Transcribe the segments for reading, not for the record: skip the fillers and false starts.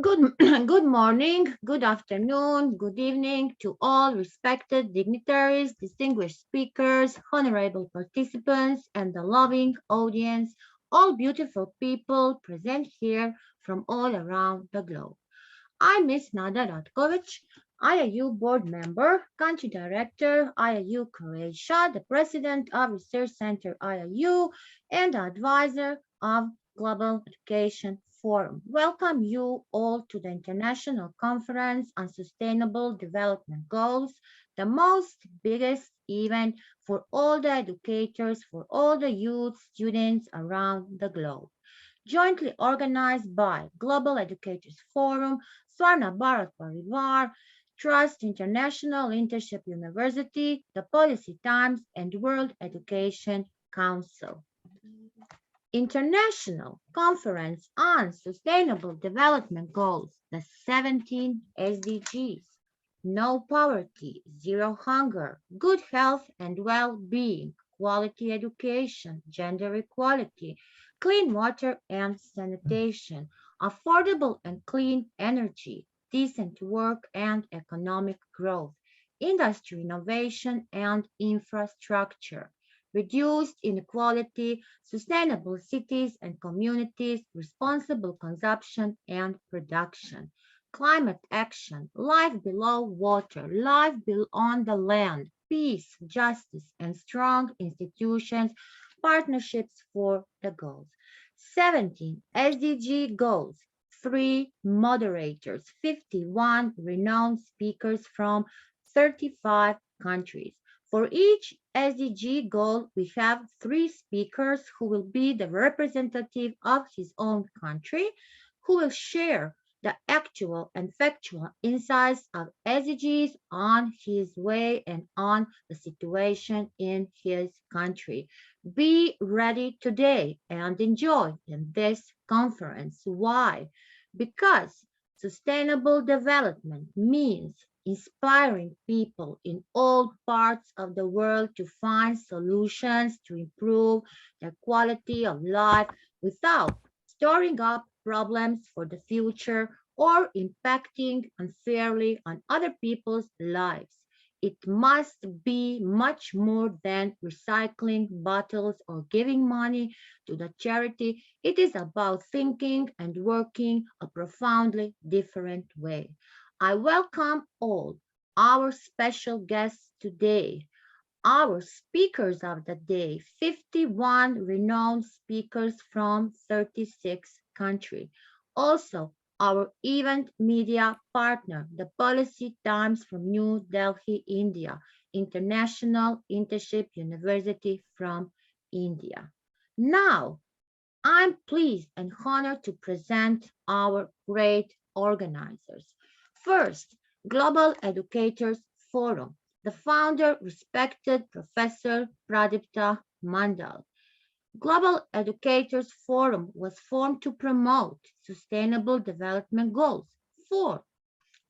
Good, good morning, good afternoon, good evening to all respected dignitaries, distinguished speakers, honorable participants, and the loving audience, all beautiful people present here from all around the globe. I'm Miss Nada Ratkovic, IIU board member, country director, IIU Croatia, the president of Research Center IIU, and advisor of Global Education Forum. Welcome you all to the International Conference on Sustainable Development Goals, the most biggest event for all the educators, for all the youth students around the globe. Jointly organized by Global Educators Forum, Swarna Bharat Parivaar, Trust International Internship University, the Policy Times, and World Education Council. International Conference on Sustainable Development Goals, the 17 SDGs. No poverty, zero hunger, good health and well-being, quality education, gender equality, clean water and sanitation, affordable and clean energy, decent work and economic growth, industry innovation and infrastructure, reduced inequality, sustainable cities and communities, responsible consumption and production, climate action, life below water, life beyond the land, peace, justice, and strong institutions, partnerships for the goals. 17 SDG goals, 3 moderators, 51 renowned speakers from 35 countries. For each SDG goal, we have 3 speakers who will be the representative of his own country, who will share the actual and factual insights of SDGs on his way and on the situation in his country. Be ready today and enjoy in this conference. Why? Because sustainable development means inspiring people in all parts of the world to find solutions to improve their quality of life without storing up problems for the future or impacting unfairly on other people's lives. It must be much more than recycling bottles or giving money to the charity. It is about thinking and working a profoundly different way. I welcome all our special guests today, our speakers of the day, 51 renowned speakers from 36 countries. Also, our event media partner, the Policy Times from New Delhi, India, International Internship University from India. Now, I'm pleased and honored to present our great organizers. First, Global Educators Forum, the founder, respected Professor Pradipta Mandal. Global Educators Forum was formed to promote Sustainable Development Goals. 4.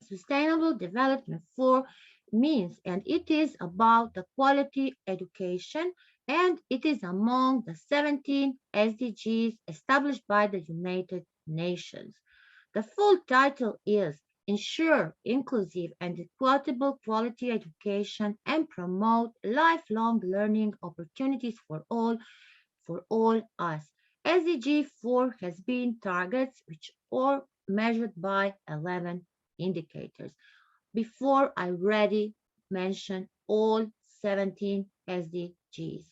Sustainable Development 4 means, and it is about the quality education, and it is among the 17 SDGs established by the United Nations. The full title is Ensure Inclusive and Equitable Quality Education and Promote Lifelong Learning Opportunities for all us. SDG 4 has been targets which are measured by 11 indicators. Before I already mentioned all 17 SDGs.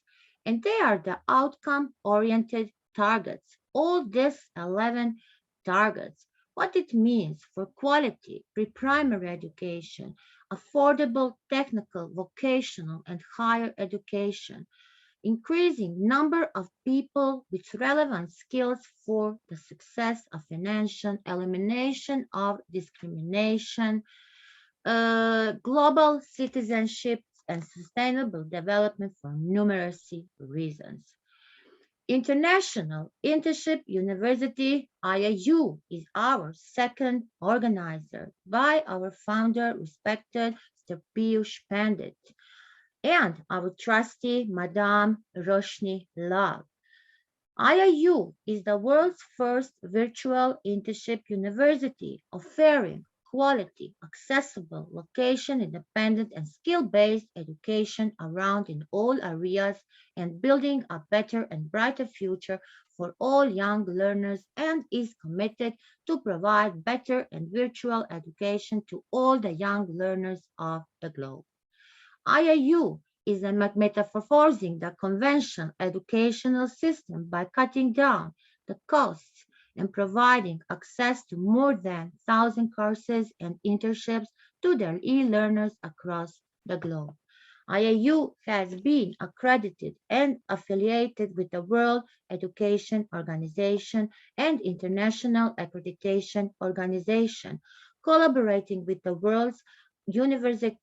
And they are the outcome-oriented targets. All these 11 targets, what it means for quality, pre-primary education, affordable technical, vocational, and higher education, increasing number of people with relevant skills for the success of financial, elimination of discrimination, global citizenship, and sustainable development for numerous reasons. International Internship University, IIU, is our second organizer by our founder, respected Mr. Piyush Pandit, and our trustee, Madame Roshni Lal. IIU is the world's first virtual internship university offering quality, accessible, location-independent, and skill-based education around in all areas and building a better and brighter future for all young learners and is committed to provide better and virtual education to all the young learners of the globe. IIU is a metamorphosing the conventional educational system by cutting down the costs and providing access to more than 1,000 courses and internships to their e-learners across the globe. IIU has been accredited and affiliated with the World Education Organization and International Accreditation Organization, collaborating with the world's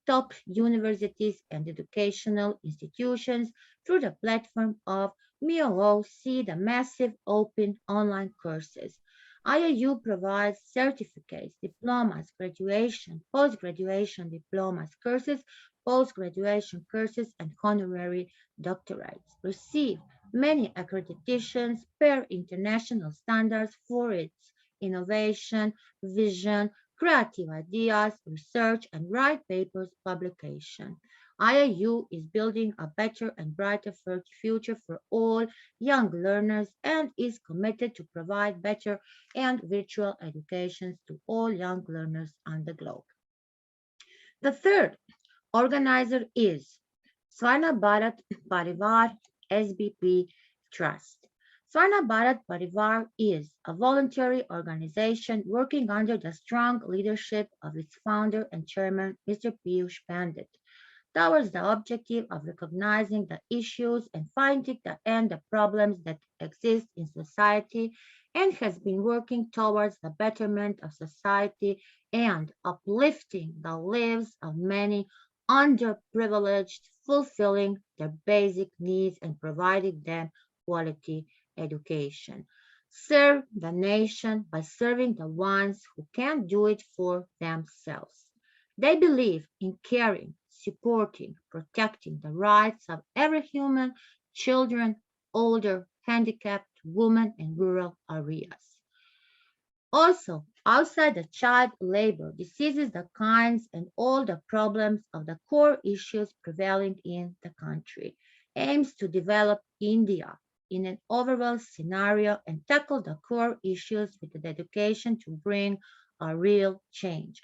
top universities and educational institutions through the platform of MIOC, the massive open online courses. IIU provides certificates, diplomas, graduation, post-graduation diplomas, courses, post-graduation courses, and honorary doctorates. Receive many accreditations per international standards for its innovation, vision, creative ideas, research, and white papers publication. IIU is building a better and brighter future for all young learners and is committed to provide better and virtual educations to all young learners on the globe. The third organizer is Swarna Bharat Parivaar SBP Trust. Swarna Bharat Parivaar is a voluntary organization working under the strong leadership of its founder and chairman, Mr. Piyush Pandit, towards the objective of recognizing the issues and finding the end the problems that exist in society and has been working towards the betterment of society and uplifting the lives of many underprivileged, fulfilling their basic needs and providing them quality education. Serve the nation by serving the ones who can't do it for themselves. They believe in caring, supporting, protecting the rights of every human, children, older, handicapped, women in rural areas. Also, outside the child labor, diseases, the kinds, and all the problems of the core issues prevailing in the country, aims to develop India in an overall scenario and tackle the core issues with the dedication to bring a real change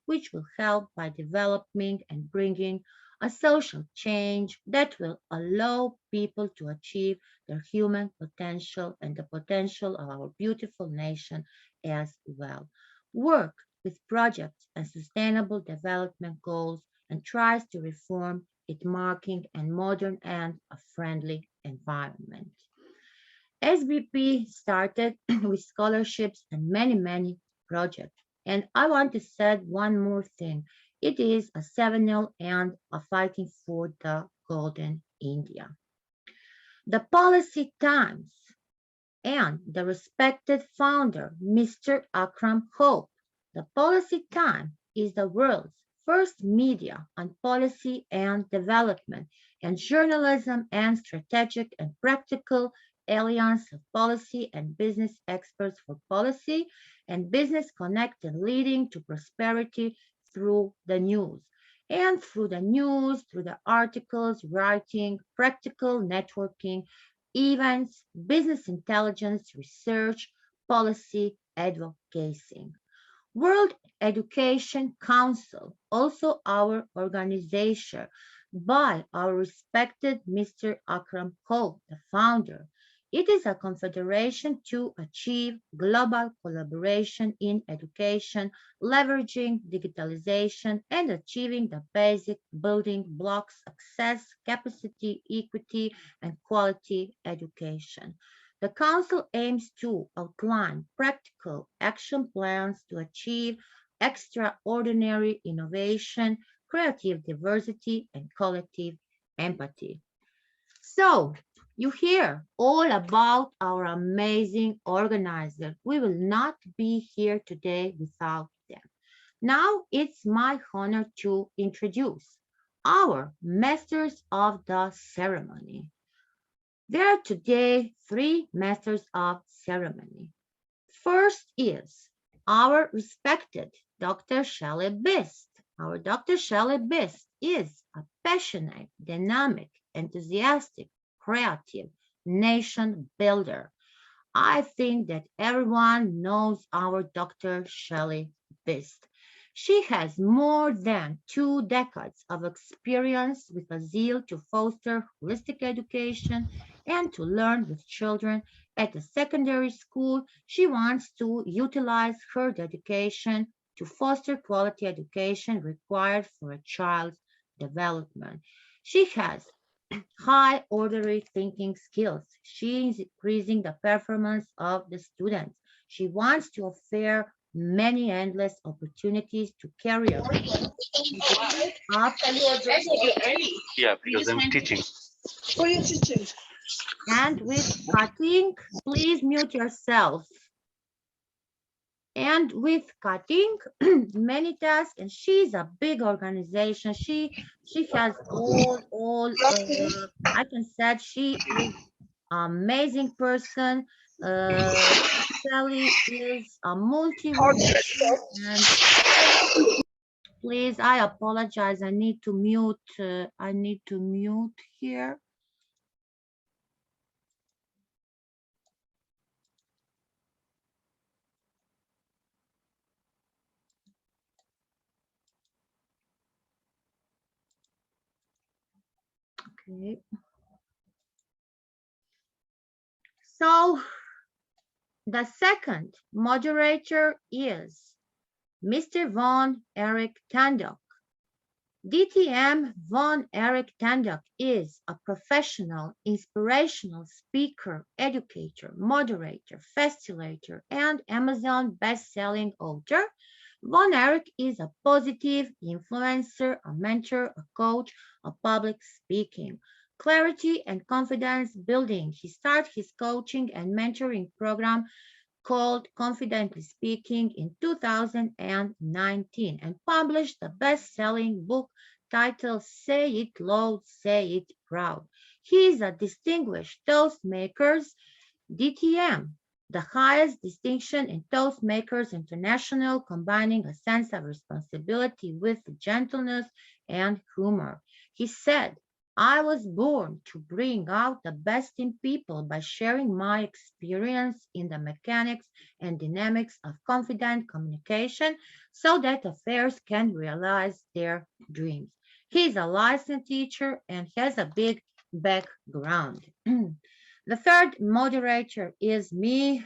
which will help by developing and bringing a social change that will allow people to achieve their human potential and the potential of our beautiful nation as well. Work with projects and sustainable development goals and tries to reform it marking a modern and a friendly environment. SBP started with scholarships and many projects. And I want to say one more thing. It is a 7-0 and a fighting for the golden India. The Policy Times and the respected founder, Mr. Akram Hope. The Policy Times is the world's first media on policy and development and journalism and strategic and practical alliance of policy and business experts for policy and business connected leading to prosperity through the news. And through the news, through the articles, writing, practical networking, events, business intelligence, research, policy, advocacy. World Education Council, also our organization, by our respected Mr. Akram Hope, the founder. It is a confederation to achieve global collaboration in education, leveraging digitalization, and achieving the basic building blocks access, capacity, equity, and quality education. The Council aims to outline practical action plans to achieve extraordinary innovation, creative diversity, and collective empathy. So, you hear all about our amazing organizer. We will not be here today without them. Now it's my honor to introduce our masters of the ceremony. There are today three masters of ceremony. First is our respected Dr. Shelley Bist. Our Dr. Shelley Bist is a passionate, dynamic, enthusiastic, creative nation builder. I think that everyone knows our Dr. Shelley Bist. She has more than 2 decades of experience with a zeal to foster holistic education and to learn with children at the secondary school. She wants to utilize her dedication to foster quality education required for a child's development. She has high orderly thinking skills. She is increasing the performance of the students. She wants to offer many endless opportunities to career growth and to take up. Yeah, because I'm teaching. Oh, you're teaching. And with cutting, please mute yourself. And with cutting many tasks, and she's a big organization. She has all I can say she is amazing person. Uh, Sally is a multi-reader, and please, I apologize. I need to mute. I need to mute here. Okay. So the second moderator is Mr. von Erich Tandock. DTM von Erich Tandock is a professional, inspirational speaker, educator, moderator, facilitator, and Amazon best-selling author. Von Erich is a positive influencer, a mentor, a coach, a public speaking, clarity and confidence building. He started his coaching and mentoring program called Confidently Speaking in 2019 and published the best-selling book titled Say It Loud, Say It Proud. He is a distinguished Toastmakers DTM, the highest distinction in Toastmakers International, combining a sense of responsibility with gentleness and humor. He said, I was born to bring out the best in people by sharing my experience in the mechanics and dynamics of confident communication so that affairs can realize their dreams. He's a licensed teacher and has a big background. The third moderator is me,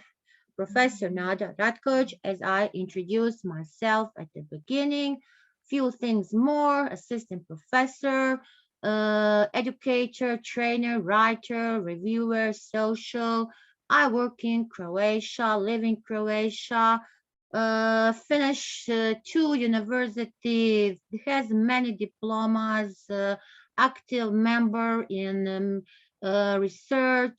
Professor Nada Ratkoch, as I introduced myself at the beginning. Few things more, assistant professor, educator, trainer, writer, reviewer, social. I work in Croatia, live in Croatia, finished 2 universities, has many diplomas, active member in researchers.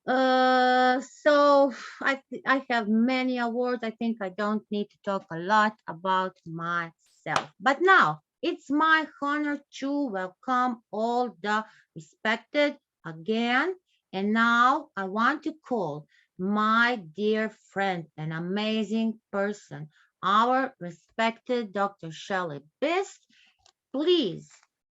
So I have many awards. I think I don't need to talk a lot about myself. But now it's my honor to welcome all the respected again. And now I want to call my dear friend, an amazing person, our respected Dr. Shelley Bist. Please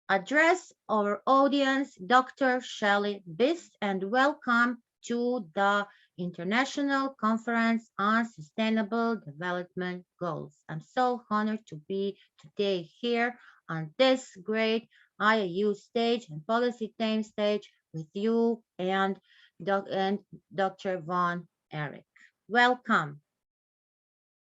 address our audience, Dr. Shelley Bist, and welcome to the International Conference on Sustainable Development Goals. I'm so honored to be today here on this great IAU stage and policy time stage with you and Dr. Von Erich. Welcome.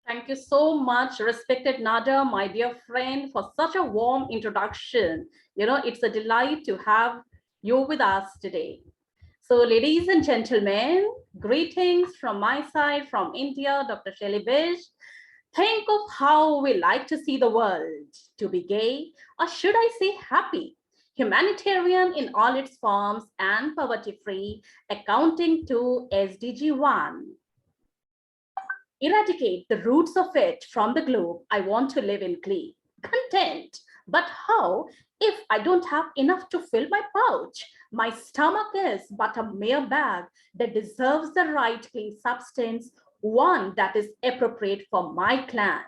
Thank you so much, respected Nada, my dear friend, for such a warm introduction. It's a delight to have you with us today. So, ladies and gentlemen, greetings from my side, from India, Dr. Shelley Bist. Think of how we like to see the world, to be gay, or should I say happy, humanitarian in all its forms, and poverty-free, accounting to SDG 1. Eradicate the roots of it from the globe. I want to live in glee. content. But how if I don't have enough to fill my pouch? My stomach is but a mere bag that deserves the right clean substance, one that is appropriate for my clan.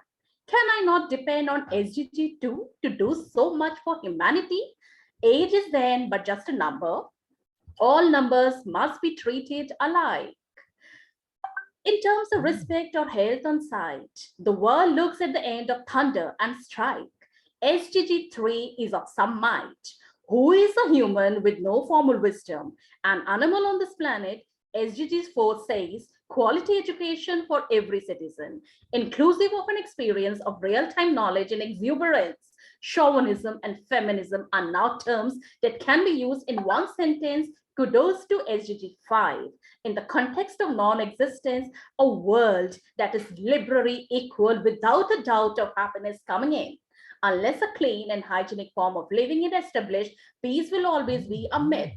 Can I not depend on SDG2 to do so much for humanity? Age is then but just a number. All numbers must be treated alike. In terms of respect or health on sight, the world looks at the end of thunder and strike. SDG 3 is of some might. Who is a human with no formal wisdom? An animal on this planet, SDG 4 says quality education for every citizen, inclusive of an experience of real-time knowledge and exuberance. Chauvinism and feminism are now terms that can be used in one sentence. Kudos to SDG 5. In the context of non-existence, a world that is liberally equal without a doubt of happiness coming in. Unless a clean and hygienic form of living is established, peace will always be a myth.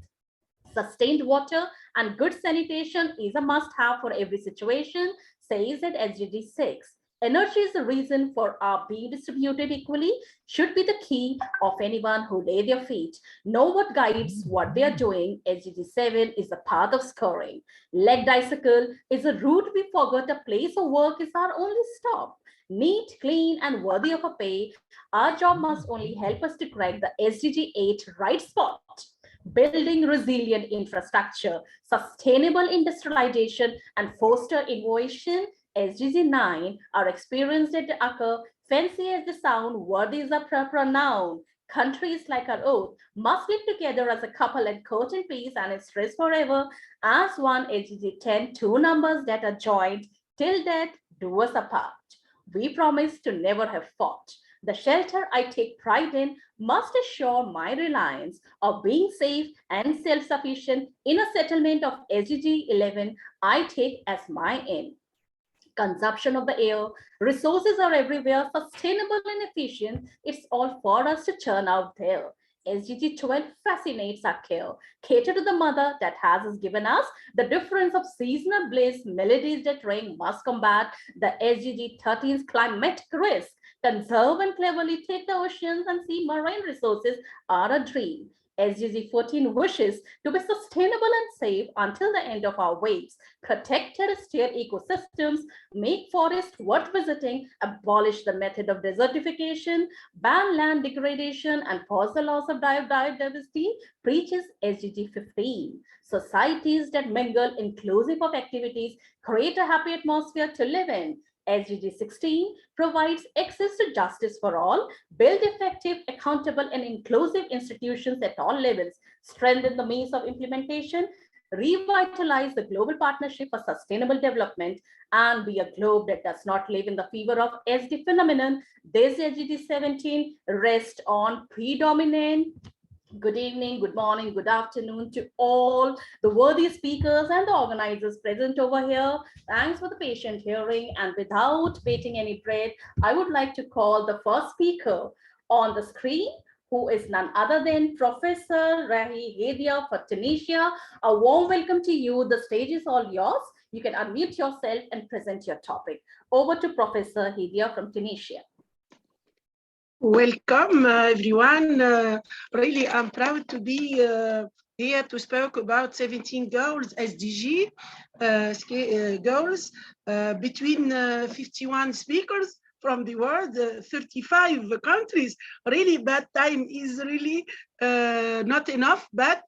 Sustained water and good sanitation is a must-have for every situation, says at SDG 6. Energy is the reason for our being distributed equally, should be the key of anyone who lay their feet. Know what guides what they are doing. SDG 7 is the path of scoring. Leg bicycle is a route we forgot. A place of work is our only stop. Neat, clean, and worthy of a pay, our job must only help us to crack the SDG 8 right spot. Building resilient infrastructure, sustainable industrialization, and foster innovation. SDG 9 are experienced at occur, fancy as the sound, worthy is a proper noun. Countries like our own must live together as a couple and court in peace and its rest forever. As one. SDG 10, two numbers that are joined till death do us apart. We promise to never have fought. The shelter I take pride in must assure my reliance of being safe and self-sufficient in a settlement of SDG 11 I take as my aim. Consumption of the air, resources are everywhere, sustainable and efficient. It's all for us to churn out there. SDG 12 fascinates our care. Cater to the mother that has us given us. The difference of seasonal bliss, melodies that ring must combat the SDG 13's climatic risk. Conserve and cleverly take the oceans and sea marine resources are a dream. SDG 14 wishes to be sustainable and safe until the end of our waves, protect terrestrial ecosystems, make forests worth visiting, abolish the method of desertification, ban land degradation, and pause the loss of biodiversity, preaches SDG 15. Societies that mingle, inclusive of activities, create a happy atmosphere to live in. SDG 16 provides access to justice for all, build effective, accountable, and inclusive institutions at all levels, strengthen the means of implementation, revitalize the global partnership for sustainable development, and be a globe that does not live in the fever of SD phenomenon. This SDG 17 rests on predominant. Good evening, good morning, good afternoon to all the worthy speakers and the organizers present over here. Thanks for the patient hearing. And without waiting any breath, I would like to call the first speaker on the screen, who is none other than Professor Rahi Hedia for Tunisia. A warm welcome to you. The stage is all yours. You can unmute yourself and present your topic. Over to Professor Hedia from Tunisia. Welcome, everyone. Really, I'm proud to be here to speak about 17 goals, SDG goals, between 51 speakers from the world, 35 countries. Really, bad time is really not enough, but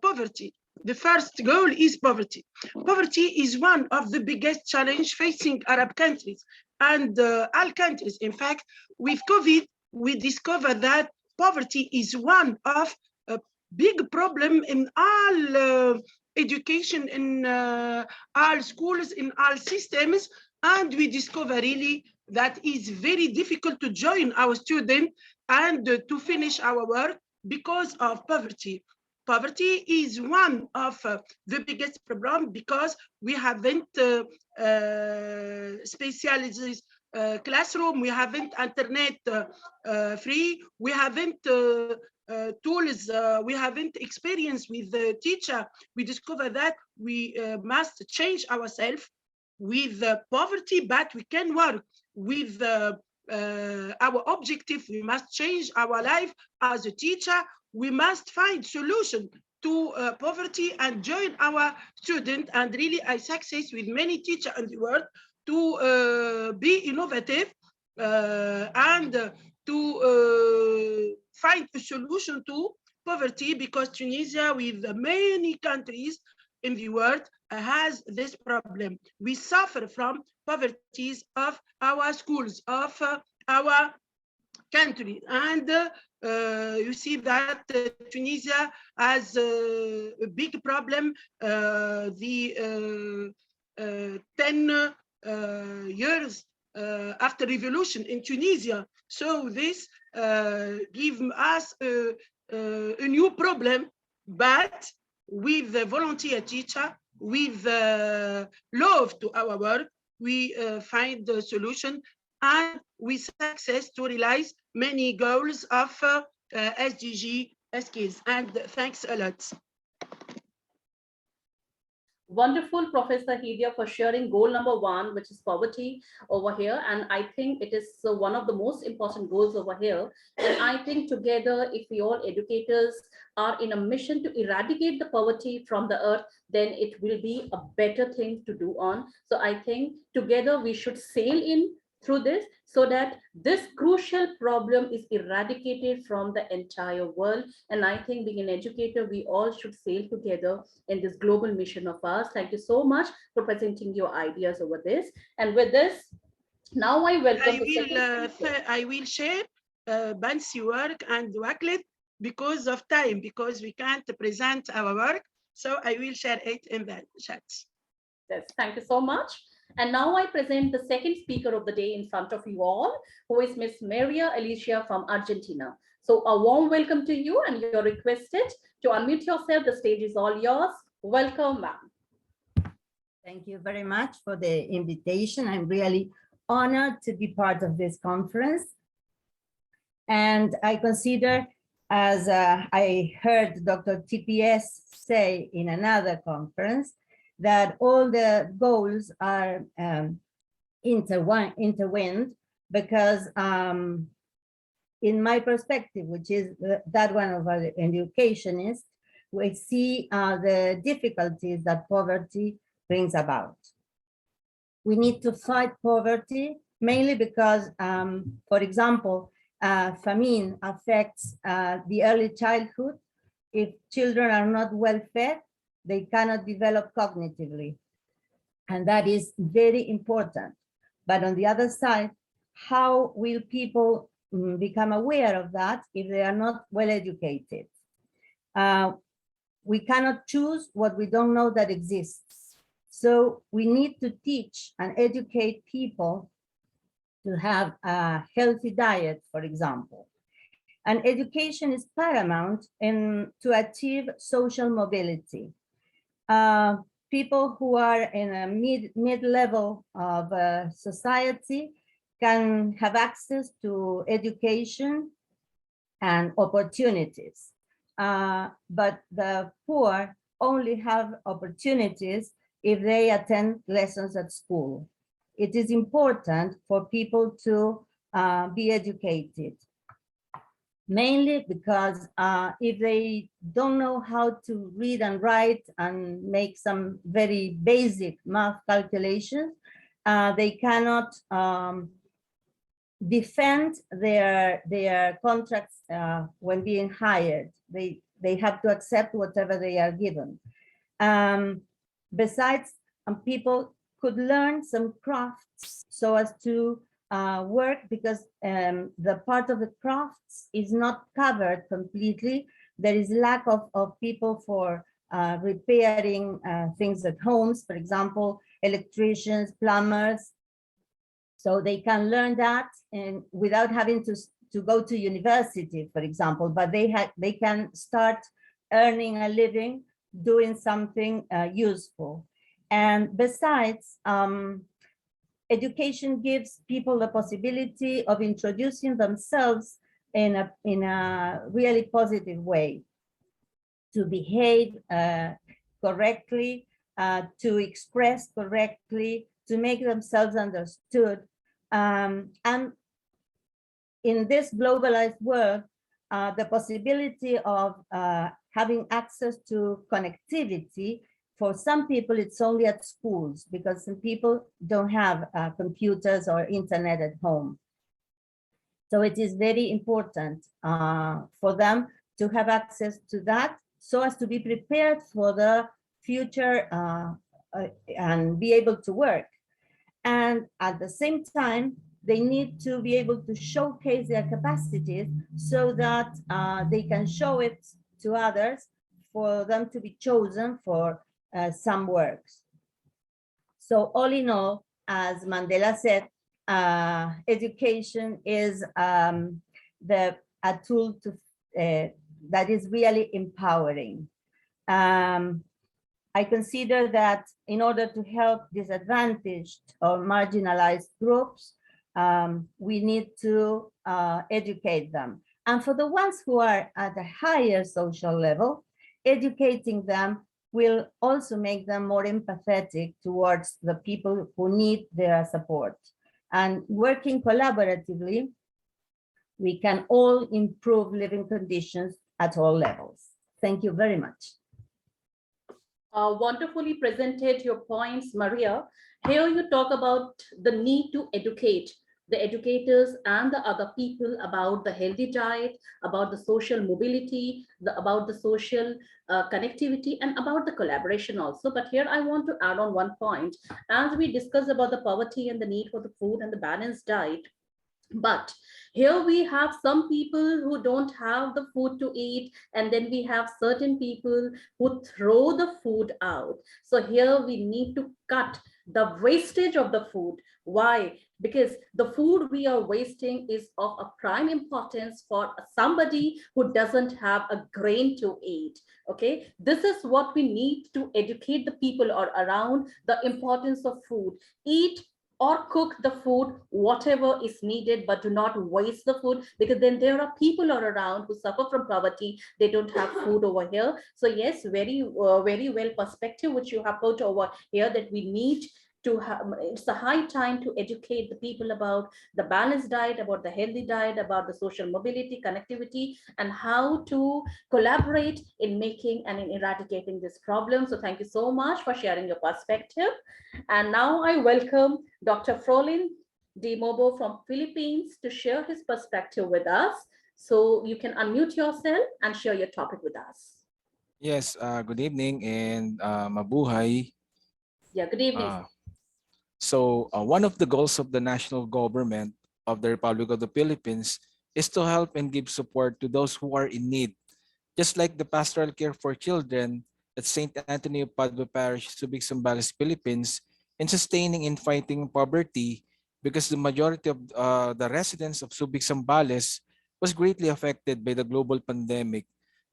poverty. The first goal is poverty. Poverty is one of the biggest challenges facing Arab countries and all countries. In fact, with COVID, we discovered that poverty is one of a big problem in all education, in all schools, in all systems. And we discover really that it's very difficult to join our students and to finish our work because of poverty. Poverty is one of the biggest problem because we haven't specialized classroom, we haven't internet free, we haven't tools, we haven't experience with the teacher. We discover that we must change ourselves with poverty, but we can work with our objective. We must change our life as a teacher. We must find solution to poverty and join our students. And really, I success with many teachers in the world to be innovative and to find a solution to poverty, because Tunisia, with many countries in the world, has this problem. We suffer from poverty of our schools, of our country. And you see that Tunisia has a big problem. The 10 years after revolution in Tunisia. So this gives us a new problem, but with the volunteer teacher, with love to our work, we find the solution, and we success to realize many goals of SDG skills. And thanks a lot. Wonderful, Professor Hidia, for sharing goal number 1, which is poverty over here. And I think it is one of the most important goals over here. And I think together, if we all educators are in a mission to eradicate the poverty from the earth, then it will be a better thing to do on. So I think together we should sail in through this so that this crucial problem is eradicated from the entire world. And I think being an educator, we all should sail together in this global mission of ours. Thank you so much for presenting your ideas over this. And with this, now I welcome I will share Bansi work and Wacklet because of time, because we can't present our work. So I will share it in the chat. Yes, thank you so much. And now I present the second speaker of the day in front of you all, who is Miss Maria Alicia from Argentina. So a warm welcome to you, and you're requested to unmute yourself. The stage is all yours. Welcome, ma'am. Thank you very much for the invitation. I'm really honored to be part of this conference. And I consider, as I heard Dr. TPS say in another conference, that all the goals are intertwined, because in my perspective, which is that one of an educationist, we see the difficulties that poverty brings about. We need to fight poverty mainly because, for example, famine affects the early childhood. If children are not well fed, they cannot develop cognitively. And that is very important. But on the other side, how will people become aware of that if they are not well educated? We cannot choose what we don't know that exists. So we need to teach and educate people to have a healthy diet, for example. And education is paramount to achieve social mobility. People who are in a mid-level of society can have access to education and opportunities. But the poor only have opportunities if they attend lessons at school. It is important for people to be educated, mainly because if they don't know how to read and write and make some very basic math calculations, they cannot defend their contracts when being hired. They have to accept whatever they are given. Besides, people could learn some crafts so as to work, because the part of the crafts is not covered completely. There is lack of people for repairing things at homes, for example, electricians, plumbers. So they can learn that and without having to go to university, for example, but they can start earning a living doing something useful. And besides, education gives people the possibility of introducing themselves in a really positive way, to behave correctly, to express correctly, to make themselves understood. And in this globalized world, the possibility of having access to connectivity, for some people, it's only at schools because some people don't have computers or internet at home. So it is very important for them to have access to that so as to be prepared for the future and be able to work. And at the same time, they need to be able to showcase their capacities so that they can show it to others for them to be chosen for some works. So all in all, as Mandela said, education is a tool to, that is really empowering. I consider that in order to help disadvantaged or marginalized groups, we need to educate them. And for the ones who are at a higher social level, educating them will also make them more empathetic towards the people who need their support. And working collaboratively, we can all improve living conditions at all levels. Thank you very much. Wonderfully presented your points, Maria. Here you talk about the need to educate the educators and the other people about the healthy diet, about the social mobility, about the social connectivity, and about the collaboration also. But here I want to add on one point. As we discussed about the poverty and the need for the food and the balanced diet, but here we have some people who don't have the food to eat, and then we have certain people who throw the food out. So here we need to cut the wastage of the food. Why? Because the food we are wasting is of a prime importance for somebody who doesn't have a grain to eat. Okay, this is what we need to educate the people or around the importance of food. Eat or cook the food, whatever is needed, but do not waste the food, because then there are people all around who suffer from poverty. They don't have food over here. So yes, very well perspective, which you have put over here, that we need to have, it's a high time to educate the people about the balanced diet, about the healthy diet, about the social mobility, connectivity, and how to collaborate in making and in eradicating this problem. So thank you so much for sharing your perspective. And now I welcome Dr. Frolin De Mobo from Philippines to share his perspective with us. So you can unmute yourself and share your topic with us. Yes, good evening and mabuhay. Yeah, good evening. So one of the goals of the national government of the Republic of the Philippines is to help and give support to those who are in need. Just like the pastoral care for children at St. Anthony of Padua Parish, Subic, Zambales, Philippines, in sustaining and fighting poverty, because the majority of the residents of Subic, Zambales was greatly affected by the global pandemic.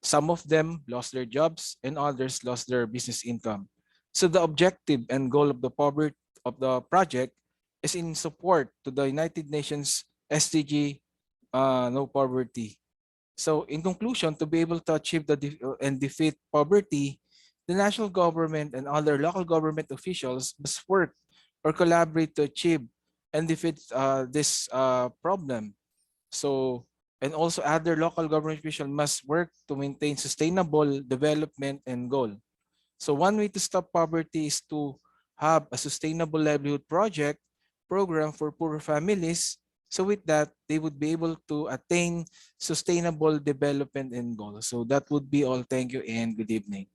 Some of them lost their jobs and others lost their business income. So the objective and goal of the project is in support to the United Nations SDG no poverty. So in conclusion, to be able to achieve and defeat poverty, the national government and other local government officials must work or collaborate to achieve and defeat this problem. So, and also other local government officials must work to maintain sustainable development and goal. So one way to stop poverty is to have a sustainable livelihood program for poor families. So with that, they would be able to attain sustainable development and goals. So that would be all. Thank you and good evening.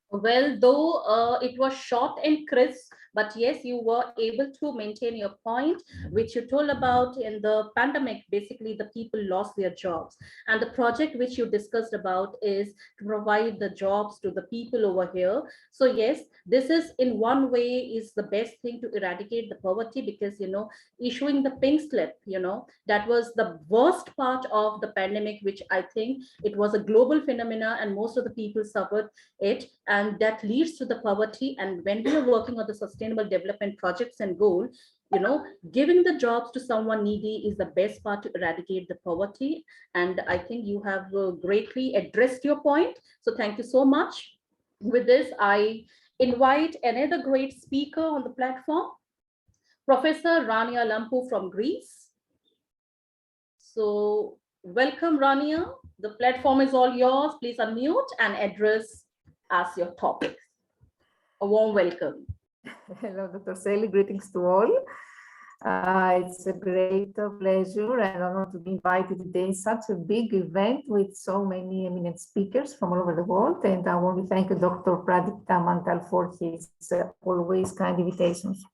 Well, though it was short and crisp, but yes, you were able to maintain your point, which you told about in the pandemic. Basically, the people lost their jobs. And the project which you discussed about is to provide the jobs to the people over here. So yes, this is in one way is the best thing to eradicate the poverty, because, you know, issuing the pink slip, you know, that was the worst part of the pandemic, which I think it was a global phenomena and most of the people suffered it. And that leads to the poverty. And when we are working on the sustainable development projects and goal, you know, giving the jobs to someone needy is the best part to eradicate the poverty. And I think you have greatly addressed your point. So thank you so much. With this, I invite another great speaker on the platform, Professor Rania Lampu from Greece. So welcome, Rania. The platform is all yours. Please unmute and address as your topic. A warm welcome. Hello, Dr. Sally. Greetings to all. It's a great pleasure and honor to be invited today in such a big event with so many eminent speakers from all over the world. And I want to thank Dr. Pradip Mantal for his always kind invitations.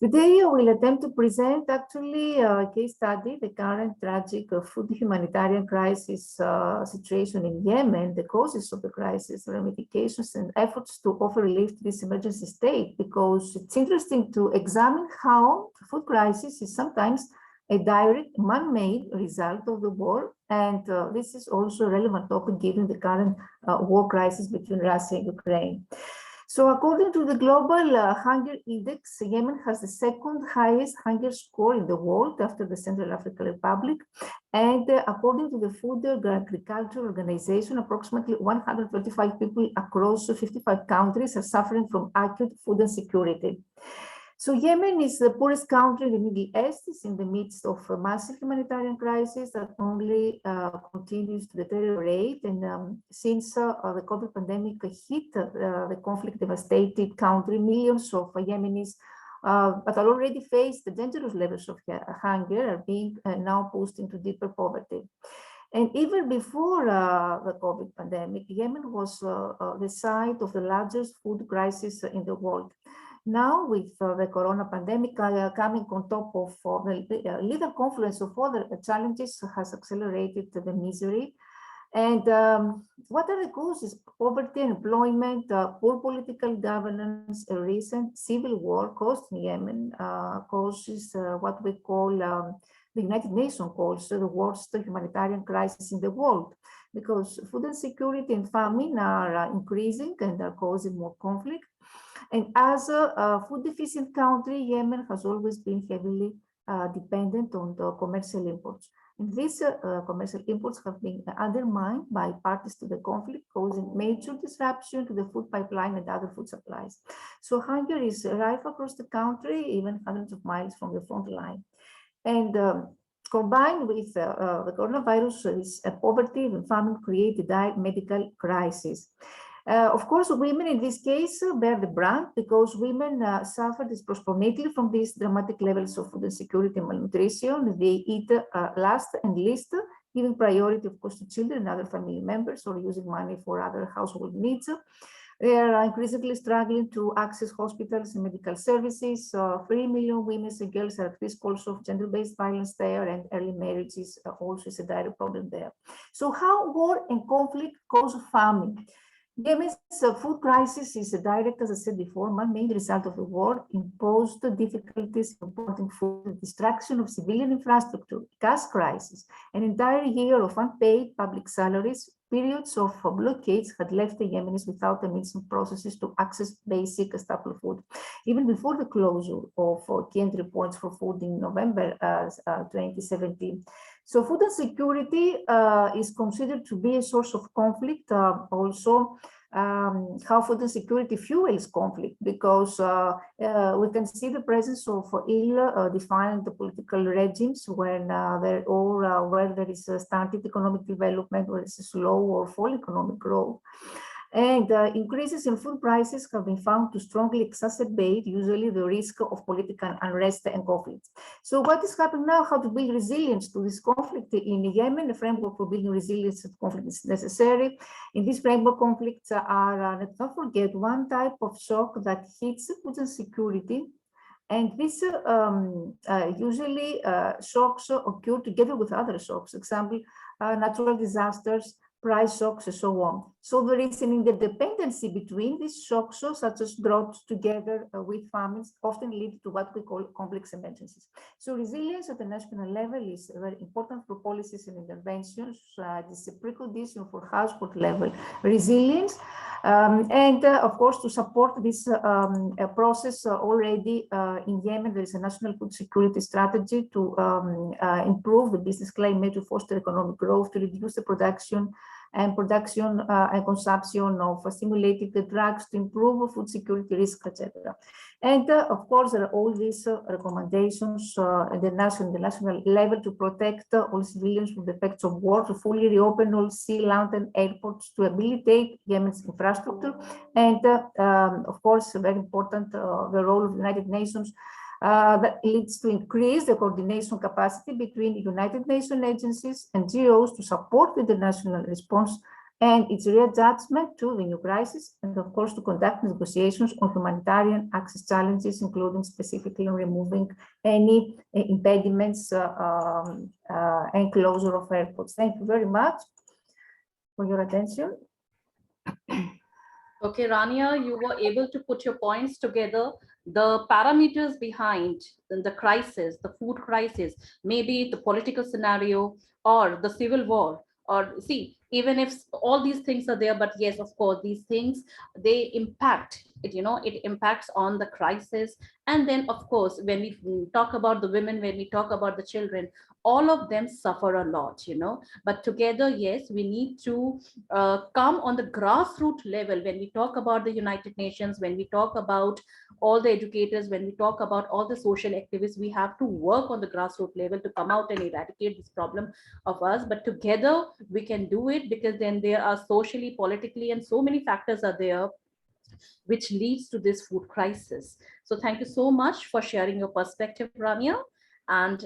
Today, I will attempt to present actually a case study, the current tragic food humanitarian crisis situation in Yemen, the causes of the crisis, ramifications, and efforts to offer relief to this emergency state, because it's interesting to examine how the food crisis is sometimes a direct man-made result of the war. And this is also a relevant topic given the current war crisis between Russia and Ukraine. So according to the Global Hunger Index, Yemen has the second highest hunger score in the world after the Central African Republic. And according to the Food and Agriculture Organization, approximately 135 people across 55 countries are suffering from acute food insecurity. So Yemen is the poorest country in the Middle East. It's in the midst of a massive humanitarian crisis that only continues to deteriorate. And since the COVID pandemic hit the conflict-devastated country, millions of Yemenis that are already faced the dangerous levels of hunger are being now pushed into deeper poverty. And even before the COVID pandemic, Yemen was the site of the largest food crisis in the world. Now, with the corona pandemic coming on top of the little confluence of other challenges has accelerated the misery. And what are the causes? Poverty, unemployment, poor political governance, a recent civil war caused in Yemen causes what we call the United Nations calls the worst humanitarian crisis in the world, because food insecurity and famine are increasing and are causing more conflict. And as a food deficient country, Yemen has always been heavily dependent on the commercial imports. And these commercial imports have been undermined by parties to the conflict, causing major disruption to the food pipeline and other food supplies. So hunger is rife across the country, even hundreds of miles from the front line. And combined with the coronavirus, this poverty and famine create a dire medical crisis. Of course, women in this case bear the brunt because women suffer disproportionately from these dramatic levels of food insecurity and malnutrition. They eat last and least, giving priority, of course, to children and other family members or using money for other household needs. They are increasingly struggling to access hospitals and medical services. 3 million women and girls are at risk also of gender-based violence there, and early marriages also is a dire problem there. So how war and conflict cause famine? Yemen's food crisis is a direct, as I said before, man-made result of the war, imposed difficulties importing food, the destruction of civilian infrastructure, gas crisis, an entire year of unpaid public salaries, periods of blockades had left the Yemenis without the means and processes to access basic staple food. Even before the closure of key entry points for food in November 2017. So food insecurity is considered to be a source of conflict. Also, how food insecurity fuels conflict, because we can see the presence of ill-defined political regimes when where there is a stunted economic development, where it's a slow or fall economic growth. And increases in food prices have been found to strongly exacerbate usually the risk of political unrest and conflict. So what is happening now? How to build resilience to this conflict in Yemen? The framework for building resilience to conflict is necessary. In this framework, conflicts are, let's not forget, one type of shock that hits food insecurity. And this usually shocks occur together with other shocks, example, natural disasters, price shocks, and so on. So there is an interdependency between these shocks, such as droughts together with famines, often lead to what we call complex emergencies. So resilience at the national level is very important for policies and interventions. It is a precondition for household level resilience. And of course, to support this process already in Yemen, there is a national food security strategy to improve the business climate, to foster economic growth, to reduce the production and production and consumption of stimulated drugs to improve food security risk, etc. And of course, there are all these recommendations at the national level to protect all civilians from the effects of war, to fully reopen all sea, land, and airports, to rehabilitate Yemen's infrastructure, and of course, very important, the role of the United Nations that leads to increase the coordination capacity between United Nations agencies and NGOs to support the international response and its readjustment to the new crisis, and of course to conduct negotiations on humanitarian access challenges, including specifically on removing any impediments and closure of airports. Thank you very much for your attention. Okay, Rania, you were able to put your points together. The parameters behind the crisis, the food crisis, maybe the political scenario or the civil war, or see, even if all these things are there, but yes, of course, these things, they impact it, it impacts on the crisis. And then, of course, when we talk about the women, when we talk about the children, all of them suffer a lot, but together, yes, we need to come on the grassroots level. When we talk about the United Nations, when we talk about all the educators, when we talk about all the social activists, we have to work on the grassroots level to come out and eradicate this problem of us. But together we can do it, because then there are socially, politically, and so many factors are there which leads to this food crisis. So thank you so much for sharing your perspective, Rania, and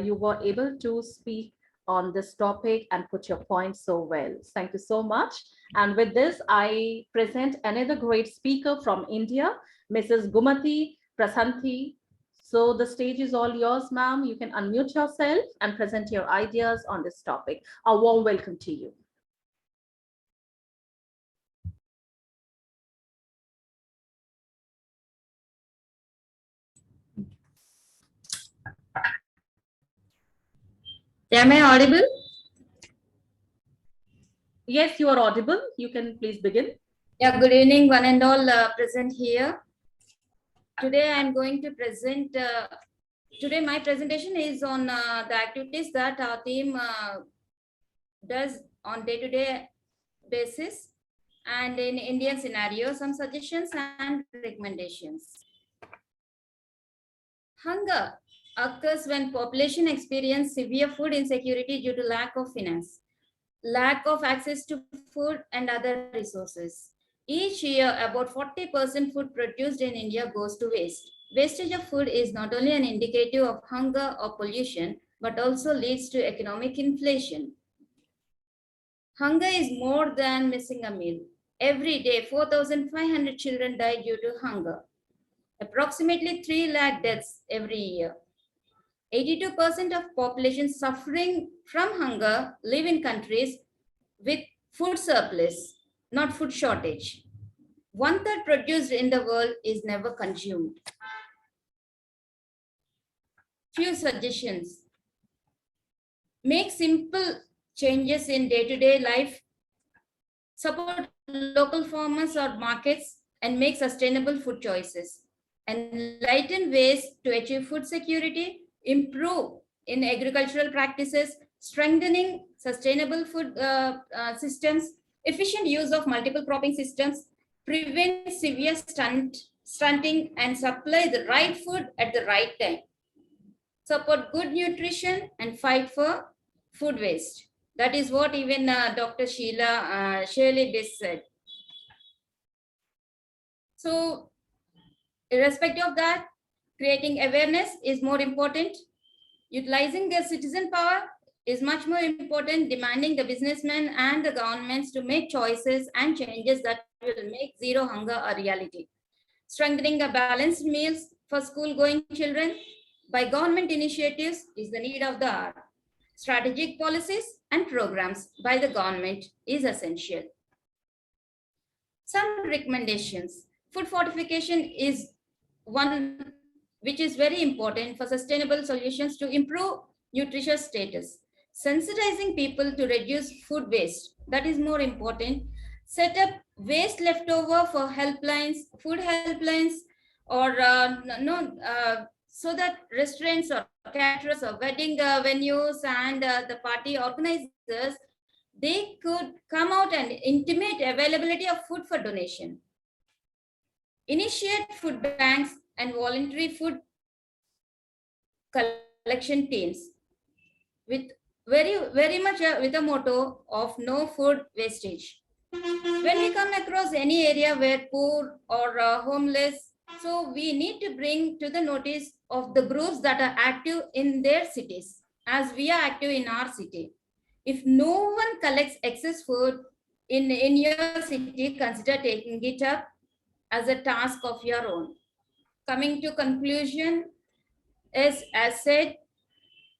you were able to speak on this topic and put your points so well. Thank you so much. And with this, I present another great speaker from India, Mrs. Gumati Prasanti. So the stage is all yours, ma'am. You can unmute yourself and present your ideas on this topic. A warm welcome to you. Am I audible? Yes, you are audible. You can please begin. Yeah, good evening, one and all present here. Today I'm going to present, today my presentation is on the activities that our team does on day-to-day basis, and in Indian scenario, some suggestions and recommendations. Hunger occurs when population experience severe food insecurity due to lack of finance, lack of access to food and other resources. Each year, about 40% food produced in India goes to waste. Wastage of food is not only an indicator of hunger or pollution, but also leads to economic inflation. Hunger is more than missing a meal. Every day, 4,500 children die due to hunger. Approximately 3 lakh deaths every year. 82% of population suffering from hunger live in countries with food surplus, not food shortage. 1/3 produced in the world is never consumed. Few suggestions. Make simple changes in day-to-day life. Support local farmers or markets and make sustainable food choices. Enlighten ways to achieve food security. Improve in agricultural practices, strengthening sustainable food systems, efficient use of multiple cropping systems, prevent severe stunting, and supply the right food at the right time. Support good nutrition and fight for food waste. That is what even Dr. Shirley Biss said. So, irrespective of that, creating awareness is more important. Utilizing their citizen power is much more important, demanding the businessmen and the governments to make choices and changes that will make zero hunger a reality. Strengthening the balanced meals for school-going children by government initiatives is the need of the hour. Strategic policies and programs by the government is essential. Some recommendations. Food fortification is one which is very important for sustainable solutions to improve nutritious status. Sensitizing people to reduce food waste, that is more important. Set up waste leftover for helplines, food helplines, or so that restaurants or caterers or wedding venues and the party organizers they could come out and intimate availability of food for donation, initiate food banks and voluntary food collection teams with very much with a motto of no food wastage. When we come across any area where poor or homeless, so we need to bring to the notice of the groups that are active in their cities, as we are active in our city. If no one collects excess food in your city, consider taking it up as a task of your own. Coming to conclusion, as said,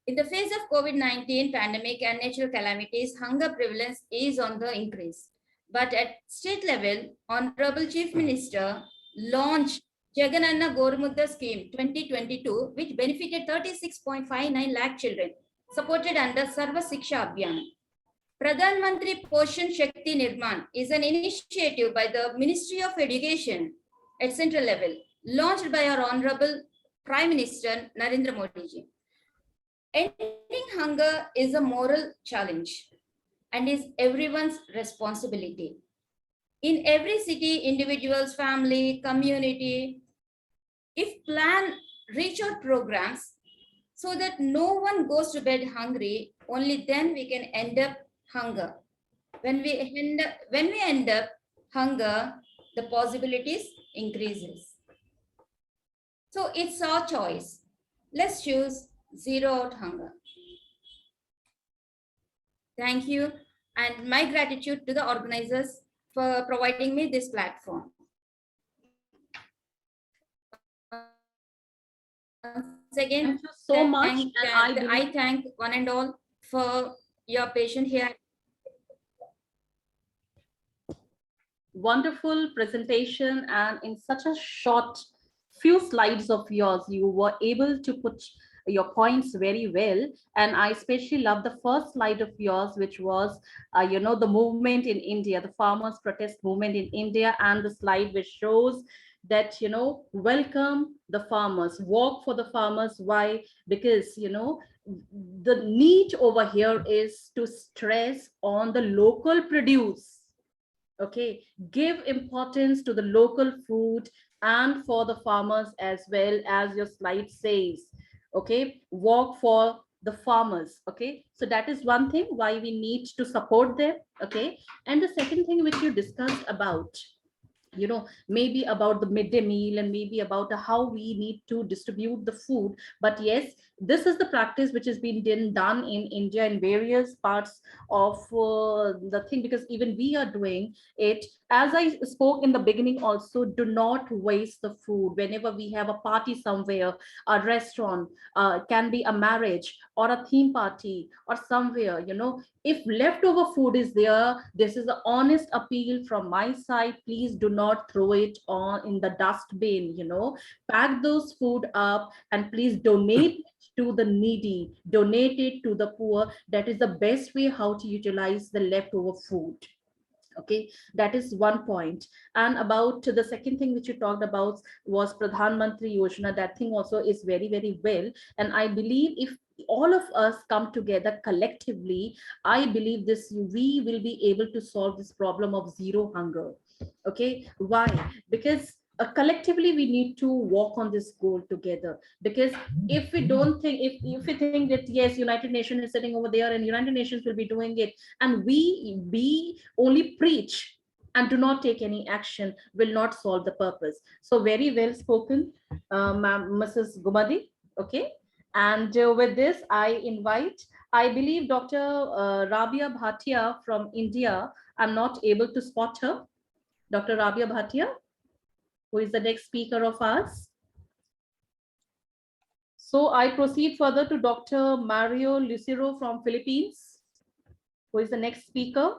in the face of COVID-19 pandemic and natural calamities, hunger prevalence is on the increase. But at state level, Honorable Chief Minister launched Jagananna Gormudda Scheme 2022, which benefited 36.59 lakh children, supported under Sarva Siksha Abhiyan. Pradhan Mantri Poshan Shakti Nirman is an initiative by the Ministry of Education at central level, launched by our Honorable Prime Minister Narendra Modi ji. Ending hunger is a moral challenge and is everyone's responsibility. In every city, individuals, family, community, if plan reach out programs so that no one goes to bed hungry, only then we can end up hunger. When we end up hunger, the possibilities increases. So it's our choice. Let's choose zero out hunger. Thank you, and my gratitude to the organizers for providing me this platform. Once again, thank you so much. I thank one and all for your patience here. Wonderful presentation, and in such a short few slides of yours, you were able to put your points very well. And I especially love the first slide of yours, which was the movement in India, the farmers protest movement in India, and the slide which shows that welcome the farmers, walk for the farmers. Why? Because the need over here is to stress on the local produce. Okay, give importance to the local food and for the farmers, as well as your slide says. Okay, work for the farmers. Okay, so that is one thing why we need to support them. Okay, and the second thing which you discussed about, maybe about the midday meal, and maybe about how we need to distribute the food. But yes, this is the practice which has been done in India in various parts of the thing, because even we are doing it. As I spoke in the beginning also, do not waste the food. Whenever we have a party somewhere, a restaurant, can be a marriage or a theme party or somewhere, if leftover food is there, this is an honest appeal from my side. Please do not throw it on in the dustbin. Pack those food up and please donate it to the needy, donate it to the poor. That is the best way how to utilize the leftover food. Okay, that is one point. And about the second thing which you talked about was Pradhan Mantri Yojana. That thing also is very, very well. And I believe if all of us come together collectively, I believe we will be able to solve this problem of zero hunger. Okay, why? Because collectively we need to walk on this goal together. Because if we don't think, if we think that yes, United Nations is sitting over there and United Nations will be doing it, and we only preach and do not take any action, will not solve the purpose. So very well spoken, Mrs. Gumati. Okay, and with this I invite, I believe Dr. Rabia Bhatia from India. I'm not able to spot her. Dr. Rabia Bhatia, who is the next speaker of ours. So I proceed further to Dr. Mario Lucero from Philippines, who is the next speaker.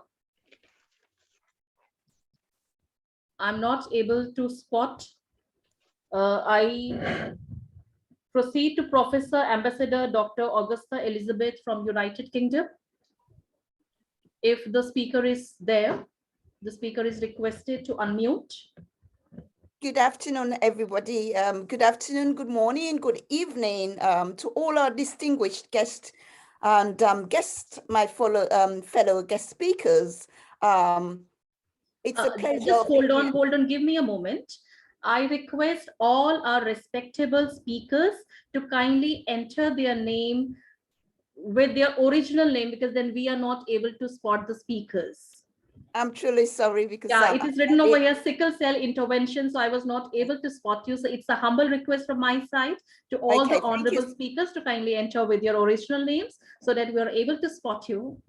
I'm not able to spot. I proceed to Professor Ambassador Dr. Augusta Elizabeth from United Kingdom. If the speaker is there, the speaker is requested to unmute. Good afternoon, everybody. Good afternoon, good morning, good evening to all our distinguished guests and my fellow guest speakers. It's a pleasure. Just hold on, give me a moment. I request all our respectable speakers to kindly enter their name with their original name, because then we are not able to spot the speakers. I'm truly sorry because it is written over here, sickle cell intervention, so I was not able to spot you. So it's a humble request from my side to all the honorable speakers to kindly enter with your original names so that we are able to spot you.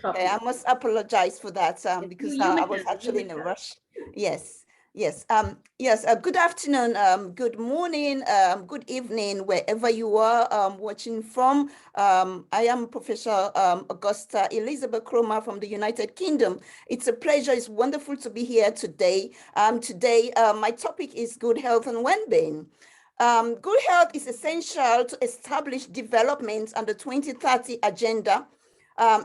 Okay, I must apologize for that because I was actually in a rush. Yes. Good afternoon, good morning, good evening, wherever you are watching from. I am Professor Augusta Elizabeth Kumar from the United Kingdom. It's a pleasure, it's wonderful to be here today. My topic is good health and well-being. Good health is essential to establish development on the 2030 agenda.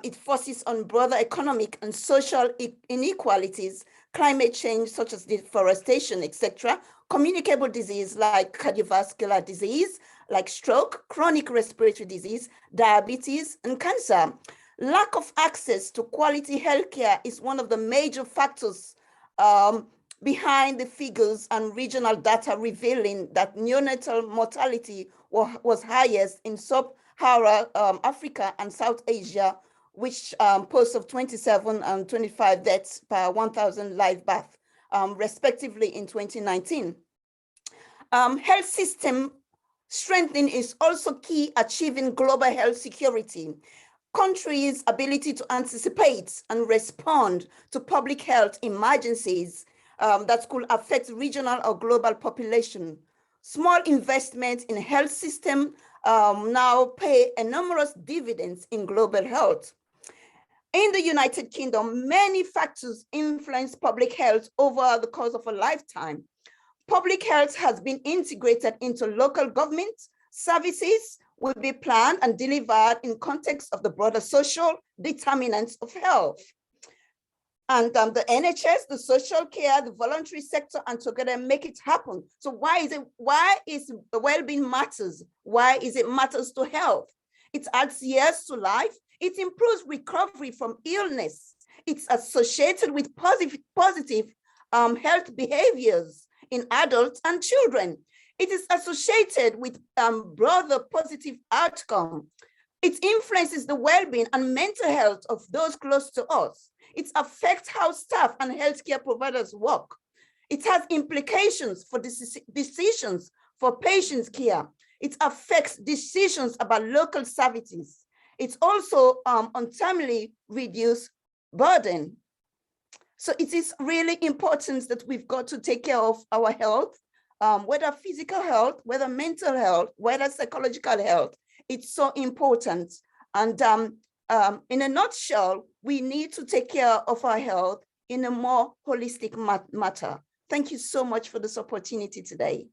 It focuses on broader economic and social inequalities, climate change such as deforestation, etc., communicable disease like cardiovascular disease, like stroke, chronic respiratory disease, diabetes, and cancer. Lack of access to quality healthcare is one of the major factors behind the figures and regional data revealing that neonatal mortality was highest in sub-Saharan Africa and South Asia, which posts of 27 and 25 deaths per 1,000 live births, respectively in 2019. Health system strengthening is also key achieving global health security. Countries' ability to anticipate and respond to public health emergencies that could affect regional or global population. Small investment in health system now pay enormous dividends in global health. In the United Kingdom, many factors influence public health over the course of a lifetime. Public health has been integrated into local government. Services will be planned and delivered in context of the broader social determinants of health. And the NHS, the social care, the voluntary sector, and together make it happen. So why is well-being matters? Why is it matters to health? It adds years to life. It improves recovery from illness. It's associated with positive health behaviors in adults and children. It is associated with broader positive outcome. It influences the well-being and mental health of those close to us. It affects how staff and healthcare providers work. It has implications for decisions for patients' care. It affects decisions about local services. It's also untimely reduce burden. So it is really important that we've got to take care of our health, whether physical health, whether mental health, whether psychological health. It's so important. And in a nutshell, we need to take care of our health in a more holistic matter. Thank you so much for this opportunity today.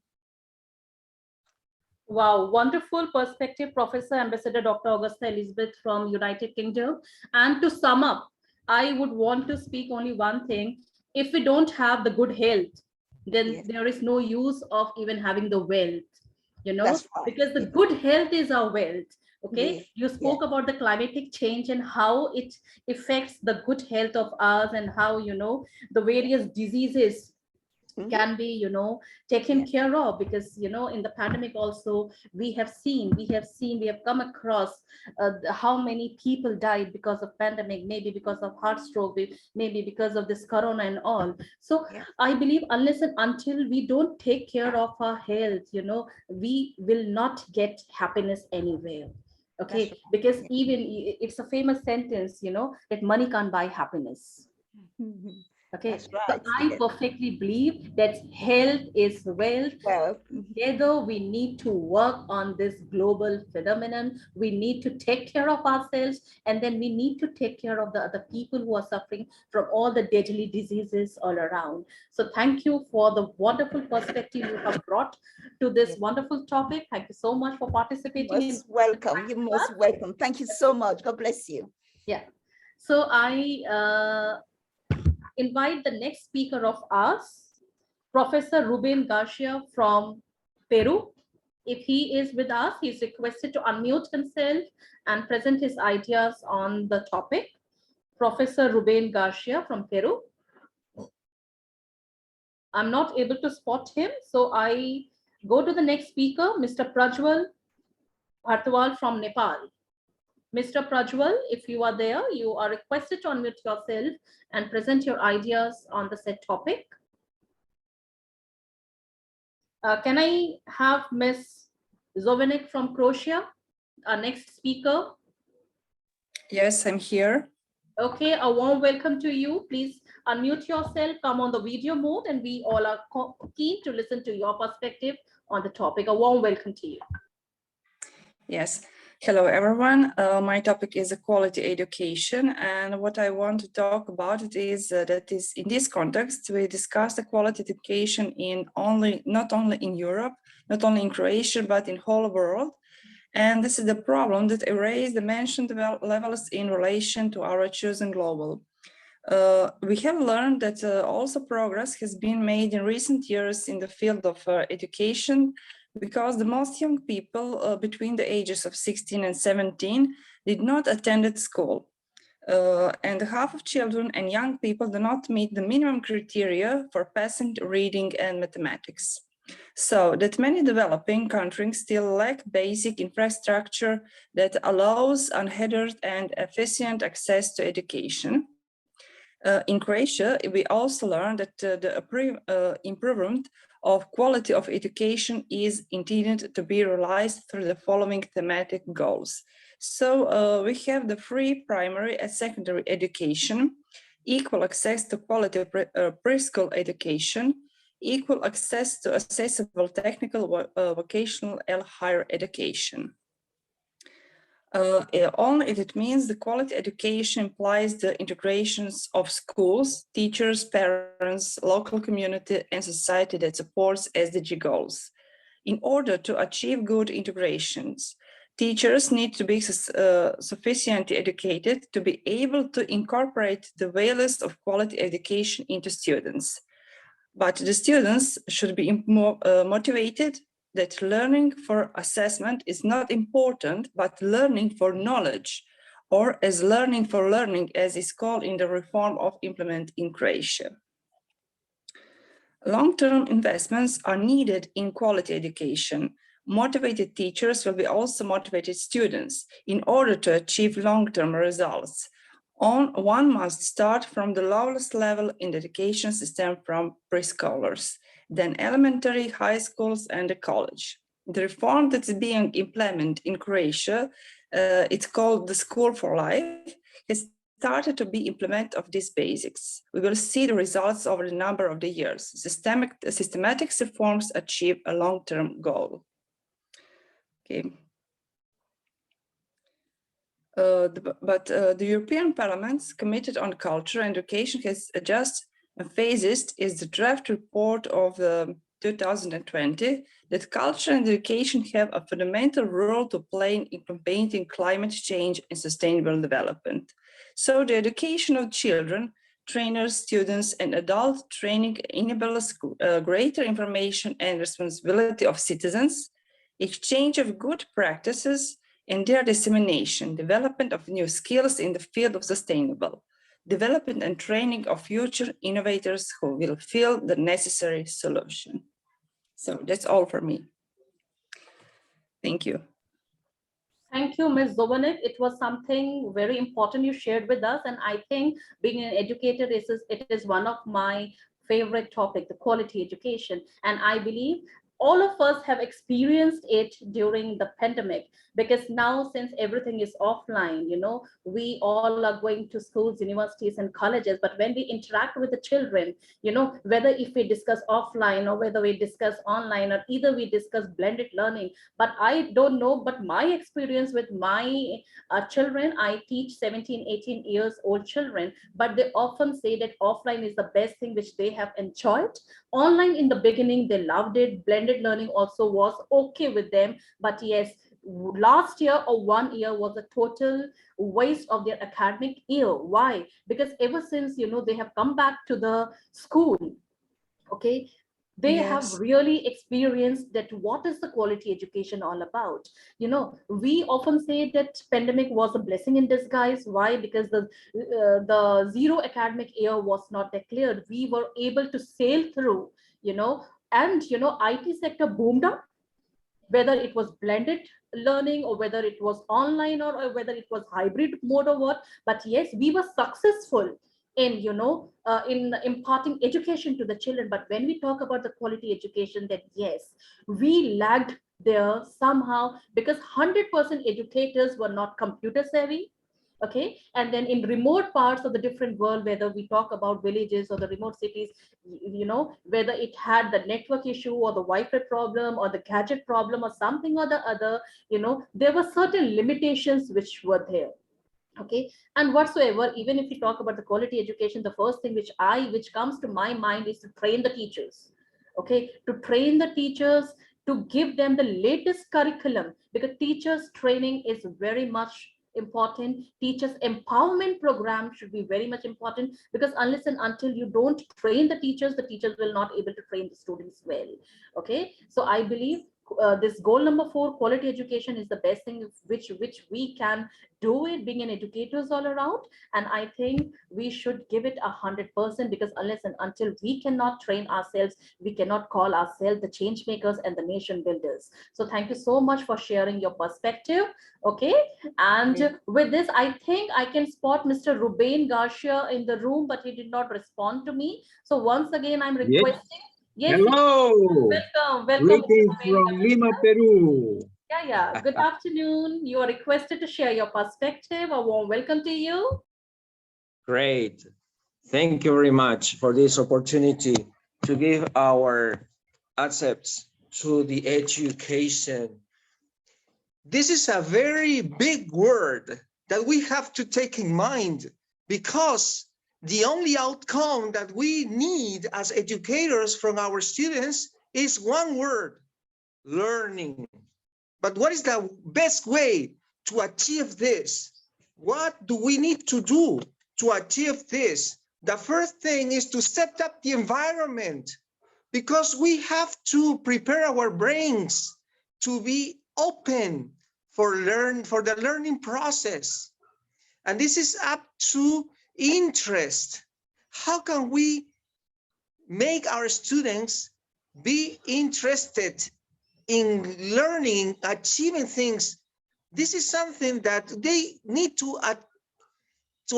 Wow, wonderful perspective, Professor Ambassador Dr. Augusta Elizabeth from United Kingdom. And to sum up, I would want to speak only one thing. If we don't have the good health, then there is no use of even having the wealth, you know, because the good health is our wealth. Okay, you spoke about the climatic change and how it affects the good health of us and how, you know, the various diseases can be, you know, taken care of, because, you know, in the pandemic also we have come across how many people died because of pandemic, maybe because of heart stroke, maybe because of this corona and all. So I believe unless and until we don't take care of our health, you know, we will not get happiness anywhere. Okay, because even it's a famous sentence, you know, that money can't buy happiness. Okay, so I perfectly believe that health is wealth. Together, we need to work on this global phenomenon. We need to take care of ourselves, and then we need to take care of the other people who are suffering from all the deadly diseases all around. So thank you for the wonderful perspective you have brought to this wonderful topic. Thank you so much for participating. You're most welcome. You're most welcome. Thank you so much. God bless you. Yeah. So I invite the next speaker of ours, Professor Ruben Garcia from Peru. If he is with us, he's requested to unmute himself and present his ideas on the topic. Professor Ruben Garcia from Peru. I'm not able to spot him, so I go to the next speaker, Mr. Prajwal Bhartwal from Nepal. Mr. Prajwal, if you are there, you are requested to unmute yourself and present your ideas on the said topic. Can I have Ms. Zovanek from Croatia, our next speaker? Yes, I'm here. Okay, a warm welcome to you. Please unmute yourself, come on the video mode, and we all are keen to listen to your perspective on the topic. A warm welcome to you. Yes. Hello, everyone. My topic is equality education. And what I want to talk about it is that is in this context, we discussed equality education in not only in Europe, not only in Croatia, but in whole world. And this is the problem that erased the mentioned levels in relation to our chosen global. We have learned that also progress has been made in recent years in the field of education, because the most young people between the ages of 16 and 17 did not attend school. And half of children and young people do not meet the minimum criteria for passing reading and mathematics. So that many developing countries still lack basic infrastructure that allows unhindered and efficient access to education. In Croatia, we also learned that the improvement of quality of education is intended to be realized through the following thematic goals. So we have the free primary and secondary education, equal access to quality preschool education, equal access to accessible technical, vocational, and higher education. Only if it means the quality education implies the integrations of schools, teachers, parents, local community, and society that supports SDG goals. In order to achieve good integrations, teachers need to be sufficiently educated to be able to incorporate the values of quality education into students. But the students should be motivated that learning for assessment is not important, but learning for knowledge, or as learning for learning, as is called in the reform of implement in Croatia. Long-term investments are needed in quality education. Motivated teachers will be also motivated students in order to achieve long-term results. One must start from the lowest level in the education system, from preschoolers, then elementary, high schools, and the college. The reform that's being implemented in Croatia, it's called the School for Life, has started to be implemented of these basics. We will see the results over the number of the years. Systematic reforms achieve a long-term goal. Okay. The European Parliament's Committee on Culture and Education has just phases is the draft report of 2020 that culture and education have a fundamental role to play in implementing climate change and sustainable development. So the education of children, trainers, students, and adult training enables greater information and responsibility of citizens, exchange of good practices, and their dissemination, development of new skills in the field of sustainable, development and training of future innovators who will fill the necessary solution. So that's all for me. Thank you. Thank you, Ms. Zovanek. It was something very important you shared with us. And I think being an educator, it is one of my favorite topics, the quality education. And I believe all of us have experienced it during the pandemic, because now since everything is offline, we all are going to schools, universities, and colleges. But when we interact with the children, whether if we discuss offline or whether we discuss online, or either we discuss blended learning, but I don't know, but my experience with my children, I teach 17, 18 years old children, but they often say that offline is the best thing which they have enjoyed. Online in the beginning, they loved it. Blended learning also was okay with them. But yes, last year or 1 year was a total waste of their academic year. Why? Because ever since, they have come back to the school, okay, They have Yes. really experienced that what is the quality education all about. You know, we often say that pandemic was a blessing in disguise. Why? Because the zero academic year was not declared. We were able to sail through, you know, and you know, IT sector boomed up, whether it was blended learning or whether it was online or whether it was hybrid mode or what. But yes, we were successful in, you know, in imparting education to the children. But when we talk about the quality education, that yes, we lagged there somehow, because 100% educators were not computer savvy. Okay, and then in remote parts of the different world, whether we talk about villages or the remote cities, you know, whether it had the network issue or the Wi-Fi problem or the gadget problem or something or the other, you know, there were certain limitations which were there. Okay, and whatsoever, even if we talk about the quality education, the first thing which comes to my mind is to train the teachers. Okay, to train the teachers, to give them the latest curriculum, because teachers training is very much important. Teachers empowerment program should be very much important, because unless and until you don't train the teachers will not able to train the students well. Okay, so I believe this goal number 4, quality education, is the best thing which we can do it, being an educators all around. And I think we should give it 100%, because unless and until we cannot train ourselves, we cannot call ourselves the change makers and the nation builders. So thank you so much for sharing your perspective. Okay, and with this, I think I can spot Mr. Ruben Garcia in the room, but he did not respond to me. So once again, I'm requesting. Yes. Hello. Welcome. Greetings from Lima, Peru. Yeah. Good afternoon. You are requested to share your perspective. A warm welcome to you. Great. Thank you very much for this opportunity to give our accepts to the education. This is a very big word that we have to take in mind, because the only outcome that we need as educators from our students is one word: learning. But what is the best way to achieve this? What do we need to do to achieve this? The first thing is to set up the environment, because we have to prepare our brains to be open for the learning process. And this is up to interest. How can we make our students be interested in learning, achieving things? This is something that they need to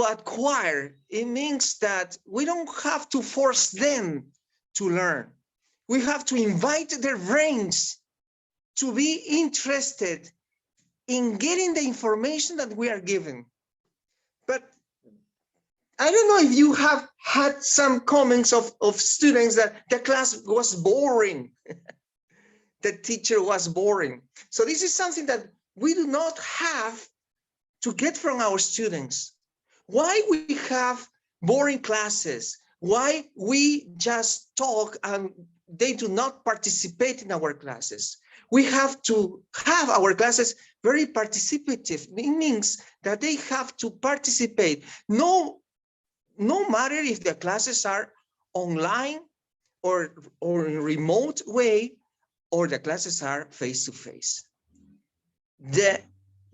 acquire. It means that we don't have to force them to learn. We have to invite their brains to be interested in getting the information that we are given. But I don't know if you have had some comments of students that the class was boring. The teacher was boring. So this is something that we do not have to get from our students. Why we have boring classes? Why we just talk and they do not participate in our classes? We have to have our classes very participative. It means that they have to participate. No matter if the classes are online or in remote way, or the classes are face-to-face. The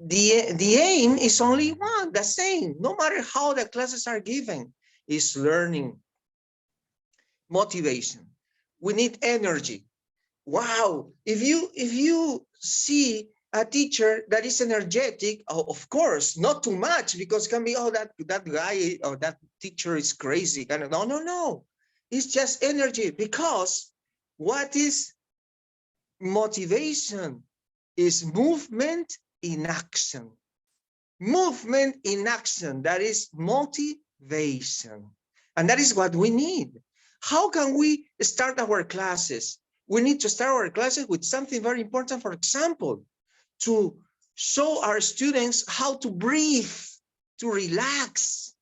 aim is only one, the same, no matter how the classes are given, is learning, motivation. We need energy. Wow, if you see a teacher that is energetic, of course, not too much, because it can be, oh, that guy or that teacher is crazy. No. It's just energy, because what is motivation? Is movement in action. Movement in action, that is motivation. And that is what we need. How can we start our classes? We need to start our classes with something very important, for example, to show our students how to breathe, to relax.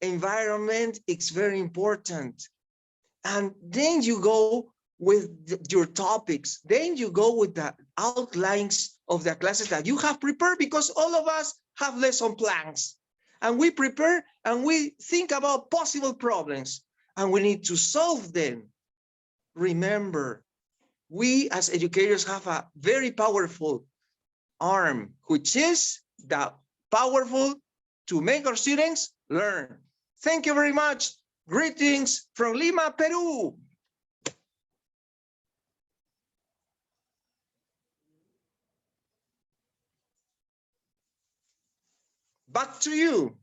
Environment is very important. And then you go with your topics. Then you go with the outlines of the classes that you have prepared, because all of us have lesson plans. And we prepare and we think about possible problems, and we need to solve them. remember, we as educators have a very powerful arm, which is the powerful to make our students learn. Thank you very much. Greetings from Lima, Peru. Back to you.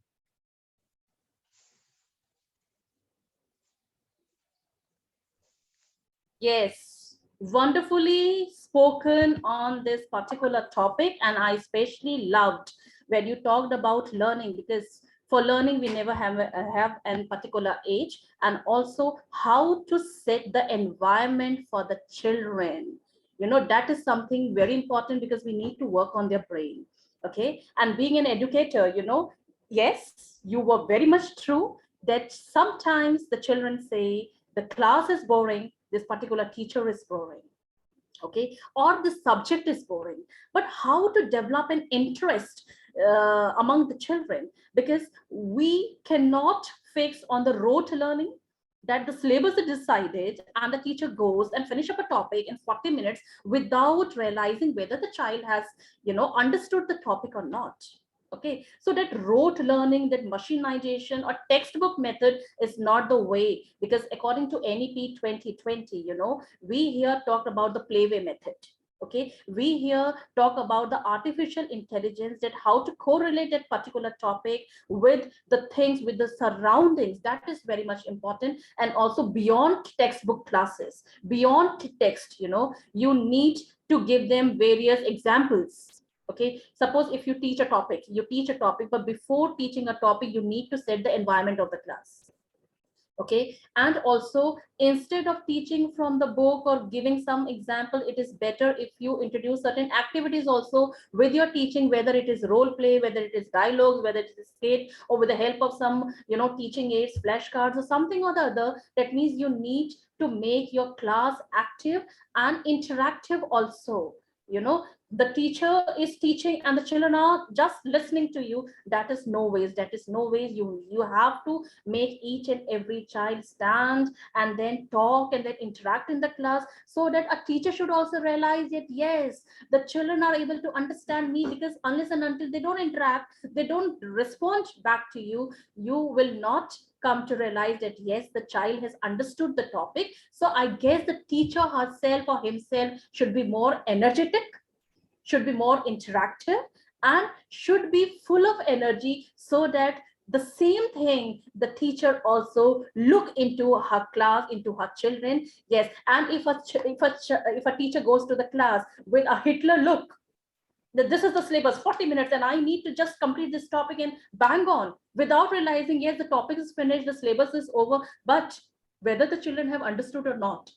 Yes, wonderfully spoken on this particular topic. And I especially loved when you talked about learning, because for learning, we never have a particular age, and also how to set the environment for the children. You know, that is something very important because we need to work on their brain. Okay. And being an educator, you know, yes, you were very much true that sometimes the children say the class is boring, this particular teacher is boring, okay, or the subject is boring. But how to develop an interest among the children, because we cannot fix on the rote learning that the syllabus is decided and the teacher goes and finish up a topic in 40 minutes without realizing whether the child has, you know, understood the topic or not. Okay, so that rote learning, that machinization or textbook method is not the way, because according to NEP 2020, you know, we here talk about the playway method. Okay, we here talk about the artificial intelligence, that how to correlate that particular topic with the things, with the surroundings. That is very much important. And also beyond textbook classes, beyond text, you know, you need to give them various examples. Okay, suppose if you teach a topic, but before teaching a topic, you need to set the environment of the class. Okay, and also instead of teaching from the book or giving some example, it is better if you introduce certain activities also with your teaching, whether it is role play, whether it is dialogues, whether it is skate, or with the help of some, you know, teaching aids, flashcards or something or the other. That means you need to make your class active and interactive also. You know, the teacher is teaching and the children are just listening to you. That is no ways, you have to make each and every child stand and then talk and then interact in the class, so that a teacher should also realize that yes, the children are able to understand me, because unless and until they don't interact, they don't respond back to you, you will not come to realize that yes, the child has understood the topic. So I guess the teacher herself or himself should be more energetic, should be more interactive, and should be full of energy, so that the same thing the teacher also look into her class, into her children. Yes, and if a teacher goes to the class with a Hitler look, that this is the syllabus, 40 minutes, and I need to just complete this topic and bang on, without realizing, yes, the topic is finished, the syllabus is over, but whether the children have understood or not,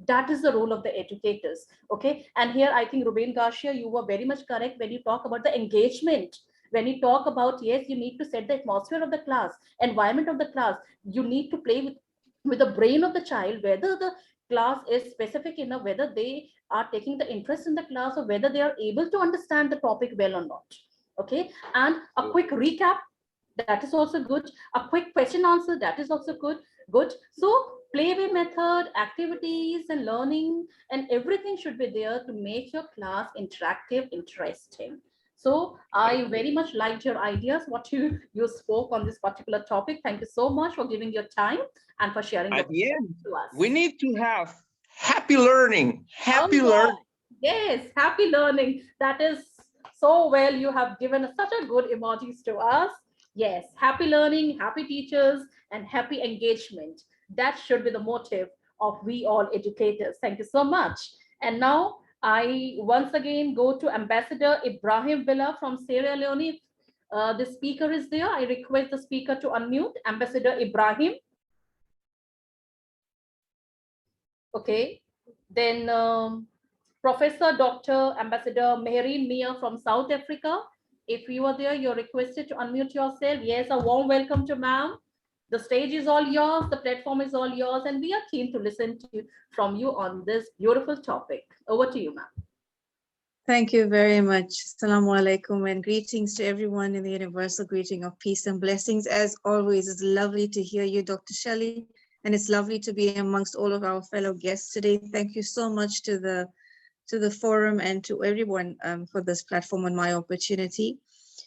that is the role of the educators. Okay, and here I think Ruben Garcia, you were very much correct when you talk about the engagement. When you talk about, yes, you need to set the atmosphere of the class, environment of the class, you need to play with the brain of the child, whether the class is specific enough, whether they are taking the interest in the class, or whether they are able to understand the topic well or not. Okay, and a quick recap, that is also good. A quick question answer, that is also good. So playway method, activities and learning and everything should be there to make your class interactive, interesting. So I very much liked your ideas, what you spoke on this particular topic. Thank you so much for giving your time and for sharing At the end, to us. we need to have happy learning. Happy learning. Yes, happy learning. That is so well. You have given such a good emojis to us. Yes, happy learning, happy teachers, and happy engagement. That should be the motive of we all educators. Thank you so much. And now I once again go to Ambassador Ibrahim Villa from Sierra Leone. The speaker is there. I request the speaker to unmute. Ambassador Ibrahim. Okay. Then Professor Dr. Ambassador Mehereen Mia from South Africa. If you are there, you're requested to unmute yourself. Yes, a warm welcome to ma'am. The stage is all yours, the platform is all yours, and we are keen to listen to from you on this beautiful topic. Over to you, ma'am. Thank you very much. Assalamu alaikum and greetings to everyone in the universal greeting of peace and blessings. As always, it's lovely to hear you, Dr. Shelley, and it's lovely to be amongst all of our fellow guests today. Thank you so much to the forum and to everyone for this platform and my opportunity.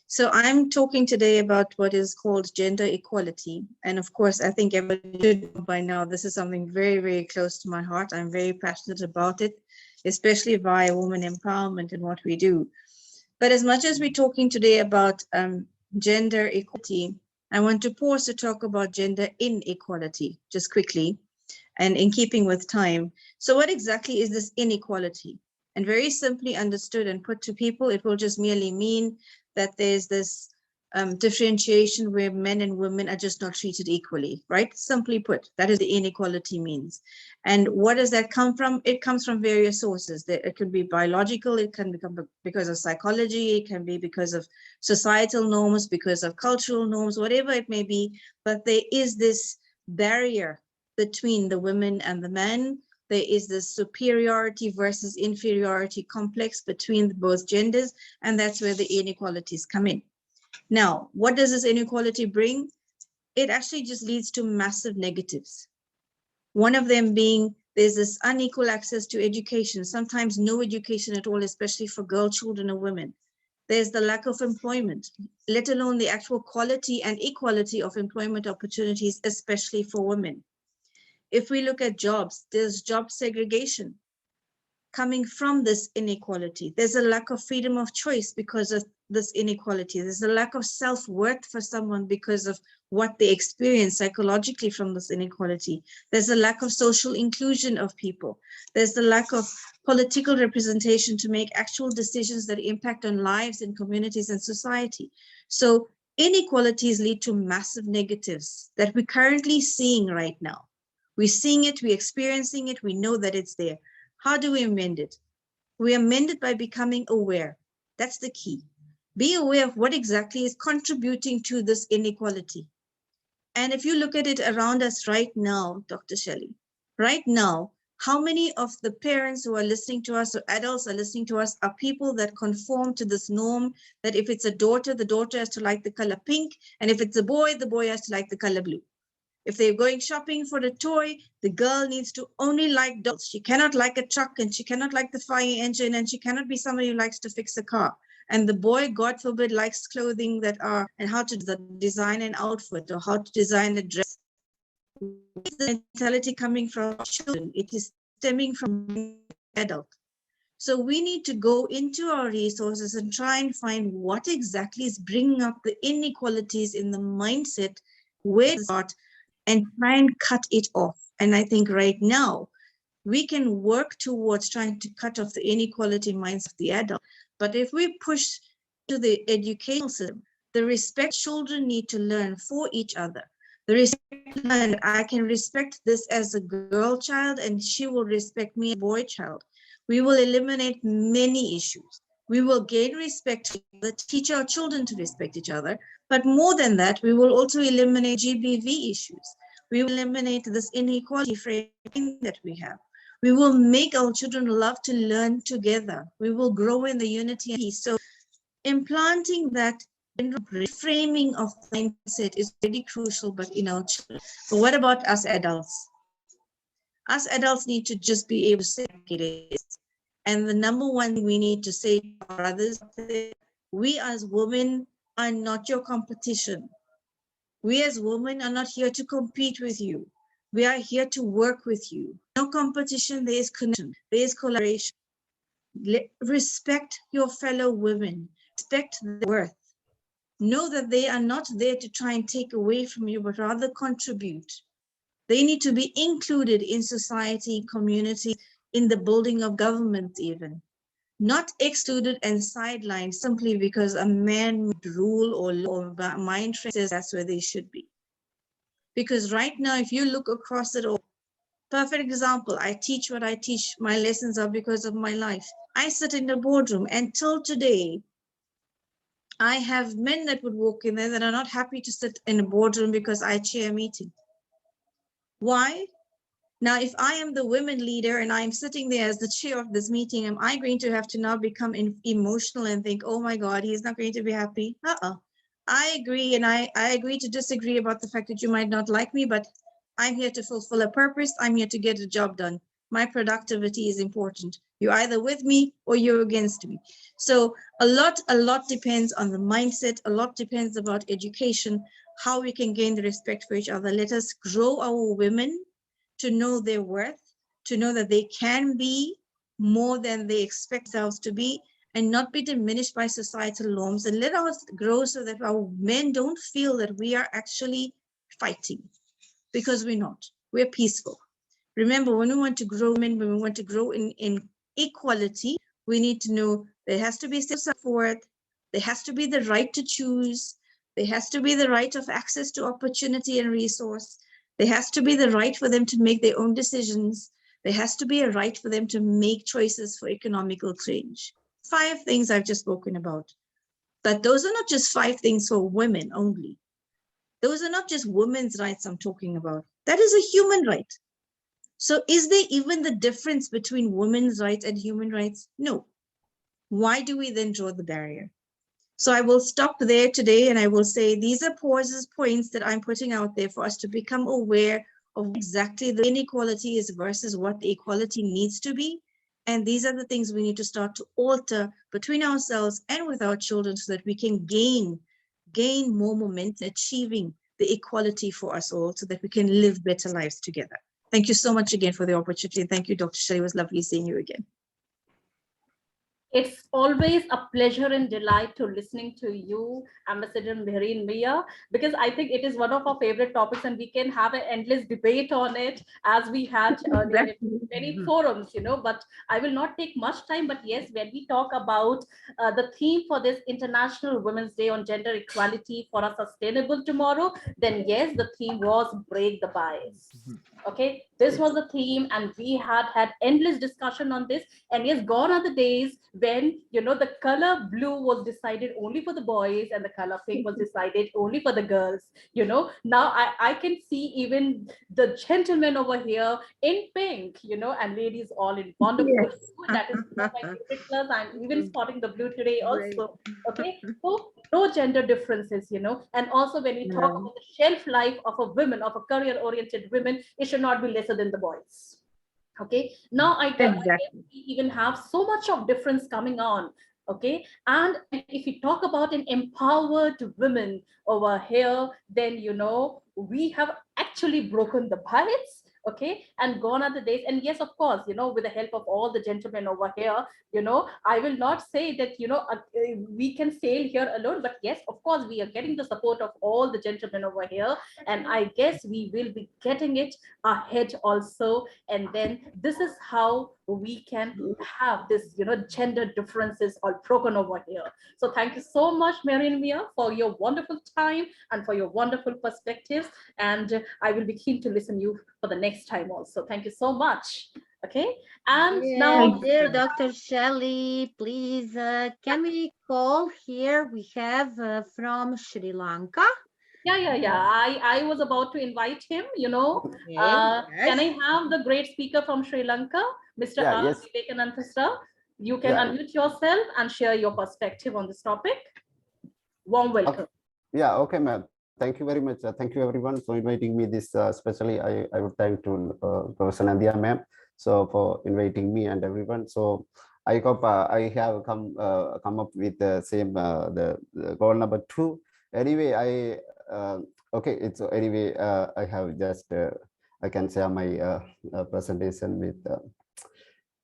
So I'm talking today about what is called gender equality. And of course, I think everybody should know by now, this is something very, very close to my heart. I'm very passionate about it, especially via women empowerment and what we do. But as much as we're talking today about gender equality, I want to pause to talk about gender inequality just quickly and in keeping with time. So what exactly is this inequality? And very simply understood and put to people, it will just merely mean that there's this differentiation where men and women are just not treated equally, right? Simply put, that is the inequality means. And what does that come from? It comes from various sources. It could be biological, it can become because of psychology, it can be because of societal norms, because of cultural norms, whatever it may be, but there is this barrier between the women and the men. There is this superiority versus inferiority complex between both genders, and that's where the inequalities come in. Now, what does this inequality bring? It actually just leads to massive negatives. One of them being there's this unequal access to education, sometimes no education at all, especially for girl children or women. There's the lack of employment, let alone the actual quality and equality of employment opportunities, especially for women. If we look at jobs, there's job segregation coming from this inequality. There's a lack of freedom of choice because of this inequality. There's a lack of self-worth for someone because of what they experience psychologically from this inequality. There's a lack of social inclusion of people. There's the lack of political representation to make actual decisions that impact on lives and communities and society. So inequalities lead to massive negatives that we're currently seeing right now. We're seeing it, we're experiencing it, we know that it's there. How do we amend it? We amend it by becoming aware. That's the key. Be aware of what exactly is contributing to this inequality. And if you look at it around us right now, Dr. Shelley, right now, how many of the parents who are listening to us or adults are listening to us are people that conform to this norm that if it's a daughter, the daughter has to like the color pink, and if it's a boy, the boy has to like the color blue. If they're going shopping for a toy, the girl needs to only like dolls. She cannot like a truck, and she cannot like the fire engine, and she cannot be somebody who likes to fix a car. And the boy, God forbid, likes clothing that are, and how to design an outfit or how to design a dress. The mentality coming from children, it is stemming from adult. So we need to go into our resources and try and find what exactly is bringing up the inequalities in the mindset, where it's at, and try and cut it off. And I think right now, we can work towards trying to cut off the inequality mindset of the adult. But if we push to the educational system, the respect children need to learn for each other, the respect learn, I can respect this as a girl child and she will respect me as a boy child. We will eliminate many issues. We will gain respect, teach our children to respect each other. But more than that, we will also eliminate GBV issues. We will eliminate this inequality frame that we have. We will make our children love to learn together. We will grow in the unity and peace. So implanting that reframing of the mindset is very crucial, but in our children. But what about us adults? Us adults need to just be able to say it is. And the number one thing we need to say to our brothers, we as women are not your competition. We as women are not here to compete with you. We are here to work with you. No competition, there is connection, there is collaboration. Respect your fellow women, respect their worth. Know that they are not there to try and take away from you, but rather contribute. They need to be included in society, community, in the building of government even. Not excluded and sidelined simply because a man rule or mind says that's where they should be. Because right now, if you look across it all, perfect example, I teach what I teach. My lessons are because of my life. I sit in the boardroom and till today, I have men that would walk in there that are not happy to sit in a boardroom because I chair a meeting. Why? Now, if I am the women leader and I'm sitting there as the chair of this meeting, am I going to have to now become emotional and think, oh my God, he's not going to be happy? I agree, and I agree to disagree about the fact that you might not like me, but I'm here to fulfill a purpose. I'm here to get a job done. My productivity is important. You're either with me or you're against me. So a lot depends on the mindset. A lot depends about education, how we can gain the respect for each other. Let us grow our women to know their worth, to know that they can be more than they expect themselves to be, and not be diminished by societal norms. And let us grow so that our men don't feel that we are actually fighting, because we're not. We're peaceful. Remember, when we want to grow men, when we want to grow in equality, we need to know there has to be self-support, there has to be the right to choose, there has to be the right of access to opportunity and resource, there has to be the right for them to make their own decisions, there has to be a right for them to make choices for economical change. 5 things I've just spoken about. But those are not just 5 things for women only. Those are not just women's rights I'm talking about. That is a human right. So is there even the difference between women's rights and human rights? No. Why do we then draw the barrier? So I will stop there today, and I will say these are points that I'm putting out there for us to become aware of exactly the inequality is versus what the equality needs to be. And these are the things we need to start to alter between ourselves and with our children so that we can gain more momentum achieving the equality for us all so that we can live better lives together. Thank you so much again for the opportunity. Thank you, Dr. Shelley. It was lovely seeing you again. It's always a pleasure and delight to listening to you, Ambassador Mehreen Mia, because I think it is one of our favorite topics and we can have an endless debate on it as we had earlier in many forums, but I will not take much time. But yes, when we talk about the theme for this International Women's Day on Gender Equality for a Sustainable Tomorrow, then yes, the theme was Break the Bias. Okay, this was the theme and we had endless discussion on this. And yes, gone are the days when, the color blue was decided only for the boys and the color pink was decided only for the girls. Now I can see even the gentlemen over here in pink, and ladies all in wonderful blue. That is one of my favorite colors. I'm even spotting the blue today also. Okay, so no gender differences, and also when we talk about the shelf life of a woman, of a career-oriented women, it should not be lesser than the boys. Okay, now I guess we even have so much of difference coming on. Okay, and if we talk about an empowered women over here, then we have actually broken the bias. Okay, and gone are the days. And yes, of course, with the help of all the gentlemen over here, I will not say that we can sail here alone, but yes, of course, we are getting the support of all the gentlemen over here, and I guess we will be getting it ahead also. And then this is how we can have this gender differences all broken over here. So thank you so much, Mehreen Mia, for your wonderful time and for your wonderful perspectives, and I will be keen to listen to you for the next time also. Thank you so much. Okay, and now dear Dr. Shelley, please can we call here? We have from Sri Lanka. Yeah. I was about to invite him, Can I have the great speaker from Sri Lanka, Mr. Vivekananda? You can unmute yourself and share your perspective on this topic. Warm welcome. Okay, ma'am. Thank you very much. Thank you everyone for inviting me this, especially I would thank to Professor Nandya ma'am, so for inviting me and everyone. So I hope I have come up with the same the goal number 2. Anyway, okay, it's anyway I have just I can share my presentation with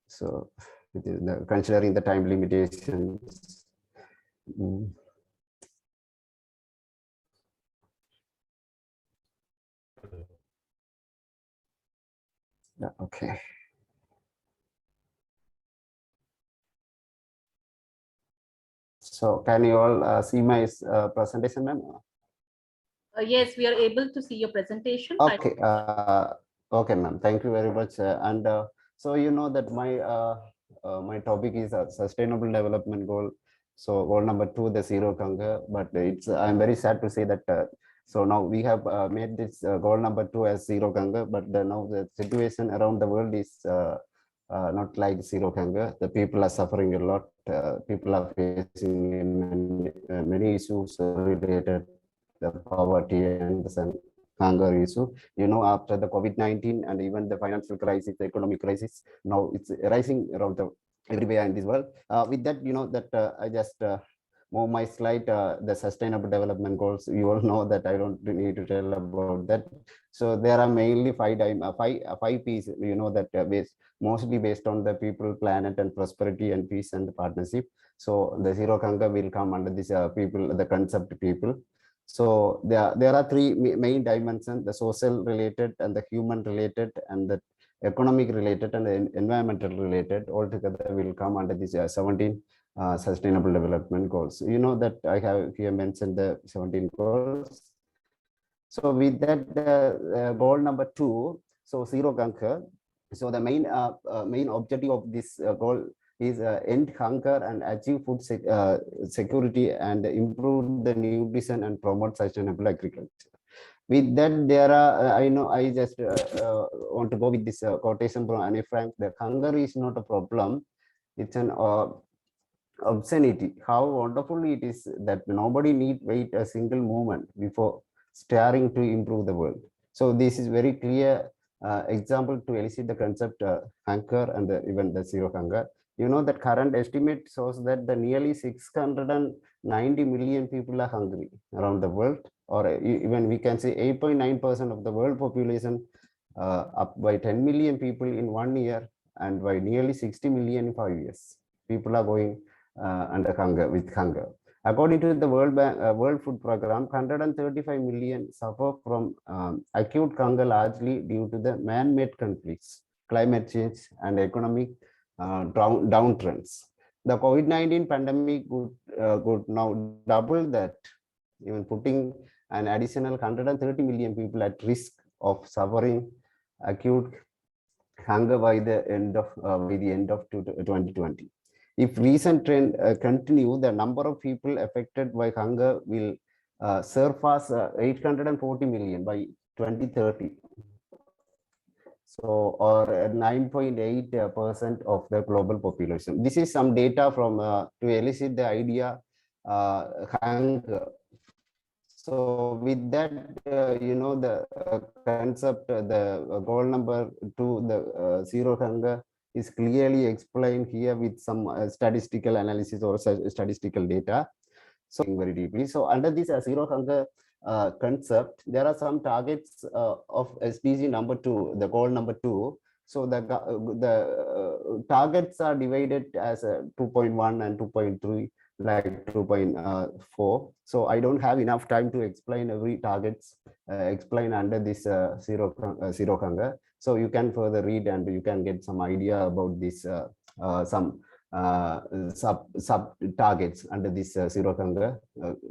so considering the time limitations. Yeah, okay. So can you all see my presentation, ma'am? Yes, we are able to see your presentation. Okay, okay, ma'am. Thank you very much. And so you know that my my topic is a sustainable development goal. So goal number 2, the zero hunger. But it's I'm very sad to say that so now we have made this goal number 2 as zero hunger. But now the situation around the world is not like zero hunger. The people are suffering a lot. People are facing many issues related to poverty and hunger issue. You know, after the COVID-19 and even the financial crisis, the economic crisis, now it's rising around the everywhere in this world. With that, you know, that I just move my slide, the sustainable development goals. You all know that I don't need to tell about that. So there are mainly five P's, you know, that mostly based on the people, planet, and prosperity, and peace and partnership. So the zero hunger will come under this people, the concept people. So there are three main dimensions: the social related, and the human related, and the economic related, and the environmental related. Altogether will come under this 17 sustainable development goals. You know that I have here mentioned the 17 goals. So with that, goal number 2, so zero hunger. So the main objective of this goal is end hunger and achieve food security and improve the nutrition and promote sustainable agriculture. With that, there are, I know, I just want to go with this quotation from Anne Frank, that hunger is not a problem, it's an obscenity. How wonderful it is that nobody need wait a single moment before starting to improve the world. So this is very clear example to elicit the concept hunger and even the zero hunger. You know that current estimate shows that the nearly 690 million people are hungry around the world, or even we can say 8.9% of the world population, up by 10 million people in 1 year, and by nearly 60 million in 5 years. People are going under hunger, with hunger. According to the World Food Program, 135 million suffer from acute hunger, largely due to the man-made conflicts, climate change, and economic downtrends. The COVID-19 pandemic could now double that, even putting an additional 130 million people at risk of suffering acute hunger by the end of 2020. If recent trend continue, the number of people affected by hunger will surpass 840 million by 2030. So, or 9.8% of the global population. This is some data from to elicit the idea hunger. So with that, you know, the concept, the goal number 2, the zero hunger, is clearly explained here with some statistical analysis or statistical data. So very deeply. So under this zero hunger concept, there are some targets of SDG number 2, the goal number 2. So the targets are divided as 2.1 and 2.3, like 2.4. So I don't have enough time to explain every targets explain under this zero hunger. So you can further read and you can get some idea about this some sub targets under this zero hunger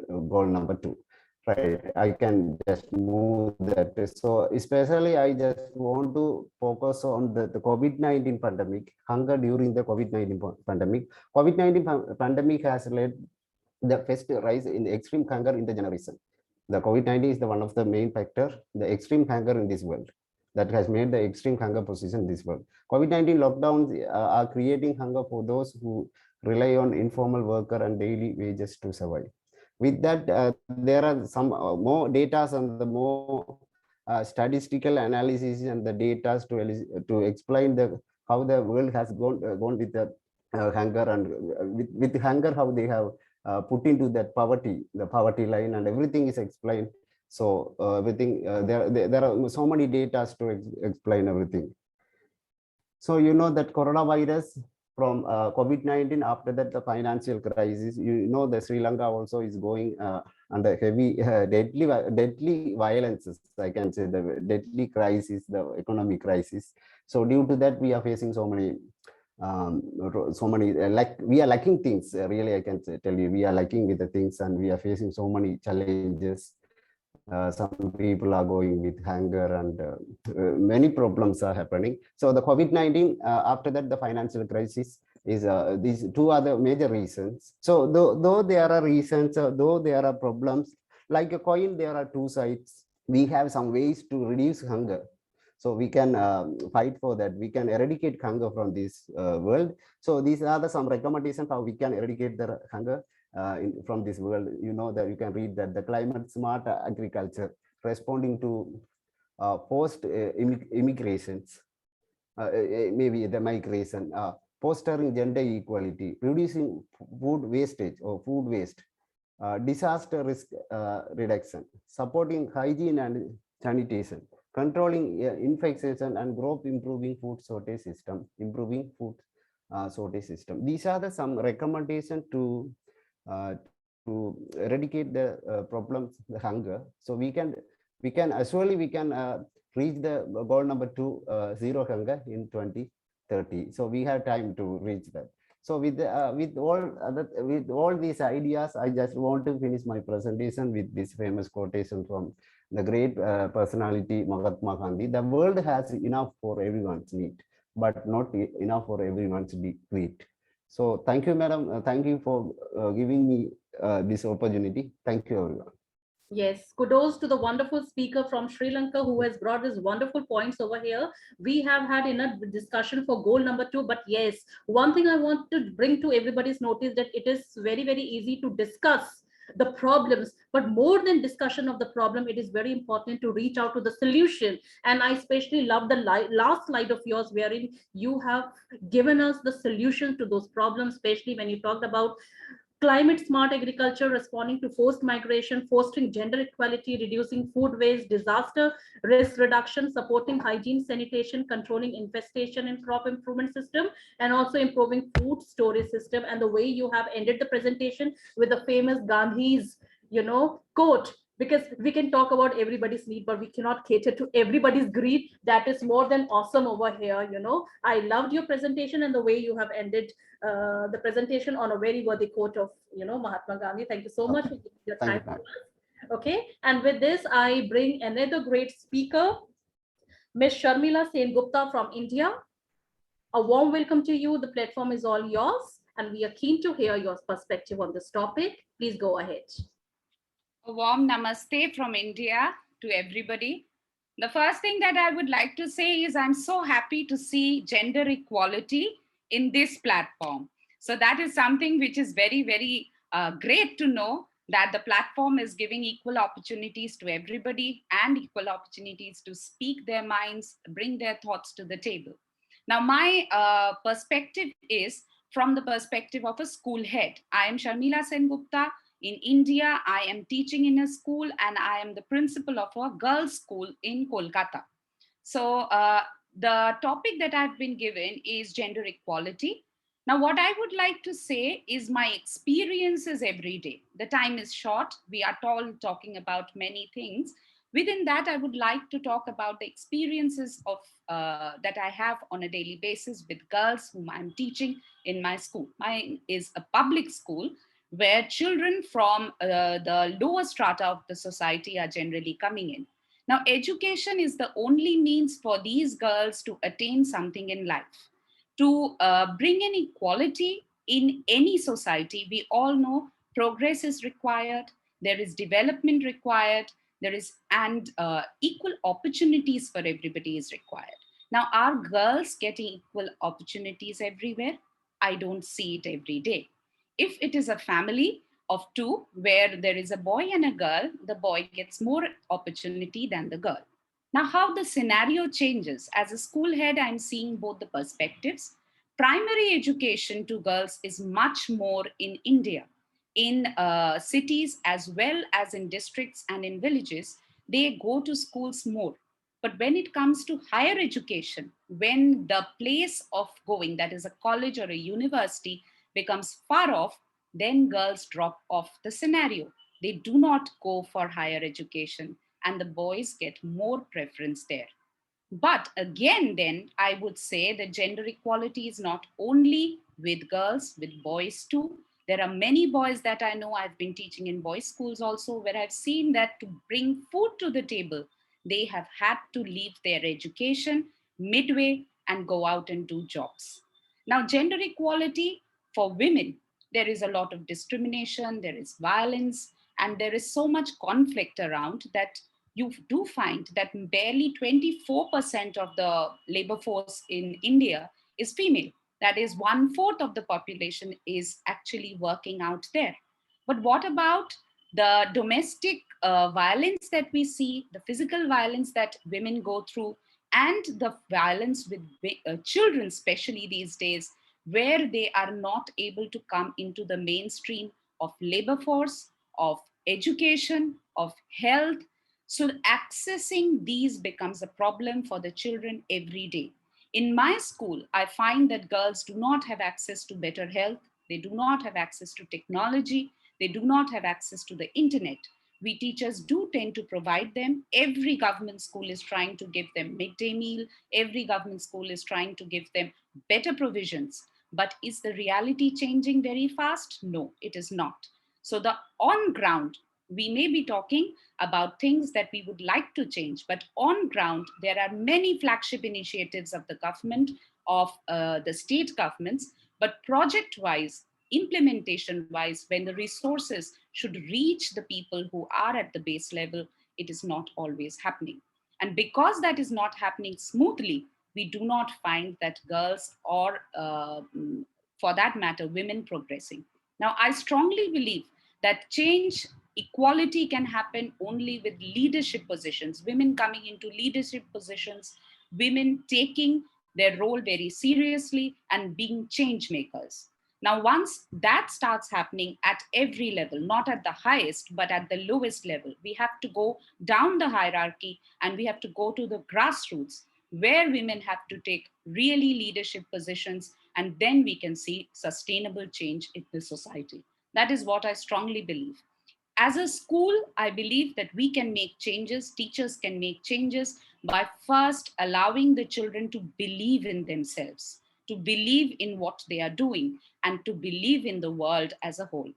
goal number 2. Right, I can just move that. So especially I just want to focus on the COVID-19 pandemic, hunger during the COVID-19 pandemic. COVID-19 pandemic has led the first rise in the extreme hunger in the generation. The COVID-19 is the one of the main factor, the extreme hunger in this world, that has made the extreme hunger position in this world. COVID-19 lockdowns are creating hunger for those who rely on informal worker and daily wages to survive. With that, there are some more data and the more statistical analysis and the data to explain how the world has gone with the hunger, and with hunger how they have put into that poverty, the poverty line, and everything is explained. So everything there are so many data to explain everything. So you know that coronavirus from COVID-19, after that the financial crisis, you know the Sri Lanka also is going under heavy deadly violences, I can say, the deadly crisis, the economic crisis. So due to that we are facing so many like we are lacking things, really I can tell you, we are lacking with the things, and we are facing so many challenges. Some people are going with hunger, and many problems are happening. So the COVID-19, after that the financial crisis, is these two other major reasons. So though there are reasons, though there are problems, like a coin there are two sides. We have some ways to reduce hunger, so we can fight for that. We can eradicate hunger from this world. So these are some recommendations how we can eradicate the hunger from this world. You know that you can read that the climate smart agriculture, responding to post immigrations, maybe the migration, fostering gender equality, reducing food wastage or food waste, disaster risk reduction, supporting hygiene and sanitation, controlling infection and growth, improving food shortage system, improving food shortage system. These are some recommendations to eradicate the problems, the hunger. So we can actually reach the goal number 2, zero hunger in 2030. So we have time to reach that. So with all these ideas, I just want to finish my presentation with this famous quotation from the great personality Mahatma Gandhi. The world has enough for everyone's need, but not enough for everyone's greed. So thank you, madam. Thank you for giving me this opportunity. Thank you, everyone. Yes, kudos to the wonderful speaker from Sri Lanka who has brought his wonderful points over here. We have had enough discussion for goal number 2, but yes, one thing I want to bring to everybody's notice that it is very, very easy to discuss the problems, but more than discussion of the problem, it is very important to reach out to the solution. And I especially love the last slide of yours wherein you have given us the solution to those problems, especially when you talked about climate smart agriculture, responding to forced migration, fostering gender equality, reducing food waste, disaster risk reduction, supporting hygiene, sanitation, controlling infestation and crop improvement system, and also improving food storage system. And the way you have ended the presentation with the famous Gandhi's, quote, because we can talk about everybody's need, but we cannot cater to everybody's greed. That is more than awesome over here. I loved your presentation and the way you have ended the presentation on a very worthy quote of Mahatma Gandhi. Thank you so much for your time. Okay, and with this I bring another great speaker, Ms. Sharmila Sengupta from India. A warm welcome to you. The platform is all yours and we are keen to hear your perspective on this topic. Please go ahead. A warm namaste from India to everybody. The first thing that I would like to say is I'm so happy to see gender equality in this platform. So that is something which is very, very great to know, that the platform is giving equal opportunities to everybody and equal opportunities to speak their minds, bring their thoughts to the table. Now, my perspective is from the perspective of a school head. I am Sharmila Sengupta. In India, I am teaching in a school and I am the principal of a girls' school in Kolkata. So the topic that I've been given is gender equality. Now, what I would like to say is my experiences every day. The time is short. We are all talking about many things. Within that, I would like to talk about the experiences of that I have on a daily basis with girls whom I'm teaching in my school. Mine is a public school where children from the lower strata of the society are generally coming in. Now, education is the only means for these girls to attain something in life. To bring in equality in any society, we all know progress is required, there is development required, there is, and equal opportunities for everybody is required. Now, are girls getting equal opportunities everywhere? I don't see it every day. If it is a family of two where there is a boy and a girl, the boy gets more opportunity than the girl. Now, how the scenario changes. As a school head, I'm seeing both the perspectives. Primary education to girls is much more in India. In cities as well as in districts and in villages, they go to schools more. But when it comes to higher education, when the place of going, that is a college or a university, becomes far off, then girls drop off the scenario. They do not go for higher education and the boys get more preference there. But again, then I would say that gender equality is not only with girls, with boys too. There are many boys that I know, I've been teaching in boys' schools also, where I've seen that to bring food to the table, they have had to leave their education midway and go out and do jobs. Now, gender equality for women, there is a lot of discrimination, there is violence, and there is so much conflict around that you do find that barely 24% of the labor force in India is female. That is 1/4 of the population is actually working out there. But what about The domestic violence that we see, the physical violence that women go through, and the violence with children, especially these days, where they are not able to come into the mainstream of labor force, of education, of health. So accessing these becomes a problem for the children every day. In my school, I find that girls do not have access to better health. They do not have access to technology. They do not have access to the internet. We teachers do tend to provide them. Every government school is trying to give them midday meal. Every government school is trying to give them better provisions. But is the reality changing very fast? No, it is not. So the on ground, we may be talking about things that we would like to change, but on ground, there are many flagship initiatives of the government, of the state governments, but project-wise, implementation-wise, when the resources should reach the people who are at the base level, it is not always happening. And because that is not happening smoothly, we do not find that girls or, for that matter, women progressing. Now, I strongly believe that change, equality can happen only with leadership positions, women coming into leadership positions, women taking their role very seriously and being change makers. Now, once that starts happening at every level, not at the highest, but at the lowest level, we have to go down the hierarchy and we have to go to the grassroots where women have to take really leadership positions, and then we can see sustainable change in the society. That is what I strongly believe. As a school, I believe that we can make changes, teachers can make changes by first allowing the children to believe in themselves, to believe in what they are doing, and to believe in the world as a whole.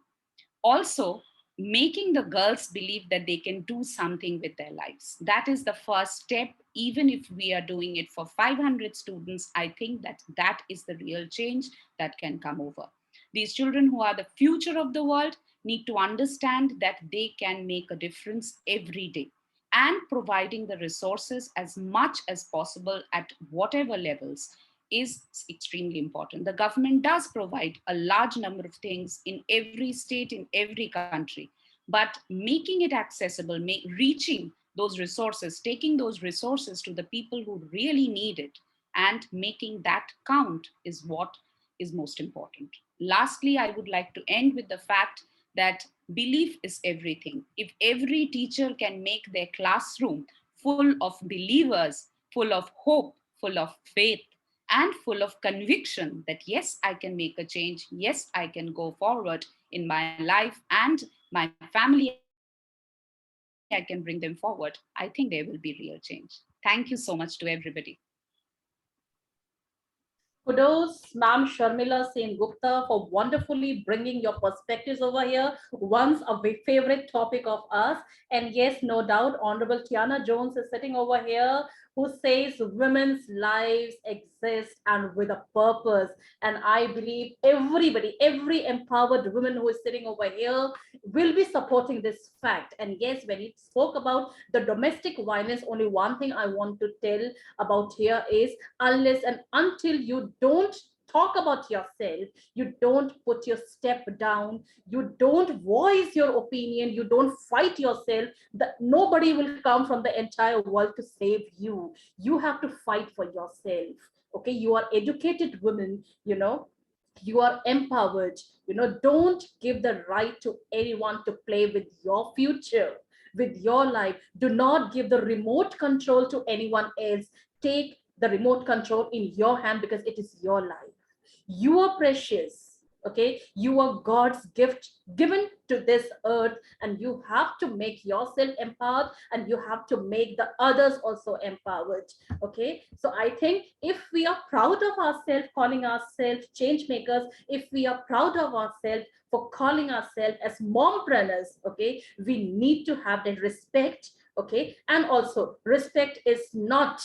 Also, making the girls believe that they can do something with their lives. That is the first step. Even if we are doing it for 500 students, I think that that is the real change that can come over. These children who are the future of the world need to understand that they can make a difference every day, and providing the resources as much as possible at whatever levels is extremely important. The government does provide a large number of things in every state, in every country, but making it accessible, reaching those resources, taking those resources to the people who really need it, and making that count is what is most important. Lastly, I would like to end with the fact that belief is everything. If every teacher can make their classroom full of believers, full of hope, full of faith, and full of conviction that yes, I can make a change, yes, I can go forward in my life and my family, I can bring them forward, I think there will be real change. Thank you so much to everybody. Kudos, Ma'am Sharmila Sen Gupta, for wonderfully bringing your perspectives over here. Once a favorite topic of us. And yes, no doubt, Honorable Tiana Jones is sitting over here, who says women's lives exist and with a purpose. And I believe everybody, every empowered woman who is sitting over here will be supporting this fact. And yes, when he spoke about the domestic violence, only one thing I want to tell about here is, unless and until you don't talk about yourself, you don't put your step down, you don't voice your opinion, you don't fight yourself, that nobody will come from the entire world to save you. You have to fight for yourself. Okay, you are educated women, you are empowered, don't give the right to anyone to play with your future, with your life. Do not give the remote control to anyone else. Take the remote control in your hand, because it is your life. You are precious. Okay, you are God's gift given to this earth, and you have to make yourself empowered, and you have to make the others also empowered. Okay, so I think if we are proud of ourselves, calling ourselves change makers, if we are proud of ourselves for calling ourselves as mompreneurs, okay, we need to have that respect. Okay, and also respect is not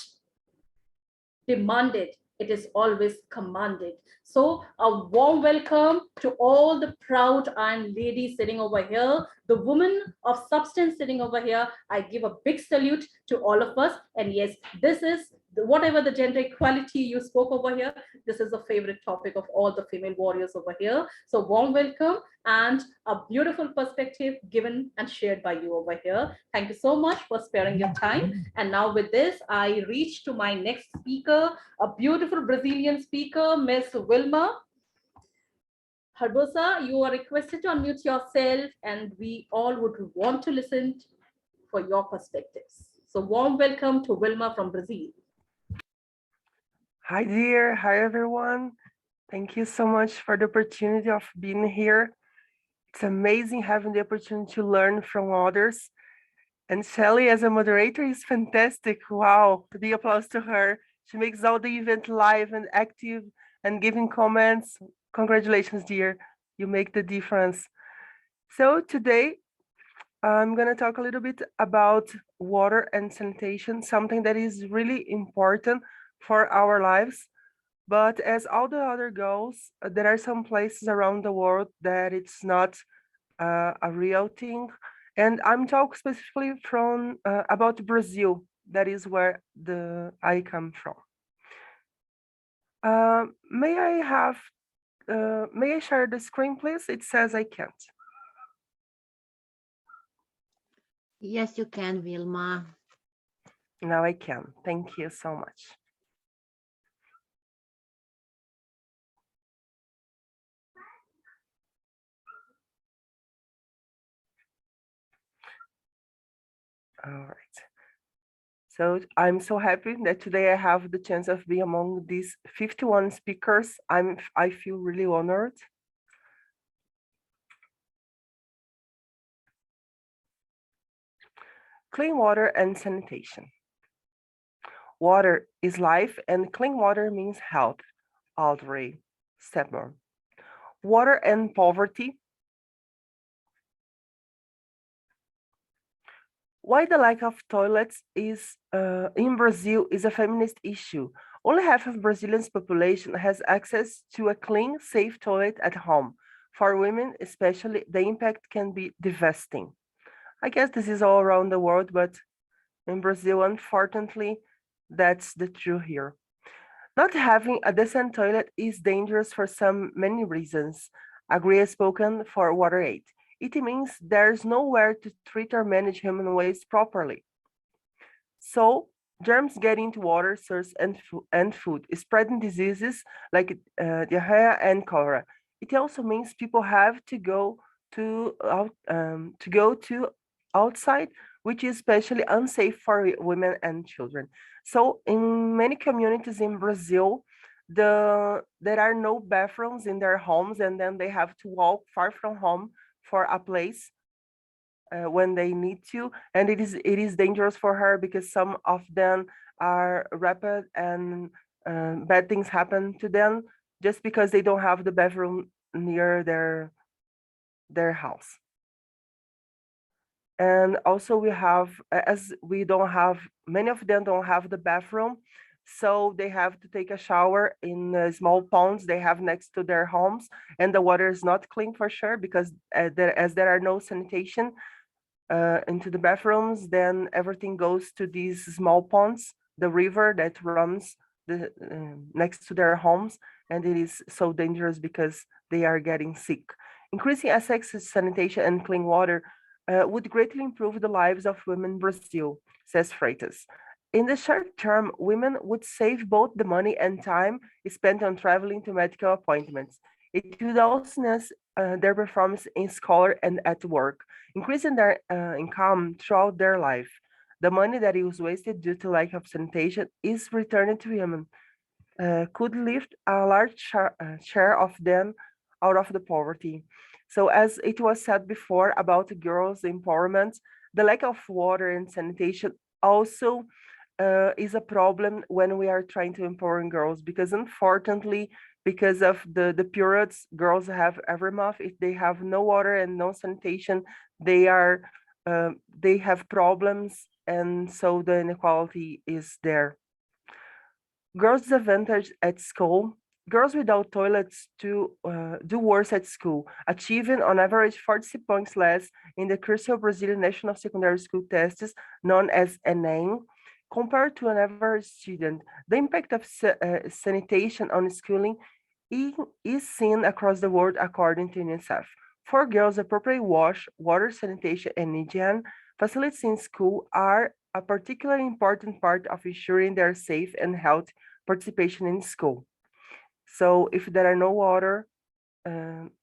demanded, it is always commanded. So a warm welcome to all the proud iron ladies sitting over here, the woman of substance sitting over here, I give a big salute to all of us. And yes, this is whatever the gender equality you spoke over here, this is a favorite topic of all the female warriors over here. So warm welcome and a beautiful perspective given and shared by you over here. Thank you so much for sparing your time. And now with this, I reach to my next speaker, a beautiful Brazilian speaker, Ms. Wilma Barbosa. You are requested to unmute yourself, and we all would want to listen for your perspectives. So warm welcome to Wilma from Brazil. Hi dear, hi everyone. Thank you so much for the opportunity of being here. It's amazing having the opportunity to learn from others. And Shelly as a moderator is fantastic. Wow, big applause to her. She makes all the event live and active and giving comments. Congratulations, dear. You make the difference. So today, I'm gonna talk a little bit about water and sanitation, something that is really important for our lives. But as all the other goals, there are some places around the world that it's not a real thing. And I'm talking specifically from about Brazil. That is where I come from. May I share the screen, please? It says I can't. Yes, you can, Wilma. Now I can. Thank you so much. All right. So I'm so happy that today I have the chance of being among these 51 speakers. I feel really honored. Clean water and sanitation. Water is life, and clean water means health. Audrey Stepmore. Water and poverty. Why the lack of toilets is in Brazil is a feminist issue. Only half of Brazilians' population has access to a clean, safe toilet at home. For women, especially, the impact can be devastating. I guess this is all around the world, but in Brazil, unfortunately, that's the truth here. Not having a decent toilet is dangerous for many reasons. Agree has spoken for WaterAid. It means there's nowhere to treat or manage human waste properly. So germs get into water, source, and food, spreading diseases like diarrhea and cholera. It also means people have to go to outside, which is especially unsafe for women and children. So in many communities in Brazil, there are no bathrooms in their homes, and then they have to walk far from home for a place when they need to, and it is dangerous for her because some of them are rapid and bad things happen to them just because they don't have the bathroom near their house. And also we have, as we don't have, many of them don't have the bathroom, so they have to take a shower in small ponds they have next to their homes, and the water is not clean for sure because as there are no sanitation into the bathrooms, then everything goes to these small ponds, the river that runs next to their homes, and it is so dangerous because they are getting sick. Increasing access to sanitation and clean water would greatly improve the lives of women in Brazil, says Freitas. In the short term, women would save both the money and time spent on traveling to medical appointments. It would also enhance their performance in school and at work, increasing their income throughout their life. The money that is wasted due to lack of sanitation is returned to women, could lift a large share of them out of the poverty. So as it was said before about girls' empowerment, the lack of water and sanitation also is a problem when we are trying to empower girls, because unfortunately, because of the periods girls have every month, if they have no water and no sanitation, they have problems, and so the inequality is there. Girls' advantage at school. girls without toilets do worse at school, achieving on average 40 points less in the crucial Brazilian National Secondary School tests known as ENEM, compared to an average student. The impact of sanitation on schooling is seen across the world according to UNICEF. For girls, appropriate wash, water, sanitation, and hygiene facilities in school are a particularly important part of ensuring their safe and healthy participation in school. So if there are no water,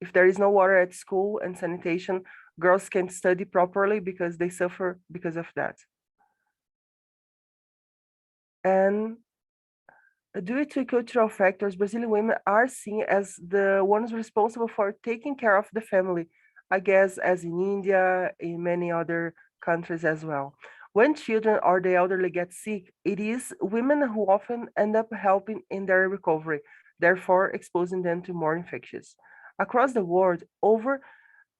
if there is no water at school and sanitation, girls can't study properly because they suffer because of that. And due to cultural factors, Brazilian women are seen as the ones responsible for taking care of the family, I guess, as in India, in many other countries as well. When children or the elderly get sick, it is women who often end up helping in their recovery, therefore exposing them to more infections. Across the world, over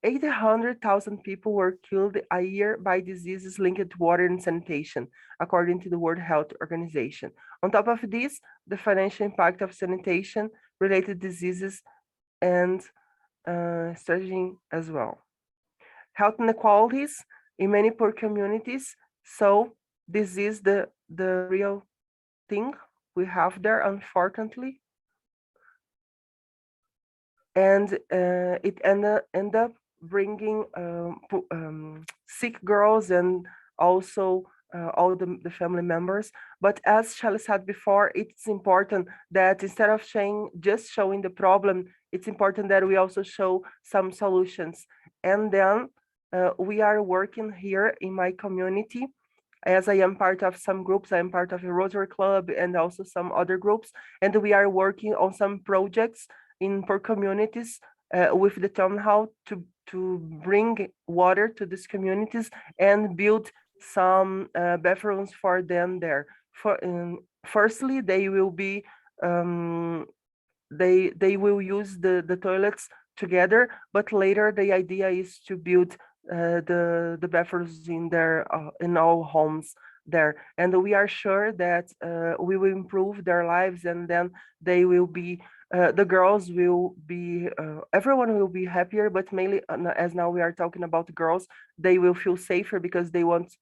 800,000 people were killed a year by diseases linked to water and sanitation, according to the World Health Organization. On top of this, the financial impact of sanitation-related diseases and strategy as well. Health inequalities in many poor communities. So this is the real thing we have there, unfortunately. And it end up bringing sick girls and also all the family members. But as Shelley said before, it's important that instead of just showing the problem, it's important that we also show some solutions. And then we are working here in my community. As I am part of some groups, I am part of a Rotary Club and also some other groups, and we are working on some projects in poor communities with the town hall to bring water to these communities and build some bathrooms for them there. Firstly, they will be they will use the toilets together, but later the idea is to build the bathrooms in all homes there, and we are sure that we will improve their lives, and then they will be the girls will be everyone will be happier, but mainly as now we are talking about girls, they will feel safer because they won't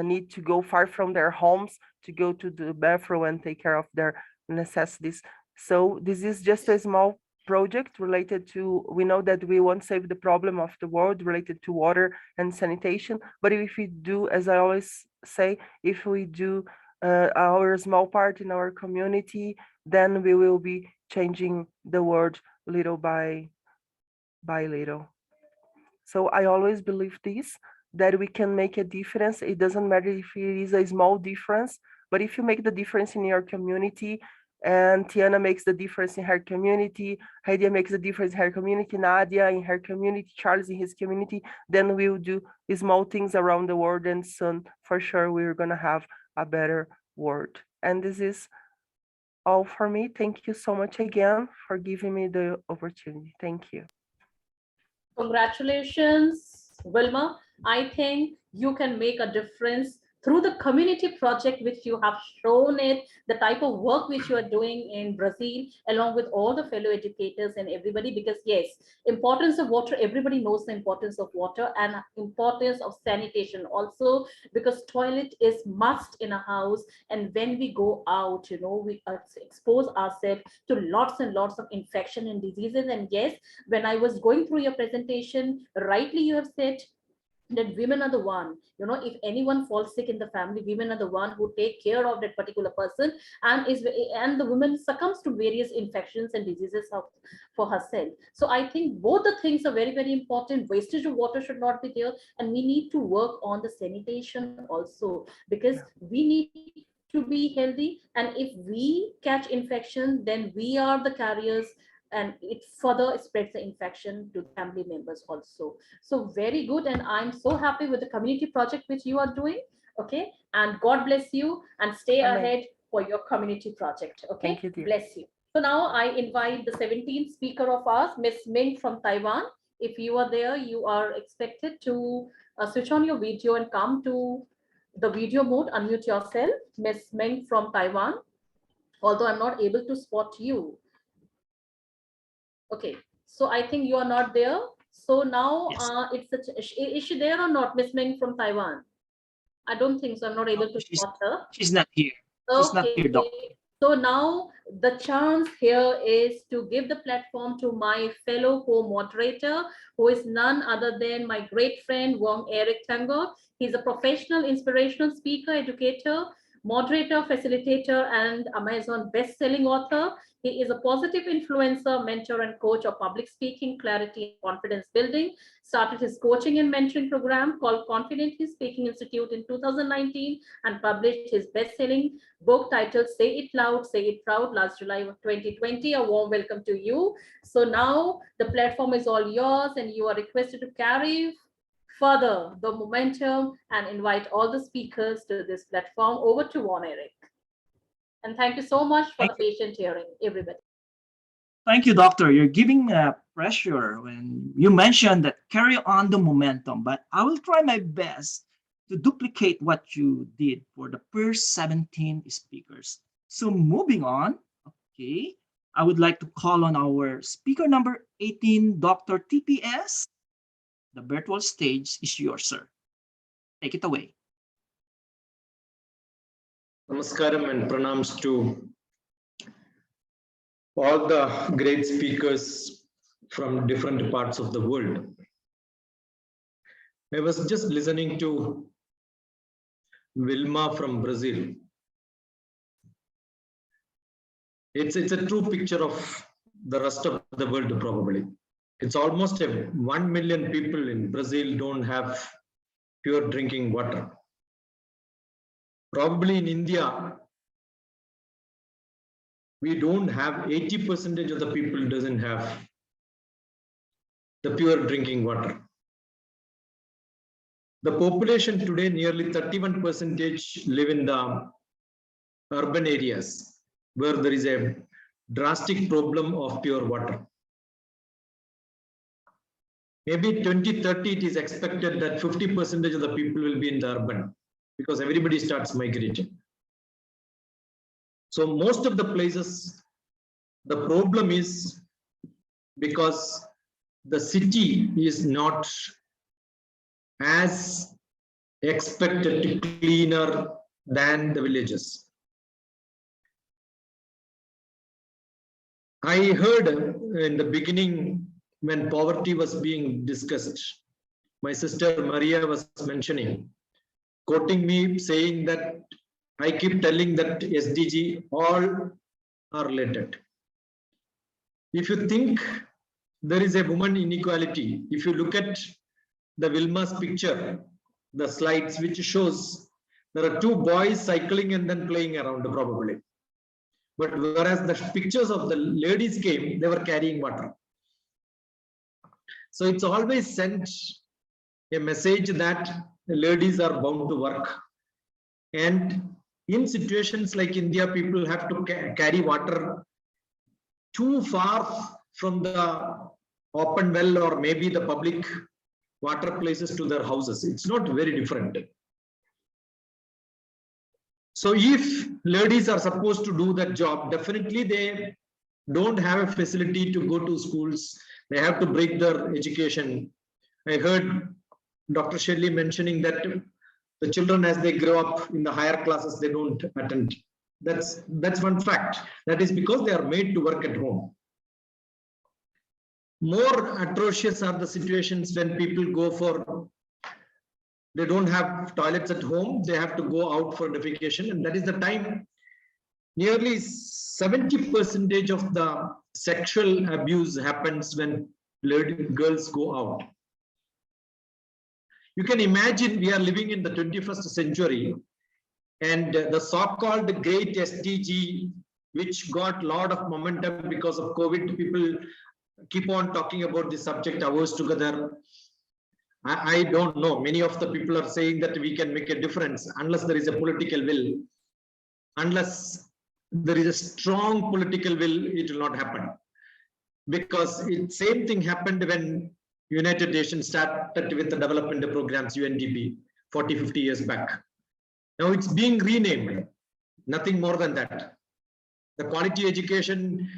need to go far from their homes to go to the bathroom and take care of their necessities. So this is just a small project related to, we know that we won't save the problem of the world related to water and sanitation, but if we do, as I always say, if we do our small part in our community, then we will be changing the world little by little. So I always believe this, that we can make a difference. It doesn't matter if it is a small difference, but if you make the difference in your community, and Tiana makes the difference in her community, Heidi makes the difference in her community, Nadia in her community, Charles in his community, then we'll do small things around the world, and soon for sure we're gonna have a better world. And this is all for me. Thank you so much again for giving me the opportunity. Thank you. Congratulations, Wilma. I think you can make a difference through the community project which you have shown it, the type of work which you are doing in Brazil, along with all the fellow educators and everybody, because yes, importance of water, everybody knows the importance of water, and importance of sanitation also, because toilet is must in a house. And when we go out, you know, we expose ourselves to lots and lots of infection and diseases. And yes, when I was going through your presentation, rightly you have said that women are the one, you know, if anyone falls sick in the family, women are the one who take care of that particular person, and the woman succumbs to various infections and diseases for herself. So I think both the things are very, very important. Wastage of water should not be there, and we need to work on the sanitation also, because we need to be healthy, and if we catch infection, then we are the carriers, and it further spreads the infection to family members also. So very good, and I'm so happy with the community project which you are doing. Okay, and God bless you, and stay Amen. ahead for your community project. Okay, thank you, dear. Bless you. So now I invite the 17th speaker of ours, Miss Ming from Taiwan. If you are there, you are expected to switch on your video and come to the video mode, unmute yourself. Miss Ming from Taiwan, although I'm not able to spot you. Okay, so I think you are not there. So now is she there or not, Miss Ming from Taiwan? I don't think so. I'm not able to spot her. She's not here. She's not here, Doc. So now the chance here is to give the platform to my fellow co-moderator, who is none other than my great friend, Erich Tandock. He's a professional, inspirational speaker, educator, moderator, facilitator, and Amazon best-selling author. He is a positive influencer, mentor, and coach of public speaking, clarity, and confidence building. Started his coaching and mentoring program called Confidently Speaking Institute in 2019 and published his best-selling book titled Say It Loud, Say It Proud last July of 2020. A warm welcome to you. So now the platform is all yours and you are requested to carry further the momentum and invite all the speakers to this platform. Over to Erich. And thank you so much for the patient hearing, everybody. Thank you, Doctor. You're giving pressure when you mentioned that carry on the momentum, but I will try my best to duplicate what you did for the first 17 speakers. So moving on, okay, I would like to call on our speaker number 18, Dr. TPS. The virtual stage is yours, sir. Take it away. Namaskaram and pranams to all the great speakers from different parts of the world. I was just listening to Vilma from Brazil. It's a true picture of the rest of the world, probably. It's almost 1 million people in Brazil don't have pure drinking water. Probably in India, we don't have 80% of the people doesn't have the pure drinking water. The population today, nearly 31% live in the urban areas where there is a drastic problem of pure water. Maybe 2030, it is expected that 50% of the people will be in the urban because everybody starts migrating. So most of the places, the problem is because the city is not as expected to cleaner than the villages. I heard in the beginning when poverty was being discussed, my sister Maria was mentioning, quoting me, saying that I keep telling that SDG all are related. If you think there is a woman inequality, if you look at the Vilma's picture, the slides which shows there are two boys cycling and then playing around probably. But whereas the pictures of the ladies came, they were carrying water. So it's always sent a message that the ladies are bound to work. And in situations like India, people have to carry water too far from the open well or maybe the public water places to their houses. It's not very different. So if ladies are supposed to do that job, definitely they don't have a facility to go to schools. They have to break their education. I heard Dr. Shelley mentioning that the children, as they grow up in the higher classes, they don't attend. That's one fact. That is because they are made to work at home. More atrocious are the situations when people go for, they don't have toilets at home, they have to go out for defecation, and that is the time nearly 70% of the sexual abuse happens when girls go out. You can imagine we are living in the 21st century and the so-called great SDG, which got a lot of momentum because of COVID, people keep on talking about this subject hours together. I don't know. Many of the people are saying that we can make a difference unless there is a political will. Unless there is a strong political will, it will not happen. Because same thing happened when United Nations started with the development programs, UNDP, 40, 50 years back. Now it's being renamed, nothing more than that. The quality education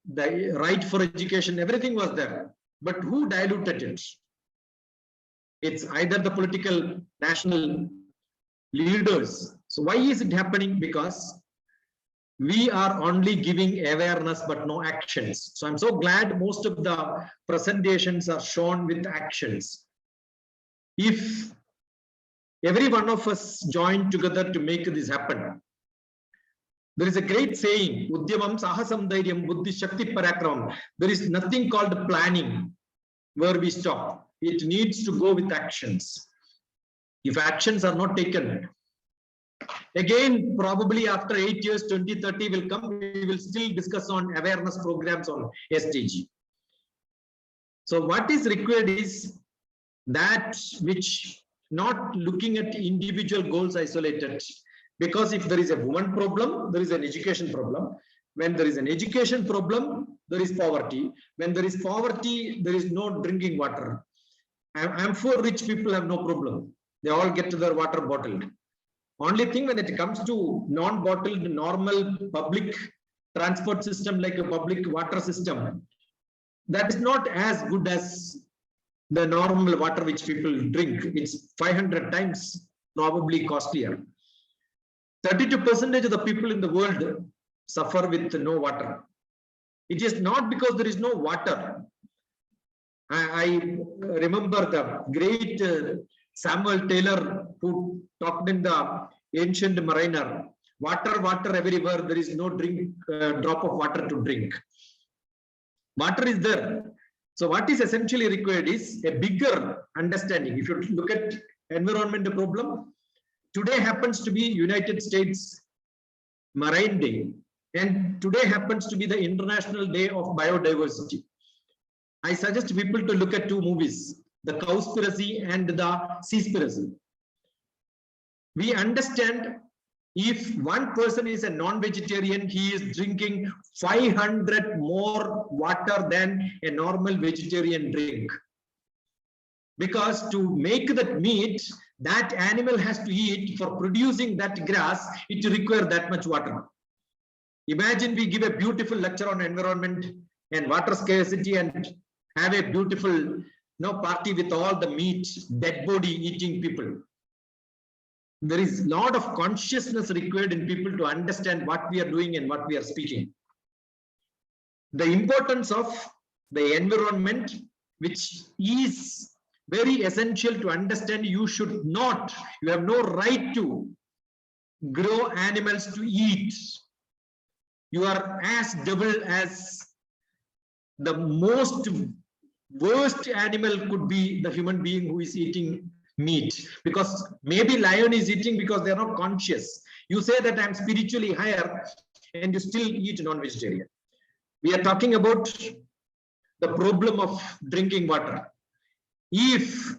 the right for education, everything was there. But who diluted it? It's either the political national leaders. So why is it happening? Because we are only giving awareness but no actions. So I'm so glad most of the presentations are shown with actions. If every one of us join together to make this happen, there is a great saying, Udyamam Sahasam Dhairyam Buddhi Shakti Parakramam. There is nothing called planning where we stop. It needs to go with actions. If actions are not taken, again, probably after 8 years, 2030 will come, we will still discuss on awareness programs on SDG. So what is required is that which not looking at individual goals isolated. Because if there is a woman problem, there is an education problem. When there is an education problem, there is poverty. When there is poverty, there is no drinking water. I'm for rich people have no problem. They all get their water bottled. Only thing when it comes to non-bottled normal public transport system like a public water system, that is not as good as the normal water which people drink. It's 500 times probably costlier. 32% of the people in the world suffer with no water. It is not because there is no water. I remember the great Samuel Taylor who talked in the Ancient Mariner, water, water everywhere, there is no drop of water to drink. Water is there. So what is essentially required is a bigger understanding. If you look at environment problem, today happens to be United States Marine Day, and today happens to be the International Day of Biodiversity. I suggest people to look at two movies, The Cowspiracy and The Seaspiracy. We understand if one person is a non-vegetarian, he is drinking 500 more water than a normal vegetarian drink. Because to make that meat, that animal has to eat, for producing that grass, it requires that much water. Imagine we give a beautiful lecture on environment and water scarcity and have a beautiful party with all the meat, dead body eating people. There is a lot of consciousness required in people to understand what we are doing and what we are speaking. The importance of the environment, which is very essential to understand. You have no right to grow animals to eat. You are as devil as the most worst animal could be the human being who is eating meat, because maybe lion is eating because they are not conscious. You say that I'm spiritually higher and you still eat non-vegetarian. We are talking about the problem of drinking water. If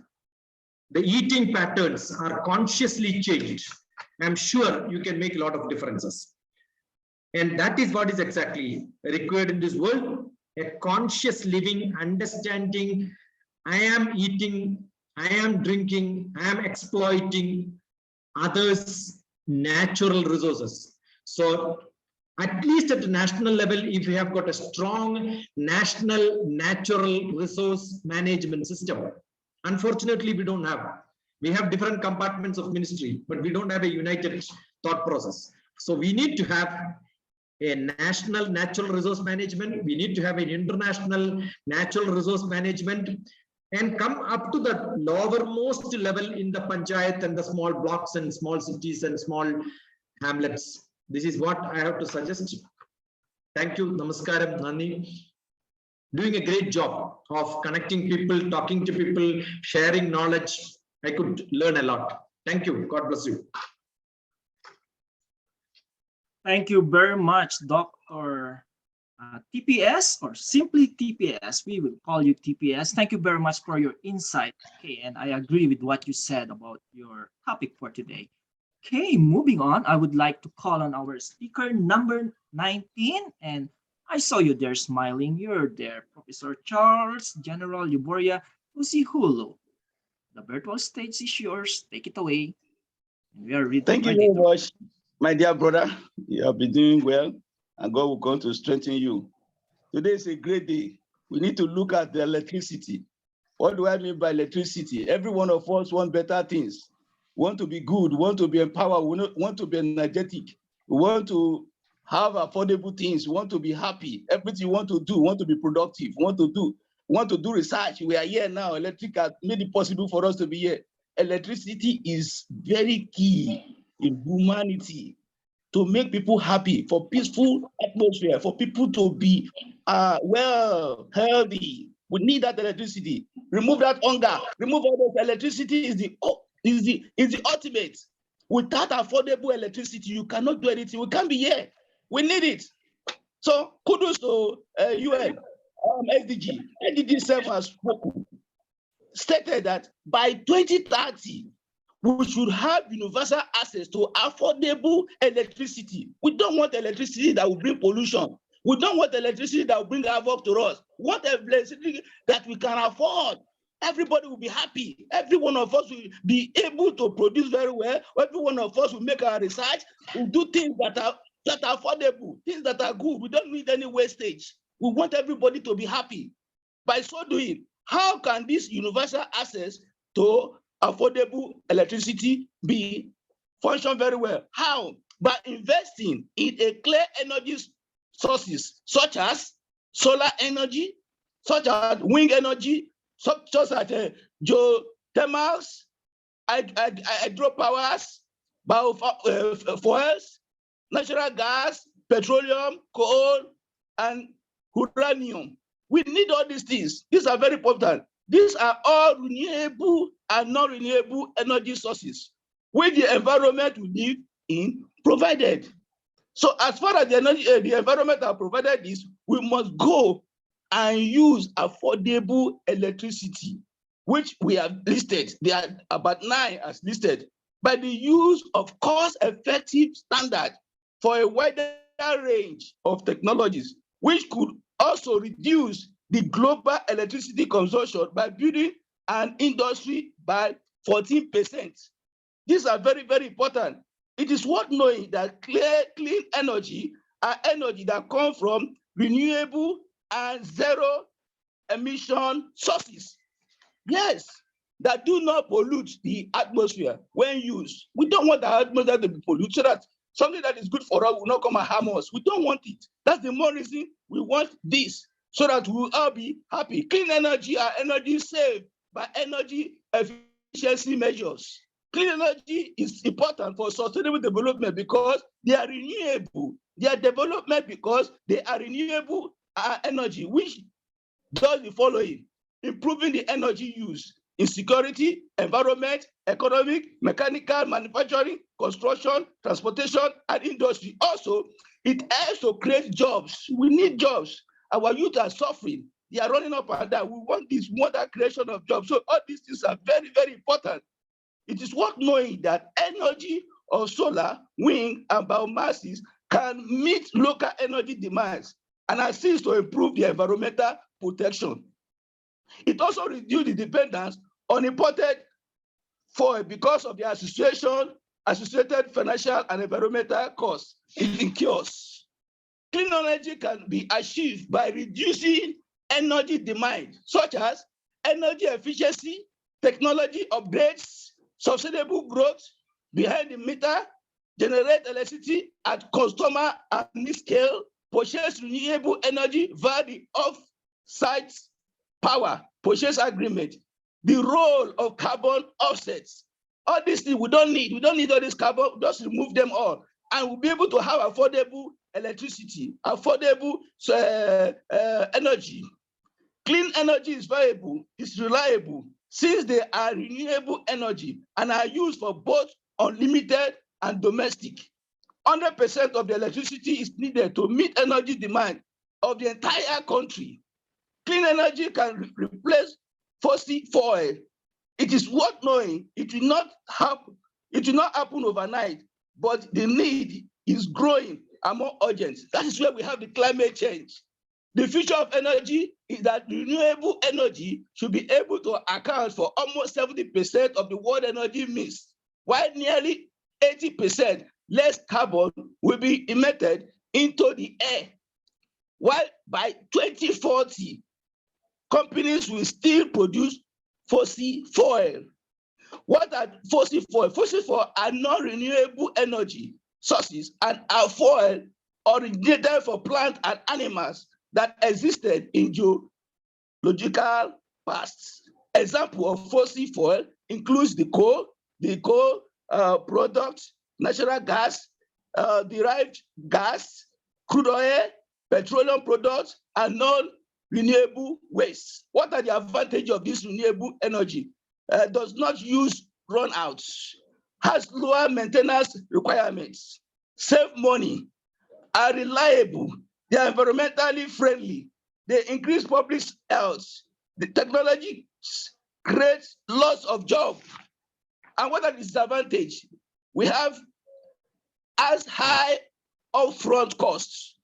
the eating patterns are consciously changed, I'm sure you can make a lot of differences. And that is what is exactly required in this world, a conscious living, understanding, I am eating, I am drinking, I am exploiting others' natural resources. So at least at the national level, if we have got a strong national natural resource management system, unfortunately we don't have. We have different compartments of ministry, but we don't have a united thought process. So we need to have a national natural resource management. We need to have an international natural resource management, and come up to the lowermost level in the panchayat and the small blocks and small cities and small hamlets. This is what I have to suggest. Thank you. Namaskaram, Nani. Doing a great job of connecting people, talking to people, sharing knowledge. I could learn a lot. Thank you. God bless you. Thank you very much, Dr. TPS, or simply TPS. We will call you TPS. Thank you very much for your insight. Okay, and I agree with what you said about your topic for today. Okay, moving on, I would like to call on our speaker number 19. And I saw you there smiling. You're there, Professor Charles, General Yuboria Usihulu. The virtual stage is yours. Take it away. And we are ready. Thank you very much, my dear brother. You have been doing well, and God will continue to strengthen you. Today is a great day. We need to look at the electricity. What do I mean by electricity? Every one of us want better things. We want to be good, we want to be empowered, we want to be energetic. We want to have affordable things. We want to be happy. Everything we want to do, we want to be productive. We want to do research. We are here now. Electric has made it possible for us to be here. Electricity is very key in humanity to make people happy, for peaceful atmosphere, for people to be well, healthy. We need that electricity. Remove that hunger. Remove all this. Electricity is the ultimate. Without affordable electricity, you cannot do anything. We can't be here. We need it. So kudos to UN, SDG. SDG itself has spoken, stated that by 2030, we should have universal access to affordable electricity. We don't want electricity that will bring pollution. We don't want electricity that will bring havoc to us. We want electricity that we can afford. Everybody will be happy. Every one of us will be able to produce very well. Every one of us will make our research. We'll do things that are affordable, things that are good. We don't need any wastage. We want everybody to be happy. By so doing, how can this universal access to affordable electricity be function very well? How? By investing in a clear energy sources, such as solar energy, such as wind energy, such as geothermals, hydropowers, biofuels, natural gas, petroleum, coal, and uranium. We need all these things. These are very important. These are all renewable and non-renewable energy sources, which the environment will live in provided. So as far as the environment are provided this, we must go and use affordable electricity, which we have listed. There are about 9 as listed, by the use of cost-effective standard for a wider range of technologies, which could also reduce the global electricity consumption by building an industry by 14%. These are very, very important. It is worth knowing that clean energy are energy that come from renewable and zero emission sources. Yes, that do not pollute the atmosphere when used. We don't want the atmosphere to be polluted so that something that is good for us will not come and harm us. We don't want it. That's the more reason we want this, so that we will all be happy. Clean energy are energy saved by energy efficiency measures. Clean energy is important for sustainable development because they are renewable. They are development because they are renewable energy, which does the following: improving the energy use in security, environment, economic, mechanical, manufacturing, construction, transportation, and industry. Also, it helps to create jobs. We need jobs. Our youth are suffering. They are running up and down. We want this modern creation of jobs. So all these things are very, very important. It is worth knowing that energy of solar, wind, and biomasses can meet local energy demands and assist to improve the environmental protection. It also reduces the dependence on imported fuel because of the associated financial and environmental costs it incurs. Clean energy can be achieved by reducing energy demand, such as energy efficiency, technology upgrades, sustainable growth, behind the meter, generate electricity at customer and need scale, purchase renewable energy via the off-site power purchase agreement, the role of carbon offsets. All these things we don't need. We don't need all this carbon, just remove them all. And we'll be able to have affordable electricity, affordable energy. Clean energy is viable, it's reliable, since they are renewable energy and are used for both unlimited and domestic. 100% of the electricity is needed to meet energy demand of the entire country. Clean energy can replace fossil fuel. It is worth knowing it will not happen overnight, but the need is growing and more urgent. That is where we have the climate change. The future of energy is that renewable energy should be able to account for almost 70% of the world energy mix, while nearly 80% less carbon will be emitted into the air. while by 2040, companies will still produce fossil fuel. What are fossil fuel? Fossil fuel are non-renewable energy sources and are fuel originated from plants and animals that existed in geological past. Example of fossil fuel includes the coal products, natural gas, derived gas, crude oil, petroleum products, and non-renewable waste. What are the advantages of this renewable energy? Does not use runouts, has lower maintenance requirements, save money, are reliable, they are environmentally friendly, they increase public health, the technology creates lots of jobs. And what are the disadvantages? We have as high upfront costs.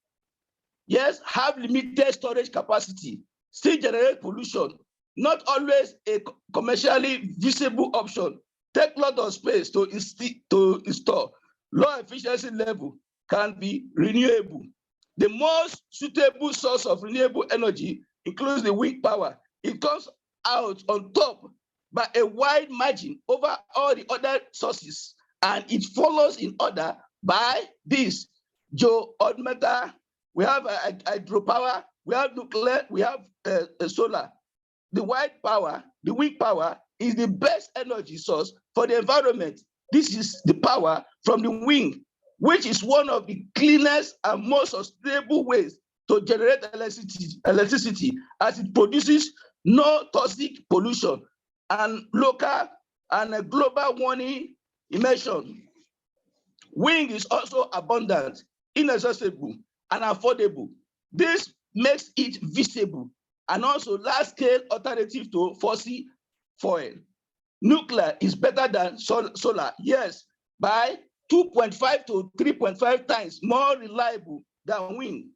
Yes, have limited storage capacity, still generate pollution, not always a commercially visible option, take a lot of space to install, low efficiency level, can be renewable. The most suitable source of renewable energy includes the wind power. It comes out on top by a wide margin over all the other sources, and it follows in order by this geothermal. We have hydropower, we have nuclear, we have solar. The wind power is the best energy source for the environment. This is the power from the wind, which is one of the cleanest and most sustainable ways to generate electricity, as it produces no toxic pollution and local and a global warming emission. Wind is also abundant, inaccessible, and affordable. This makes it visible and also large-scale alternative to fossil fuel. Nuclear is better than solar, yes, by 2.5 to 3.5 times more reliable than wind.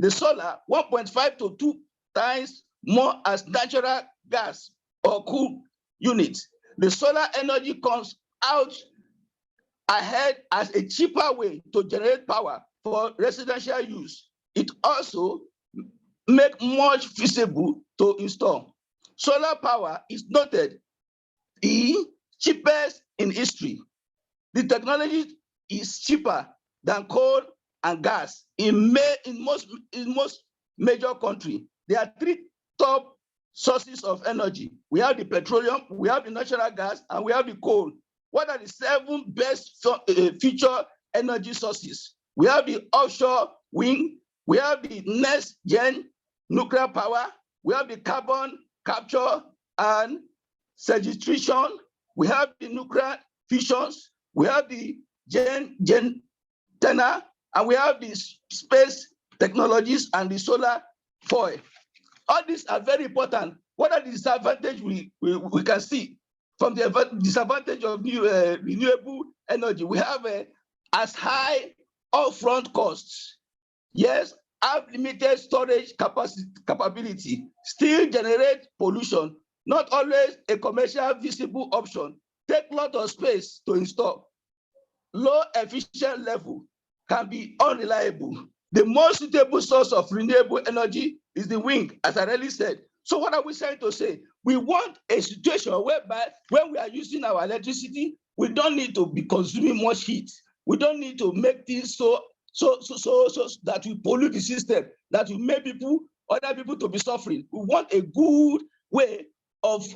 The solar, 1.5 to 2 times more as natural gas or cool unit. The solar energy comes out ahead as a cheaper way to generate power for residential use. It also makes much feasible to install. Solar power is noted the cheapest in history. The technology is cheaper than coal and gas in most major countries. There are 3 top sources of energy. We have the petroleum, we have the natural gas, and we have the coal. What are the 7 best future energy sources? We have the offshore wind, we have the next gen nuclear power, we have the carbon capture and sequestration, we have the nuclear fissions, we have the gen tenor, and we have the space technologies and the solar foil. All these are very important. What are the disadvantages we can see from the disadvantage of renewable energy? We have as high upfront costs. Yes, have limited storage capability, still generate pollution, not always a commercial visible option, take a lot of space to install, low efficient level, can be unreliable. The most suitable source of renewable energy is the wind, as I already said. So what are we trying to say? We want a situation whereby when we are using our electricity, we don't need to be consuming much heat. We don't need to make things so that we pollute the system, that we make other people to be suffering. We want a good way of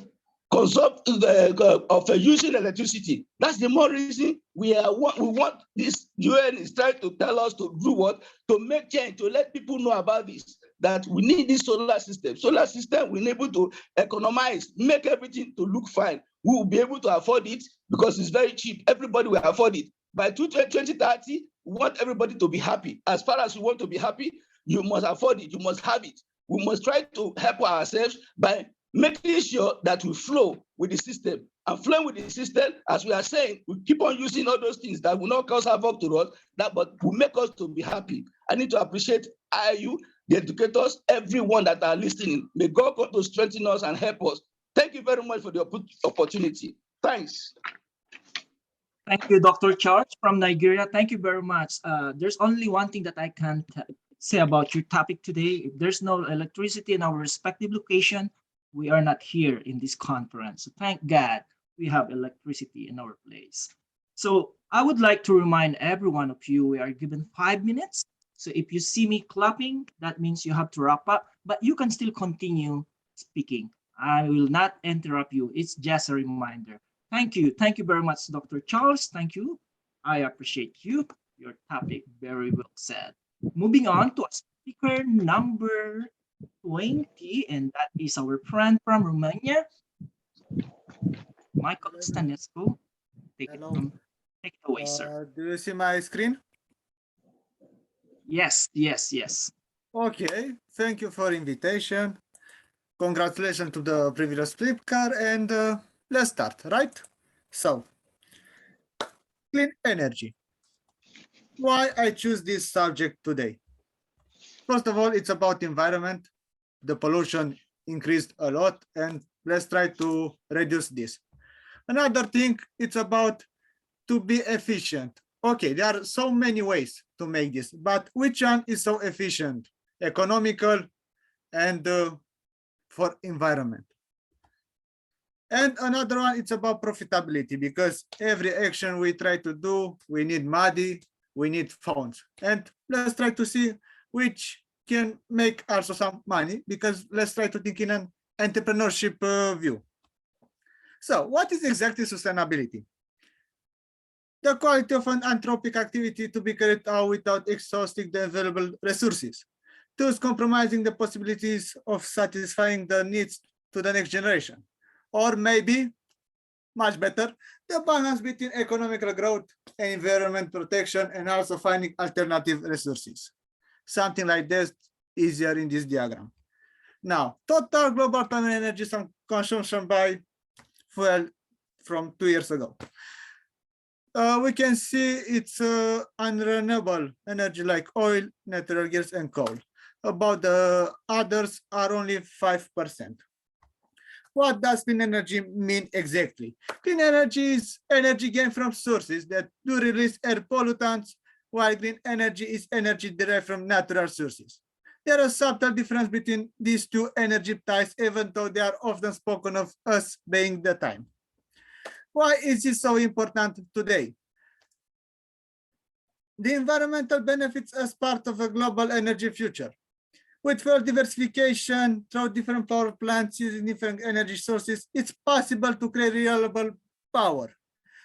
using electricity. That's the more reason we want this. UN is trying to tell us to do what? To make change, to let people know about this, that we need this solar system. Solar system will be able to economize, make everything to look fine. We will be able to afford it because it's very cheap. Everybody will afford it. By 2030, we want everybody to be happy. As far as you want to be happy, you must afford it, you must have it. We must try to help ourselves by making sure that we flow with the system. And flowing with the system, as we are saying, we keep on using all those things that will not cause havoc to us, but will make us to be happy. I need to appreciate IU, the educators, everyone that are listening. May God come to strengthen us and help us. Thank you very much for the opportunity. Thanks. Thank you, Dr. Charles from Nigeria. Thank you very much. There's only one thing that I can say about your topic today. If there's no electricity in our respective location, we are not here in this conference. So thank God we have electricity in our place. So I would like to remind every one of you, we are given 5 minutes. So if you see me clapping, that means you have to wrap up, but you can still continue speaking. I will not interrupt you. It's just a reminder. Thank you. Thank you very much, Dr. Charles. Thank you. I appreciate you. Your topic very well said. Moving on to speaker number 20, and that is our friend from Romania, Michael Stanescu. Take it away, sir. Do you see my screen? Yes, yes, yes. Okay, thank you for invitation. Congratulations to the previous speaker, and let's start, right? So, clean energy. Why I choose this subject today? First of all, it's about environment. The pollution increased a lot, and let's try to reduce this. Another thing, it's about to be efficient. Okay, there are so many ways to make this, but which one is so efficient, economical, and for environment? And another one, it's about profitability, because every action we try to do, we need money, we need funds. And let's try to see which can make also some money, because let's try to think in an entrepreneurship view. So what is exactly sustainability? The quality of an anthropic activity to be carried out without exhausting the available resources, thus compromising the possibilities of satisfying the needs to the next generation. Or maybe, much better, the balance between economical growth and environment protection, and also finding alternative resources. Something like this easier in this diagram. Now, total global primary energy consumption by fuel from 2 years ago. We can see it's unrenewable energy like oil, natural gas, and coal. About the others are only 5%. What does clean energy mean exactly? Clean energy is energy gained from sources that do release air pollutants, while green energy is energy derived from natural sources. There is a subtle difference between these two energy types, even though they are often spoken of as being the time. Why is this so important today? The environmental benefits as part of a global energy future. With fuel diversification through different power plants using different energy sources, it's possible to create reliable power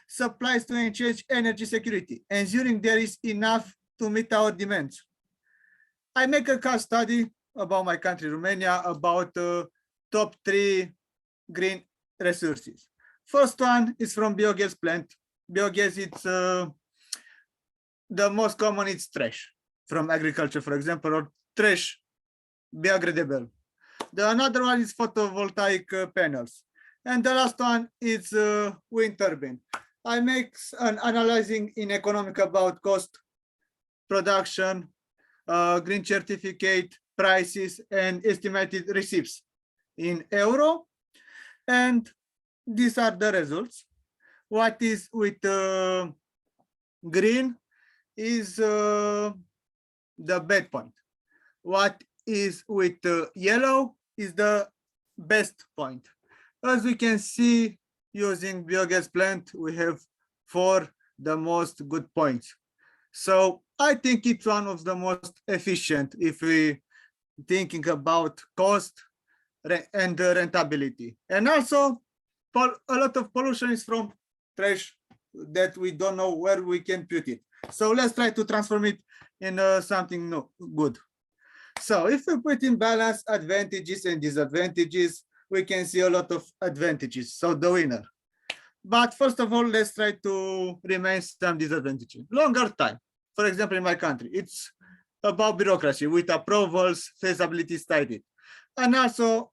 supplies to enhance energy security, ensuring there is enough to meet our demands. I make a case study about my country, Romania, about top 3 green resources. First one is from biogas plant. Biogas, it's the most common is trash from agriculture, for example, or trash biodegradable. The another one is photovoltaic panels. And the last one is wind turbine. I make an analyzing in economic about cost, production, green certificate, prices, and estimated receipts in euro. And these are the results. What is with green is the bad point. What is with yellow is the best point. As we can see, using biogas plant, we have 4 the most good points. So I think it's one of the most efficient if we thinking about cost and rentability. And also, a lot of pollution is from trash that we don't know where we can put it. So let's try to transform it in something good. So if we put in balance advantages and disadvantages, we can see a lot of advantages. So the winner. But first of all, let's try to remain some disadvantages. Longer time. For example, in my country, it's about bureaucracy with approvals, feasibility study. And also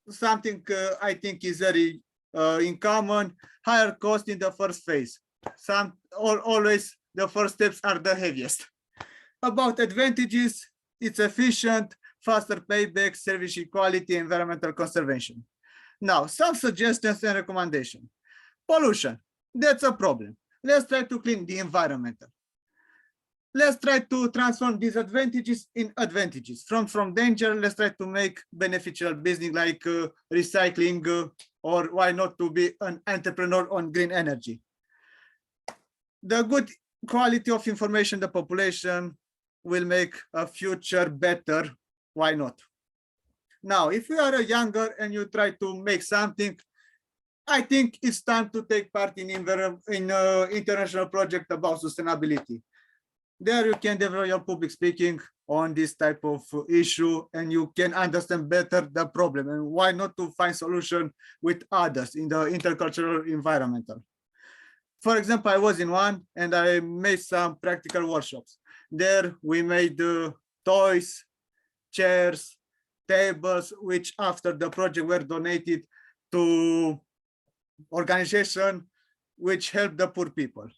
something I think is very in common, higher cost in the first phase. Always the first steps are the heaviest. About advantages, it's efficient, faster payback, service equality, environmental conservation. Now, some suggestions and recommendations. Pollution, that's a problem. Let's try to clean the environment. let's try to transform disadvantages in advantages. From danger, let's try to make beneficial business like recycling, or why not to be an entrepreneur on green energy. The good quality of information the population will make a future better. Why not? Now, if you are a younger and you try to make something, I think it's time to take part in international project about sustainability. There you can develop your public speaking on this type of issue, and you can understand better the problem, and why not to find solution with others in the intercultural environmental. For example, I was in one and I made some practical workshops. There we made toys, chairs, tables, which after the project were donated to organization which help the poor people.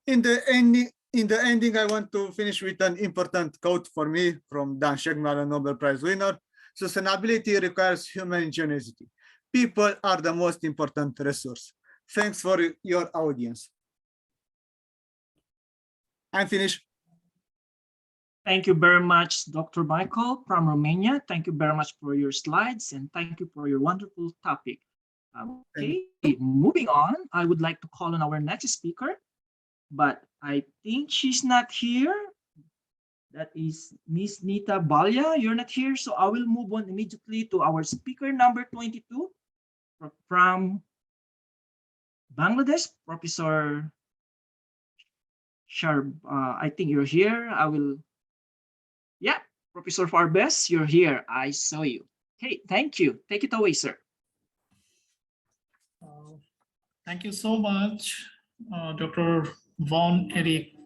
In the ending, I want to finish with an important quote for me from Dan Shegmal, a Nobel Prize winner. Sustainability requires human ingenuity. People are the most important resource. Thanks for your audience. I'm finished. Thank you very much, Dr. Michael from Romania. Thank you very much for your slides, and thank you for your wonderful topic. Okay, moving on, I would like to call on our next speaker, but I think she's not here. That is Miss Nita Balya. You're not here, so I will move on immediately to our speaker number 22 from Bangladesh, Professor Sharb. I think you're here. Yeah, Professor Farbes, you're here. I saw you. Okay, thank you. Take it away, sir. Thank you so much, Dr. Von Erich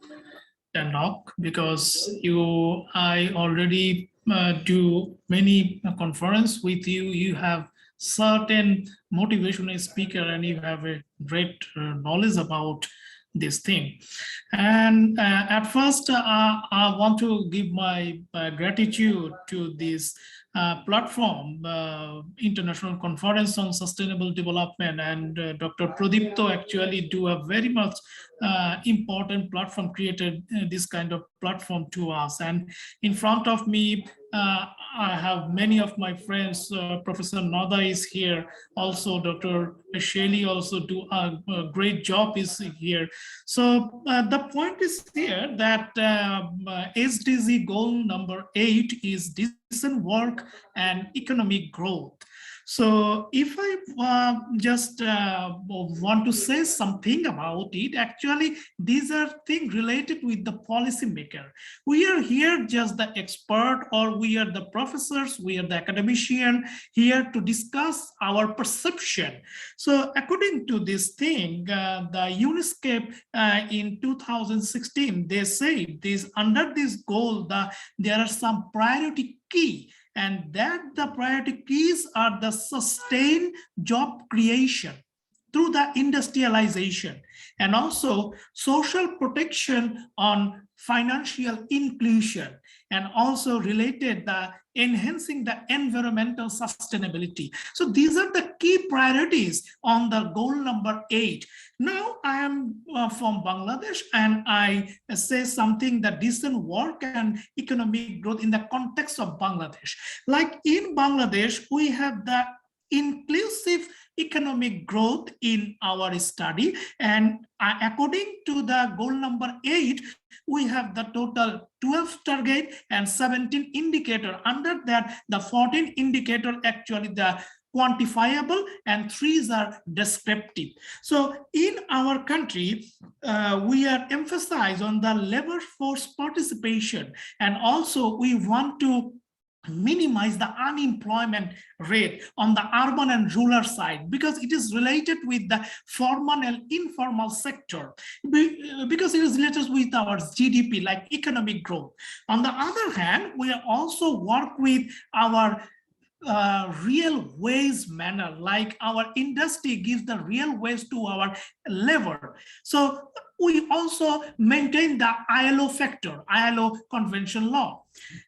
Tandock, because I already do many conference with you. You have certain motivational speaker and you have a great knowledge about this thing. And at first, I want to give my gratitude to this platform, International Conference on Sustainable Development, and Dr. Pradipto actually do a very much important platform, created this kind of platform to us. And in front of me, I have many of my friends. Professor Nada is here. Also, Dr. Shelly also do a great job is here. So the point is here that SDG goal number 8 is decent work and economic growth. So if I just want to say something about it, actually, these are things related with the policymaker. We are here just the expert, or we are the professors, we are the academician here to discuss our perception. So according to this thing, the UNESCAP in 2016, they say this under this goal, there are some priority key, and that the priority keys are the sustained job creation through the industrialization, and also social protection on financial inclusion, and also related the enhancing the environmental sustainability. So these are the key priorities on the goal number 8. Now I am from Bangladesh, and I say something that decent work and economic growth in the context of Bangladesh. Like in Bangladesh, we have the inclusive economic growth in our study, and according to the goal number 8, we have the total 12 target and 17 indicator. Under that, the 14 indicator actually the quantifiable and 3 are descriptive. So in our country, we are emphasized on the labor force participation, and also we want to minimize the unemployment rate on the urban and rural side, because it is related with the formal and informal sector, because it is related with our GDP, like economic growth. On the other hand, we also work with our real wage manner, like our industry gives the real wage to our labor. So we also maintain the ILO factor, ILO convention law.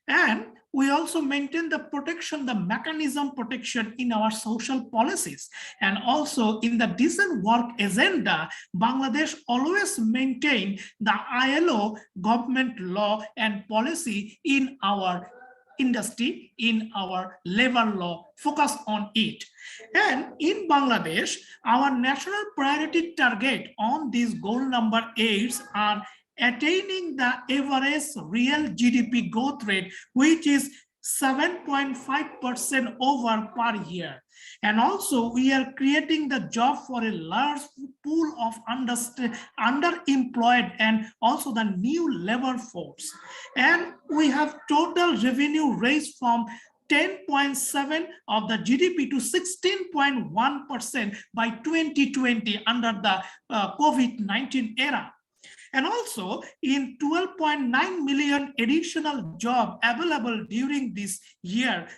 And we also maintain the protection, the mechanism protection in our social policies. And also in the decent work agenda, Bangladesh always maintain the ILO government law and policy in our industry, in our labor law, focus on it. And in Bangladesh, our national priority target on this goal number 8 are attaining the average real GDP growth rate, which is 7.5% over per year. And also we are creating the job for a large pool of underemployed and also the new labor force. And we have total revenue raised from 10.7 of the GDP to 16.1% by 2020 under the COVID-19 era. And also in 12.9 million additional jobs available during this year,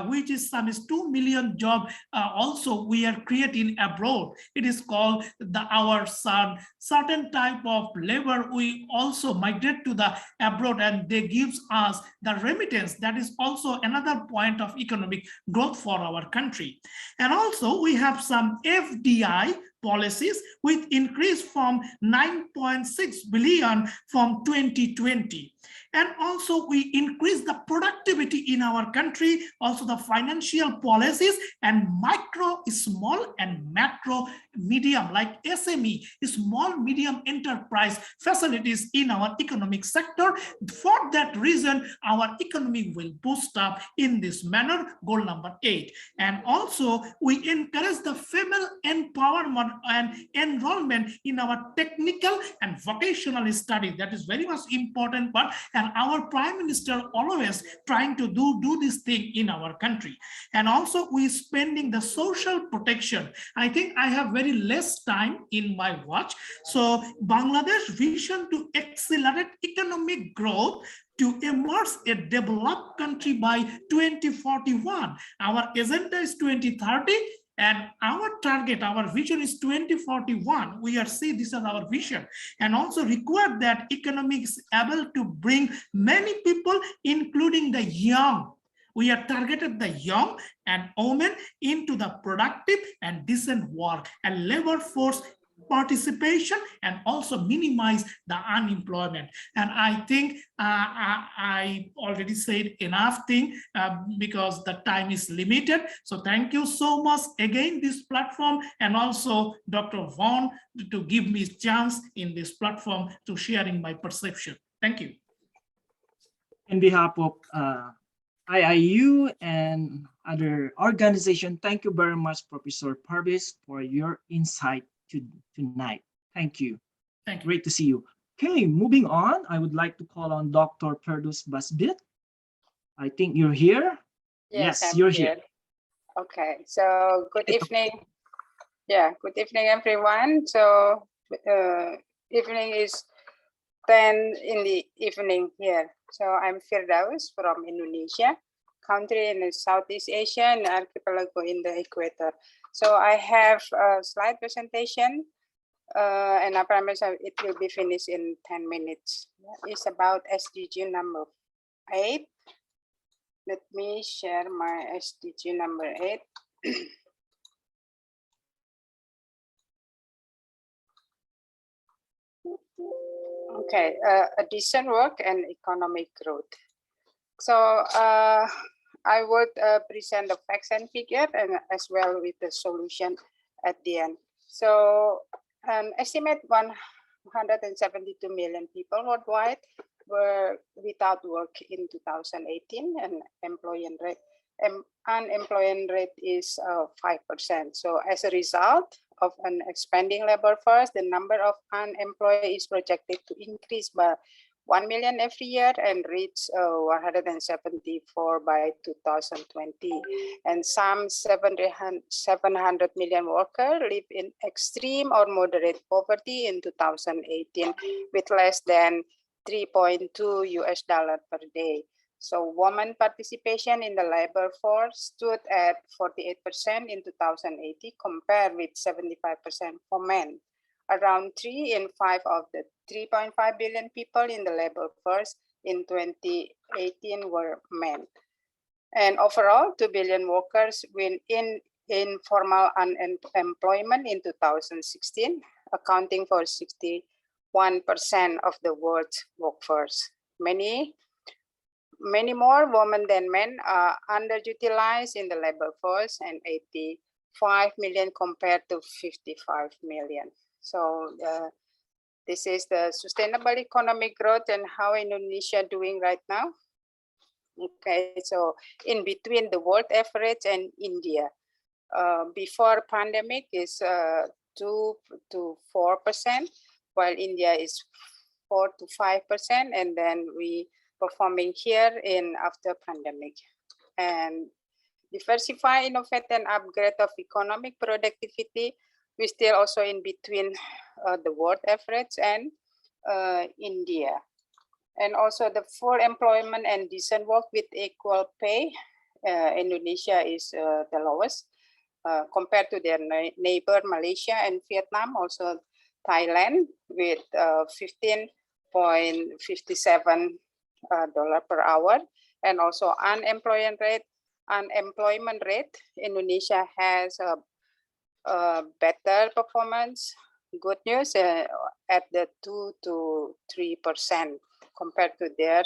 which is some 2 million jobs also we are creating abroad. It is called our certain type of labor we also migrate to the abroad, and they gives us the remittance. That is also another point of economic growth for our country. And also we have some FDI policies with increase from 9.6 billion from 2020. And also we increase the productivity in our country, also the financial policies and micro, small and macro, medium like SME, small medium enterprise facilities in our economic sector. For that reason, our economy will boost up in this manner, goal number 8. And also we encourage the female empowerment and enrollment in our technical and vocational studies. That is very much important part, and our Prime Minister always trying to do this thing in our country. And also we spending the social protection. I think I have very less time in my watch. So Bangladesh vision to accelerate economic growth to emerge a developed country by 2041. Our agenda is 2030. And our target, our vision is 2041. We are saying this is our vision, and also require that economics able to bring many people, including the young. We are targeted the young and women into the productive and decent work and labor force participation, and also minimize the unemployment. And I think I already said enough thing because the time is limited. So thank you so much again, this platform, and also Dr. Vaughan to give me a chance in this platform to sharing my perception. Thank you. In behalf of IIU and other organization, thank you very much, Professor Parvis, for your insight tonight. Thank you. Thank you. Great to see you. Okay, moving on, I would like to call on Dr. Perdus Basbit. I think you're here. Yes, you're here. Okay, so good evening. Yeah, good evening, everyone. So evening is 10 in the evening here. So I'm Firdaus from Indonesia, country in the Southeast Asia and archipelago in the equator. So I have a slide presentation and I promise it will be finished in 10 minutes. It's about SDG number 8. Let me share my SDG number 8. Okay, a decent work and economic growth. So I would present the facts and figure and as well with the solution at the end. So an estimate 172 million people worldwide were without work in 2018, and unemployment rate is 5%. So as a result of an expanding labor force, the number of unemployed is projected to increase by 1 million every year and reach 174 by 2020. And some 700 million workers live in extreme or moderate poverty in 2018 with less than $3.2 per day. So women participation in the labor force stood at 48% in 2018 compared with 75% for men. Around 3 in 5 of the 3.5 billion people in the labor force in 2018 were men. And overall, 2 billion workers were in informal unemployment in 2016, accounting for 61% of the world's workforce. Many more women than men are underutilized in the labor force, and 85 million compared to 55 million. So this is the sustainable economic growth and how Indonesia doing right now. Okay, so in between the world average and India. Before pandemic is 2 to 4%, while India is 4 to 5%, and then we performing here in after pandemic. And diversify, innovate, and upgrade of economic productivity, we still also in between the world average and India. And also the full employment and decent work with equal pay, Indonesia is the lowest compared to their neighbor Malaysia and Vietnam, also Thailand with $15.57 per hour. And also unemployment rate, Indonesia has a better performance. Good news at the 2 to 3% compared to their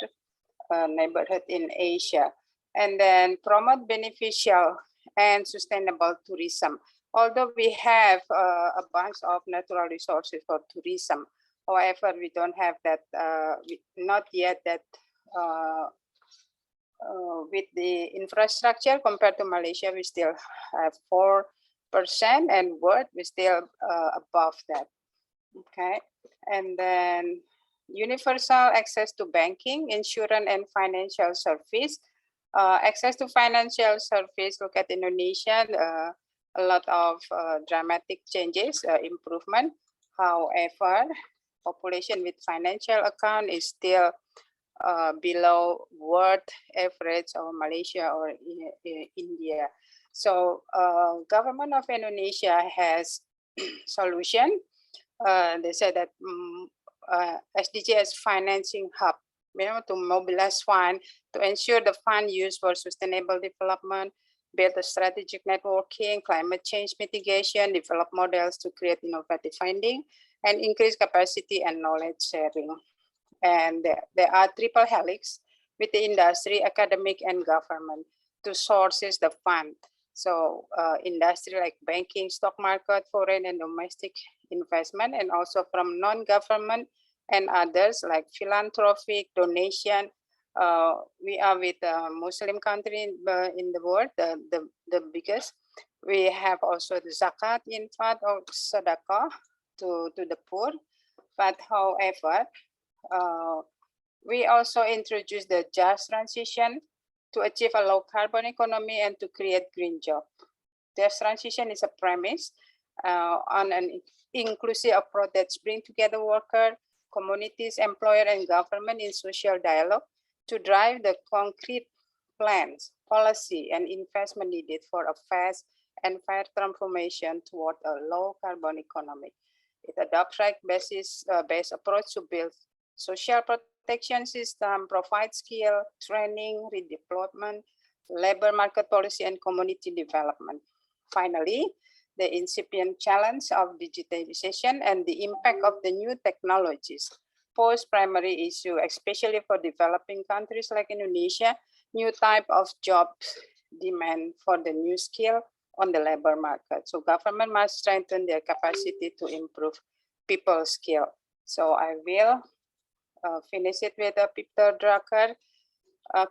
neighborhood in Asia. And then promote beneficial and sustainable tourism. Although we have a bunch of natural resources for tourism, however, we don't have that, not yet that with the infrastructure compared to Malaysia, we still have 4%, and world we still above that. Okay, and then universal access to banking, insurance, and financial service. Access to financial service, look at Indonesia, a lot of dramatic changes, improvement. However, population with financial account is still below world average of Malaysia or India. So government of Indonesia has solution. They said that SDG as financing hub, to mobilize fund to ensure the fund used for sustainable development, build a strategic networking, climate change mitigation, develop models to create innovative finding, and increase capacity and knowledge sharing. And there are triple helix with the industry, academic, and government to sources the fund. So industry like banking, stock market, foreign and domestic investment, and also from non-government and others like philanthropic donation. We are with a Muslim country in the world, the biggest. We have also the zakat infat or sadaqah to the poor. But however, we also introduce the just transition to achieve a low carbon economy and to create green job. Just transition is a premise on an inclusive approach that brings together worker, communities, employer, and government in social dialogue to drive the concrete plans, policy, and investment needed for a fast and fair transformation toward a low carbon economy. It adopts right-based approach to build social protection system, provide skill, training, redeployment, labor market policy, and community development. Finally, the incipient challenge of digitalization and the impact of the new technologies pose primary issue, especially for developing countries like Indonesia, new type of jobs demand for the new skill on the labor market. So government must strengthen their capacity to improve people's skill. So I will finish it with a Peter Drucker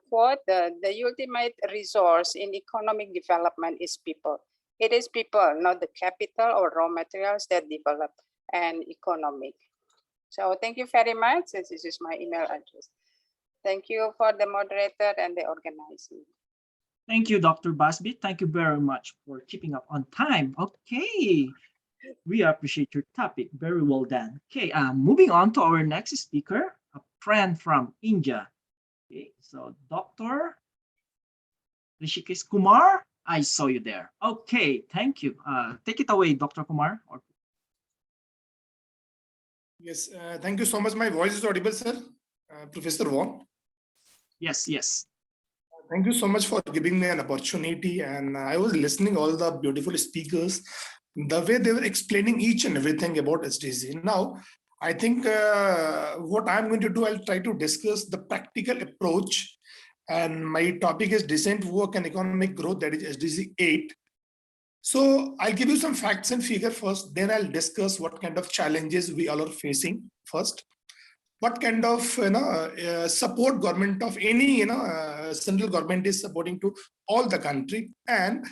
quote, the ultimate resource in economic development is people. It is people, not the capital or raw materials that develop an economy. So thank you very much. This is my email address. Thank you for the moderator and the organizing. Thank you, Dr. Basby. Thank you very much for keeping up on time. Okay, we appreciate your topic. Very well done. Okay, moving on to our next speaker, a friend from India. Okay, so Dr. Rishikesh Kumar, I saw you there. Okay, thank you. Take it away, Dr. Kumar. Yes, thank you so much. My voice is audible, sir. Professor Vaughan. Yes, yes. Thank you so much for giving me an opportunity. And I was listening all the beautiful speakers, the way they were explaining each and everything about SDG. Now, I think what I'm going to do, I'll try to discuss the practical approach. And my topic is decent work and economic growth, that is SDG 8. So I'll give you some facts and figures first, then I'll discuss what kind of challenges we all are facing first. What kind of support government of any central government is supporting to all the country, and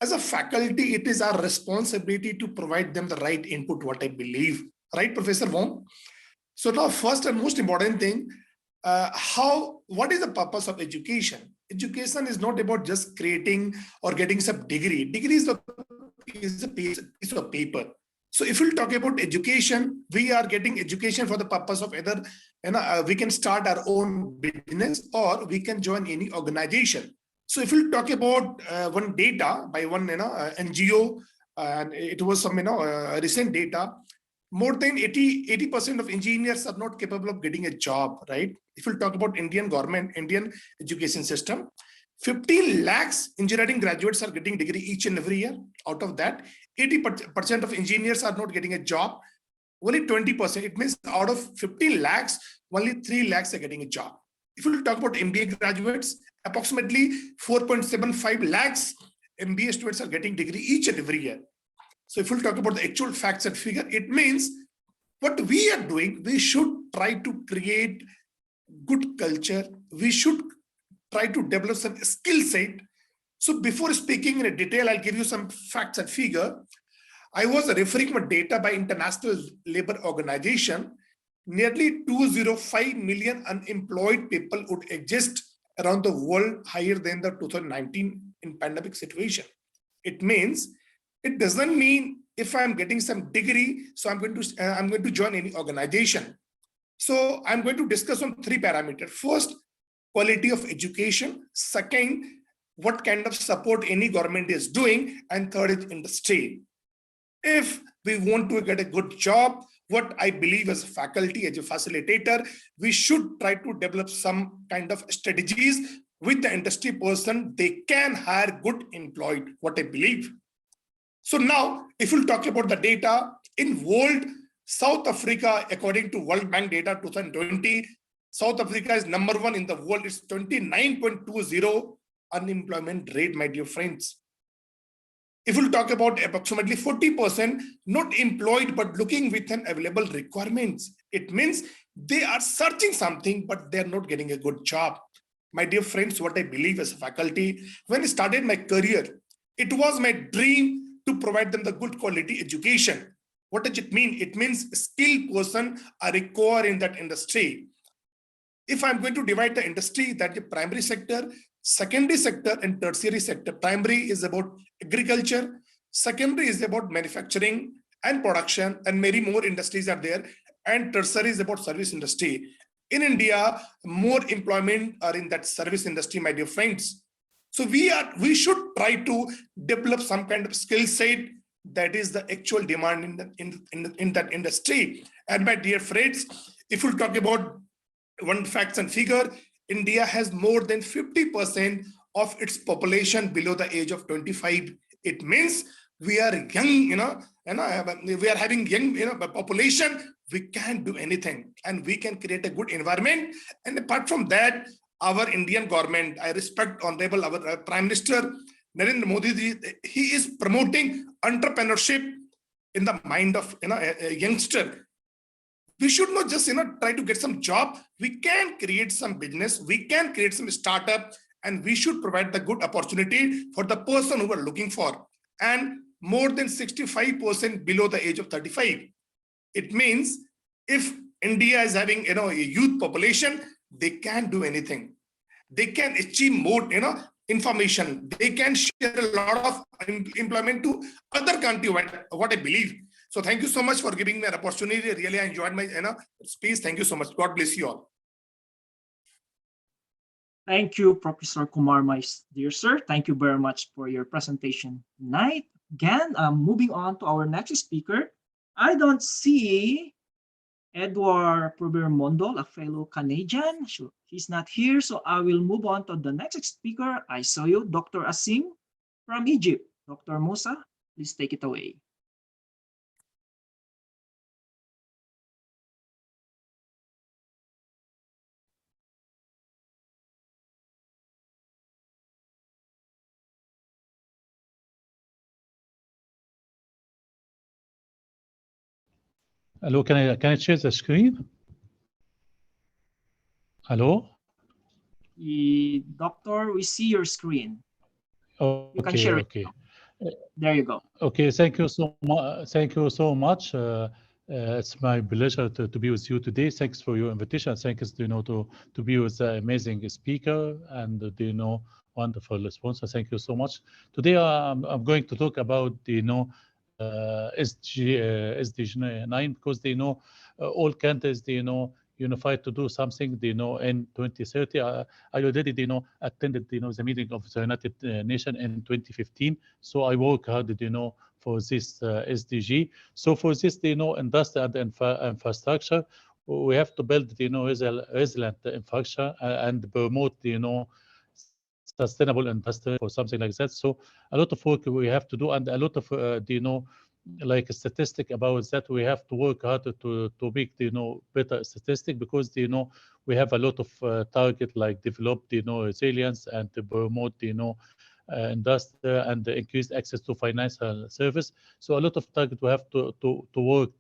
as a faculty it is our responsibility to provide them the right input, what I believe, right, Professor Wong? So now first and most important thing, what is the purpose of education? Education is not about just creating or getting some degree. Degree is a piece of paper. So if we'll talk about education, we are getting education for the purpose of either we can start our own business or we can join any organization. So if we'll talk about one data by one NGO, and it was some recent data, more than 80% of engineers are not capable of getting a job, right? If we'll talk about Indian government, Indian education system, 15 lakhs engineering graduates are getting degree each and every year. Out of that, 80% of engineers are not getting a job. Only 20%. It means out of 15 lakhs, only 3 lakhs are getting a job. If we talk about MBA graduates, approximately 4.75 lakhs MBA students are getting degree each and every year. So if we talk about the actual facts and figure, it means what we are doing, we should try to create good culture. We should try to develop some skill set. So before speaking in detail, I'll give you some facts and figure. I was referring to data by International Labour Organization. Nearly 205 million unemployed people would exist around the world, higher than the 2019 in pandemic situation. It means, it doesn't mean if I'm getting some degree, so I'm going to join any organization. So I'm going to discuss on 3 parameters. First, quality of education. Second, what kind of support any government is doing. And third is industry. If we want to get a good job, what I believe as a faculty, as a facilitator, we should try to develop some kind of strategies with the industry person. They can hire good employed, what I believe. So now, if we'll talk about the data, in world, South Africa, according to World Bank data 2020, South Africa is #1 in the world. It's 29.20 unemployment rate, my dear friends. If we'll talk about approximately 40% not employed, but looking with an available requirements, it means they are searching something, but they're not getting a good job. My dear friends, what I believe as a faculty, when I started my career, it was my dream to provide them the good quality education. What does it mean? It means skilled person are required in that industry. If I'm going to divide the industry, that the primary sector, secondary sector, and tertiary sector. Primary is about agriculture, secondary is about manufacturing and production, and many more industries are there, and tertiary is about service industry. In India, more employment are in that service industry, my dear friends. So we should try to develop some kind of skill set that is the actual demand in that industry. And my dear friends, if we talk about one facts and figure, India has more than 50% of its population below the age of 25. It means we are young, we are having young population. We can do anything and we can create a good environment. And apart from that, our Indian government, I respect Honorable our Prime Minister Narendra Modi ji, he is promoting entrepreneurship in the mind of a youngster. We should not just try to get some job. We can create some business. We can create some startup, and we should provide the good opportunity for the person who are looking for. And more than 65% below the age of 35. It means if India is having a youth population, they can do anything. They can achieve more information. They can share a lot of employment to other country, what I believe. So thank you so much for giving me an opportunity. Really, I enjoyed my space. Thank you so much. God bless you all. Thank you, Professor Kumar, my dear sir. Thank you very much for your presentation tonight. Again, moving on to our next speaker. I don't see Edward Probermondo, a fellow Canadian. So he's not here, so I will move on to the next speaker. I saw you, Dr. Asim from Egypt. Dr. Musa, please take it away. Hello, can I share the screen? Hello? Doctor, we see your screen. You can Okay, share it. okay. There you go. Okay, thank you so much. Thank you so much. It's my pleasure to be with you today. Thanks for your invitation. Thanks, to be with the amazing speaker and wonderful sponsor. Thank you so much. Today, I'm going to talk about SDG 9 because all countries unified to do something in 2030. I already attended the meeting of the United Nations in 2015. So I work hard for this SDG. So for this industry and infrastructure, we have to build resilient infrastructure and promote sustainable industry or something like that. So a lot of work we have to do, and a lot of like a statistic about that. We have to work hard to make better statistic, because we have a lot of target like develop resilience and to promote industry and increased access to financial service. So a lot of target we have to work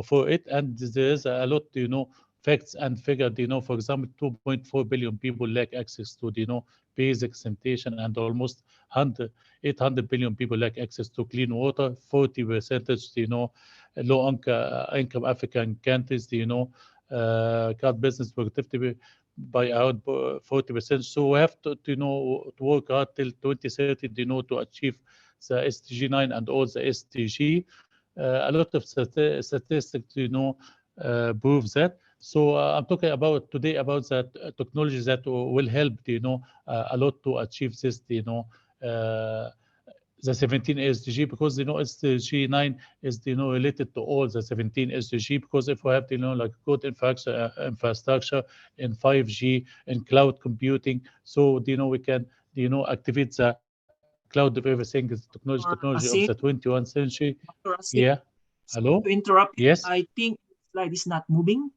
for it, and there is a lot facts and figure. For example, 2.4 billion people lack access to basic sanitation, and almost 800 billion people lack access to clean water. 40% low income African countries cut business productivity by around 40%. So we have to work hard till 2030 to achieve the SDG 9 and all the SDG. A lot of statistics prove that. So I'm talking about today about that technology that will help a lot to achieve this the 17 SDG, because SDG 9 is related to all the 17 SDG, because if we have like good infrastructure in 5G and cloud computing, so we can activate the cloud of everything, is technology of the Asim, 21st century. Dr. Asim, Yeah. Hello? to interrupt, Yes. I think the slide is not moving.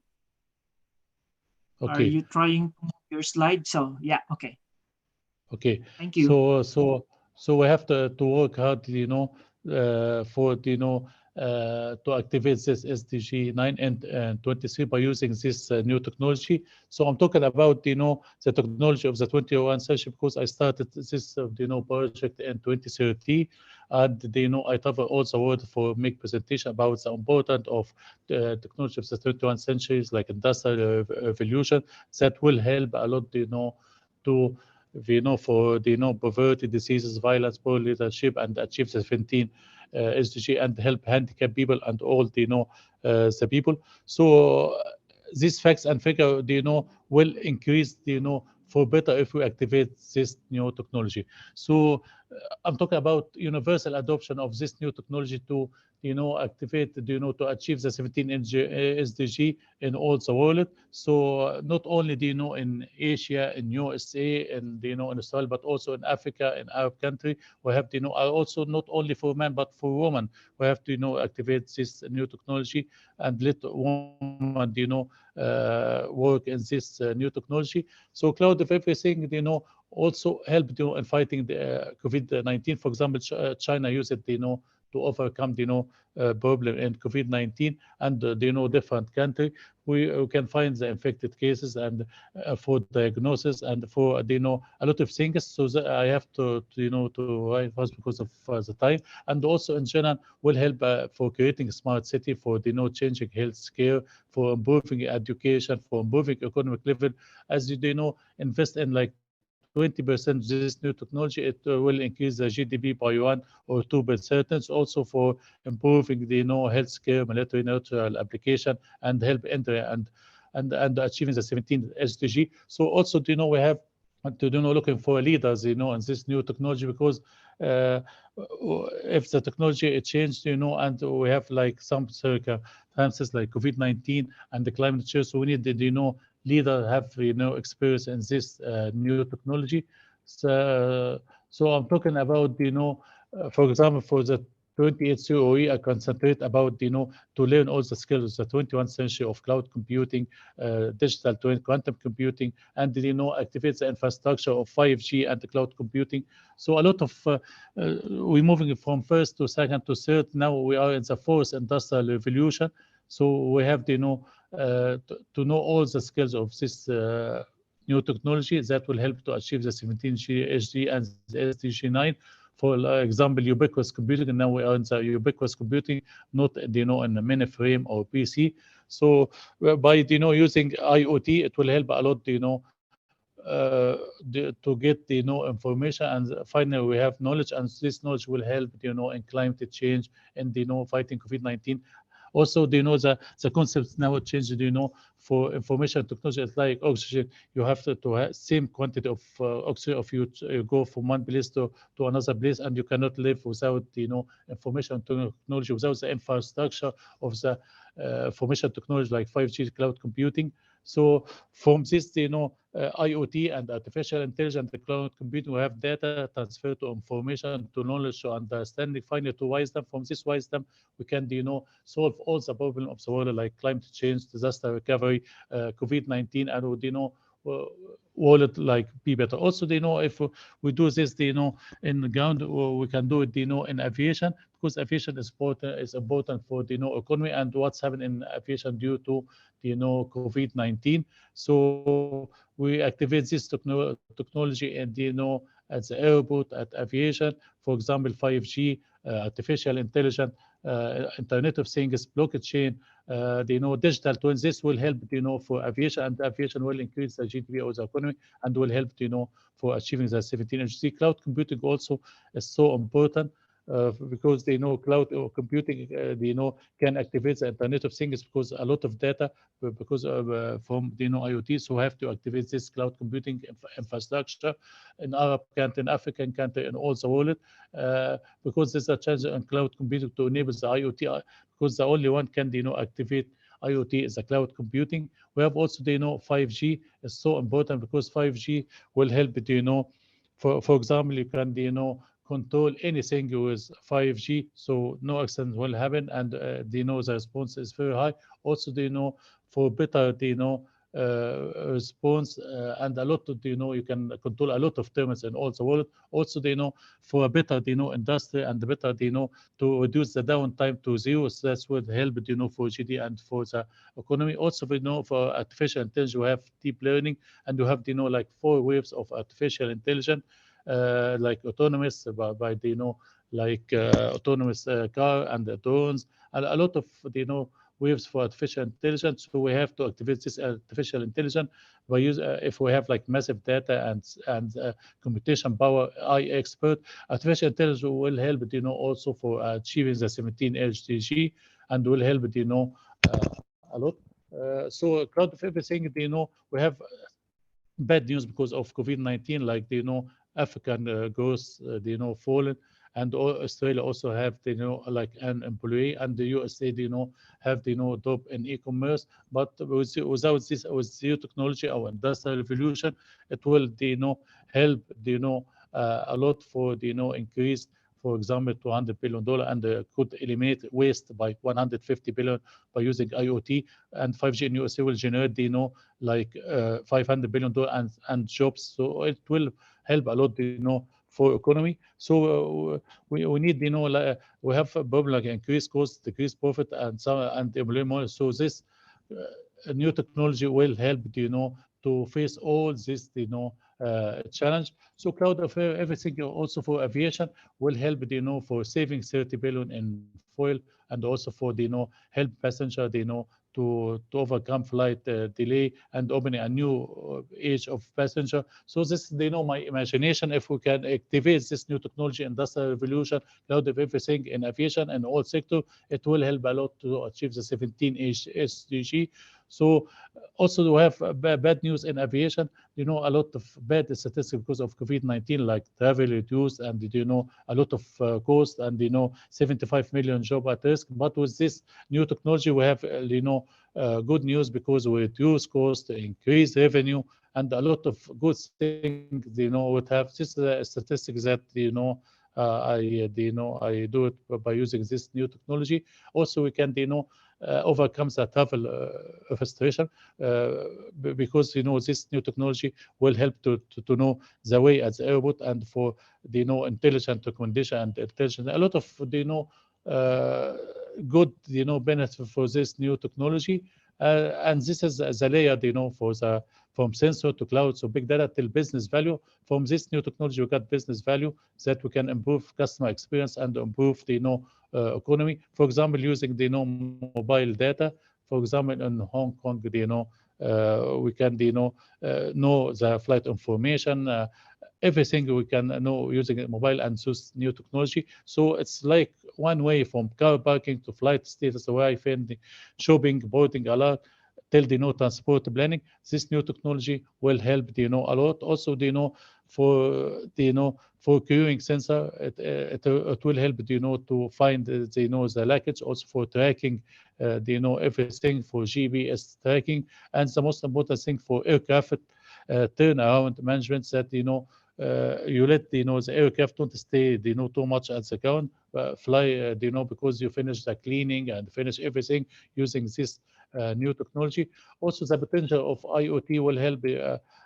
Are Okay. you trying to move your slide? So yeah, okay. Okay. Thank you. So we have to work hard, for to activate this SDG 9 and 23 by using this new technology. So I'm talking about the technology of the 21st century, because I started this project in 2013, and I travel all the world for make presentation about the importance of the technology of the 21st centuries, like industrial revolution, that will help a lot to for poverty, diseases, violence, poor leadership, and achieve the 17 SDG, and help handicapped people and all the people. So these facts and figure will increase for better if we activate this new technology. So I'm talking about universal adoption of this new technology to activate to achieve the 17 SDG in all the world. So not only in Asia, in USA, and in Australia, but also in Africa, in Arab country, we have also not only for men but for women, we have to activate this new technology and let women work in this new technology. So cloud of everything also help in fighting the COVID-19. For example, China used it to overcome problem in COVID-19, and different country we can find the infected cases, and for diagnosis, and for a lot of things. So that I have to write fast because of the time, and also in general will help for creating a smart city, for changing health care, for improving education, for improving economic level. As you invest in like 20% this new technology, it will increase the GDP by 1 or 2%. It's also for improving the healthcare, military neutral application, and help enter and achieving the 17 SDG. So also we have to looking for leaders in this new technology, because if the technology it changed and we have like some circa circumstances like COVID-19 and the climate change. So we need, leader have, experience in this new technology. So I'm talking about, for example, for the 28th COE, I concentrate about, to learn all the skills of the 21st century of cloud computing, digital twin, quantum computing, and, activate the infrastructure of 5G and the cloud computing. So a lot of, we're moving from first to second to third. Now we are in the fourth industrial revolution. So we have to to know all the skills of this new technology that will help to achieve the 17G HD and the SDG 9. For example, ubiquitous computing, and now we are in the ubiquitous computing, not in a mainframe or PC. So by using IoT, it will help a lot, to get information, and finally we have knowledge, and this knowledge will help in climate change and fighting COVID-19. Also, the concepts now changed, for information technology. It's like oxygen. You have to have same quantity of oxygen if you go from one place to another place, and you cannot live without, information technology, without the infrastructure of the information technology like 5G cloud computing. So from this, IoT and artificial intelligence, the cloud computing, we have data transfer to information, to knowledge, to understanding, finally to wisdom. From this wisdom, we can, solve all the problems of the world, like climate change, disaster recovery, COVID-19, and would, wallet like be better. Also, if we do this, in the ground, we can do it, in aviation, because aviation is important for the economy and what's happened in aviation due to COVID-19. So we activate this technology and at the airport, at aviation, for example, 5G, artificial intelligence, Internet of Things, blockchain, digital twins. This will help, for aviation, and aviation will increase the GDP of the economy and will help, for achieving the 17 HC. Cloud computing also is so important. Because cloud or computing, can activate the Internet of Things, because a lot of data, because of, from IoT, so we have to activate this cloud computing infrastructure in Arab country, in African country, and all the world, because there's a chance in cloud computing to enable the IoT, because the only one can activate IoT is the cloud computing. We have also 5G is so important, because 5G will help for example, you can control anything with 5G, so no accident will happen, and the response is very high. Also, for better response, and a lot of you can control a lot of terminals in all the world. Also, for a better industry, and better to reduce the downtime to zero. So that would help for GD and for the economy. Also, for artificial intelligence, we have deep learning, and you have like 4 waves of artificial intelligence, like autonomous, by like autonomous car and the drones, and a lot of waves for artificial intelligence. So we have to activate this artificial intelligence by use, if we have like massive data and computation power. I expert artificial intelligence will help also for achieving the 17 HDG, and will help a lot. So cloud of everything, we have bad news because of COVID-19, like African growth, fallen, and Australia also have like an employee, and the USA have drop in e-commerce. But without this, with zero technology or industrial revolution, it will help a lot for increase, for example, $200 billion, and could eliminate waste by 150 billion by using IoT. And 5G in USA will generate like $500 billion and jobs. So it will help a lot for economy. So we need like, we have a problem like increased cost, decreased profit, and some and employment. So this new technology will help to face all this challenge. So cloud of everything, also for aviation, will help for saving 30 billion in fuel, and also for help passenger to overcome flight delay, and opening a new age of passenger. So this my imagination, if we can activate this new technology, industrial revolution, cloud of everything in aviation and all sector, it will help a lot to achieve the 17 SDG. So also we have bad news in aviation. A lot of bad statistics because of COVID-19, like travel reduced and, a lot of cost and, 75 million job at risk. But with this new technology, we have, good news because we reduce cost, increase revenue, and a lot of good things, would have. This is a statistic that, I do it by using this new technology. Also, we can, overcome the travel frustration because, this new technology will help to know the way at the airport and for the, intelligent recommendation and intelligent, a lot of, good, benefit for this new technology. And this is the layer, for the from sensor to cloud, so big data till business value. From this new technology, we got business value that we can improve customer experience and improve the, economy. For example, using the, mobile data. For example, in Hong Kong, we can, know the flight information. Everything we can know using a mobile and use new technology. So it's like one way from car parking to flight status, Wi-Fi, shopping, boarding alert, till transport planning. This new technology will help a lot. Also for for queuing sensor, it will help to find the luggage. Also for tracking everything for GPS tracking, and the most important thing for aircraft turnaround management, that you let the aircraft don't stay too much at the ground, fly because you finish the cleaning and finish everything using this new technology. Also, the potential of IoT will help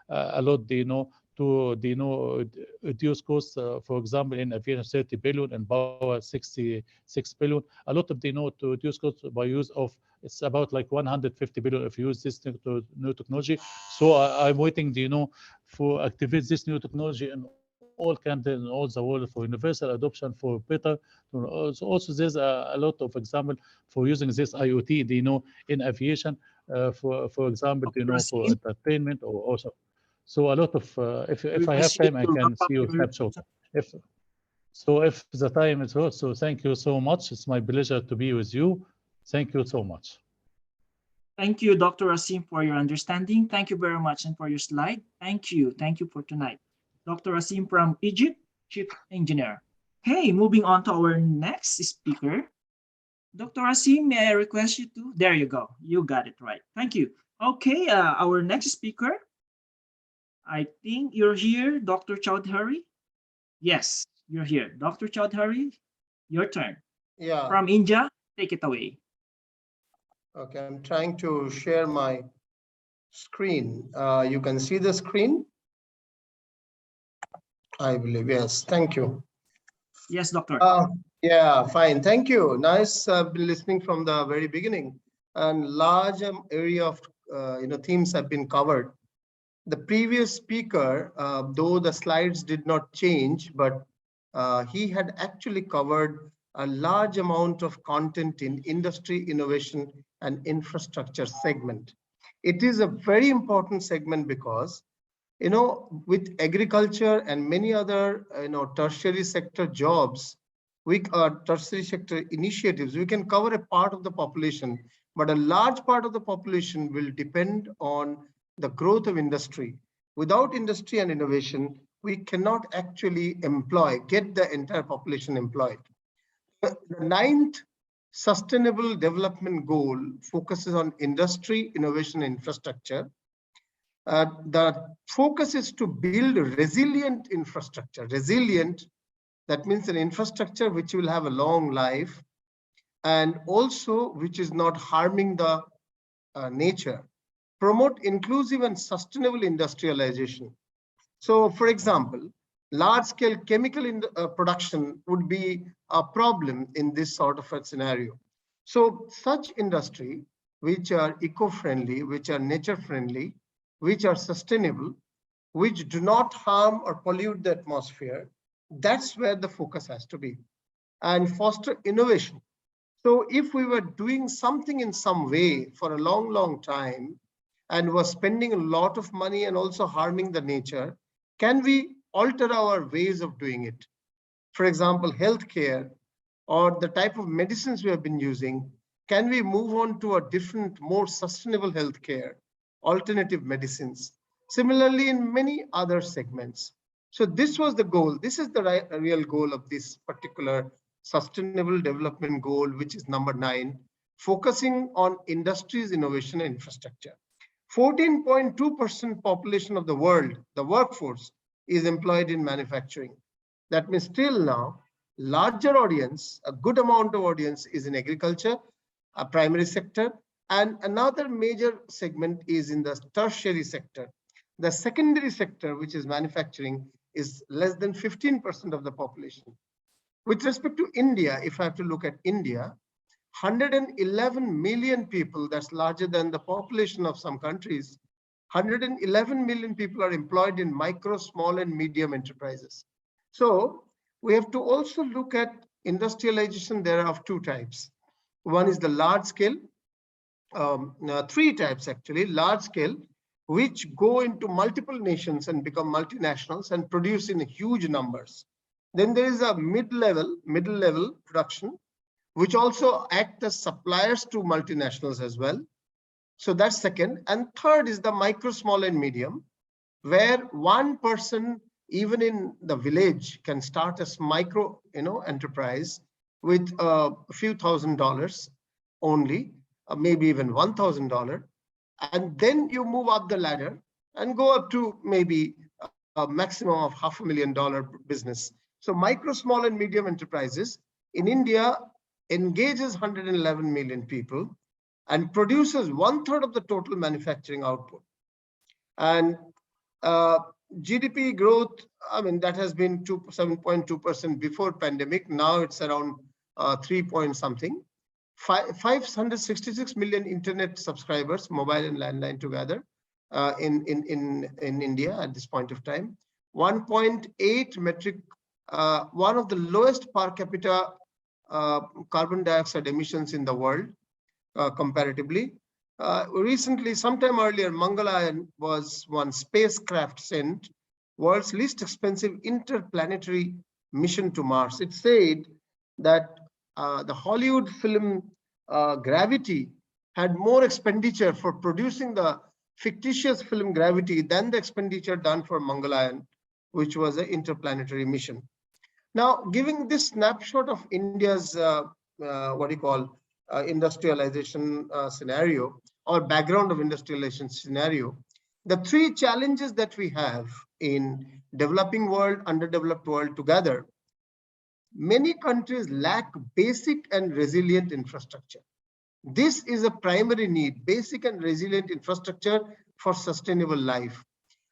a lot, to reduce costs. For example, in aviation, 30 billion, and power 66 billion. A lot of to reduce costs by use of, it's about like 150 billion if you use this new technology. So I'm waiting, for activate this new technology in all countries in all the world for universal adoption for better. Also there's a lot of example for using this IoT, in aviation, for example, for entertainment or also. So a lot of, if I have time, I can see your snapshot. If the time is short, so thank you so much. It's my pleasure to be with you. Thank you so much. Thank you, Dr. Asim, for your understanding. Thank you very much, and for your slide. Thank you. Thank you for tonight. Dr. Asim from Egypt, Chief Engineer. Hey, moving on to our next speaker. Dr. Asim, may I request you to? There you go. You got it right. Thank you. Okay, our next speaker. I think you're here, Dr. Chowdhury. Yes, you're here. Dr. Chowdhury, your turn. Yeah. From India, take it away. Okay, I'm trying to share my screen. You can see the screen? I believe, yes. Thank you. Yes, doctor. Yeah, fine. Thank you. Nice been listening from the very beginning. And large area of themes have been covered. The previous speaker, though the slides did not change, but he had actually covered a large amount of content in industry, innovation, and infrastructure segment. It is a very important segment because, with agriculture and many other, tertiary sector jobs, tertiary sector initiatives, we can cover a part of the population, but a large part of the population will depend on the growth of industry. Without industry and innovation, we cannot actually get the entire population employed. The 9th Sustainable Development Goal focuses on industry, innovation, and infrastructure. The focus is to build resilient infrastructure. Resilient, that means an infrastructure which will have a long life and also which is not harming the nature. Promote inclusive and sustainable industrialization. So, for example, large-scale chemical production would be a problem in this sort of a scenario. So, such industry which are eco-friendly, which are nature-friendly, which are sustainable, which do not harm or pollute the atmosphere, that's where the focus has to be. And foster innovation. So, if we were doing something in some way for a long, long time, and was spending a lot of money and also harming the nature, can we alter our ways of doing it? For example, healthcare or the type of medicines we have been using, can we move on to a different, more sustainable healthcare, alternative medicines? Similarly, in many other segments. So this was the goal. This is the real goal of this particular Sustainable Development Goal, which is number 9, focusing on industries, innovation, and infrastructure. 14.2% population of the world, the workforce, is employed in manufacturing. That means still now, larger audience, a good amount of audience is in agriculture, a primary sector, and another major segment is in the tertiary sector. The secondary sector, which is manufacturing, is less than 15% of the population. With respect to India, if I have to look at India, 111 million people, that's larger than the population of some countries, 111 million people are employed in micro, small, and medium enterprises. So we have to also look at industrialization. There are of 2 types. One is the large scale, 3 types actually, large scale, which go into multiple nations and become multinationals and produce in huge numbers. Then there is a middle level production, which also act as suppliers to multinationals as well. So that's second. And third is the micro, small, and medium, where one person, even in the village, can start a micro, enterprise with a few $1,000s only, maybe even $1,000. And then you move up the ladder and go up to maybe a maximum of $500,000 business. So micro, small, and medium enterprises in India engages 111 million people and produces 1/3 of the total manufacturing output. And GDP growth, I mean, that has been 7.2% before pandemic. Now it's around 3 point something. 566 million internet subscribers, mobile and landline together, in India at this point of time. 1.8 metric, one of the lowest per capita carbon dioxide emissions in the world, comparatively. Recently, sometime earlier, Mangalyaan was one spacecraft sent, world's least expensive interplanetary mission to Mars. It said that the Hollywood film Gravity had more expenditure for producing the fictitious film Gravity than the expenditure done for Mangalyaan, which was an interplanetary mission. Now, giving this snapshot of India's industrialization scenario, or background of industrialization scenario, the 3 challenges that we have in developing world, underdeveloped world together, many countries lack basic and resilient infrastructure. This is a primary need, basic and resilient infrastructure for sustainable life.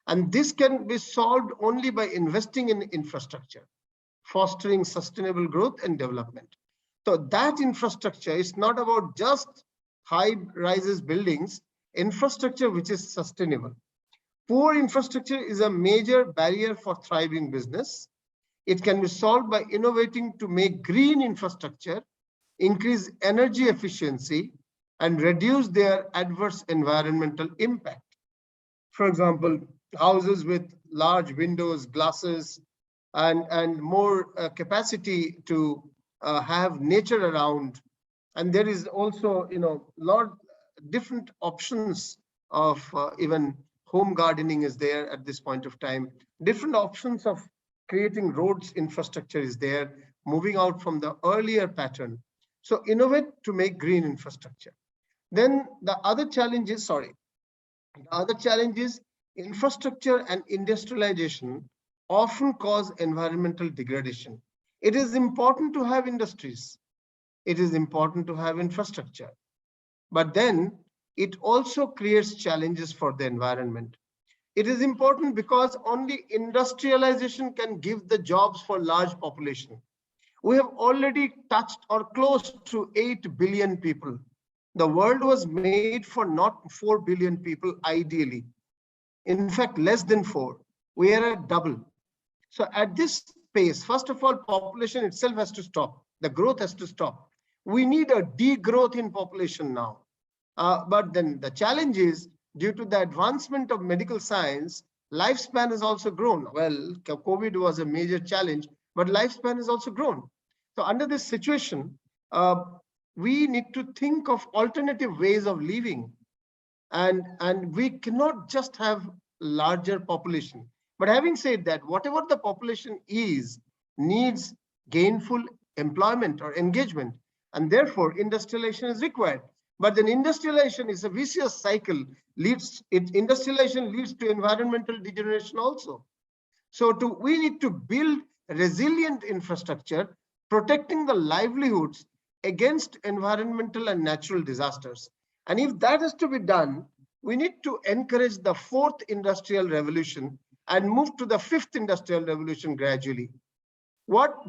And this can be solved only by investing in infrastructure, fostering sustainable growth and development. So that infrastructure is not about just high rises buildings, infrastructure which is sustainable. Poor infrastructure is a major barrier for thriving business. It can be solved by innovating to make green infrastructure, increase energy efficiency, and reduce their adverse environmental impact. For example, houses with large windows, glasses, and more capacity to have nature around. And there is also, lot different options of even home gardening is there at this point of time. Different options of creating roads infrastructure is there, moving out from the earlier pattern. So innovate to make green infrastructure. Then the other challenge is, infrastructure and industrialization often cause environmental degradation. It is important to have industries. It is important to have infrastructure. But then it also creates challenges for the environment. It is important because only industrialization can give the jobs for large population. We have already touched or close to 8 billion people. The world was made for not 4 billion people ideally. In fact, less than 4. We are at double. So at this pace, first of all, population itself has to stop. The growth has to stop. We need a degrowth in population now. But then the challenge is, due to the advancement of medical science, lifespan has also grown. Well, COVID was a major challenge, but lifespan has also grown. So under this situation, we need to think of alternative ways of living. And we cannot just have larger population. But having said that, whatever the population is, needs gainful employment or engagement, and therefore industrialization is required. But then industrialization is a vicious cycle. Industrialization leads to environmental degeneration also. So we need to build resilient infrastructure, protecting the livelihoods against environmental and natural disasters. And if that is to be done, we need to encourage the fourth industrial revolution and move to the fifth industrial revolution gradually. What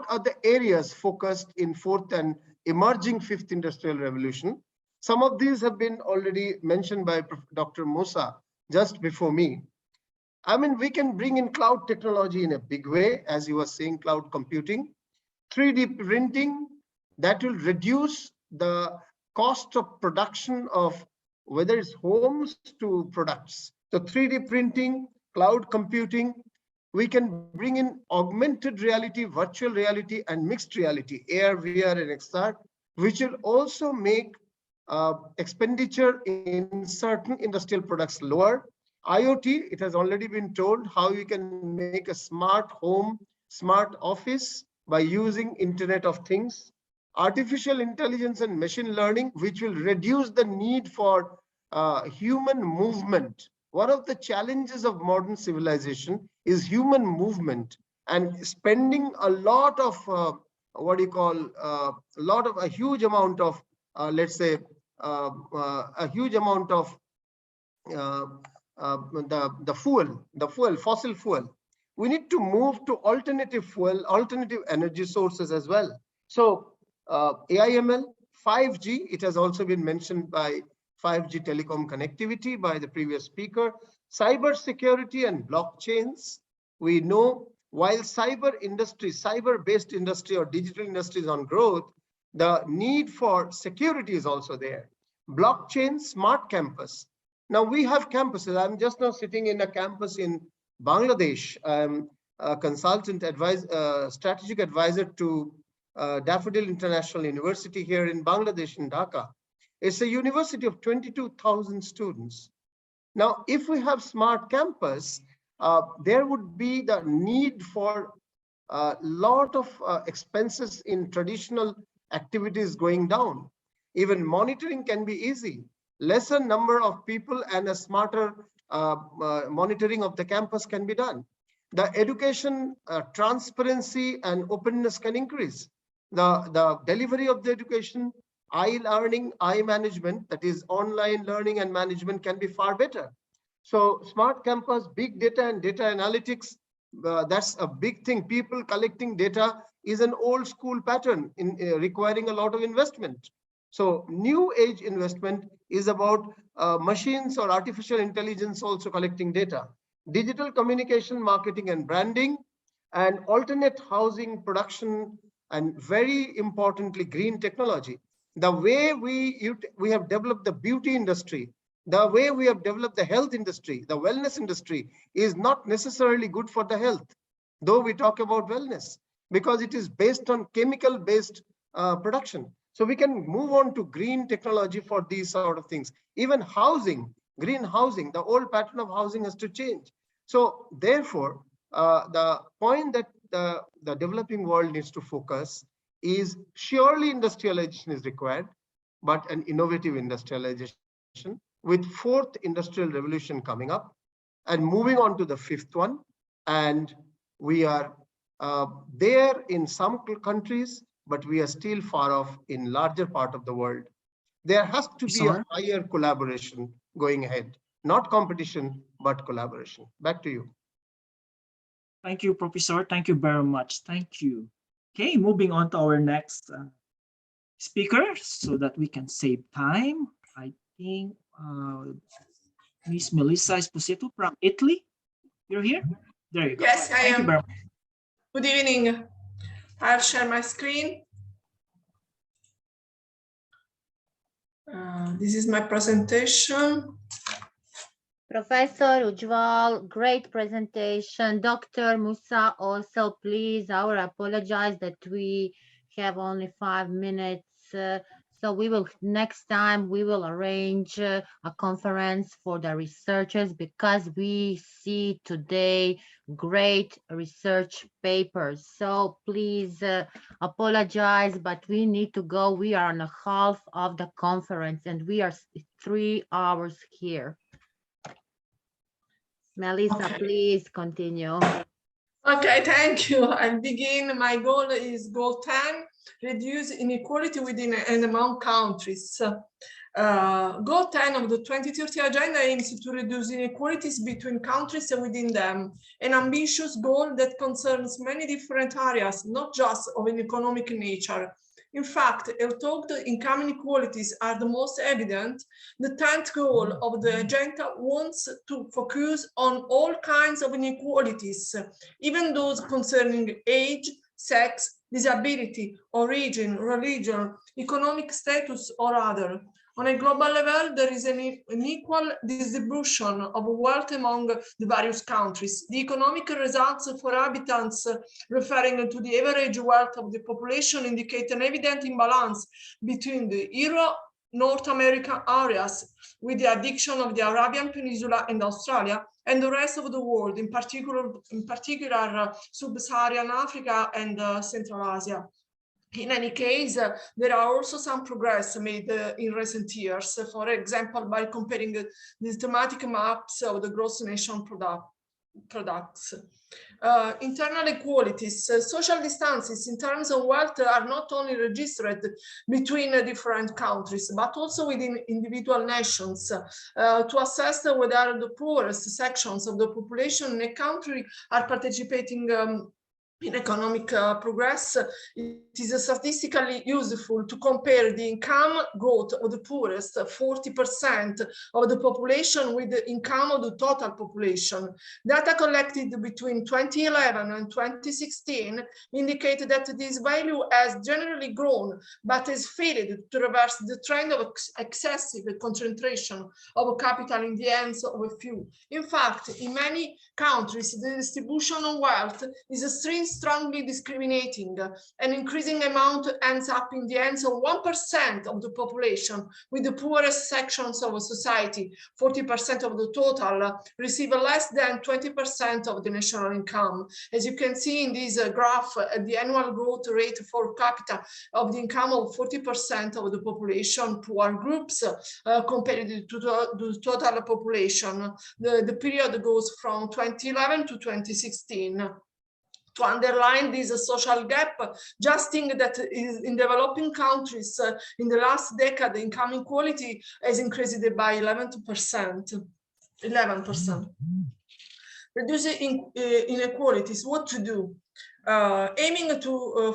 are the areas focused in fourth and emerging fifth industrial revolution? Some of these have been already mentioned by Dr. Musa just before me. I mean, we can bring in cloud technology in a big way, as you were saying, cloud computing, 3D printing, that will reduce the cost of production of whether it's homes to products. So 3D printing, cloud computing, we can bring in augmented reality, virtual reality, and mixed reality, AR, VR, and XR, which will also make expenditure in certain industrial products lower. IoT, it has already been told how you can make a smart home, smart office by using Internet of Things. Artificial intelligence and machine learning, which will reduce the need for human movement. One of the challenges of modern civilization is human movement, and spending a lot of a huge amount of let's say a huge amount of fossil fuel. We need to move to alternative fuel, alternative energy sources as well. So AIML, 5G, it has also been mentioned by 5G telecom connectivity by the previous speaker, cyber security and blockchains. We know while cyber-based industry or digital industry is on growth, the need for security is also there. Blockchain, smart campus. Now we have campuses. I'm just now sitting in a campus in Bangladesh. I'm a consultant strategic advisor to Daffodil International University here in Bangladesh, in Dhaka. It's a university of 22,000 students. Now, if we have smart campus, there would be the need for a lot of expenses in traditional activities going down. Even monitoring can be easy. Lesser number of people and a smarter monitoring of the campus can be done. The education transparency and openness can increase. The delivery of the education, learning, management, that is online learning and management, can be far better. So smart campus, big data and data analytics, that's a big thing. People collecting data is an old school pattern in requiring a lot of investment. So new age investment is about machines or artificial intelligence also collecting data. Digital communication, marketing and branding, and alternate housing production, and very importantly, green technology. The way we have developed the beauty industry, the way we have developed the health industry, the wellness industry is not necessarily good for the health, though we talk about wellness, because it is based on chemical-based production. So we can move on to green technology for these sort of things. Even housing, green housing, the old pattern of housing has to change. So therefore, the point that the developing world needs to focus is surely industrialization is required, but an innovative industrialization with fourth industrial revolution coming up and moving on to the fifth one. And we are there in some countries, but we are still far off in larger part of the world. There has to be a higher collaboration going ahead, not competition, but collaboration. Back to you. Thank you, Professor. Thank you very much. Thank you. Okay, moving on to our next speaker so that we can save time. I think Miss Melissa Esposito from Italy. You're here? There you go. Yes, I am. Thank you very much. Good evening. I'll share my screen. This is my presentation. Professor Ujwal, great presentation. Dr. Musa also, please, I will apologize that we have only 5 minutes So next time we will arrange a conference for the researchers, because we see today great research papers. So please apologize, but we need to go. We are on a half of the conference and we are 3 hours here. Melissa, please continue. Okay, thank you. I'll begin. My goal is goal 10, reduce inequality within and among countries. Goal 10 of the 2030 agenda aims to reduce inequalities between countries and within them, an ambitious goal that concerns many different areas, not just of an economic nature. In fact, although the income inequalities are the most evident, the 10th goal of the agenda wants to focus on all kinds of inequalities, even those concerning age, sex, disability, origin, religion, economic status, or other. On a global level, there is an unequal distribution of wealth among the various countries. The economic results for habitants referring to the average wealth of the population indicate an evident imbalance between the Euro-North American areas, with the addition of the Arabian Peninsula and Australia, and the rest of the world, in particular Sub-Saharan Africa and Central Asia. In any case, there are also some progress made in recent years, for example, by comparing the thematic maps of the gross national products. Internal equalities, social distances in terms of wealth are not only registered between different countries, but also within individual nations. To assess whether the poorest sections of the population in a country are participating in economic progress, it is statistically useful to compare the income growth of the poorest 40% of the population with the income of the total population. Data collected between 2011 and 2016 indicate that this value has generally grown, but has failed to reverse the trend of excessive concentration of capital in the hands of a few. In fact, in many countries, the distribution of wealth is strongly discriminating. An increasing amount ends up in the hands of 1% of the population, with the poorest sections of society, 40% of the total, receive less than 20% of the national income. As you can see in this graph, the annual growth rate for capita of the income of 40% of the population, poor groups, compared to the total population. The period goes from 2011 to 2016. To underline this social gap, just think that in developing countries, in the last decade, income inequality has increased by 11%. Reducing inequalities, what to do? Aiming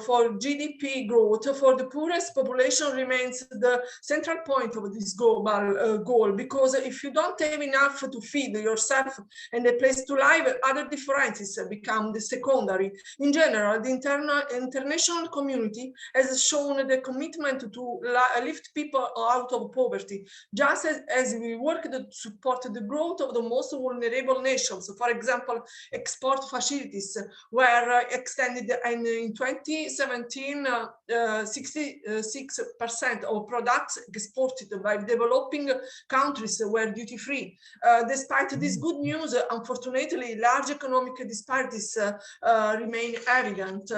for GDP growth for the poorest population remains the central point of this global goal, because if you don't have enough to feed yourself and a place to live, other differences become the secondary. In general, the international community has shown the commitment to lift people out of poverty, just as we work to support the growth of the most vulnerable nations. For example, export facilities were extended, and in 2017, 66% of products exported by developing countries were duty-free. Despite this good news, unfortunately, large economic disparities remain evident.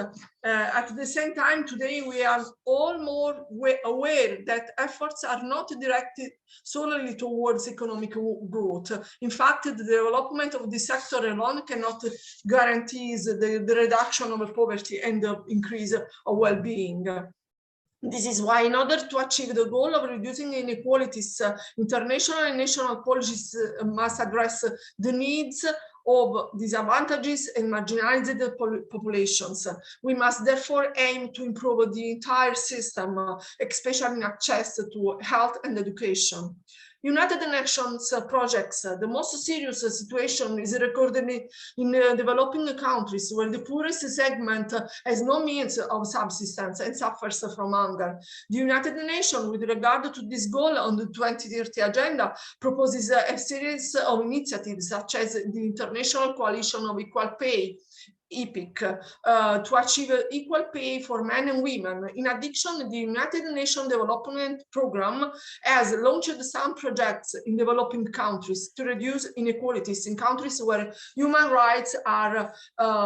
At the same time, today we are all more aware that efforts are not directed solely towards economic growth. In fact, the development of this sector alone cannot guarantee the reduction of poverty and the increase of well-being. This is why, in order to achieve the goal of reducing inequalities, international and national policies must address the needs of disadvantaged and marginalized populations. We must therefore aim to improve the entire system, especially in access to health and education. United Nations projects, the most serious situation is recorded in developing countries where the poorest segment has no means of subsistence and suffers from hunger. The United Nations, with regard to this goal on the 2030 agenda, proposes a series of initiatives such as the International Coalition of Equal Pay, EPIC to achieve equal pay for men and women. In addition, the United Nations Development Programme has launched some projects in developing countries to reduce inequalities in countries where human rights are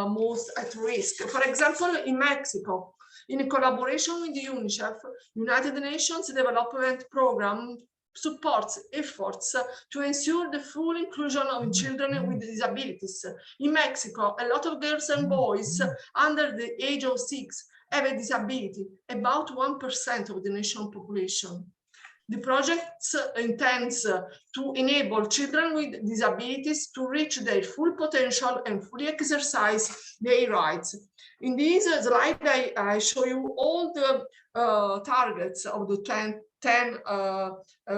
most at risk. For example, in Mexico, in collaboration with the UNICEF, United Nations Development Programme supports efforts to ensure the full inclusion of children with disabilities. In Mexico, a lot of girls and boys under the age of 6 have a disability, about 1% of the national population. The project intends to enable children with disabilities to reach their full potential and fully exercise their rights. In this slide, I show you all the targets of the 10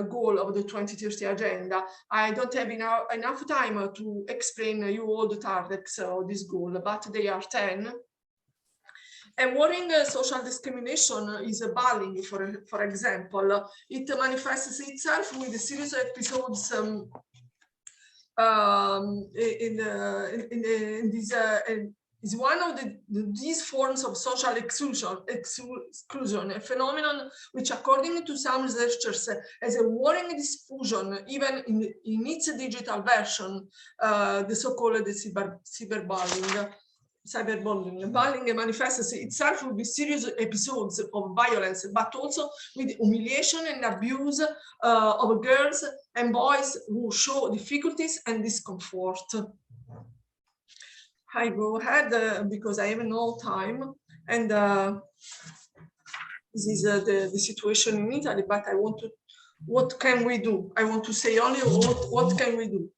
goal of the 2030 agenda. I don't have enough time to explain you all the targets of this goal, but they are 10. And worrying social discrimination is bullying, for example. It manifests itself with a series of episodes is one of these forms of social exclusion, a phenomenon which, according to some researchers, has a worrying diffusion even in its digital version, the so-called cyberbullying. Bullying manifests itself with serious episodes of violence, but also with humiliation and abuse of girls and boys who show difficulties and discomfort. I go ahead because I have no time, and this is the situation in Italy, but I want to, what can we do? I want to say only what can we do?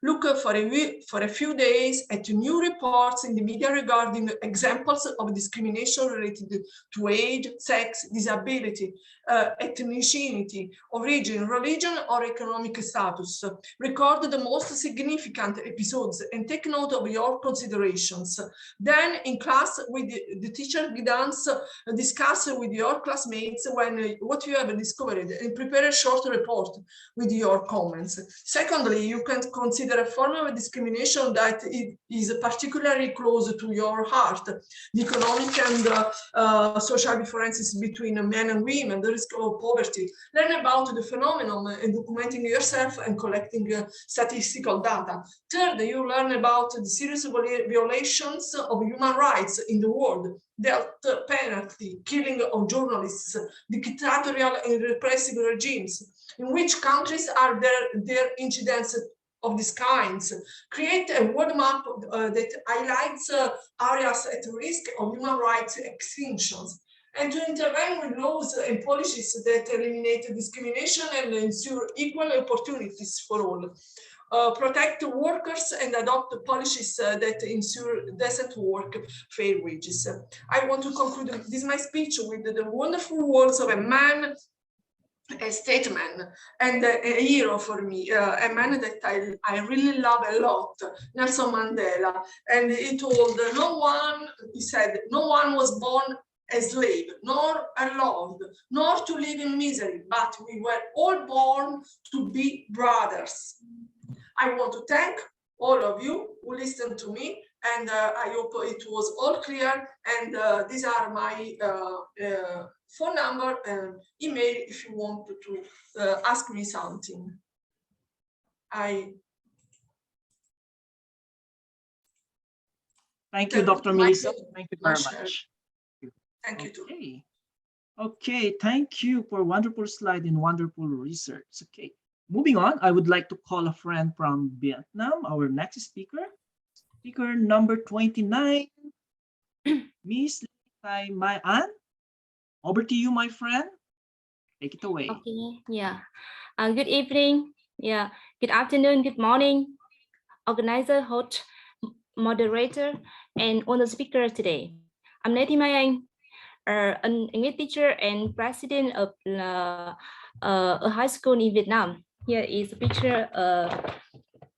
Look for a few days at new reports in the media regarding examples of discrimination related to age, sex, disability, ethnicity, origin, religion, or economic status. Record the most significant episodes and take note of your considerations. Then in class with the teacher guidance, discuss with your classmates what you have discovered and prepare a short report with your comments. Secondly, you can consider a form of discrimination that is particularly close to your heart, the economic and social differences between men and women, the risk of poverty. Learn about the phenomenon and documenting yourself and collecting statistical data. Third, you learn about the serious violations of human rights in the world, death penalty, killing of journalists, dictatorial and repressive regimes. In which countries are there incidents of these kinds? Create a world map that highlights areas at risk of human rights extinctions, and to intervene with laws and policies that eliminate discrimination and ensure equal opportunities for all. Protect workers and adopt policies that ensure decent work, fair wages. I want to conclude this my speech with the wonderful words of a man, a statesman and a hero for me, a man that I really love a lot, Nelson Mandela. And he told he said, no one was born a slave, nor alone, nor to live in misery, but we were all born to be brothers. I want to thank all of you who listened to me, and I hope it was all clear. And these are my phone number and email if you want to ask me something. Thank you, Dr. Melissa. Thank you very much. Thank you too. Okay, thank you for wonderful slide and wonderful research. Okay, moving on, I would like to call a friend from Vietnam, our next speaker. Speaker number 29, Miss Lai Mai An. Over to you, my friend. Take it away. Okay, yeah. Good evening. Yeah. Good afternoon. Good morning. Organizer, host, moderator, and all the speakers today. I'm Lai Mai An, an English teacher and president of a high school in Vietnam. Here is a picture of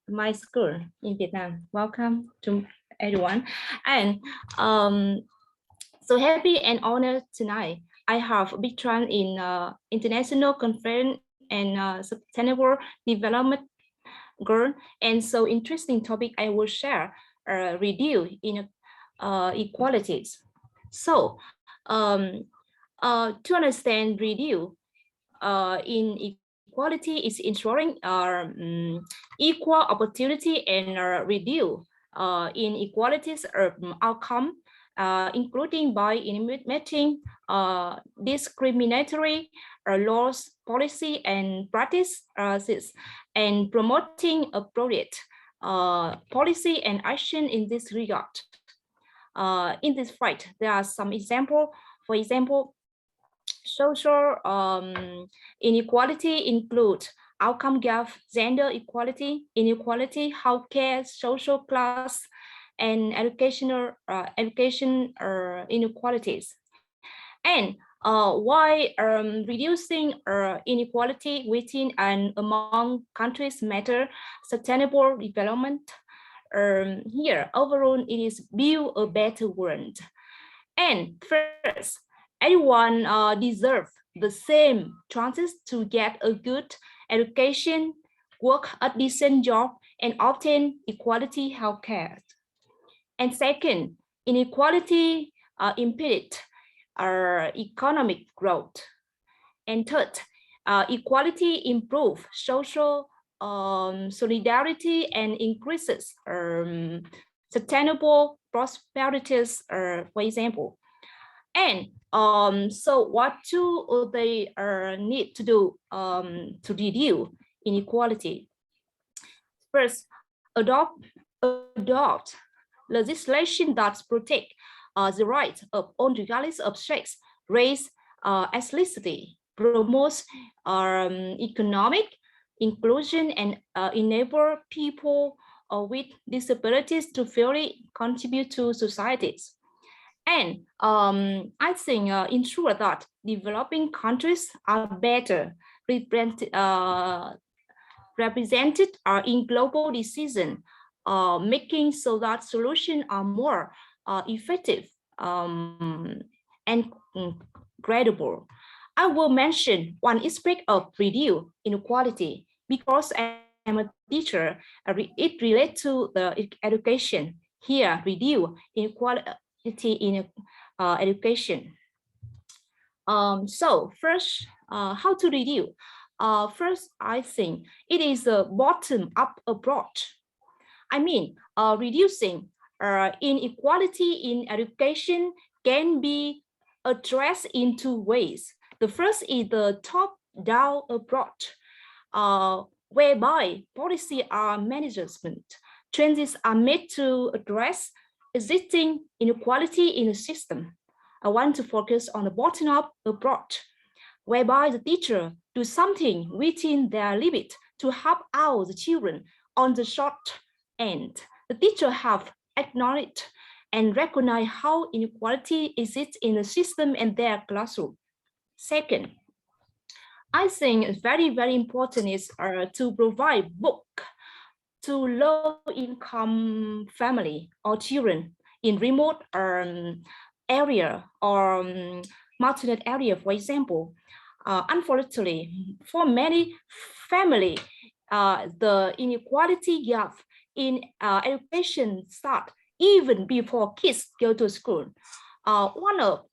my school in Vietnam. Welcome to everyone. And so happy and honored tonight. I have a big trust in international conference and sustainable development goal, and so interesting topic I will share with you in equalities. So to understand reduce inequality is ensuring equal opportunity and reduce inequalities outcome, including by eliminating discriminatory laws, policy, and practices, and promoting appropriate policy and action in this regard. In this fight, there are some examples. For example, social inequality include outcome gap, gender equality, inequality, healthcare, social class, and education inequalities. And why reducing inequality within and among countries matter sustainable development. Here, overall, it is build a better world. And first, everyone deserves the same chances to get a good education, work a decent job, and obtain equality healthcare. And second, inequality impeded economic growth. And third, equality improves social solidarity and increases sustainable prosperities, for example. And so what do they need to do to reduce inequality? First, adopt legislation that protect the rights of all regardless of sex, race, ethnicity, promotes economic inclusion, and enable people with disabilities to fairly contribute to societies. And I think ensure that developing countries are better represented in global decision making, so that solutions are more effective and credible. I will mention one aspect of reduce inequality because I'm a teacher. It relates to the education. Here, reduce inequality in education. So first, how to reduce? First, I think it is a bottom-up approach. I mean, reducing inequality in education can be addressed in two ways. The first is the top-down approach, whereby policy management changes are made to address existing inequality in the system. I want to focus on the bottom-up approach, whereby the teacher do something within their limit to help out the children on the short end. The teacher have acknowledged and recognize how inequality exists in the system and their classroom. Second, I think it's very, very important is to provide book to low-income family or children in remote area or mountainous area, for example. Unfortunately, for many family, the inequality gap in education start even before kids go to school. One of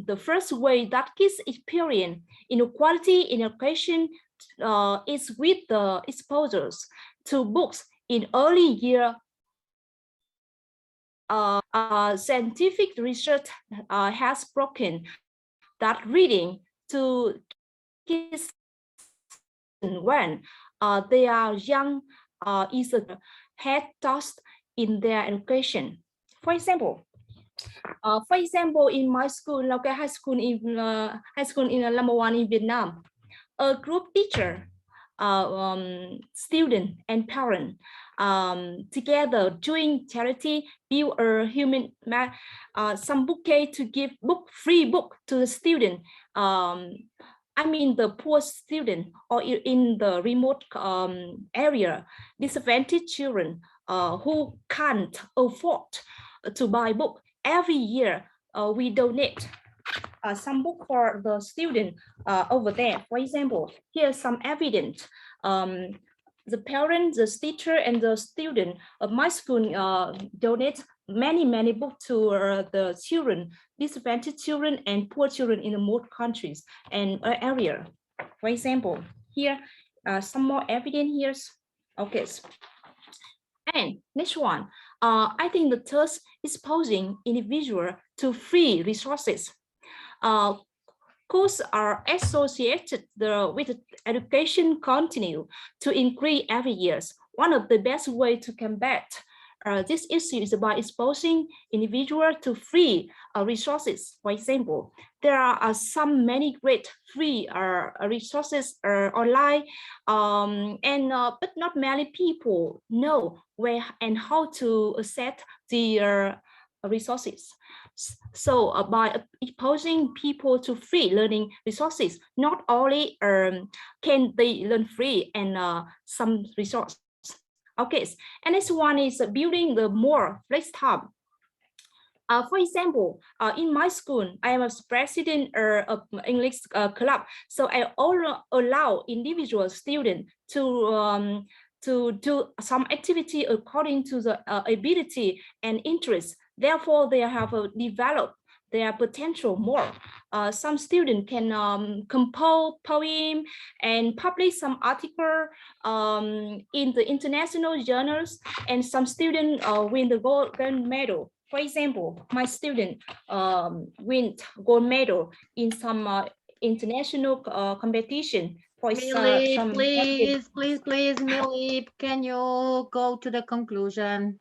the first way that kids experience inequality in education is with the exposures to books in early year. Scientific research has broken that reading to kids when they are young is a head tossed in their education. For example, in my school, local high school in Lampu in Vietnam, a group teacher, student, and parent together doing charity build a human some bouquet to give free book to the student. I mean the poor student or in the remote area, disadvantaged children who can't afford to buy book. Every year we donate some book for the student over there. For example, here's some evidence. The parent, the teacher, and the student of my school donate many books to the children, disadvantaged children and poor children in the most countries and area. For example, here some more evidence here. Okay. And next one, I think the third is exposing individual to free resources. Costs are associated with education continue to increase every year. One of the best way to combat this issue is by exposing individuals to free resources. For example, there are many great free resources online, but not many people know where and how to access the resources. So by exposing people to free learning resources, not only can they learn free and some resource. Okay, and this one is building the more flexible. For example, in my school, I am a president of English club, so I allow individual students to do some activity according to the ability and interest. Therefore, they have developed their potential more. Some students can compose poem and publish some article in the international journals, and some students win the gold medal. For example, my student win gold medal in some international competition. Millie, please, Millie, can you go to the conclusion?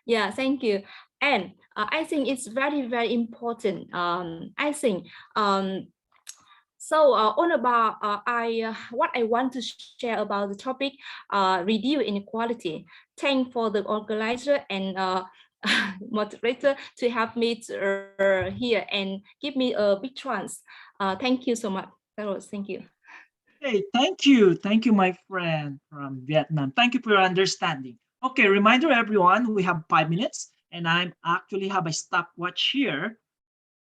Yeah, thank you. And I think it's very important. I think so. On about what I want to share about the topic, reduce inequality. Thank for the organizer and moderator to have me here and give me a big chance. Thank you so much. Thank you. Hey, thank you, my friend from Vietnam. Thank you for your understanding. Okay, reminder everyone, we have 5 minutes and I'm actually have a stopwatch here.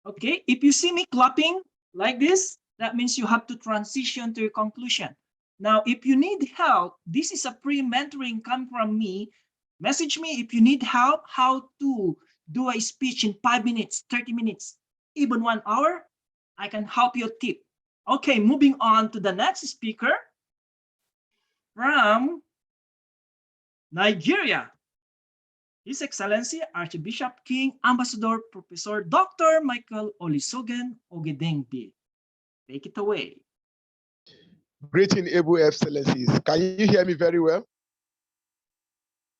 Okay, if you see me clapping like this, that means you have to transition to your conclusion. Now, if you need help, this is a pre-mentoring come from me. Message me if you need help, how to do a speech in 5 minutes, 30 minutes, even 1 hour, I can help you tip. Okay, moving on to the next speaker from Nigeria. His Excellency Archbishop King Ambassador Professor Dr. Michael Olusogen Ogedengbe. Take it away. Greeting able excellencies. Can you hear me very well?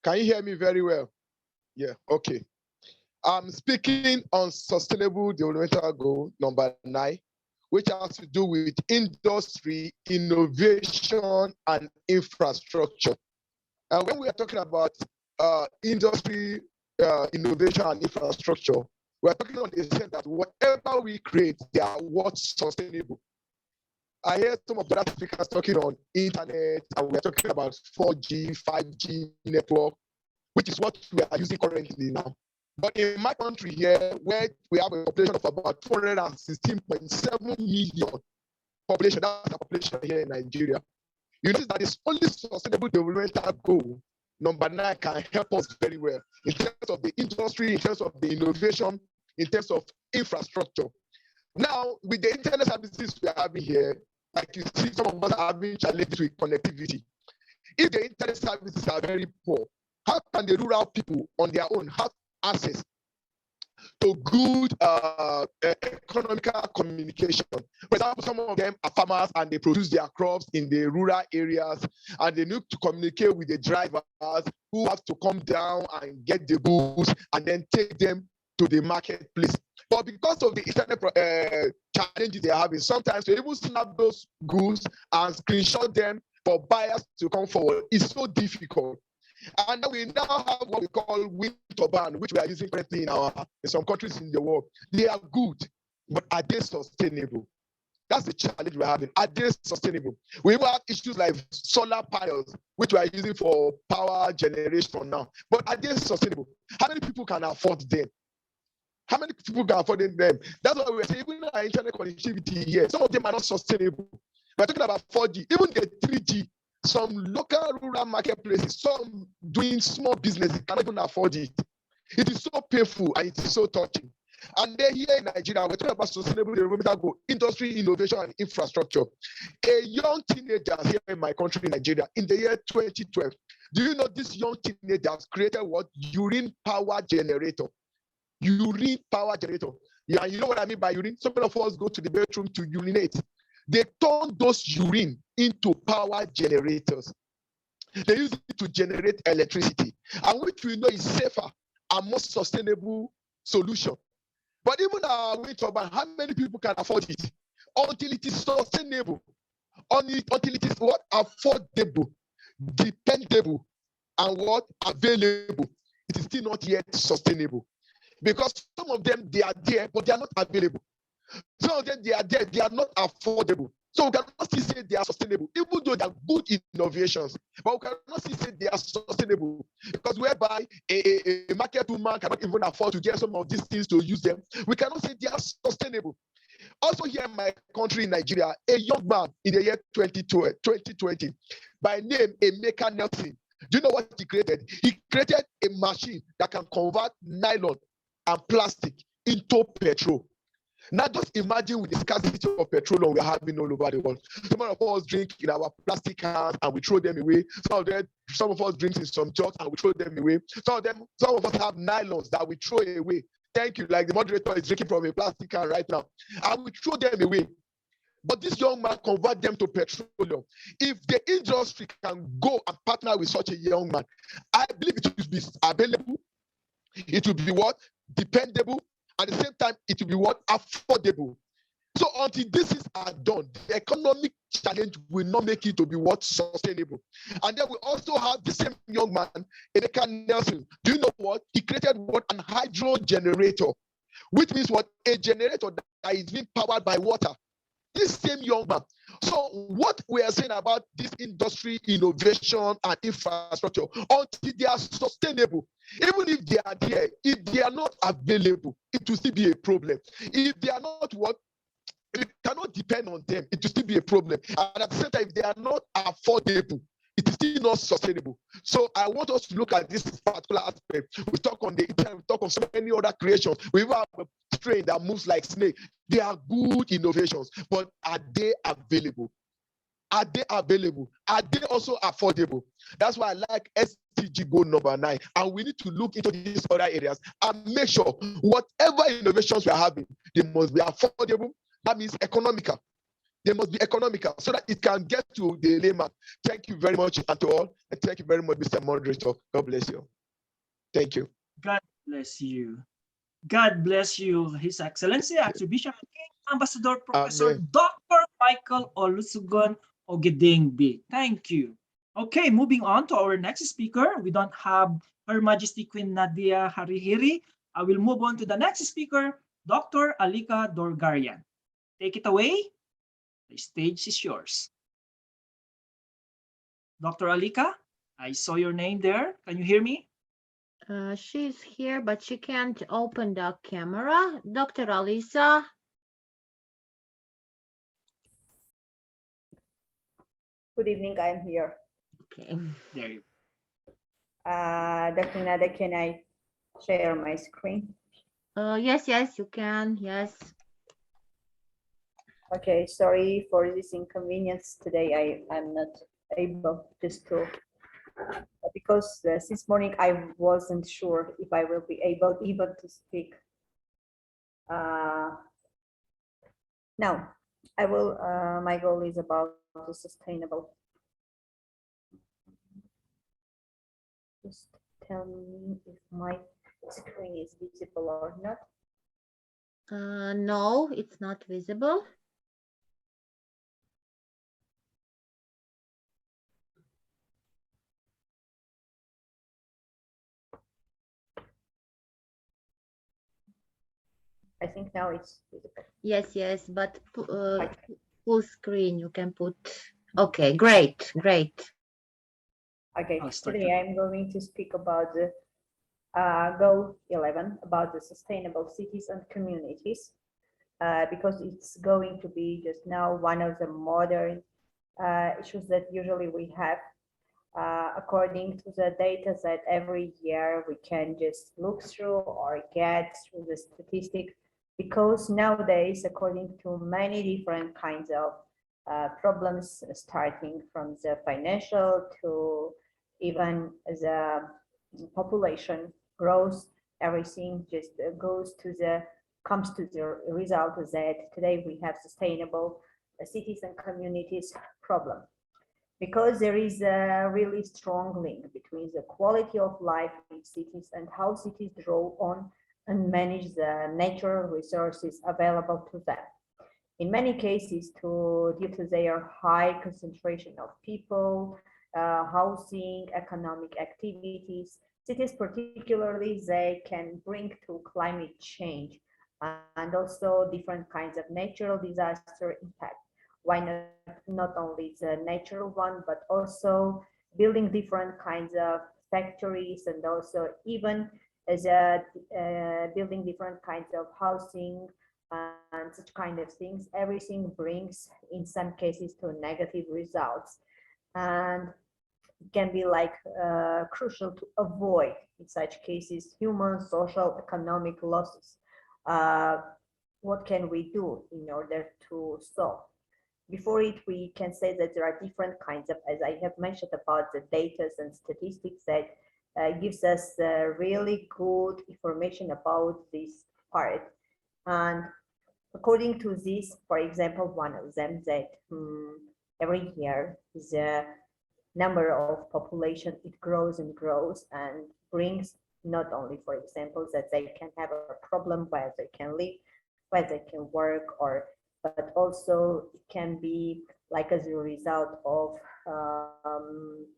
Can you hear me very well? Yeah, okay. I'm speaking on Sustainable Development Goal number 9, which has to do with industry, innovation, and infrastructure. And when we are talking about industry, innovation, and infrastructure, we're talking on the sense that whatever we create, they are what's sustainable. I hear some of the other speakers talking on internet, and we're talking about 4G, 5G network, which is what we are using currently now. But in my country here, where we have a population of about 216.7 million population, that's the population here in Nigeria, you notice that it's only sustainable developmental goal number 9 can help us very well in terms of the industry, in terms of the innovation, in terms of infrastructure. Now, with the internet services we are having here, like you see, some of us are having challenges with connectivity. If the internet services are very poor, how can the rural people on their own have access to good economical communication? For example, some of them are farmers and they produce their crops in the rural areas, and they need to communicate with the drivers who have to come down and get the goods and then take them to the marketplace. But because of the internet challenges they are having, sometimes to even snap those goods and screenshot them for buyers to come forward is so difficult. And we now have what we call wind turbine, which we are using currently in some countries in the world. They are good, but are they sustainable? That's the challenge we're having. Are they sustainable? We even have issues like solar panels, which we are using for power generation now. But are they sustainable? How many people can afford them? How many people can afford them? That's why we're saying even our internet connectivity here, some of them are not sustainable. We're talking about 4G, even the 3G. Some local rural marketplaces, some doing small businesses cannot even afford it. It is so painful and it is so touching. And then here in Nigeria, we're talking about sustainable developmental goal, industry, innovation, and infrastructure. A young teenager here in my country, Nigeria, in the year 2012, do you know this young teenagers created what? Urine power generator. Urine power generator. Yeah, you know what I mean by urine? Some of us go to the bathroom to urinate. They turn those urine into power generators. They use it to generate electricity, and which we know is safer and more sustainable solution. But even our wind turbine, how many people can afford it? Until it is sustainable, until it is what? Affordable, dependable, and what? Available. It is still not yet sustainable. Because some of them, they are there, but they are not available. Some of them, they are there, they are not affordable. So we cannot still say they are sustainable, even though they are good innovations, but we cannot still say they are sustainable, because whereby a market woman cannot even afford to get some of these things to use them, we cannot say they are sustainable. Also here in my country, in Nigeria, a young man in the year 2020, by name Emeka Nelson, do you know what he created? He created a machine that can convert nylon and plastic into petrol. Now just imagine with the scarcity of petroleum we're having all over the world. Some of us drink in our plastic cans and we throw them away. Some of us drink in some jugs and we throw them away. Some of us have nylons that we throw away. Thank you. Like the moderator is drinking from a plastic can right now. And we throw them away. But this young man convert them to petroleum. If the industry can go and partner with such a young man, I believe it will be available. It will be what? Dependable. At the same time, it will be what? Affordable. So until this is done, the economic challenge will not make it to be what? Sustainable. And then we also have the same young man, Erich Nelson. Do you know what? He created what? An hydro generator, which means what? A generator that is being powered by water. This same young man. So what we are saying about this industry, innovation, and infrastructure, until they are sustainable, even if they are there, if they are not available, it will still be a problem. If they are not what? If you cannot depend on them, it will still be a problem. And at the same time, if they are not affordable, it is still not sustainable. So I want us to look at this particular aspect. We talk on the internet, we talk on so many other creations. We even have a train that moves like snake. They are good innovations, but are they available? Are they available? Are they also affordable? That's why I like SDG goal number 9. And we need to look into these other areas and make sure whatever innovations we are having, they must be affordable. That means economical. They must be economical so that it can get to the layman. Thank you very much, and to all. And thank you very much, Mr. Moderator. God bless you. Thank you. God bless you. God bless you, His Excellency, Archbishop King Ambassador Professor Amen. Dr. Michael Olusegun Ogedengbi. Thank you. Okay, moving on to our next speaker. We don't have Her Majesty Queen Nadia Harihiri. I will move on to the next speaker, Dr. Alika Dorgarian. Take it away. The stage is yours. Dr. Alika, I saw your name there. Can you hear me? She's here, but she can't open the camera. Dr. Alisa. Good evening, I'm here. Okay. There you Dr. Nada, can I share my screen? Yes, you can. Yes. Okay, sorry for this inconvenience today. I'm not able just to, because since morning I wasn't sure if I will be able even to speak. Now, I will, my goal is about the sustainable. Just tell me if my screen is visible or not. No, it's not visible. I think now it's visible. Yes, but full screen you can put. Okay, great. Okay, today I'm going to speak about the goal 11, about the sustainable cities and communities, because it's going to be just now one of the modern issues that usually we have. according to the data that every year we can just look through or get through the statistics, because nowadays, according to many different kinds of problems, starting from the financial to even the population growth, everything just comes to the result that today we have sustainable cities and communities problem. Because there is a really strong link between the quality of life in cities and how cities draw on and manage the natural resources available to them. In many cases, due to their high concentration of people, housing, economic activities, cities particularly, they can bring to climate change and also different kinds of natural disaster impact. Why not only the natural one, but also building different kinds of factories and also even as building different kinds of housing and such kind of things. Everything brings in some cases to negative results, and it can be like crucial to avoid in such cases human, social, economic losses. What can we do in order to solve? Before it, we can say that there are different kinds of, as I have mentioned about the data and statistics that gives us really good information about this part. And according to this, for example, one of them that every year the number of population, it grows and grows and brings not only, for example, that they can have a problem where they can live, where they can work, but also it can be like as a result of,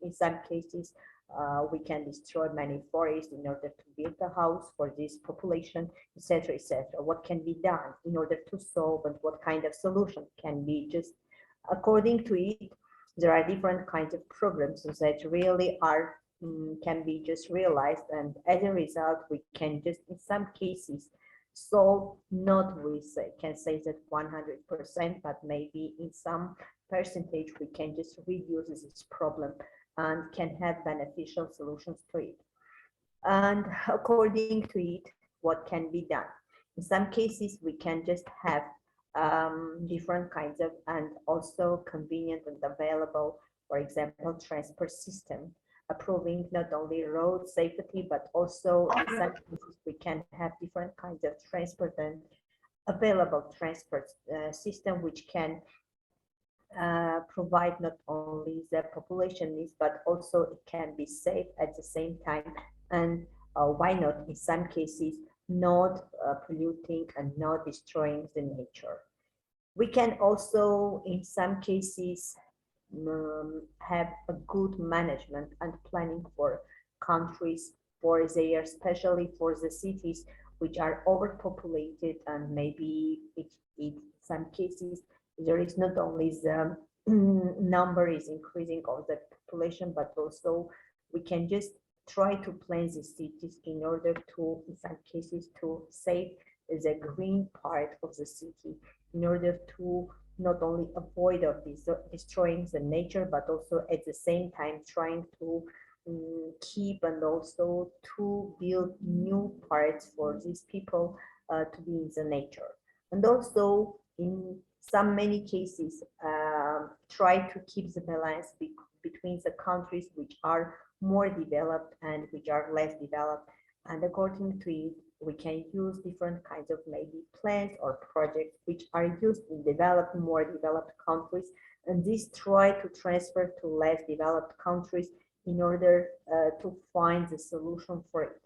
in some cases, we can destroy many forests in order to build a house for this population, etc., etc. What can be done in order to solve, and what kind of solution can be just according to it? There are different kinds of programs that really are can be just realized, and as a result, we can just in some cases solve, not with, I can say that 100%, but maybe in some percentage we can just reduce this problem and can have beneficial solutions to it. And according to it, what can be done? In some cases, we can just have different kinds of and also convenient and available, for example, transport system, approving not only road safety, but also in some cases we can have different kinds of transport and available transport system, which can provide not only the population needs, but also it can be safe at the same time. And why not, in some cases, not polluting and not destroying the nature. We can also, in some cases, have a good management and planning for countries, for their, especially for the cities which are overpopulated, and maybe in some cases there is not only the number is increasing of the population, but also we can just try to plan the cities in order to, in some cases, to save the green part of the city, in order to not only avoid of destroying the nature, but also at the same time trying to keep and also to build new parts for these people to be in the nature. And also in many cases try to keep the balance between the countries which are more developed and which are less developed. And according to it, we can use different kinds of maybe plans or projects which are used in developed, more developed countries, and this try to transfer to less developed countries in order to find the solution for it.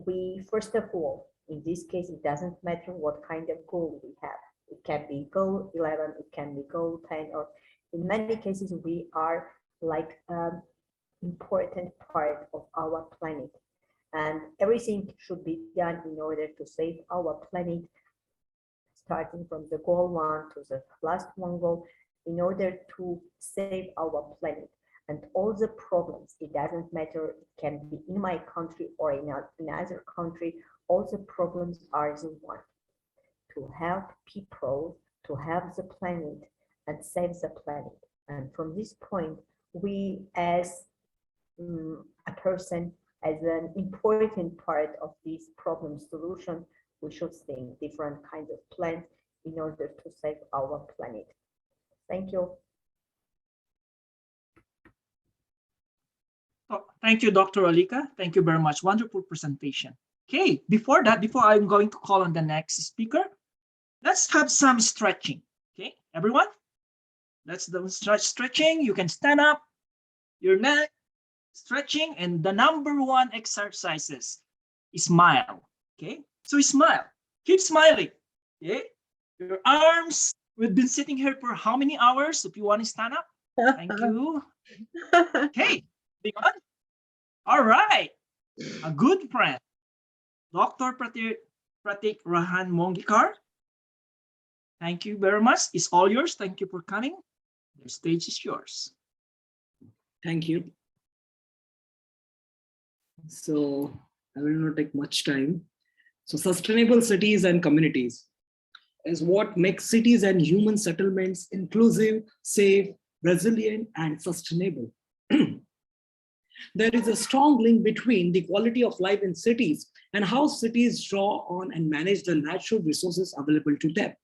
We, first of all, in this case, it doesn't matter what kind of goal we have. It can be goal 11, it can be goal 10, or in many cases, we are like important part of our planet. And everything should be done in order to save our planet, starting from the goal 1 to the last one goal, in order to save our planet. And all the problems, it doesn't matter, it can be in my country or in another country, all the problems are the one. To help people to help the planet and save the planet. And from this point, we as a person, as an important part of this problem solution, we should think different kinds of plans in order to save our planet. Thank you. Oh, thank you, Dr. Alika. Thank you very much. Wonderful presentation. Okay, before I'm going to call on the next speaker, let's have some stretching. Okay, everyone, let's do stretching. You can stand up, your neck, stretching, and the number one exercises, smile. Okay, so smile, keep smiling. Okay, your arms, we've been sitting here for how many hours? If you want to stand up, thank you. Okay, on. All right, a good friend, Dr. Pratik Rahan Mongikar. Thank you very much. It's all yours. Thank you for coming. The stage is yours. Thank you. So I will not take much time. So sustainable cities and communities is what makes cities and human settlements inclusive, safe, resilient, and sustainable. There is a strong link between the quality of life in cities and how cities draw on and manage the natural resources available to them.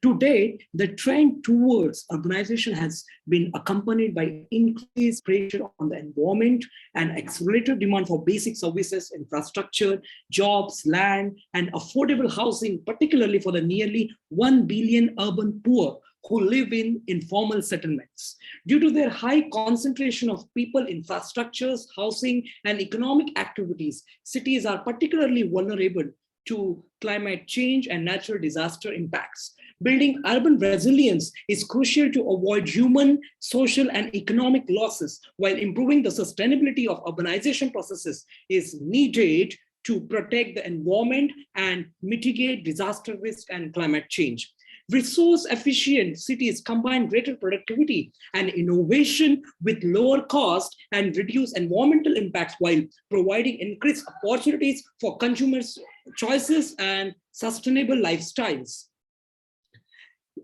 Today, the trend towards urbanization has been accompanied by increased pressure on the environment and accelerated demand for basic services, infrastructure, jobs, land, and affordable housing, particularly for the nearly 1 billion urban poor who live in informal settlements. Due to their high concentration of people, infrastructures, housing, and economic activities, cities are particularly vulnerable to climate change and natural disaster impacts. Building urban resilience is crucial to avoid human, social, and economic losses, while improving the sustainability of urbanization processes is needed to protect the environment and mitigate disaster risk and climate change. Resource-efficient cities combine greater productivity and innovation with lower cost and reduce environmental impacts while providing increased opportunities for consumers' choices and sustainable lifestyles.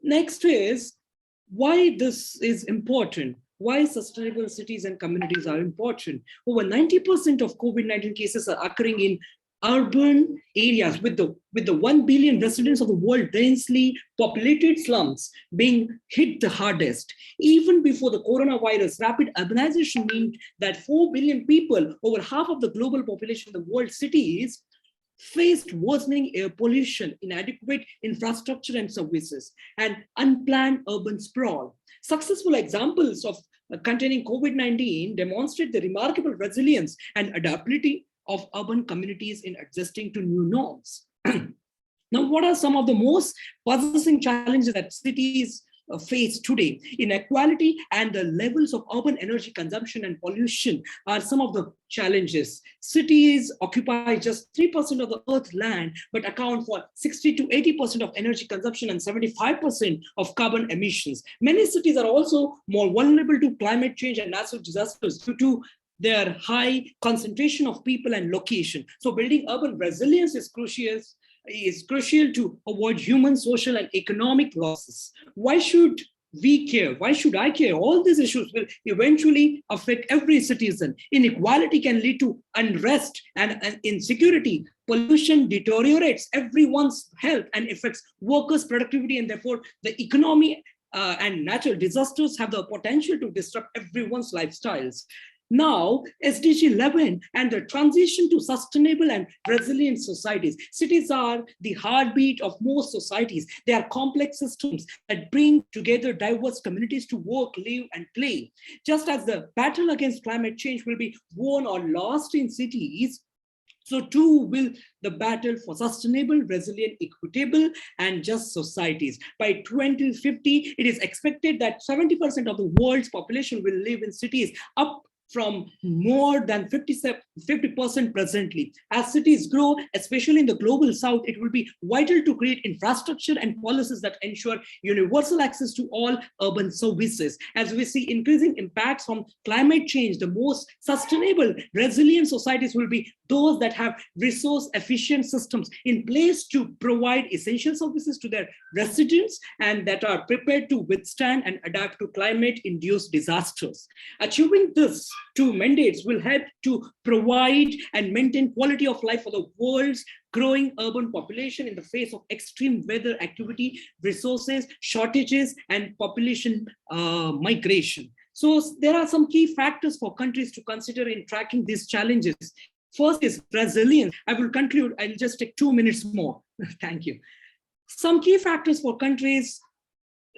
Next is why this is important. Why sustainable cities and communities are important. Over 90% of COVID-19 cases are occurring in urban areas with the 1 billion residents of the world densely populated slums being hit the hardest. Even before the coronavirus, rapid urbanization meant that 4 billion people, over half of the global population of the world cities, faced worsening air pollution, inadequate infrastructure and services, and unplanned urban sprawl. Successful examples of containing COVID-19 demonstrate the remarkable resilience and adaptability of urban communities in adjusting to new norms. Now, what are some of the most persisting challenges that cities face today? Inequality and the levels of urban energy consumption and pollution are some of the challenges. Cities occupy just 3% of the Earth's land, but account for 60 to 80% of energy consumption and 75% of carbon emissions. Many cities are also more vulnerable to climate change and natural disasters due to their high concentration of people and location. So building urban resilience is crucial to avoid human, social, and economic losses. Why should we care? Why should I care? All these issues will eventually affect every citizen. Inequality can lead to unrest and insecurity. Pollution deteriorates everyone's health and affects workers' productivity, and therefore the economy and natural disasters have the potential to disrupt everyone's lifestyles. Now, SDG 11 and the transition to sustainable and resilient societies. Cities are the heartbeat of most societies. They are complex systems that bring together diverse communities to work, live, and play. Just as the battle against climate change will be won or lost in cities, so too will the battle for sustainable, resilient, equitable, and just societies. By 2050, it is expected that 70% of the world's population will live in cities, up from more than 50% presently. As cities grow, especially in the global south, it will be vital to create infrastructure and policies that ensure universal access to all urban services. As we see increasing impacts from climate change, the most sustainable, resilient societies will be those that have resource-efficient systems in place to provide essential services to their residents and that are prepared to withstand and adapt to climate-induced disasters. Achieving these two mandates will help to provide and maintain quality of life for the world's growing urban population in the face of extreme weather activity, resources shortages, and population migration. So there are some key factors for countries to consider in tracking these challenges. First is resilience. I will conclude. I'll just take 2 minutes more. Thank you. Some key factors for countries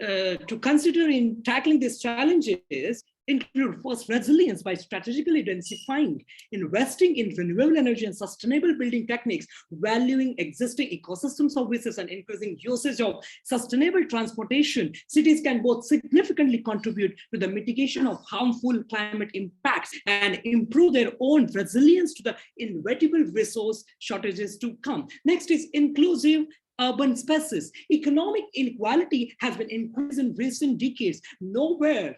to consider in tackling these challenges include first resilience by strategically densifying, investing in renewable energy and sustainable building techniques, valuing existing ecosystem services and increasing usage of sustainable transportation. Cities can both significantly contribute to the mitigation of harmful climate impacts and improve their own resilience to the inevitable resource shortages to come. Next is inclusive urban spaces. Economic inequality has been increased in recent decades. Nowhere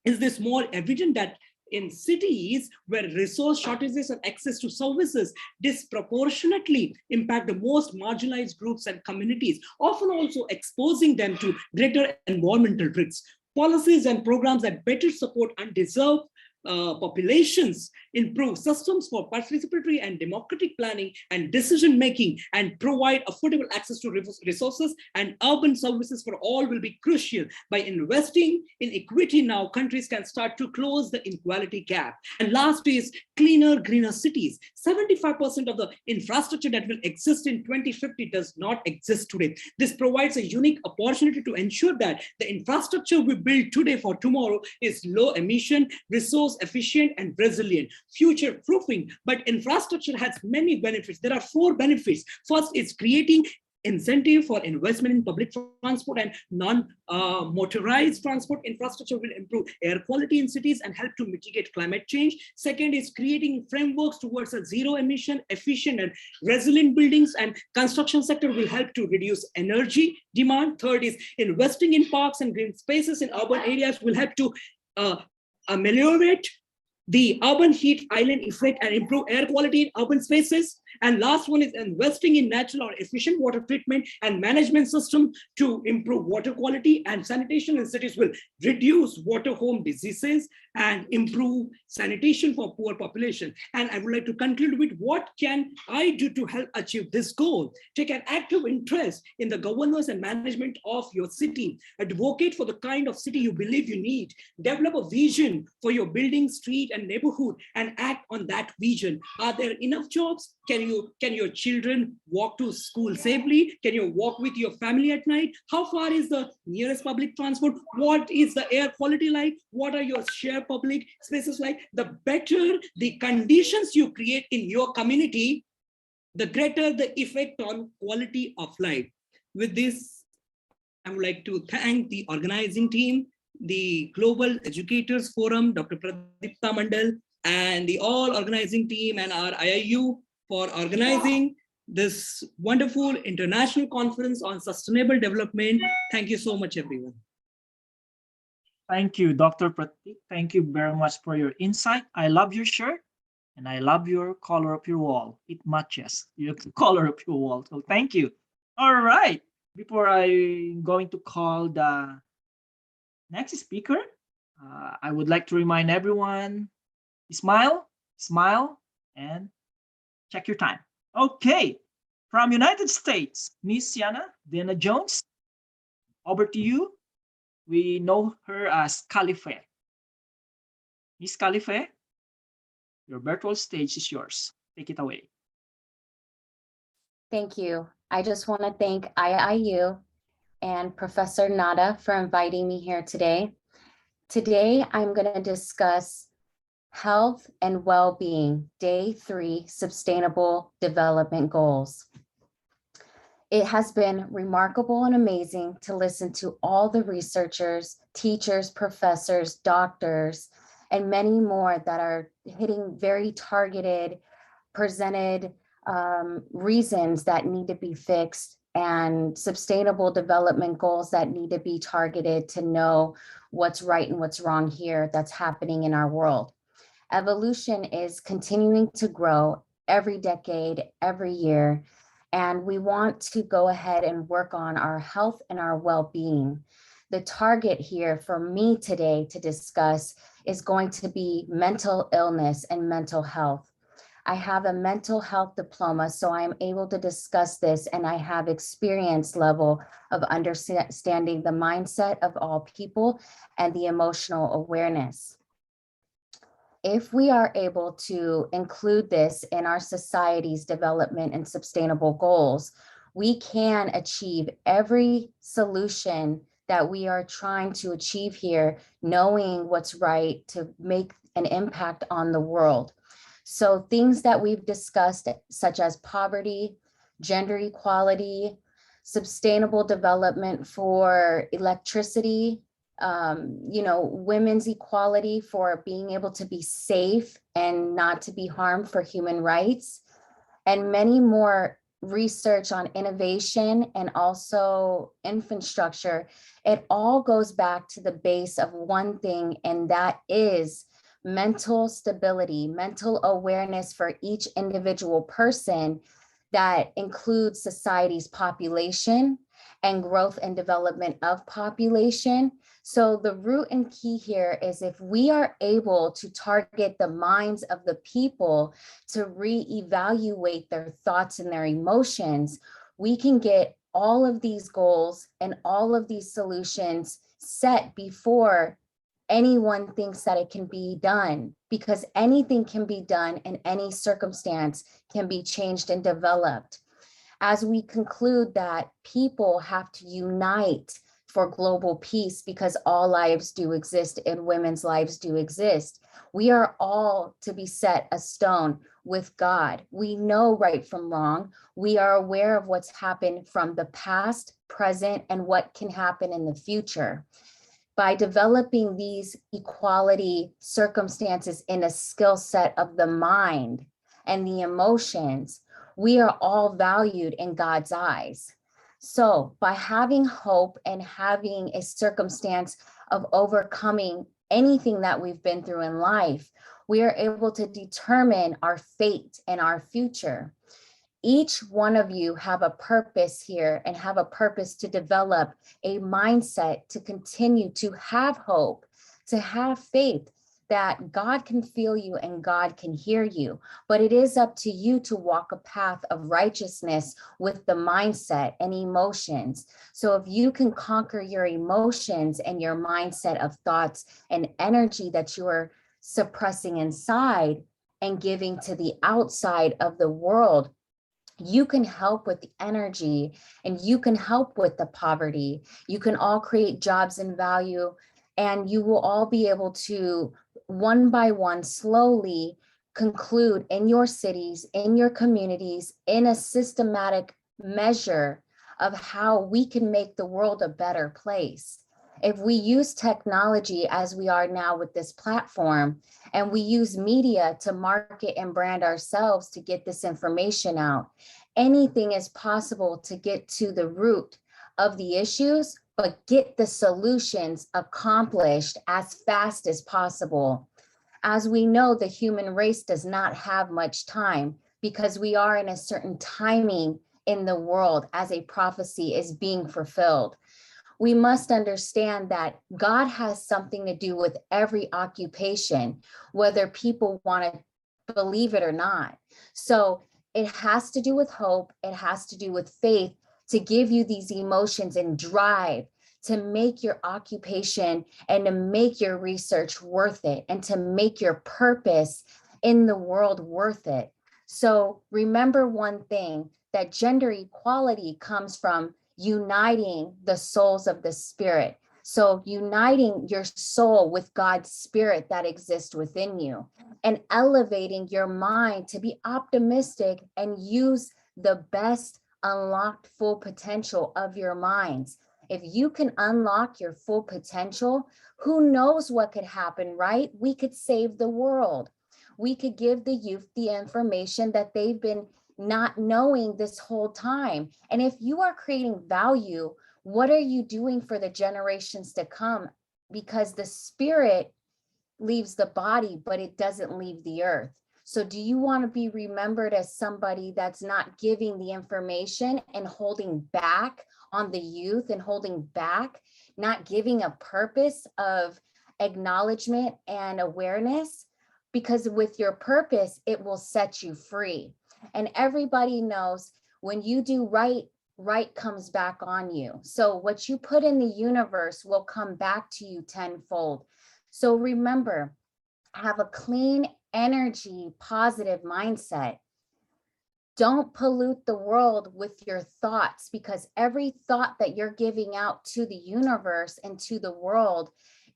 is this more evident that in cities where resource shortages and access to services disproportionately impact the most marginalized groups and communities, often also exposing them to greater environmental risks. Policies and programs that better support undeserved populations, improve systems for participatory and democratic planning and decision making, and provide affordable access to resources and urban services for all will be crucial. By investing in equity now, countries can start to close the inequality gap. And last is cleaner, greener cities. 75% of the infrastructure that will exist in 2050 does not exist today. This provides a unique opportunity to ensure that the infrastructure we build today for tomorrow is low emission, resource efficient, and resilient. Future proofing, but infrastructure has many benefits. There are 4 benefits. First is creating incentive for investment in public transport and non-motorized transport. Infrastructure will improve air quality in cities and help to mitigate climate change. Second is creating frameworks towards a zero emission, efficient, and resilient buildings, and construction sector will help to reduce energy demand. Third is investing in parks and green spaces in urban areas will help to ameliorate the urban heat island effect and improve air quality in urban spaces. And last one is investing in natural or efficient water treatment and management system to improve water quality, and sanitation in cities will reduce water-borne diseases and improve sanitation for poor population. And I would like to conclude with what can I do to help achieve this goal? Take an active interest in the governance and management of your city. Advocate for the kind of city you believe you need. Develop a vision for your building, street, and neighborhood and act on that vision. Are there enough jobs? Can your children walk to school safely? Can you walk with your family at night? How far is the nearest public transport? What is the air quality like? What are your shared public spaces like? The better the conditions you create in your community, the greater the effect on quality of life. With this, I would like to thank the organizing team, the Global Educators Forum, Dr. Pradipta Mandal, and the all organizing team and our IIU for organizing this wonderful international conference on sustainable development. Thank you so much, everyone. Thank you, Dr. Pratik. Thank you very much for your insight. I love your shirt and I love your color of your wall. It matches your color of your wall. So thank you. All right. Before I'm going to call the next speaker, I would like to remind everyone, smile, smile, and check your time. Okay, from United States, Miss Yana Dana Jones, over to you. We know her as Khalife. Miss Khalife, your virtual stage is yours. Take it away. Thank you. I just want to thank IIU and Professor Nada for inviting me here today. Today, I'm going to discuss Health and Well-Being, Day 3 Sustainable Development Goals. It has been remarkable and amazing to listen to all the researchers, teachers, professors, doctors, and many more that are hitting very targeted, presented reasons that need to be fixed, and sustainable development goals that need to be targeted to know what's right and what's wrong here that's happening in our world. Evolution is continuing to grow every decade, every year, and we want to go ahead and work on our health and our well-being. The target here for me today to discuss is going to be mental illness and mental health. I have a mental health diploma, so I'm able to discuss this, and I have experience level of understanding the mindset of all people and the emotional awareness. If we are able to include this in our society's development and sustainable goals, we can achieve every solution that we are trying to achieve here, knowing what's right to make an impact on the world. So things that we've discussed, such as poverty, gender equality, sustainable development for electricity, women's equality for being able to be safe and not to be harmed for human rights, and many more research on innovation and also infrastructure. It all goes back to the base of one thing, and that is mental stability, mental awareness for each individual person that includes society's population and growth and development of population. So the root and key here is if we are able to target the minds of the people to reevaluate their thoughts and their emotions, we can get all of these goals and all of these solutions set before anyone thinks that it can be done, because anything can be done and any circumstance can be changed and developed. As we conclude that people have to unite for global peace, because all lives do exist and women's lives do exist, we are all to be set a stone with God. We know right from wrong. We are aware of what's happened from the past, present, and what can happen in the future. By developing these equality circumstances in a skill set of the mind and the emotions, we are all valued in God's eyes. So by having hope and having a circumstance of overcoming anything that we've been through in life, we are able to determine our fate and our future. Each one of you have a purpose here and have a purpose to develop a mindset to continue to have hope, to have faith that God can feel you and God can hear you. But it is up to you to walk a path of righteousness with the mindset and emotions. So if you can conquer your emotions and your mindset of thoughts and energy that you are suppressing inside and giving to the outside of the world, you can help with the energy and you can help with the poverty. You can all create jobs and value, and you will all be able to one by one slowly conclude in your cities, in your communities, in a systematic measure of how we can make the world a better place. If we use technology as we are now with this platform, and we use media to market and brand ourselves to get this information out, anything is possible to get to the root of the issues, but get the solutions accomplished as fast as possible. As we know, the human race does not have much time because we are in a certain timing in the world as a prophecy is being fulfilled. We must understand that God has something to do with every occupation, whether people want to believe it or not. So it has to do with hope. It has to do with faith to give you these emotions and drive to make your occupation and to make your research worth it and to make your purpose in the world worth it. So remember one thing, that gender equality comes from uniting the souls of the spirit. So uniting your soul with God's spirit that exists within you and elevating your mind to be optimistic and use the best unlocked full potential of your minds. If you can unlock your full potential, who knows what could happen, right? We could save the world. We could give the youth the information that they've been not knowing this whole time. And if you are creating value, what are you doing for the generations to come? Because the spirit leaves the body, but it doesn't leave the earth. So do you want to be remembered as somebody that's not giving the information and holding back on the youth and holding back, not giving a purpose of acknowledgement and awareness? Because with your purpose, it will set you free. And everybody knows when you do right, right comes back on you. So what you put in the universe will come back to you tenfold. So remember, have a clean energy, positive mindset. Don't pollute the world with your thoughts, because every thought that you're giving out to the universe and to the world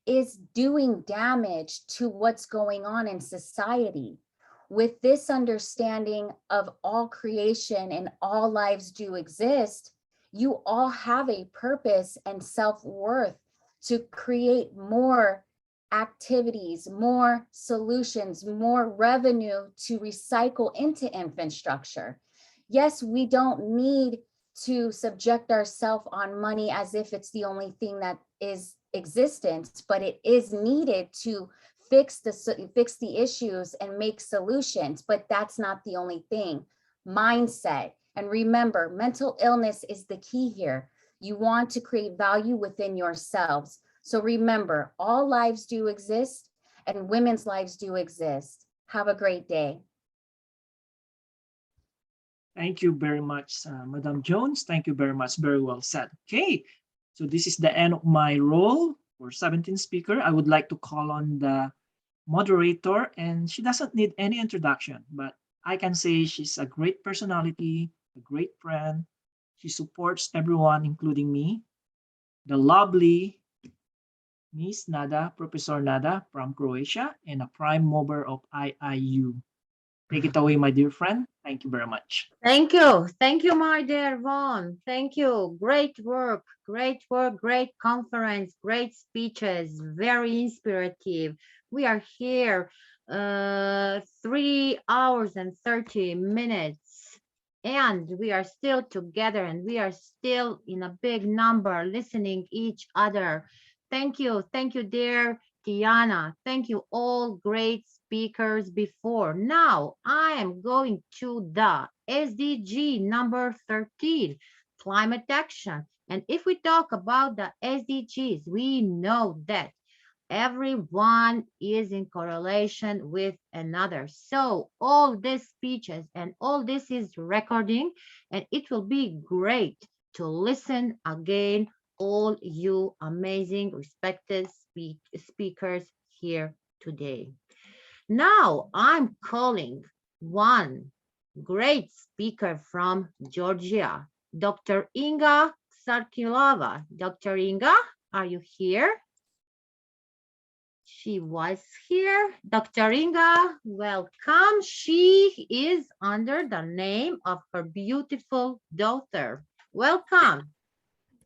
is doing damage to what's going on in society. With this understanding of all creation and all lives do exist, you all have a purpose and self-worth to create more activities, more solutions, more revenue to recycle into infrastructure. Yes, we don't need to subject ourselves on money as if it's the only thing that is existence, but it is needed to fix the issues and make solutions, but that's not the only thing. Mindset, and remember, mental illness is the key here. You want to create value within yourselves. So remember, all lives do exist and women's lives do exist. Have a great day. Thank you very much, Madam Jones. Thank you very much. Very well said. Okay, so this is the end of my role for 17 speaker. I would like to call on the moderator, and she doesn't need any introduction, but I can say she's a great personality, a great friend. She supports everyone, including me. The lovely Miss Nada, Professor Nada from Croatia, and a prime mover of IIU. Take it away, my dear friend. Thank you very much. Thank you. Thank you, my dear Vaughn. Thank you. Great work, great conference, great speeches, very inspirative. We are here 3 hours and 30 minutes, and we are still together, and we are still in a big number listening each other. Thank you, dear Tiana. Thank you, all great speakers before. Now I am going to the SDG number 13, climate action. And if we talk about the SDGs, we know that everyone is in correlation with another. So all these speeches and all this is recording, and it will be great to listen again, all you amazing respected speakers here today. Now I'm calling one great speaker from Georgia, Dr. Inga Sarkilova. Dr. Inga, are you here? She was here. Dr. Inga, welcome. She is under the name of her beautiful daughter. Welcome.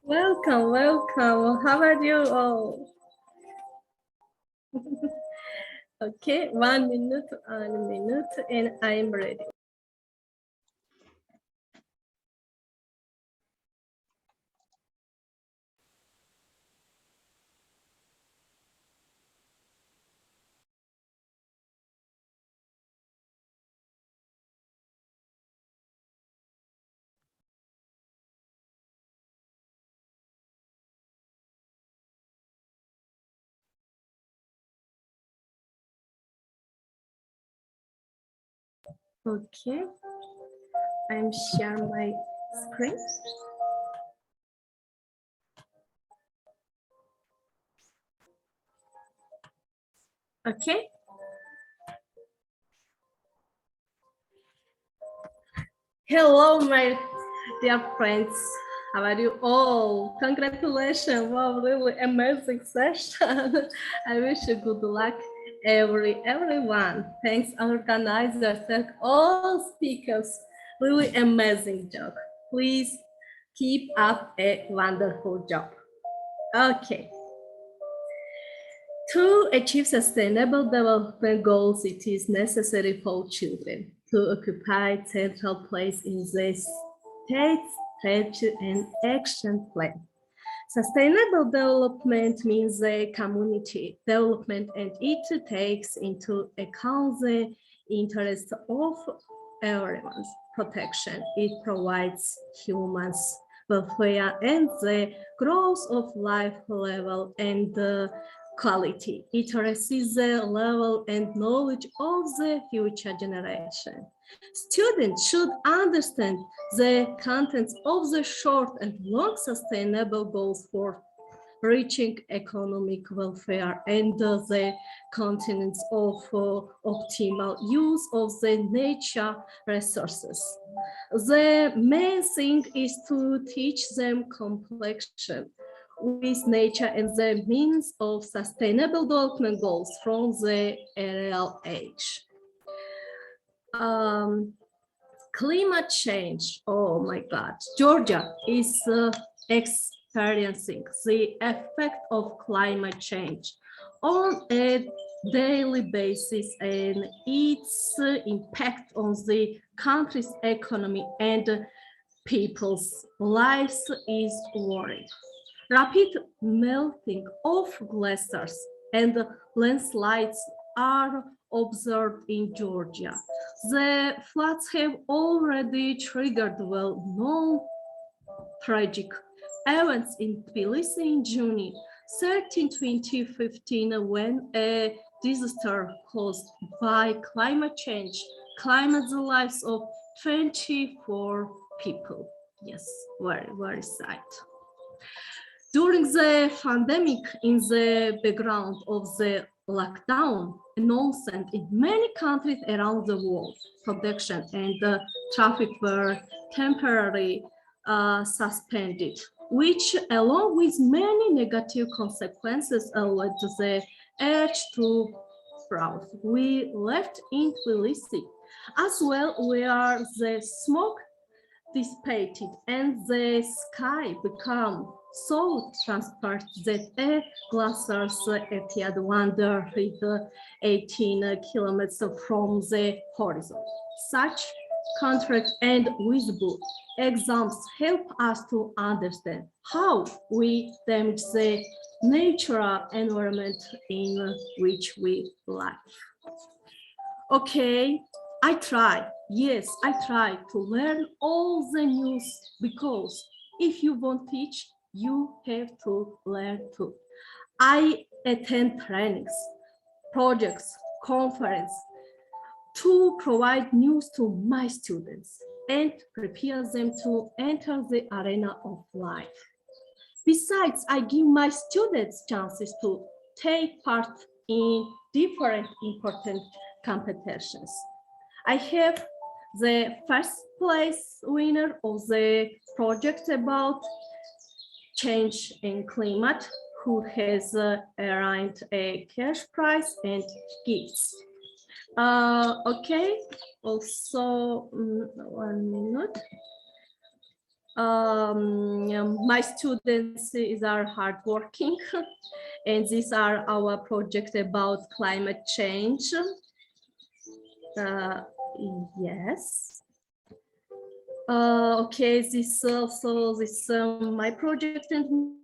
Welcome, welcome. How are you all? Okay, 1 minute, and I am ready. Okay, I'm sharing my screen. Okay. Hello, my dear friends. How are you all? Congratulations. Wow, really amazing session. I wish you good luck, everyone. Thanks, organizers, thank all speakers. Really amazing job. Please Keep up a wonderful job. Okay. To achieve sustainable development goals, it is necessary for children to occupy central place in the state strategy and action plan. Sustainable development means a community development, and it takes into account the interests of everyone's protection. It provides humans welfare and the growth of life level and quality. It raises the level and knowledge of the future generation. Students should understand the contents of the short and long sustainable goals for reaching economic welfare and the continents of optimal use of the nature resources. The main thing is to teach them complexion with nature and the means of sustainable development goals from the early age. Climate change, oh my God, Georgia is experiencing the effect of climate change on a daily basis, and its impact on the country's economy and people's lives is worrying. Rapid melting of glaciers and landslides are observed in Georgia. The floods have already triggered well-known tragic events in Tbilisi in June 13, 2015, when a disaster caused by climate change claimed the lives of 24 people. Yes, very, very sad. During the pandemic, in the background of the lockdown announced in many countries around the world, production and traffic were temporarily suspended, which along with many negative consequences led to the urge to browse. We left in Tbilisi as well, where the smoke dissipated and the sky became so transparent that a glacier appeared 118 kilometers from the horizon. Such contract and visible examples help us to understand how we damage the natural environment in which we live. Okay, I try. Yes, I try to learn all the news, because if you won't teach, you have to learn too. I attend trainings, projects, conferences to provide news to my students and prepare them to enter the arena of life. Besides, I give my students chances to take part in different important competitions. I have the first place winner of the project about change in climate, who has earned a cash prize and gifts. Okay, also 1 minute. My students are hardworking, and these are our project about climate change. Yes. Okay, this also my project and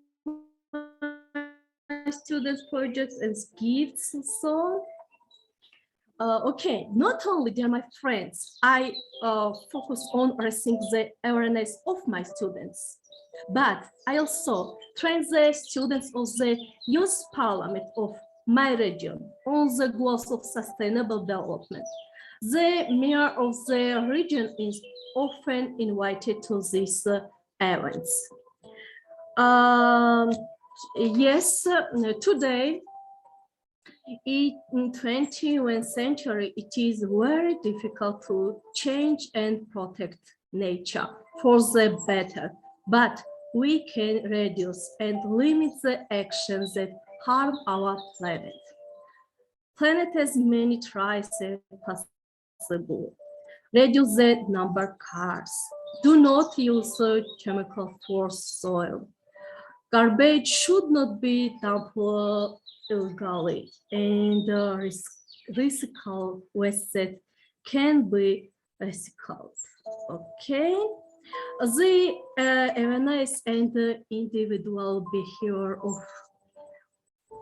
my students' projects and gifts. So, okay, not only they are my friends, I focus on raising the awareness of my students, but I also train the students of the youth parliament of my region on the goals of sustainable development. The mayor of the region is often invited to these events. Yes, today, in 21st century, it is very difficult to change and protect nature for the better, but we can reduce and limit the actions that harm our planet. Planet has many tries possible. Reduce the number of cars, Do not use chemical for soil. Garbage should not be dumped illegally, and recycled waste can be recycled. Okay. The awareness and the individual behavior of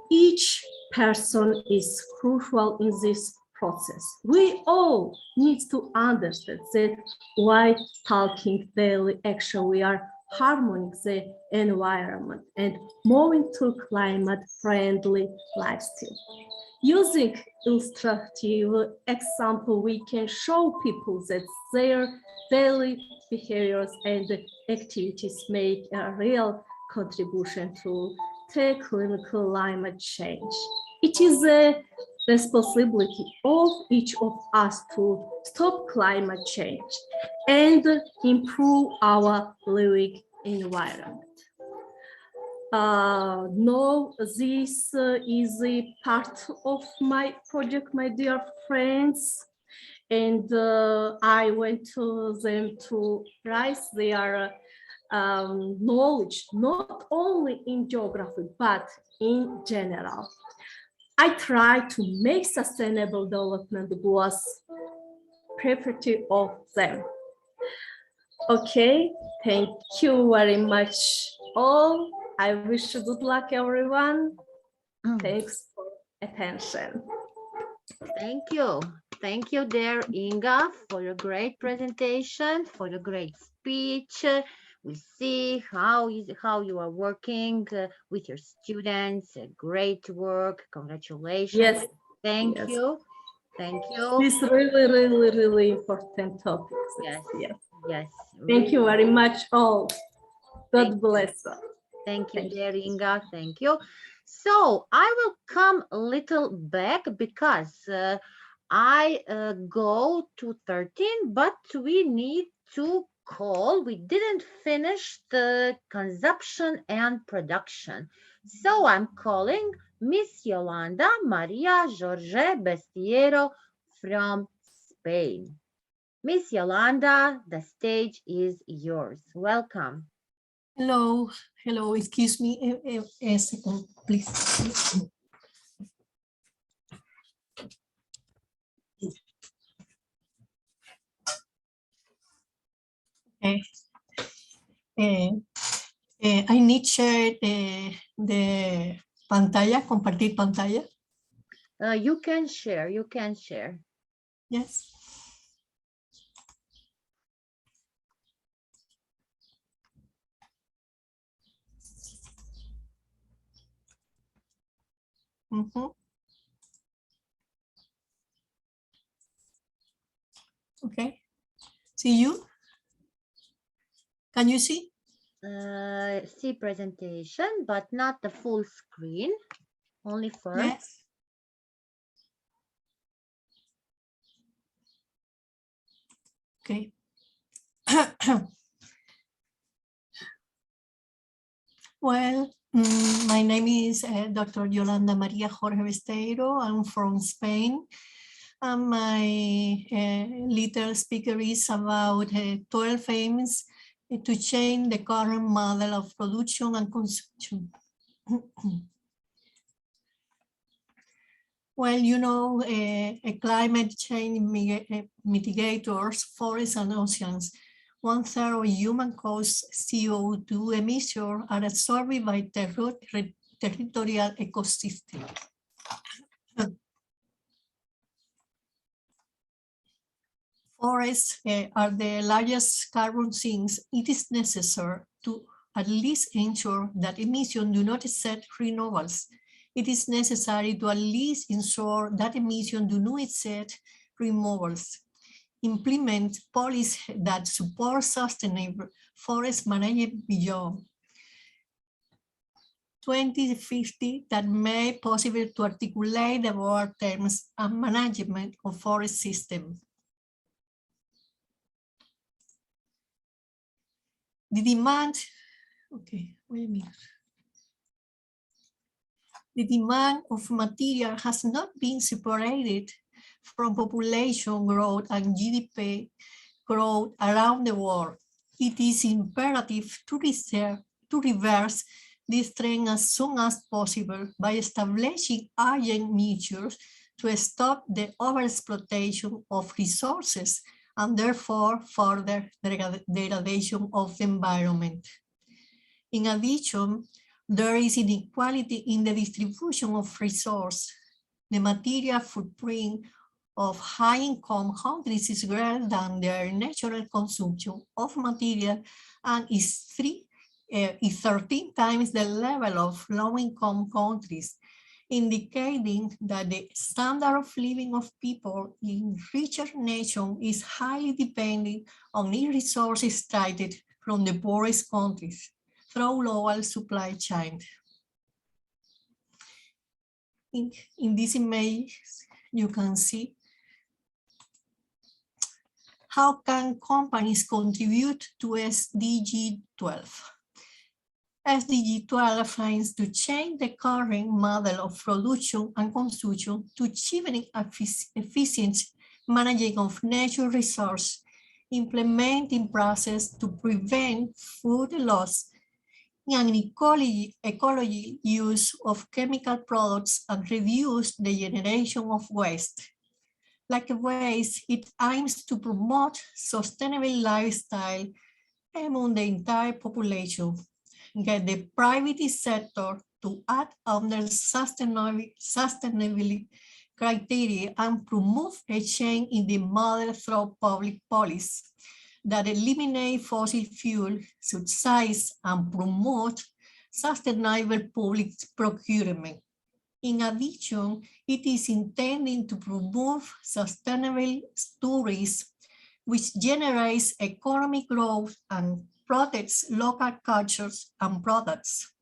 each person is crucial in this process. We all need to understand that while talking daily action, we are harmonic the environment and moving to climate-friendly lifestyle. Using illustrative example, we can show people that their daily behaviors and activities make a real contribution to tackling climate change. It is a responsibility of each of us to stop climate change and improve our living environment. No, this is a part of my project, my dear friends, and I went to them to raise their knowledge, not only in geography, but in general. I try to make sustainable development goals priority of them. Okay, thank you very much all. I wish you good luck, everyone. Thanks for attention. Thank you. Thank you, dear Inga, for your great presentation, for your great speech. We see how you are working with your students. Great work. Congratulations. Yes. Thank Yes. you. Thank you. This really important topic. Yes. Yes. Yes. Thank you very much all. God bless us. Thank you, dear Inga. Thank you. So I will come a little back because I go to 13, but we need to call. We didn't finish the consumption and production. So I'm calling Miss Yolanda Maria Jorge Bestiero from Spain. Miss Yolanda, the stage is yours. Welcome. Hello, hello, excuse me a second, please. Okay. I need to share the pantalla, compartir pantalla. You can share, you can share. Yes. Mm-hmm. Okay. See you? Can you see? See presentation, but not the full screen, only first. Yes. Okay. Well, my name is Dr. Yolanda Maria Jorge Besteiro. I'm from Spain. And my little speaker is about 12 aims to change the current model of production and consumption. Well, you know, climate change mitigators, forests and oceans, 1/3 of human-caused CO2 emissions are absorbed by territorial ecosystems. Forests are the largest carbon sinks. It is necessary to at least ensure that emissions do not exceed renewables. It is necessary to at least ensure that emissions do not exceed renewables. Implement policies that support sustainable forest management beyond 2050 that make possible to articulate the broad terms and management of forest systems. The demand, okay, wait a minute. The demand of material has not been separated from population growth and GDP growth around the world. it is imperative to reverse this trend as soon as possible by establishing urgent measures to stop the overexploitation of resources and therefore further degradation of the environment. In addition, there is inequality in the distribution of resources. The material footprint of high-income countries is greater than their natural consumption of material and is 13 times the level of low-income countries, indicating that the standard of living of people in richer nations is highly dependent on the resources extracted from the poorest countries through global supply chain. In this image, you can see how can companies contribute to SDG 12. SDG 12 aims to change the current model of production and consumption to achieving efficient managing of natural resources, implementing processes to prevent food loss, and ecology use of chemical products and reduce the generation of waste. Likewise, it aims to promote sustainable lifestyle among the entire population, get the private sector to act under sustainability criteria and promote a change in the model through public policy that eliminate fossil fuel subsidies and promote sustainable public procurement. In addition, it is intended to promote sustainable tourism, which generates economic growth and protects local cultures and products.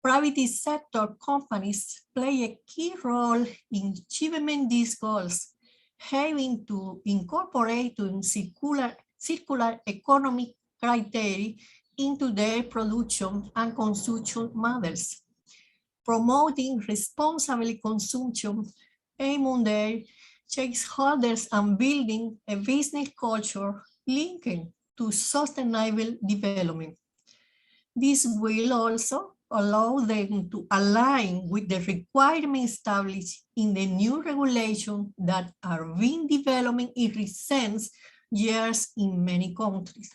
Private sector companies play a key role in achieving these goals, having to incorporate circular economic criteria into their production and consumption models, promoting responsible consumption among their stakeholders and building a business culture linked to sustainable development. This will also allow them to align with the requirements established in the new regulations that are being developed in recent years in many countries.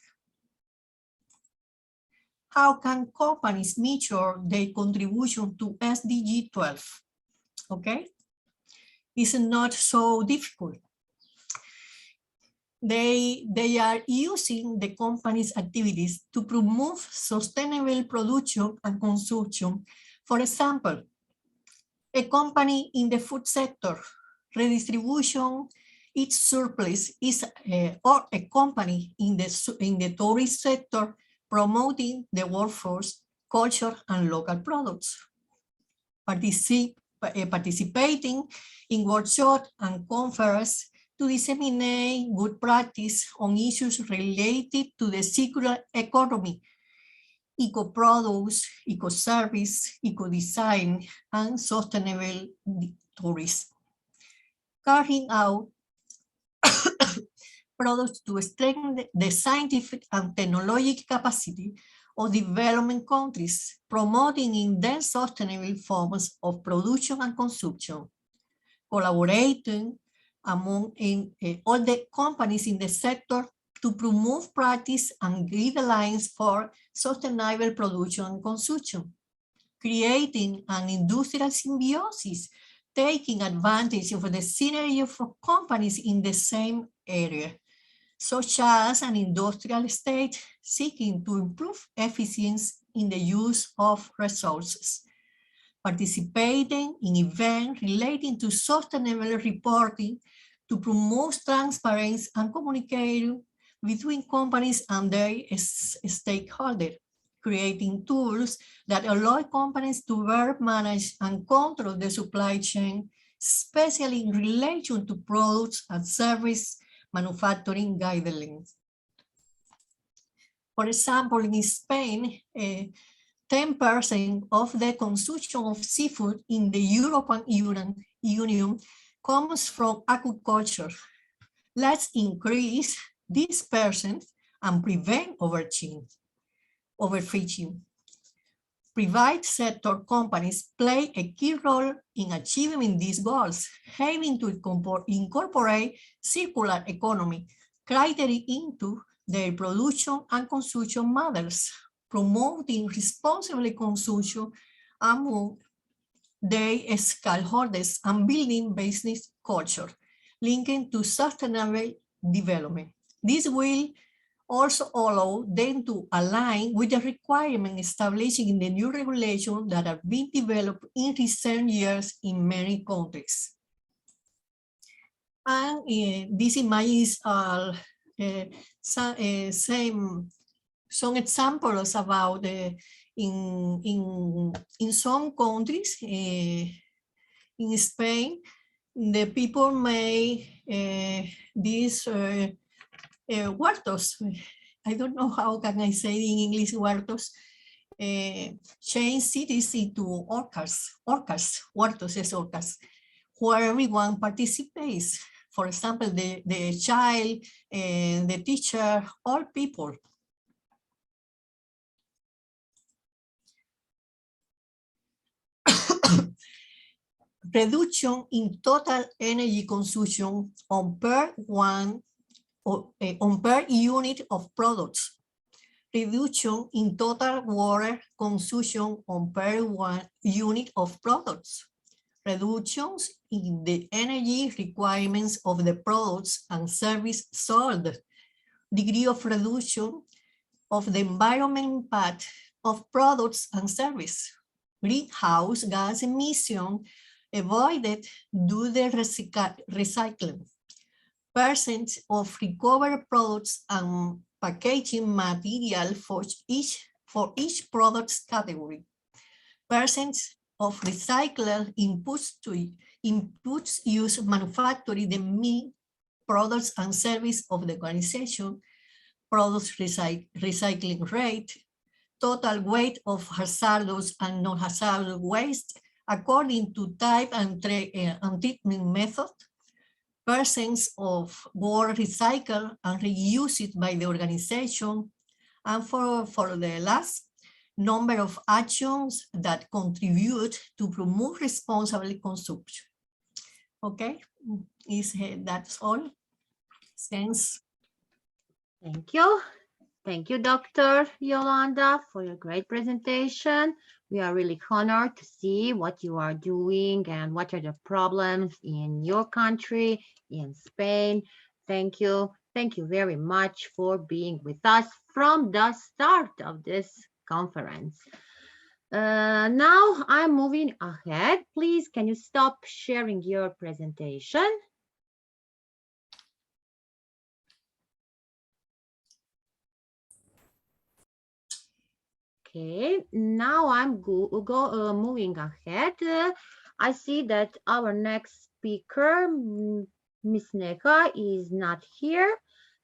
How can companies measure their contribution to SDG 12? Okay, it's not so difficult. They are using the company's activities to promote sustainable production and consumption. For example, a company in the food sector redistribution its surplus is or a company in the tourist sector promoting the workforce, culture, and local products. Participating in workshops and conferences to disseminate good practice on issues related to the circular economy, eco-products, eco-service, eco-design, and sustainable tourism. Carrying out products to strengthen the scientific and technological capacity of developing countries, promoting in them sustainable forms of production and consumption, collaborating among all the companies in the sector to promote practice and guidelines for sustainable production and consumption, creating an industrial symbiosis, taking advantage of the synergy of companies in the same area, such as an industrial state seeking to improve efficiency in the use of resources, participating in events relating to sustainable reporting to promote transparency and communication between companies and their stakeholders, creating tools that allow companies to better manage and control the supply chain, especially in relation to products and service manufacturing guidelines. For example, in Spain, 10% of the consumption of seafood in the European Union comes from aquaculture. Let's increase this percent and prevent overfishing. Private sector companies play a key role in achieving these goals, aiming to incorporate circular economy criteria into their production and consumption models, promoting responsible consumption among their stakeholders and building business culture linking to sustainable development. This will also allow them to align with the requirements established in the new regulations that have been developed in recent years in many countries. And this image is some examples about in some countries, in Spain, the people make these huertos. I don't know how can I say in English huertos. Change cities into huertos, where everyone participates. For example, the child, the teacher, all people. Reduction in total energy consumption on per unit of products. Reduction in total water consumption on per unit of products. Reductions in the energy requirements of the products and services sold. Degree of reduction of the environmental impact of products and services. Greenhouse gas emission avoided due to recycling. Percent of recovered products and packaging material for each product category. Percent of recycled inputs used manufacturing the main products and service of the organization, products recycling rate, total weight of hazardous and non-hazardous waste according to type and treatment method, percents of water recycled and reused by the organization, and for the last, number of actions that contribute to promote responsible consumption. Okay, that's all. Thanks. Thank you. Thank you, Dr. Yolanda, for your great presentation. We are really honored to see what you are doing and what are the problems in your country, in Spain. Thank you. Thank you very much for being with us from the start of this conference. Now I'm moving ahead. Please, can you stop sharing your presentation? Okay, now I'm moving ahead. I see that our next speaker, Ms. Neka, is not here.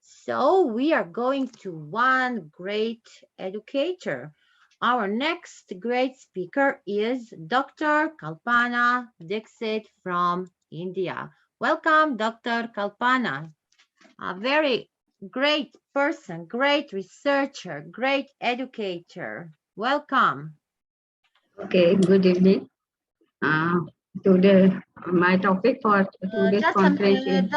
So we are going to one great educator. Our next great speaker is Dr. Kalpana Dixit from India. Welcome, Dr. Kalpana. A very great person, great researcher, great educator. Welcome. Okay, good evening. Today, my topic for today's conference is...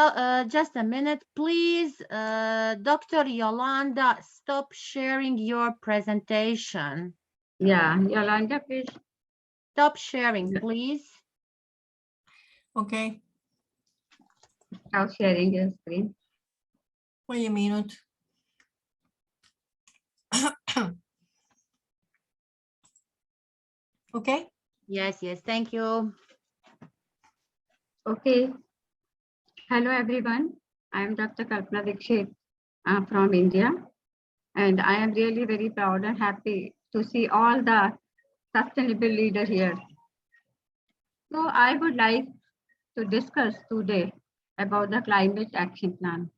Just a minute, please. Dr. Yolanda, stop sharing your presentation. Yeah, Yolanda, please. Stop sharing, please. Okay. Stop sharing your screen. Wait a minute. Okay. Yes, thank you. Okay. Hello, everyone. I am Dr. Kalpana Dixit from India. And I am really very proud and happy to see all the sustainable leaders here. So I would like to discuss today about the climate action plan.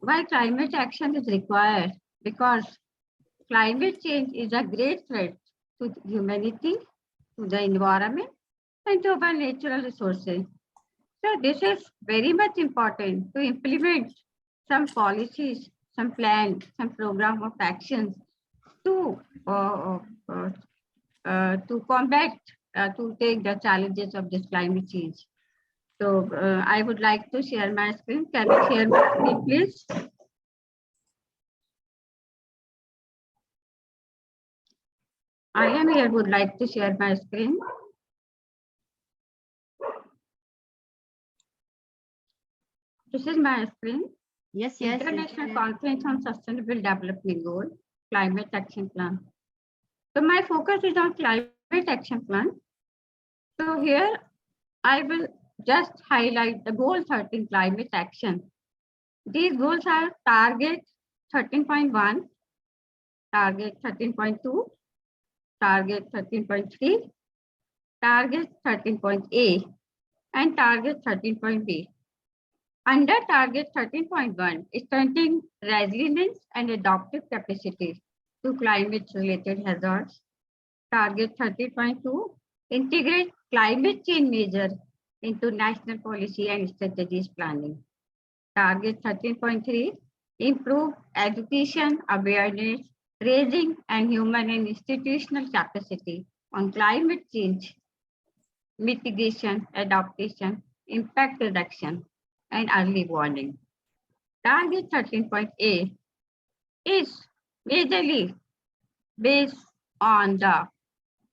Why climate action is required? Because climate change is a great threat to humanity, to the environment, and to our natural resources. So this is very much important to implement some policies some plan, some program of actions to combat, to take the challenges of this climate change. So I would like to share my screen. Can you share my screen, please? I am here, would like to share my screen. This is my screen. Yes. International Conference on Sustainable Development Goal, Climate Action Plan. So my focus is on climate action plan. So here I will just highlight the goal 13 climate action. These goals are target 13.1, target 13.2, target 13.3, target 13.A, and target 13.B. Under target 13.1, strengthening resilience and adaptive capacity to climate-related hazards. Target 13.2, integrate climate change measures into national policy and strategies planning. Target 13.3, improve education, awareness, raising, and human and institutional capacity on climate change, mitigation, adaptation, impact reduction, and early warning. Target 13.8 is majorly based on the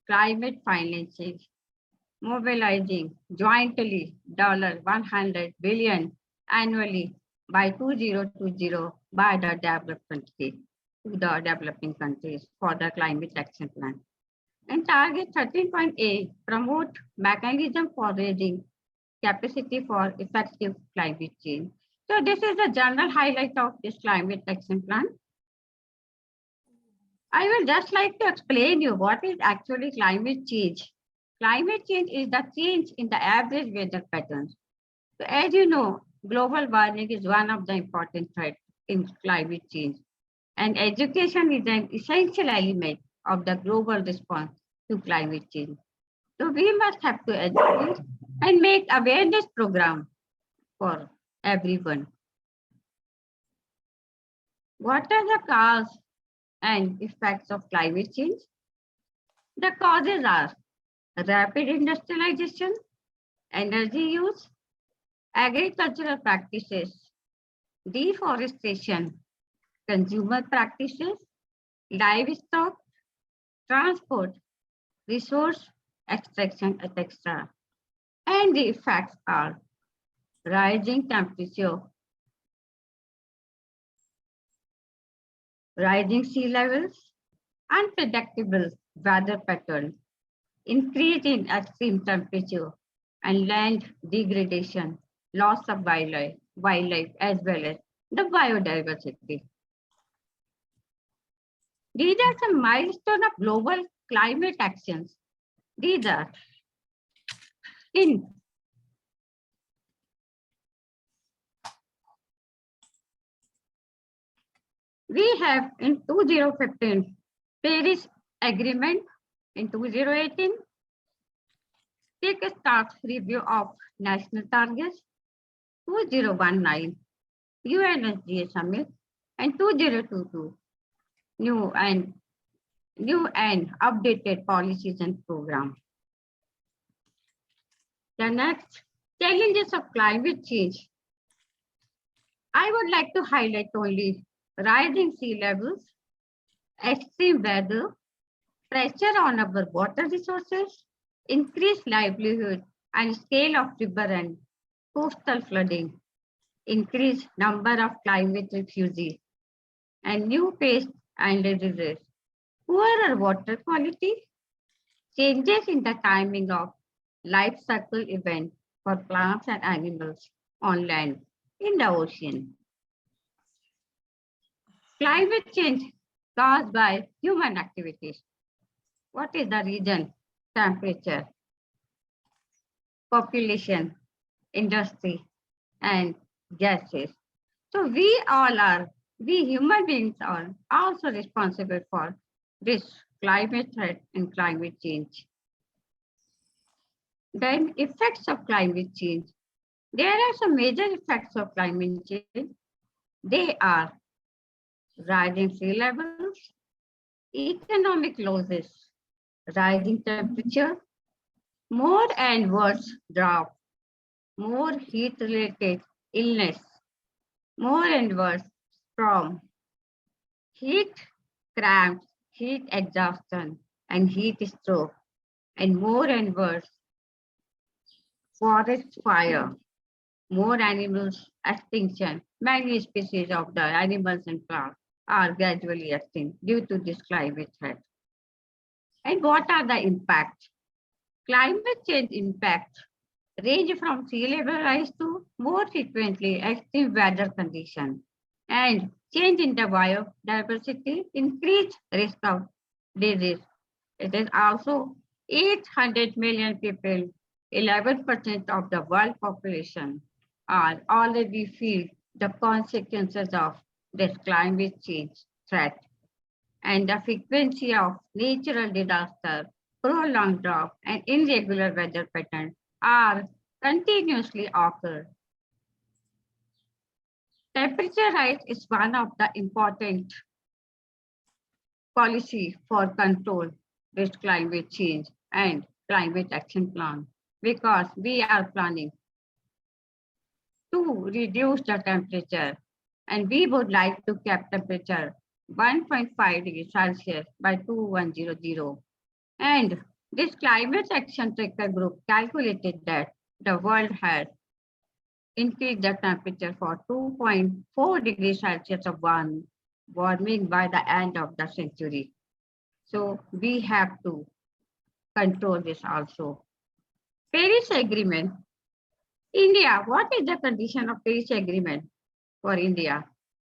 climate financing, mobilizing jointly $100 billion annually by 2020 by the developing countries for the climate action plan. And target 13.8 promote mechanism for raising capacity for effective climate change. So this is the general highlight of this climate action plan. I will just like to explain you what is actually climate change. Climate change is the change in the average weather patterns. So as you know, global warming is one of the important threats in climate change. And education is an essential element of the global response to climate change. So we must have to educate and make awareness program for everyone. What are the causes and effects of climate change? The causes are rapid industrialization, energy use, agricultural practices, deforestation, consumer practices, livestock, transport, resource extraction, etc. And the effects are rising temperature, rising sea levels, unpredictable weather patterns, increase in extreme temperature, and land degradation, loss of wildlife as well as the biodiversity. These are some milestones of global climate actions. These are we have in 2015 Paris Agreement, in 2018 take a start review of national targets, 2019 UNSGA Summit, and 2022 new and updated policies and programs. The next, challenges of climate change. I would like to highlight only rising sea levels, extreme weather, pressure on our water resources, increased livelihood and scale of river and coastal flooding, increased number of climate refugees, and new pests and diseases, poorer water quality, changes in the timing of life cycle events for plants and animals on land, in the ocean. Climate change caused by human activities. What is the reason? Temperature, population, industry, and gases. So we human beings are also responsible for this climate threat and climate change. Then effects of climate change. There are some major effects of climate change. They are rising sea levels, economic losses, rising temperature, more and worse drought, more heat-related illness, more and worse storm, heat cramps, heat exhaustion, and heat stroke, and more and worse forest fire, more animals extinction. Many species of the animals and plants are gradually extinct due to this climate threat. And what are the impacts? Climate change impact range from sea level rise to more frequently extreme weather conditions. And change in the biodiversity increase risk of disease. It is also 800 million people, 11% of the world population, are already feel the consequences of this climate change threat. And the frequency of natural disaster, prolonged drought, and irregular weather patterns are continuously occur. Temperature rise is one of the important policy for control this climate change and climate action plan, because we are planning to reduce the temperature, and we would like to keep temperature 1.5 degrees Celsius by 2100. And this climate action tracker group calculated that the world has increased the temperature for 2.4 degrees Celsius of warming by the end of the century. So we have to control this also. Paris Agreement. India, what is the condition of Paris Agreement for India?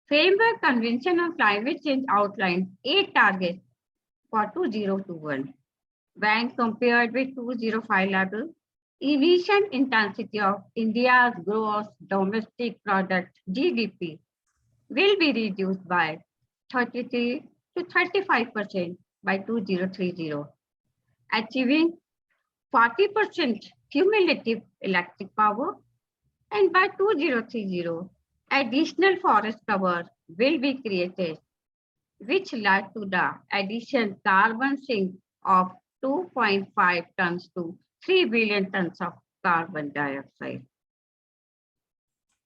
Framework Convention on Climate Change outlines 8 targets for 2021. When compared with 2005 level, emission intensity of India's gross domestic product GDP will be reduced by 33 to 35% by 2030, achieving 40% cumulative electric power, and by 2030, additional forest cover will be created, which led to the additional carbon sink of 2.5 tons to 3 billion tons of carbon dioxide.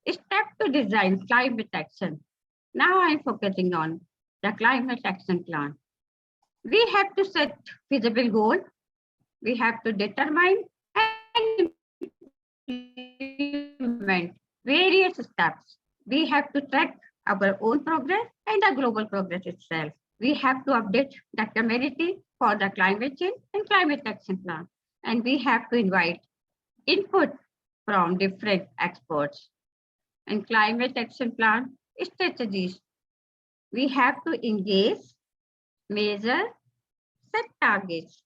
Step to design climate action. Now I'm focusing on the climate action plan. We have to set feasible goals. We have to determine and implement various steps. We have to track our own progress and the global progress itself. We have to update the community for the climate change and climate action plan. And we have to invite input from different experts. And climate action plan strategies. We have to engage, measure, set targets,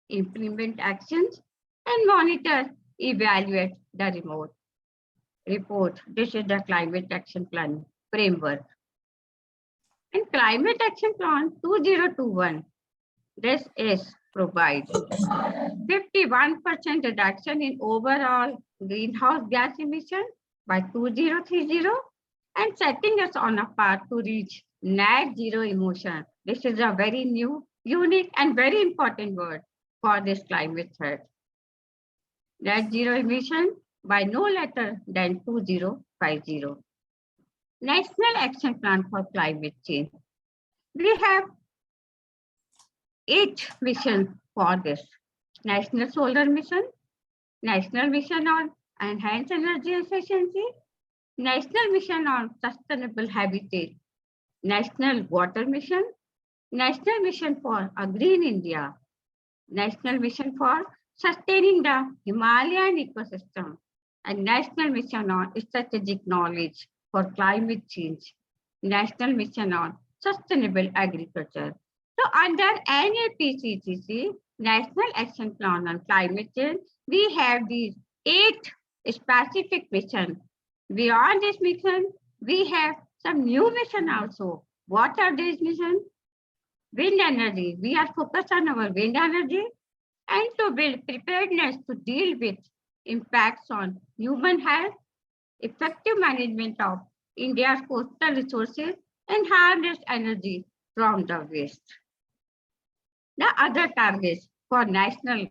implement actions, and monitor, evaluate the remote report. This is the climate action plan framework. And climate action plan 2021, this is provide 51% reduction in overall greenhouse gas emission by 2030 and setting us on a path to reach net zero emission. This is a very new, unique, and very important word for this climate threat. Net zero emission by no later than 2050. National Action Plan for Climate Change. We have 8 missions for this. National Solar Mission, National Mission on Enhanced Energy Efficiency, National Mission on Sustainable Habitat, National Water Mission, National Mission for a Green India, National Mission for Sustaining the Himalayan Ecosystem, and National Mission on Strategic Knowledge for Climate Change, National Mission on Sustainable Agriculture. So under NAPCCC, National Action Plan on Climate Change, we have these 8 specific missions. Beyond this mission, we have some new mission also. What are these missions? Wind energy. We are focused on our wind energy and to build preparedness to deal with impacts on human health, effective management of India's coastal resources, and harness energy from the waste. The other targets for national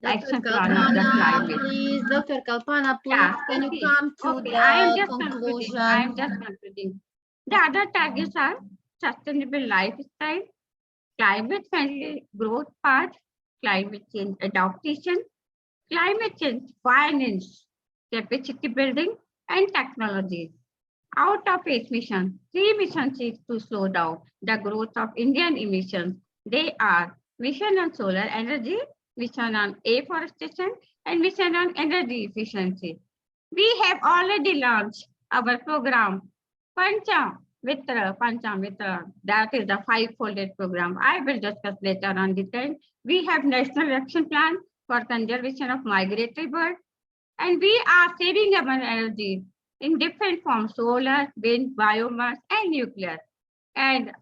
action plan of the climate. Please, Dr. Kalpana, please, Yeah, can you okay. come to Okay, I am the just concluding. I am conclusion? just concluding. The other targets are sustainable lifestyle, climate-friendly growth path, climate change adaptation, climate change finance, capacity building, and technologies. Out of 8 missions, 3 missions is to slow down the growth of Indian emissions. They are mission on solar energy, mission on afforestation, and mission on energy efficiency. We have already launched our program, Panchamitra, that is the five-folded program. I will discuss later on detail. We have National Action Plan for conservation of migratory birds, and we are saving our energy in different forms, solar, wind, biomass, and nuclear. And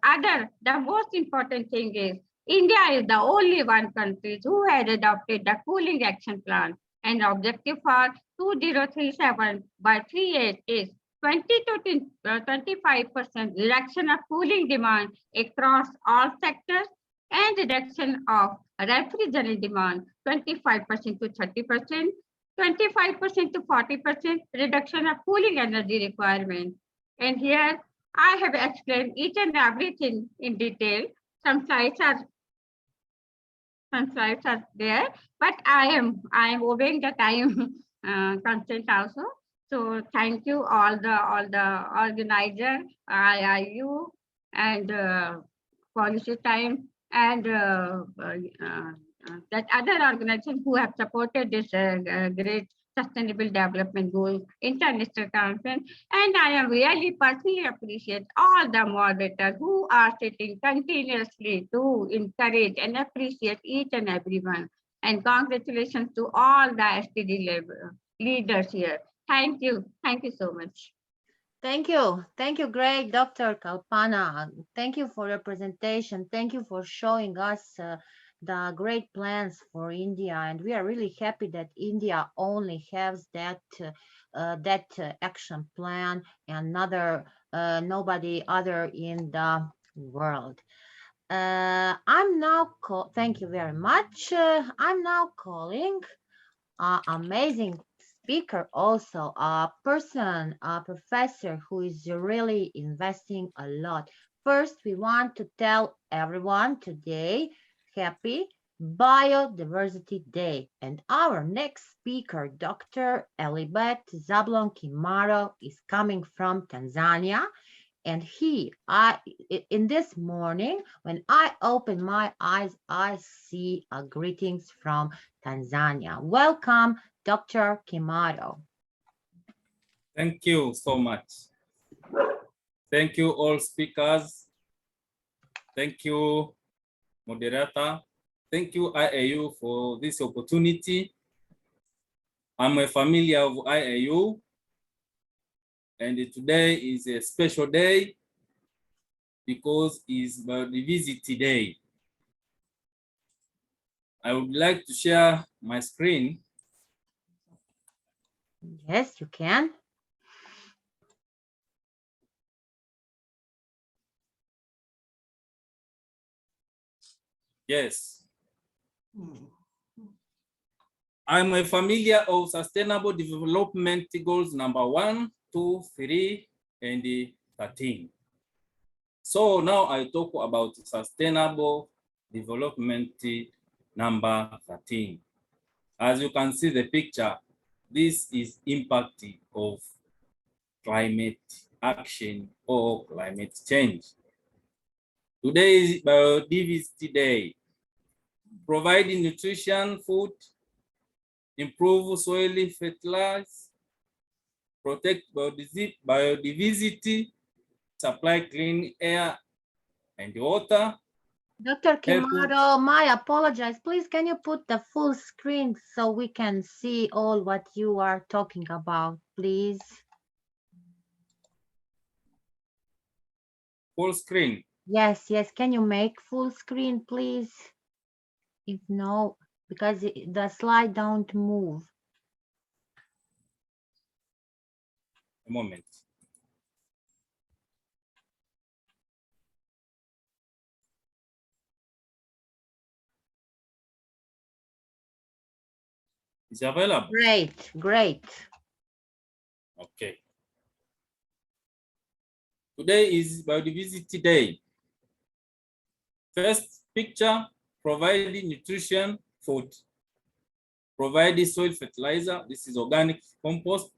the most important thing is, India is the only one country who has adopted the cooling action plan. And objective for 2037 by 38 is 20 to 25% reduction of cooling demand across all sectors and reduction of refrigerant demand 25% to 30%, 25% to 40% reduction of cooling energy requirement. And here I have explained each and everything in detail. Some slides are there, but I am obeying the time constraint also. So thank you all the organizer, IIU, and policy time, and that other organizations who have supported this great sustainable development goal international conference. And I am really personally appreciate all the moderators who are sitting continuously to encourage and appreciate each and everyone. And congratulations to all the STD leaders here. Thank you so much. Thank you, great Dr. Kalpana. Thank you for your presentation. Thank you for showing us the great plans for India, and we are really happy that India only has that action plan and nobody other in the world. Thank you very much. I'm now calling amazing speaker, also a professor who is really investing a lot. First, we want to tell everyone today, happy Biodiversity Day. And our next speaker, Dr. Elibet Zablon Kimaro, is coming from Tanzania. And in this morning, when I open my eyes, I see greetings from Tanzania. Welcome, Dr. Kimaro. Thank you so much. Thank you all speakers. Thank you, moderator. Thank you, IAU, for this opportunity. I'm a familiar of IAU, and today is a special day because it's Biodiversity Day. I would like to share my screen. Yes, you can. Yes. I'm a familiar of Sustainable Development Goals number 1, 2, 3, and 13. So now I talk about Sustainable Development number 13. As you can see the picture, this is impact of climate action or climate change. Today is Biodiversity Day. Providing nutrition, food, improve soil fertilize, protect biodiversity, supply clean air and water. Dr. Kimaro, my apologies. Please, can you put the full screen so we can see all what you are talking about, please? Full screen? Yes. Can you make full screen, please? If no, because the slide don't move. A moment. Is it available? Great, great. Okay. Today is Biodiversity Day. First picture, providing nutrition, food. Provide soil fertilizer, this is organic compost.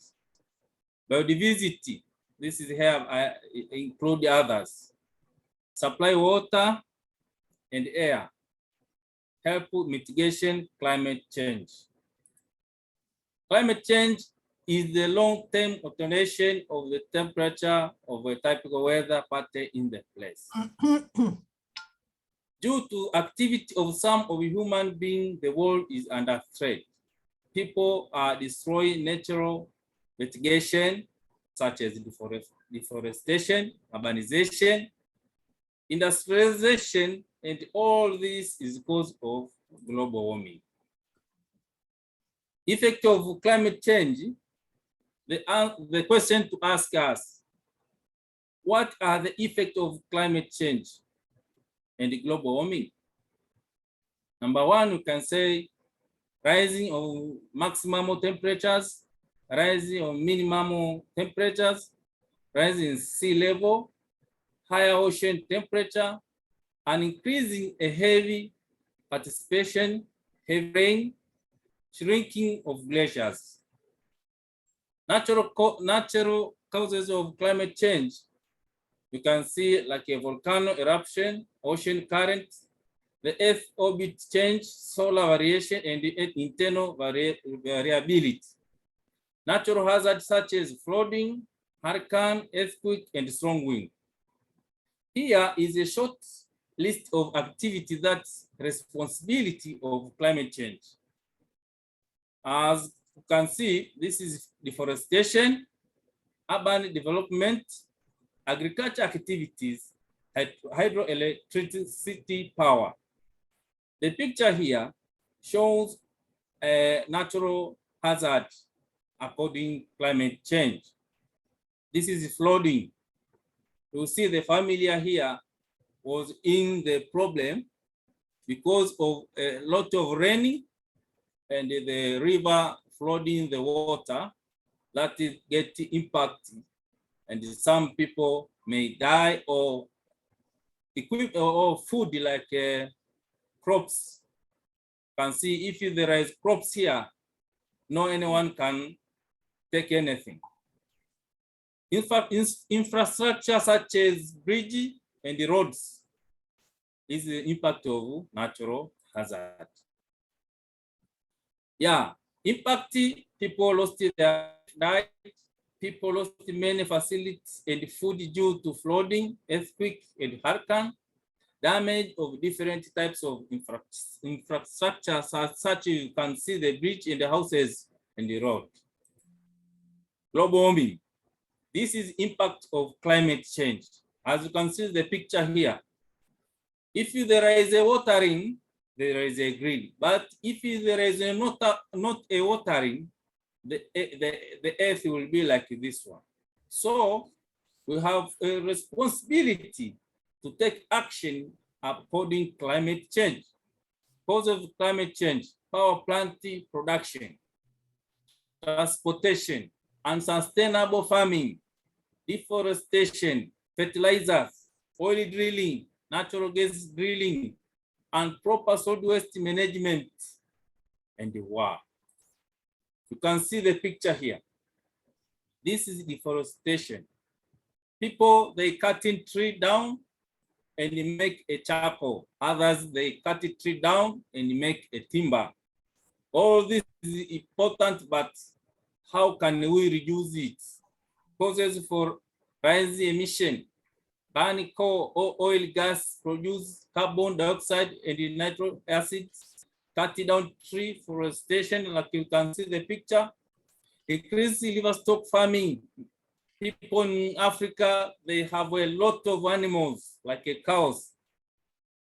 Biodiversity, this is here, I include others. Supply water and air. Help mitigation climate change. Climate change is the long-term alternation of the temperature of a typical weather pattern in the place. Due to activity of some of human beings, the world is under threat. People are destroying natural mitigation, such as deforestation, urbanization, industrialization, and all this is because of global warming. Effect of climate change, the question to ask us, what are the effects of climate change and global warming? Number one, you can say rising of maximum temperatures, rising of minimum temperatures, rising sea level, higher ocean temperature, and increasing a heavy participation, heavy rain, shrinking of glaciers. Natural causes of climate change, you can see like a volcano eruption, ocean current, the Earth orbit change, solar variation, and the internal variability. Natural hazards such as flooding, hurricane, earthquake, and strong wind. Here is a short list of activities that's responsibility of climate change. As you can see, this is deforestation, urban development, agriculture activities, hydroelectricity power. The picture here shows a natural hazard according to climate change. This is flooding. You see the family here was in the problem because of a lot of rain and the river flooding the water that is getting impacted, and some people may die or food like crops. You can see if there is crops here, no anyone can take anything. In fact, infrastructure such as bridge and the roads is the impact of natural hazard. Yeah, impact, people lost their diet, people lost many facilities and food due to flooding, earthquake, and hurricane. Damage of different types of infrastructure, such you can see the bridge and the houses and the road. Global warming. This is impact of climate change. As you can see the picture here. If there is a watering, there is a grid. But if there is not a watering, the earth will be like this one. So we have a responsibility to take action according to climate change. Cause of climate change, power plant production, transportation, unsustainable farming, deforestation, fertilizers, oil drilling, natural gas drilling, and proper solid waste management, and the war. You can see the picture here. This is deforestation. People, they cutting tree down and they make a charcoal. Others, they cut a tree down and make a timber. All this is important, but how can we reduce it? Causes for rising emission, burning coal or oil gas produce carbon dioxide and nitric acid, cutting down tree forestation, like you can see the picture, increase livestock farming. People in Africa, they have a lot of animals, like cows,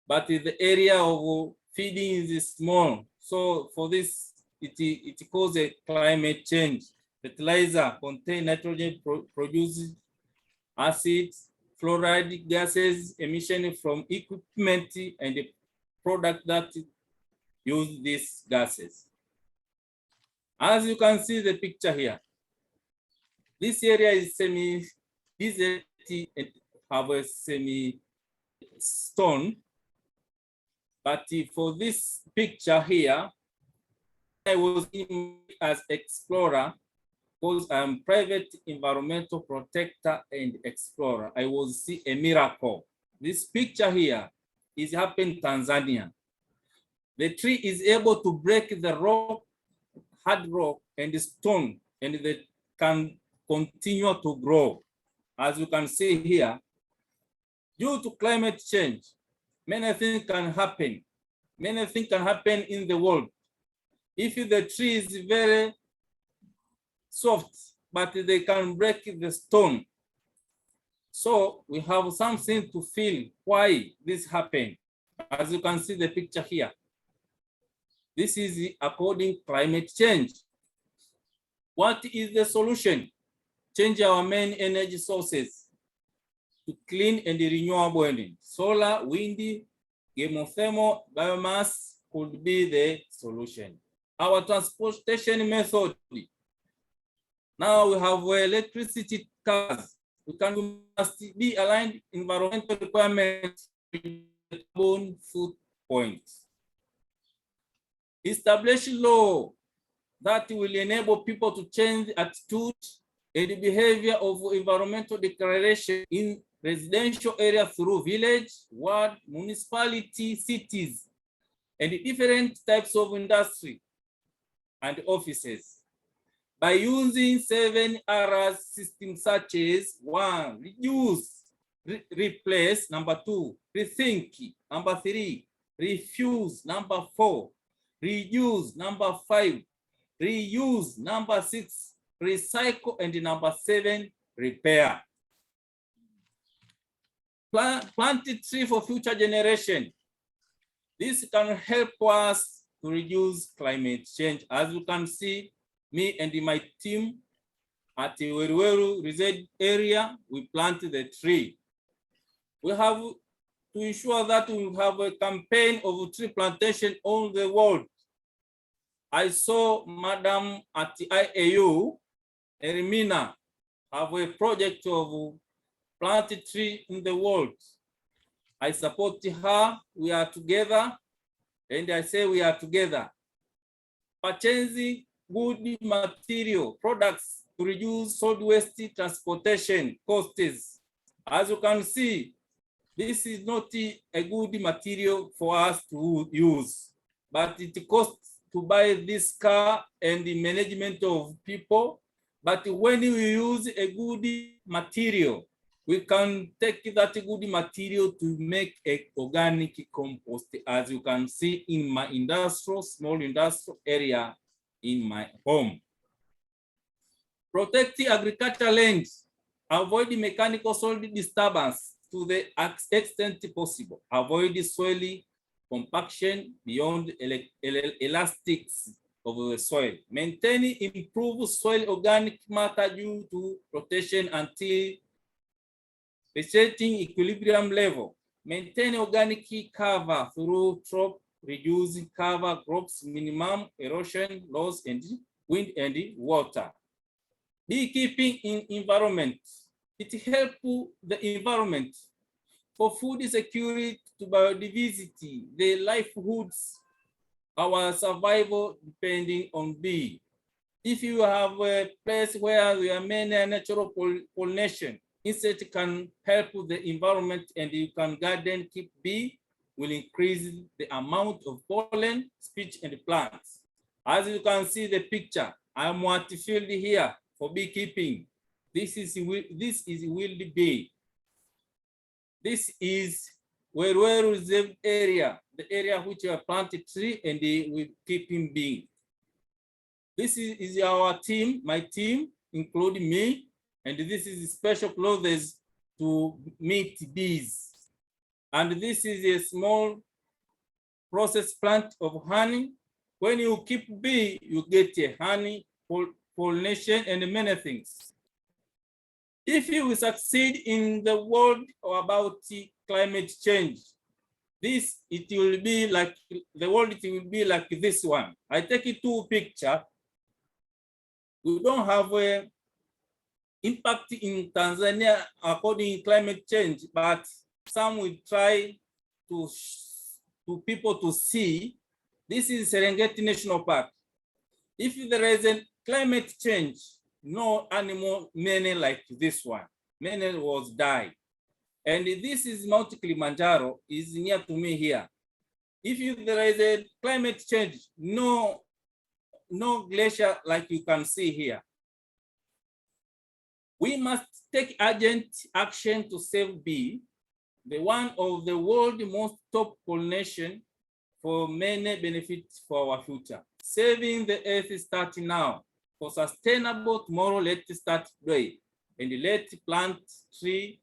but the area of feeding is small. So for this, it causes climate change. Fertilizer contain nitrogen, produces acids, fluoride gases, emission from equipment and the product that use these gases. As you can see the picture here, this area is semi-desert and have a semi-stone. But for this picture here, I was in as explorer because I'm private environmental protector and explorer. I was see a miracle. This picture here is happening in Tanzania. The tree is able to break the rock, hard rock and the stone, and they can continue to grow. As you can see here, due to climate change, many things can happen. Many things can happen in the world. If the tree is very soft, but they can break the stone. So we have something to feel why this happened. As you can see the picture here. This is according to climate change. What is the solution? Change our main energy sources to clean and renewable energy. Solar, windy, geothermal, biomass could be the solution. Our transportation method. Now we have electricity cars. We must be aligned environmental requirements with carbon footprint. Establish law that will enable people to change attitude and behavior of environmental declaration in residential area through village, ward, municipality, cities, and different types of industry and offices. By using 7 R's systems such as 1, reduce, replace, number 2, rethink, number 3, refuse, number 4, reuse, number 5, reuse, number 6, recycle, and number 7, repair. Plant a tree for future generation. This can help us to reduce climate change. As you can see, me and my team at the Weruweru Reserve area, we planted the tree. We have to ensure that we have a campaign of tree plantation all the world. I saw Madam at the IAU, Ermina, have a project of planted tree in the world. I support her, we are together, and I say we are together. Purchasing good material products to reduce solid waste transportation costs. As you can see, this is not a good material for us to use, but it costs to buy this car and the management of people. But when we use a good material, we can take that good material to make an organic compost, as you can see in my small industrial area in my home. Protect the agricultural lands. Avoid the mechanical soil disturbance to the extent possible. Avoid the soil compaction beyond elastics of the soil. Maintain improved soil organic matter due to rotation until reaching equilibrium level. Maintain organic cover through crop, reducing cover crops, minimum erosion loss and wind and water. Beekeeping in environment. It helps the environment for food security to biodiversity, the livelihoods, our survival depending on bee. If you have a place where there are many natural pollination, insects can help the environment and you can garden, keep bee, will increase the amount of pollen, speech, and plants. As you can see the picture, I'm at the field here for beekeeping. This is wild bee. This is Weruweru Reserve area, the area which are planted tree and we keeping bee. This is our team, my team, including me, and this is special clothes to meet bees. And this is a small process plant of honey. When you keep bee, you get a honey, pollination, and many things. If you succeed in the world about climate change, it will be like, the world it will be like this one. I take you two pictures. We don't have a impact in Tanzania according to climate change, but some will try to people to see. This is Serengeti National Park. If there is a climate change, no animal, many like this one, many was died. And this is Mount Kilimanjaro, is near to me here. If there is a climate change, no glacier like you can see here. We must take urgent action to save bee, the one of the world's most top pollination for many benefits for our future. Saving the earth start now. For sustainable tomorrow, let's start today. And let's plant trees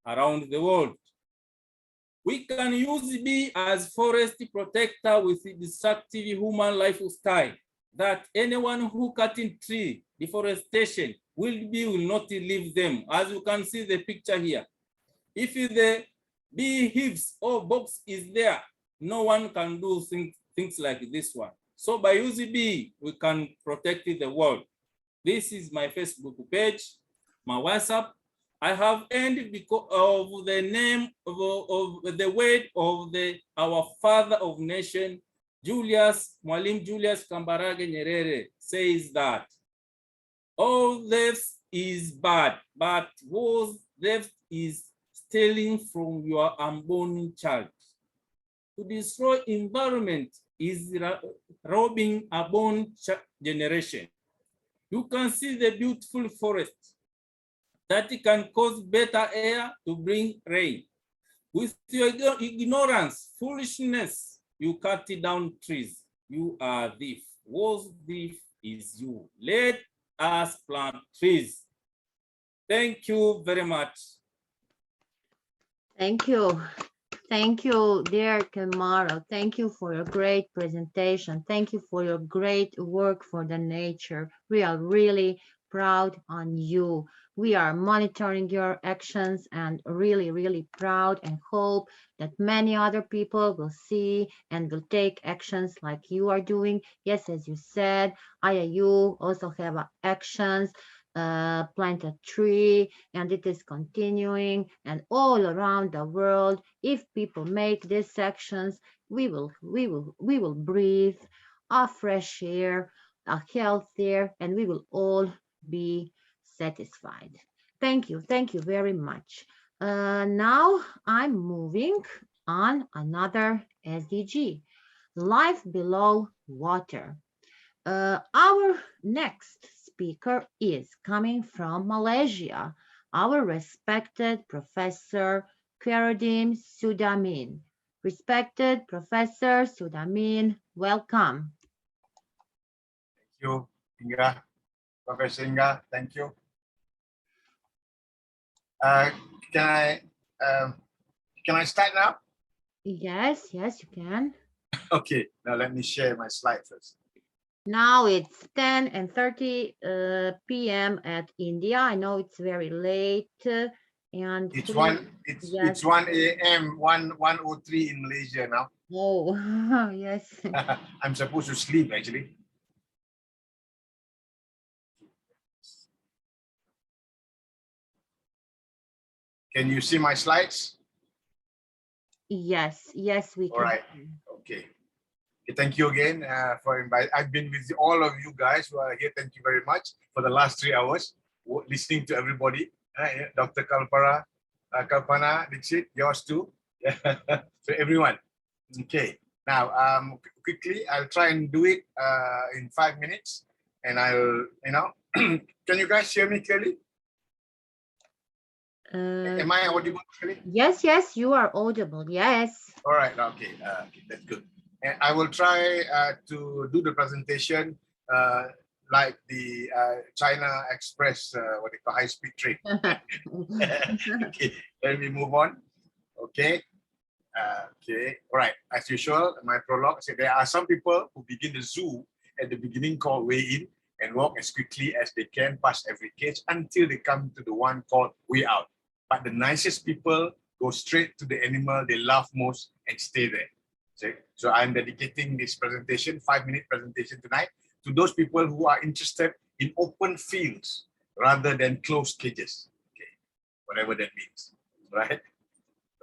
around the world. We can use bee as forest protector with destructive human lifestyle, that anyone who cutting tree, deforestation, will not leave them. As you can see the picture here. If the bee hives or box is there, no one can do things like this one. So by using bee, we can protect the world. This is my Facebook page, my WhatsApp. I have ended because of the name of the word of our father of nation, Mwalimu Julius Kambarage Nyerere, says that all theft is bad, but worse theft is stealing from your unborn child. To destroy environment is robbing a born generation. You can see the beautiful forest that can cause better air to bring rain. With your ignorance, foolishness, you cut down trees. You are a thief. Worst thief is you. Let us plant trees. Thank you very much. Thank you. Thank you, dear Kumar. Thank you for your great presentation. Thank you for your great work for the nature. We are really proud on you. We are monitoring your actions and really, really proud and hope that many other people will see and will take actions like you are doing. Yes, as you said, IAU also have actions. Plant a tree, and it is continuing, and all around the world, if people make these actions, we will breathe a fresh air, a healthier, and we will all be satisfied. Thank you very much. Now I'm moving on another SDG, life below water. Our next speaker is coming from Malaysia, our respected Professor Khairuddin Sudamin. Respected Professor Sudamin, welcome. Thank you, Inga. Professor Inga, thank you. Can I start now? Yes, you can. Okay, now let me share my slide first. Now it's 10:30 p.m. at India. I know it's very late, and it's 1 a.m. 1:03 in Malaysia now. Oh, yes. I'm supposed to sleep actually. Can you see my slides? Yes, we can. All right. Okay. Thank you again for inviting. I've been with all of you guys who are here. Thank you very much for the last 3 hours, listening to everybody. Dr. Kalpana, Dixit, yours too. So everyone. Okay. Now, quickly, I'll try and do it in 5 minutes, and I'll, can you guys hear me clearly? Am I audible clearly? Yes, you are audible. Yes. All right. Okay. That's good. And I will try to do the presentation like the China Express, what they call high-speed train. Okay, let me move on. Okay. Okay. All right. As usual, my prologue said there are some people who begin the zoo at the beginning called way in and walk as quickly as they can past every cage until they come to the one called way out. But the nicest people go straight to the animal they love most and stay there. So I'm dedicating this presentation, 5-minute presentation tonight, to those people who are interested in open fields rather than closed cages. Okay, whatever that means, right?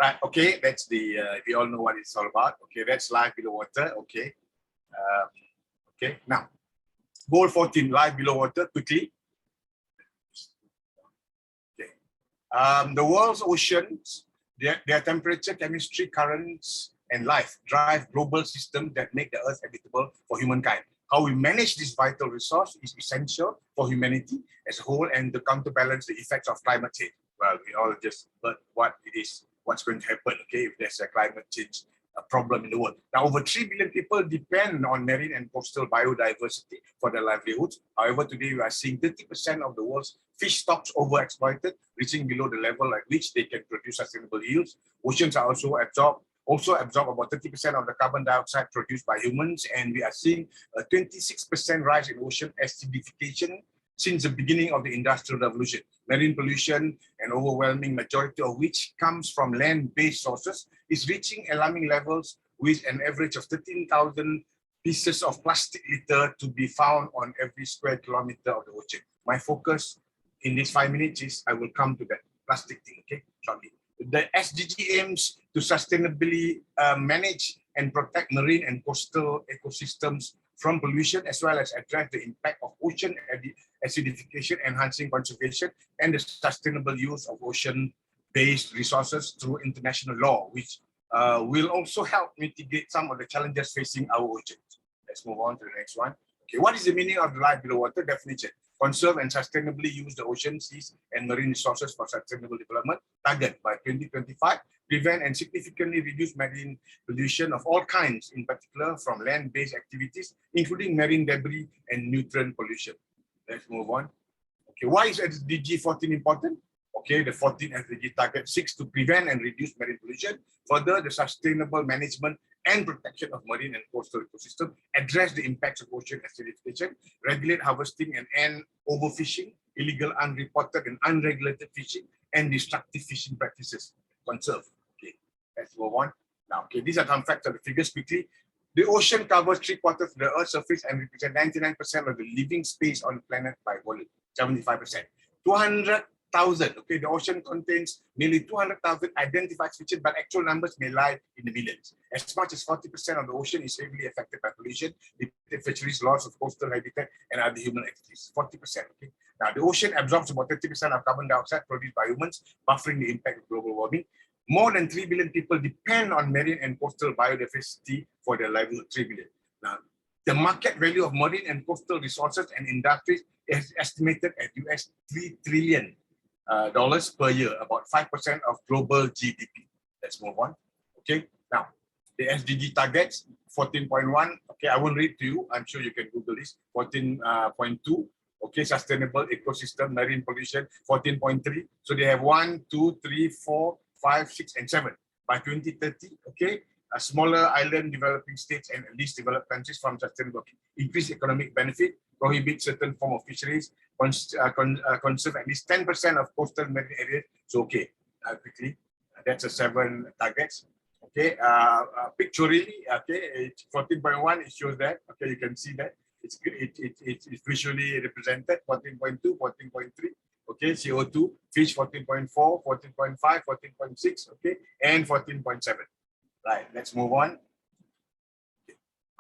Right. Okay, that's the we all know what it's all about. Okay, that's life below water. Okay. Okay. Now, goal 14, life below water. Quickly. Okay. The world's oceans, their temperature, chemistry, currents, and life drive global systems that make the Earth habitable for humankind. How we manage this vital resource is essential for humanity as a whole and to counterbalance the effects of climate change. Well, we all just heard what it is, what's going to happen, okay, if there's a climate change problem in the world. Now, over 3 billion people depend on marine and coastal biodiversity for their livelihoods. However, today we are seeing 30% of the world's fish stocks overexploited, reaching below the level at which they can produce sustainable yields. Oceans are also absorb about 30% of the carbon dioxide produced by humans, and we are seeing a 26% rise in ocean acidification since the beginning of the Industrial Revolution. Marine pollution, an overwhelming majority of which comes from land-based sources, is reaching alarming levels with an average of 13,000 pieces of plastic litter to be found on every square kilometer of the ocean. My focus in these 5 minutes is I will come to that plastic thing, okay, shortly. The SDG aims to sustainably manage and protect marine and coastal ecosystems from pollution, as well as address the impact of ocean acidification, enhancing conservation and the sustainable use of ocean-based resources through international law, which will also help mitigate some of the challenges facing our oceans. Let's move on to the next one. Okay, what is the meaning of life below water? Definition: conserve and sustainably use the ocean, seas, and marine resources for sustainable development. Target: by 2025, prevent and significantly reduce marine pollution of all kinds, in particular from land-based activities, including marine debris and nutrient pollution. Let's move on. Okay, why is SDG 14 important? Okay, the 14 SDG target 6 to prevent and reduce marine pollution, further the sustainable management and protection of marine and coastal ecosystem, address the impacts of ocean acidification, regulate harvesting and end overfishing, illegal, unreported, and unregulated fishing, and destructive fishing practices. Conserve. Okay, let's move on. Now, okay, these are some facts of the figures quickly. The ocean covers 3/4 of the Earth's surface and represents 99% of the living space on the planet by volume, 75%. 200,000, okay, the ocean contains nearly 200,000 identified species, but actual numbers may lie in the millions. As much as 40% of the ocean is heavily affected by pollution, depleted fisheries, loss of coastal habitat, and other human activities. 40%, okay. Now, the ocean absorbs about 30% of carbon dioxide produced by humans, buffering the impact of global warming. More than 3 billion people depend on marine and coastal biodiversity for their livelihood. 3 billion. Now, the market value of marine and coastal resources and industries is estimated at US $3 trillion per year, about 5% of global GDP. Let's move on. Okay. Now, the SDG targets 14.1. Okay, I won't read to you. I'm sure you can Google this. 14.2. Okay, sustainable ecosystem, marine pollution. 14.3. So they have 1, 2, 3, 4, 5, 6, and 7. By 2030, okay, a smaller island developing states and least developed countries from sustainable, increase economic benefit, prohibit certain form of fisheries, conserve at least 10% of coastal marine areas. So, okay, quickly, that's a 7 targets. Okay, pictorially, okay, 14.1, it shows that. Okay, you can see that. It's visually represented. 14.2, 14.3. Okay, CO2, fish 14.4, 14.5, 14.6, okay, and 14.7. Right, let's move on.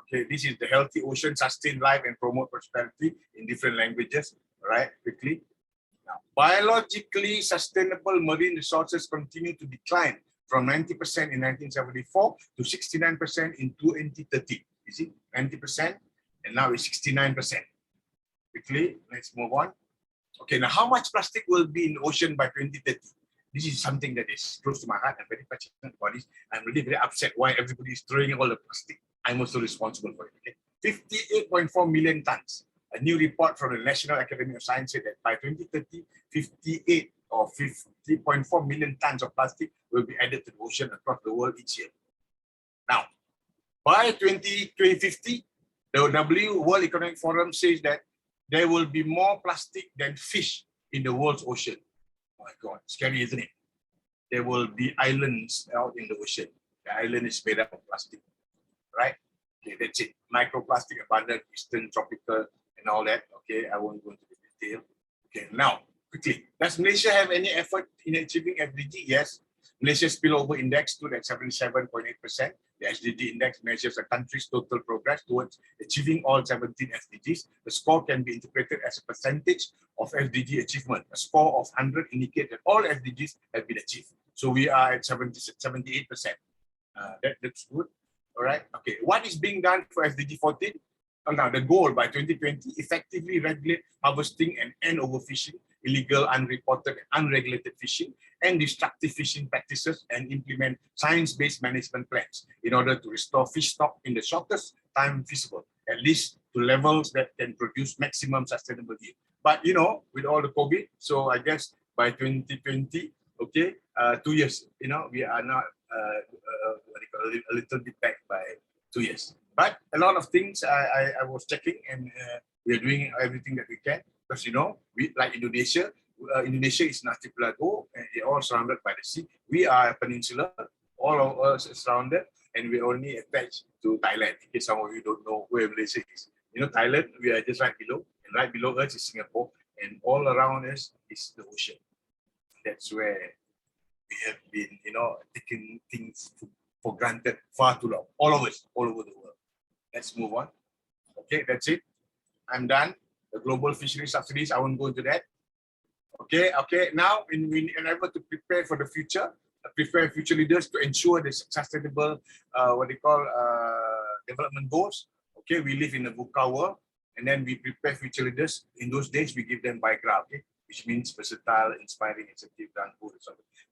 Okay, this is the healthy ocean, sustain life and promote prosperity in different languages. Right, quickly. Now, biologically sustainable marine resources continue to decline from 90% in 1974 to 69% in 2030. You see, 90%, and now it's 69%. Quickly, let's move on. Okay, now how much plastic will be in the ocean by 2030? This is something that is close to my heart. I'm very passionate about this. I'm really very upset why everybody is throwing all the plastic. I'm also responsible for it. Okay, 58.4 million tons. A new report from the National Academy of Science said that by 2030, 58 or 50.4 million tons of plastic will be added to the ocean across the world each year. Now, by 2050, the World Economic Forum says that there will be more plastic than fish in the world's ocean. Oh my God, scary, isn't it? There will be islands out in the ocean. The island is made up of plastic, right? Okay, that's it. Microplastic abundant, eastern tropical, and all that. Okay, I won't go into the Okay, now quickly, does Malaysia have any effort in achieving SDG? Yes. Malaysia's spillover index stood at 77.8%. The SDG index measures a country's total progress towards achieving all 17 SDGs. The score can be interpreted as a percentage of SDG achievement. A score of 100 indicates that all SDGs have been achieved. So we are at 78%. That's good. All right. Okay. What is being done for SDG 14? Now, the goal by 2020, effectively regulate harvesting and end overfishing, illegal, unreported, and unregulated fishing, and destructive fishing practices, and implement science-based management plans in order to restore fish stock in the shortest time feasible, at least to levels that can produce maximum sustainable yield. But, you know, with all the COVID, so I guess by 2020, okay, 2 years, you know, we are not a little bit back by 2 years. But a lot of things I was checking, and we are doing everything that we can, because, you know, we like Indonesia. Indonesia is an archipelago, and it's all surrounded by the sea. We are a peninsula, all of us are surrounded, and we're only attached to Thailand. In case some of you don't know where Malaysia is. You know, Thailand, we are just right below, and right below us is Singapore, and all around us is the ocean. That's where we have been, you know, taking things for granted far too long. All of us, all over the world. Let's move on. Okay, that's it. I'm done. The global fishery subsidies, I won't go into that. Okay. Now, in order to prepare for the future, prepare future leaders to ensure the sustainable, development goals. Okay, we live in a VUCA world, and then we prepare future leaders. In those days, we give them BIGRA, okay, which means versatile, inspiring, incentive, and good.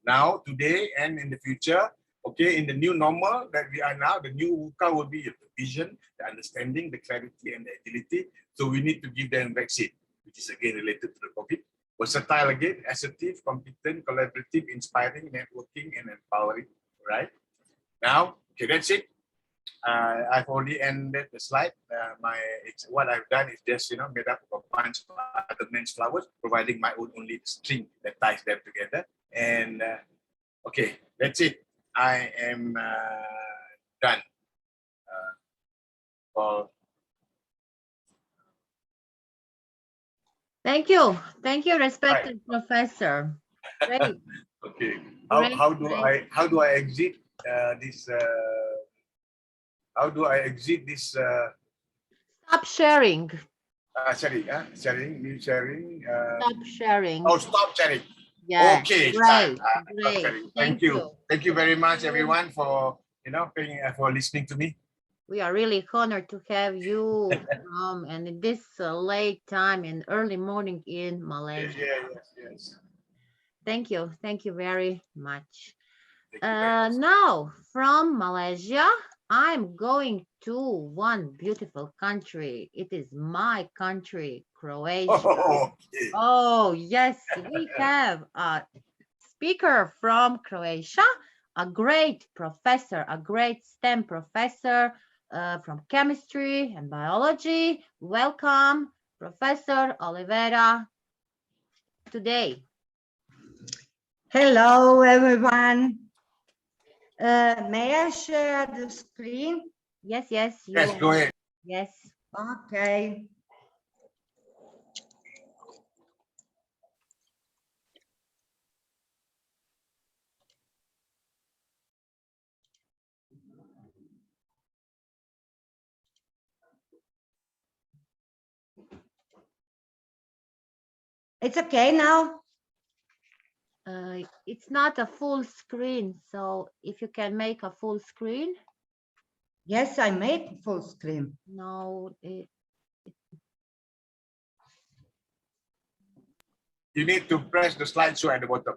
Now, today, and in the future, okay, in the new normal that we are now, the new VUCA will be the vision, the understanding, the clarity, and the agility. So we need to give them vaccine, which is again related to the COVID. Versatile again, assertive, competent, collaborative, inspiring, networking, and empowering. Right now, okay, that's it. I've already ended the slide. What I've done is just, you know, made up of a bunch of other men's flowers, providing my own only string that ties them together. And okay, that's it. I am done. Thank you, respected professor. Great. Okay. How do I exit this? How do I exit this? Stop sharing. Sharing, new sharing. Stop sharing. Oh, stop sharing. Yeah. Okay. Great. Thank you. Thank you very much, everyone, for for listening to me. We are really honored to have you and in this late time and early morning in Malaysia. Yes. Thank you very much. Now from Malaysia, I'm going to one beautiful country. It is my country, Croatia. Oh, okay. Oh yes, we have a speaker from Croatia, a great professor, a great STEM professor from chemistry and biology. Welcome, Professor Oliveira, today. Hello, everyone. May I share the screen? Yes. Yes, go ahead. Yes. Okay. It's okay now? It's not a full screen, so if you can make a full screen. Yes, I made full screen. No. You need to press the slideshow at the bottom.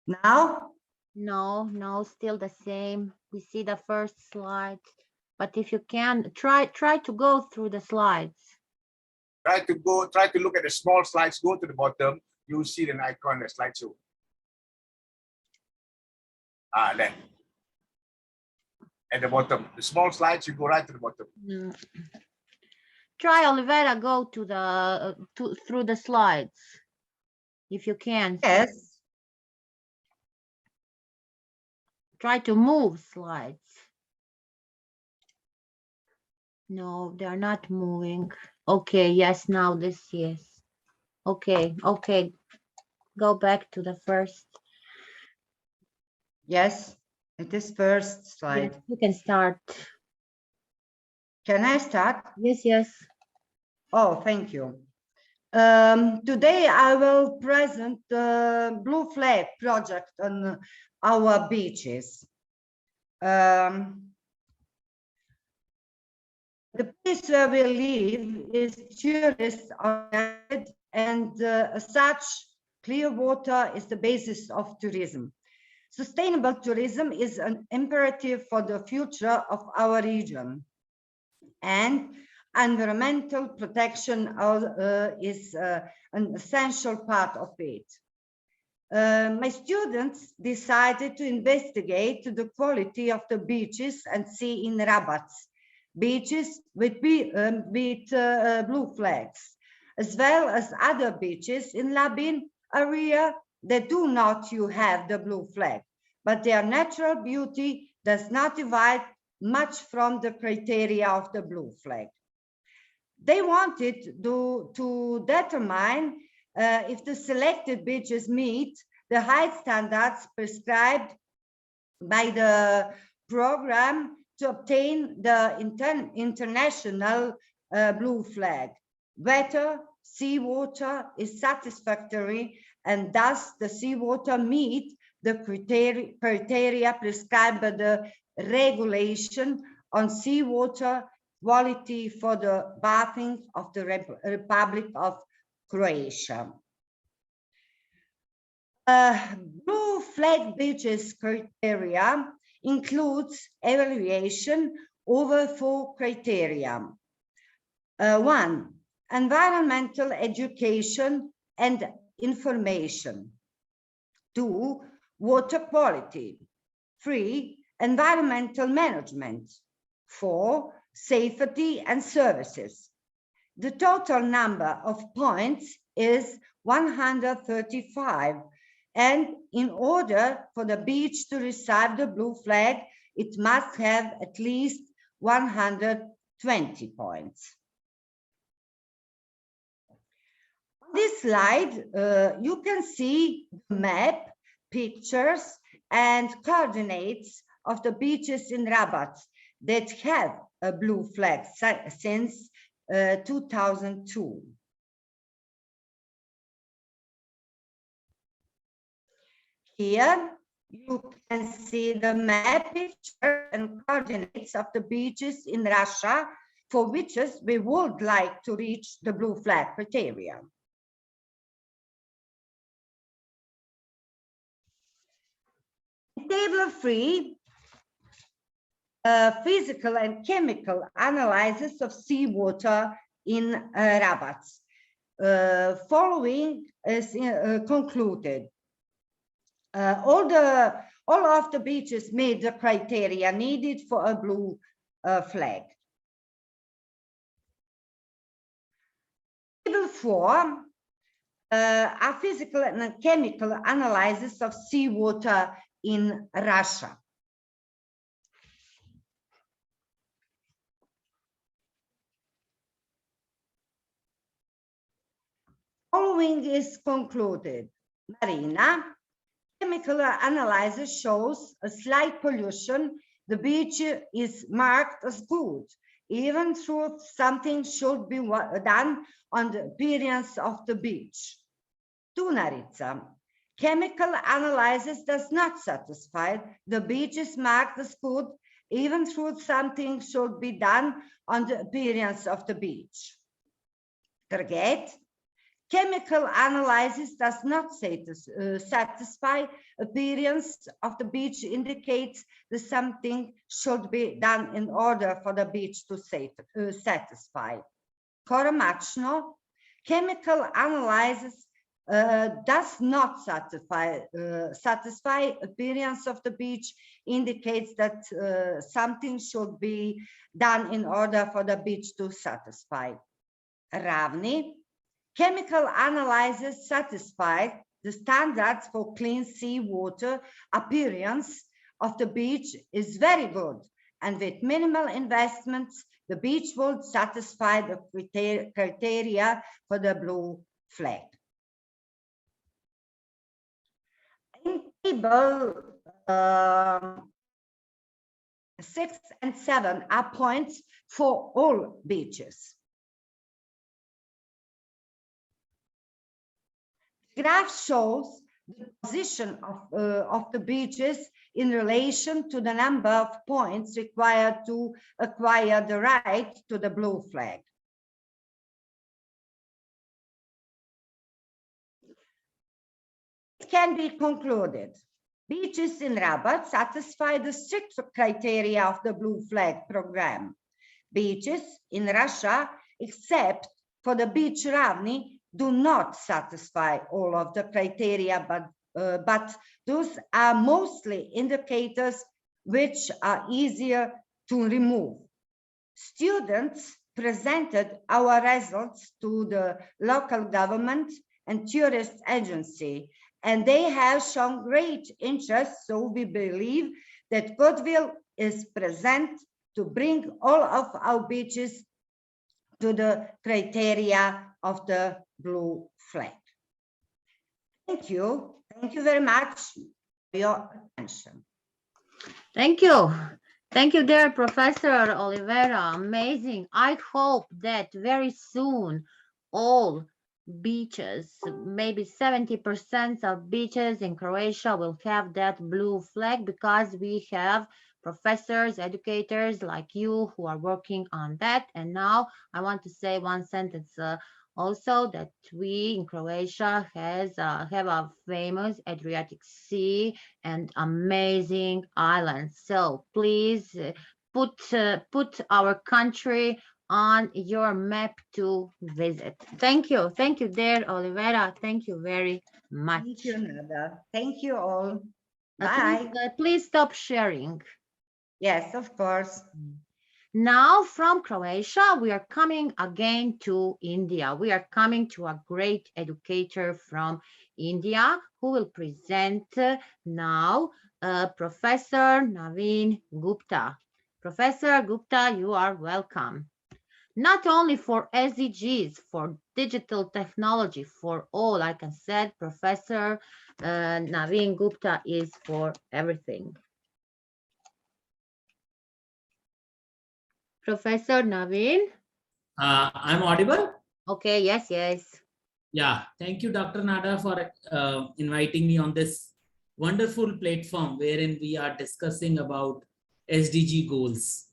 Now? No, still the same. We see the first slide, but if you can, try to go through the slides. Try to look at the small slides, go to the bottom, you'll see an icon, the slideshow. There. At the bottom. The small slides, you go right to the bottom. Try, Oliveira, go to the through the slides, if you can. Yes. Try to move slides. No, they're not moving. Okay, yes, now this, yes. Okay, okay. Go back to the first. Yes, it is first slide. Yes, you can start. Can I start? Yes, yes. Oh, thank you. Today I will present the Blue Flag project on our beaches. The place where we live is tourist-oriented, and as such, clear water is the basis of tourism. Sustainable tourism is an imperative for the future of our region, and environmental protection is an essential part of it. My students decided to investigate the quality of the beaches and sea in Rabat, beaches with blue flags, as well as other beaches in Labin area that do not have the blue flag, but their natural beauty does not divide much from the criteria of the blue flag. They wanted to determine if the selected beaches meet the height standards prescribed by the program to obtain the international blue flag. Whether seawater is satisfactory, and thus the seawater meet the criteria prescribed by the regulation on seawater quality for the bathing of the Republic of Croatia. Blue flag beaches criteria includes evaluation over 4 criteria. 1, environmental education and information. 2, water quality. 3, environmental management. 4, safety and services. The total number of points is 135, and in order for the beach to receive the blue flag, it must have at least 120 points. On this slide, you can see the map, pictures, and coordinates of the beaches in Rabat that have a blue flag since 2002. Here you can see the map, picture, and coordinates of the beaches in Russia for which we would like to reach the blue flag criteria. In table 3, physical and chemical analysis of seawater in Rabat. Following is concluded. All of the beaches meet the criteria needed for a blue flag. Table 4, a physical and chemical analysis of seawater in Russia. Following is concluded. Marina, chemical analysis shows a slight pollution. The beach is marked as good, even though something should be done on the appearance of the beach. Tunarica, chemical analysis does not satisfy. The beach is marked as good, even though something should be done on the appearance of the beach. Target, chemical analysis does not satisfy. Appearance of the beach indicates that something should be done in order for the beach to satisfy. Koramachno, chemical analysis does not satisfy. Appearance of the beach indicates that something should be done in order for the beach to satisfy. Ravni, chemical analysis satisfied the standards for clean seawater. Appearance of the beach is very good, and with minimal investments, the beach would satisfy the criteria for the blue flag. In table 6 and 7 are points for all beaches. The graph shows the position of the beaches in relation to the number of points required to acquire the right to the blue flag. It can be concluded. Beaches in Rabat satisfy the strict criteria of the blue flag program. Beaches in Russia, except for the beach Ravni, do not satisfy all of the criteria, but those are mostly indicators which are easier to remove. Students presented our results to the local government and tourist agency, and they have shown great interest, so we believe that goodwill is present to bring all of our beaches to the criteria of the blue flag. Thank you. Thank you very much for your attention. Thank you. Thank you, dear Professor Oliveira. Amazing. I hope that very soon all beaches, maybe 70% of beaches in Croatia will have that blue flag, because we have professors, educators like you who are working on that. And now I want to say one sentence also, that we in Croatia have a famous Adriatic Sea and amazing islands. So please put our country on your map to visit. Thank you. Thank you, dear Oliveira. Thank you very much. Thank you, Nada. Thank you all. Bye. Please stop sharing. Yes, of course. Now from Croatia, we are coming again to India. We are coming to a great educator from India who will present now Professor Naveen Gupta. Professor Gupta, you are welcome. Not only for SDGs, for digital technology, for all, like I said, Professor Naveen Gupta is for everything. Professor Naveen? I'm audible? Okay, yes, yes. Yeah, thank you, Dr. Nada, for inviting me on this wonderful platform wherein we are discussing about SDG goals.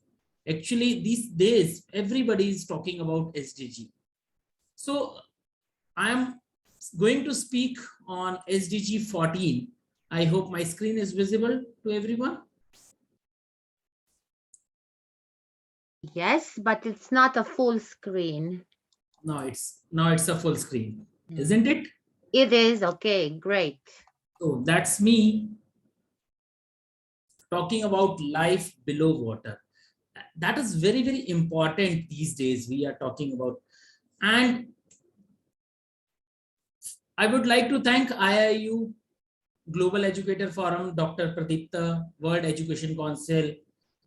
Actually, these days, everybody is talking about SDG. So I'm going to speak on SDG 14. I hope my screen is visible to everyone. Yes, but it's not a full screen. No, it's a full screen, isn't it? It is. Okay, great. So that's me talking about life below water. That is very, very important these days we are talking about. And I would like to thank IIU, Global Educator Forum, Dr. Pradipta, World Education Council,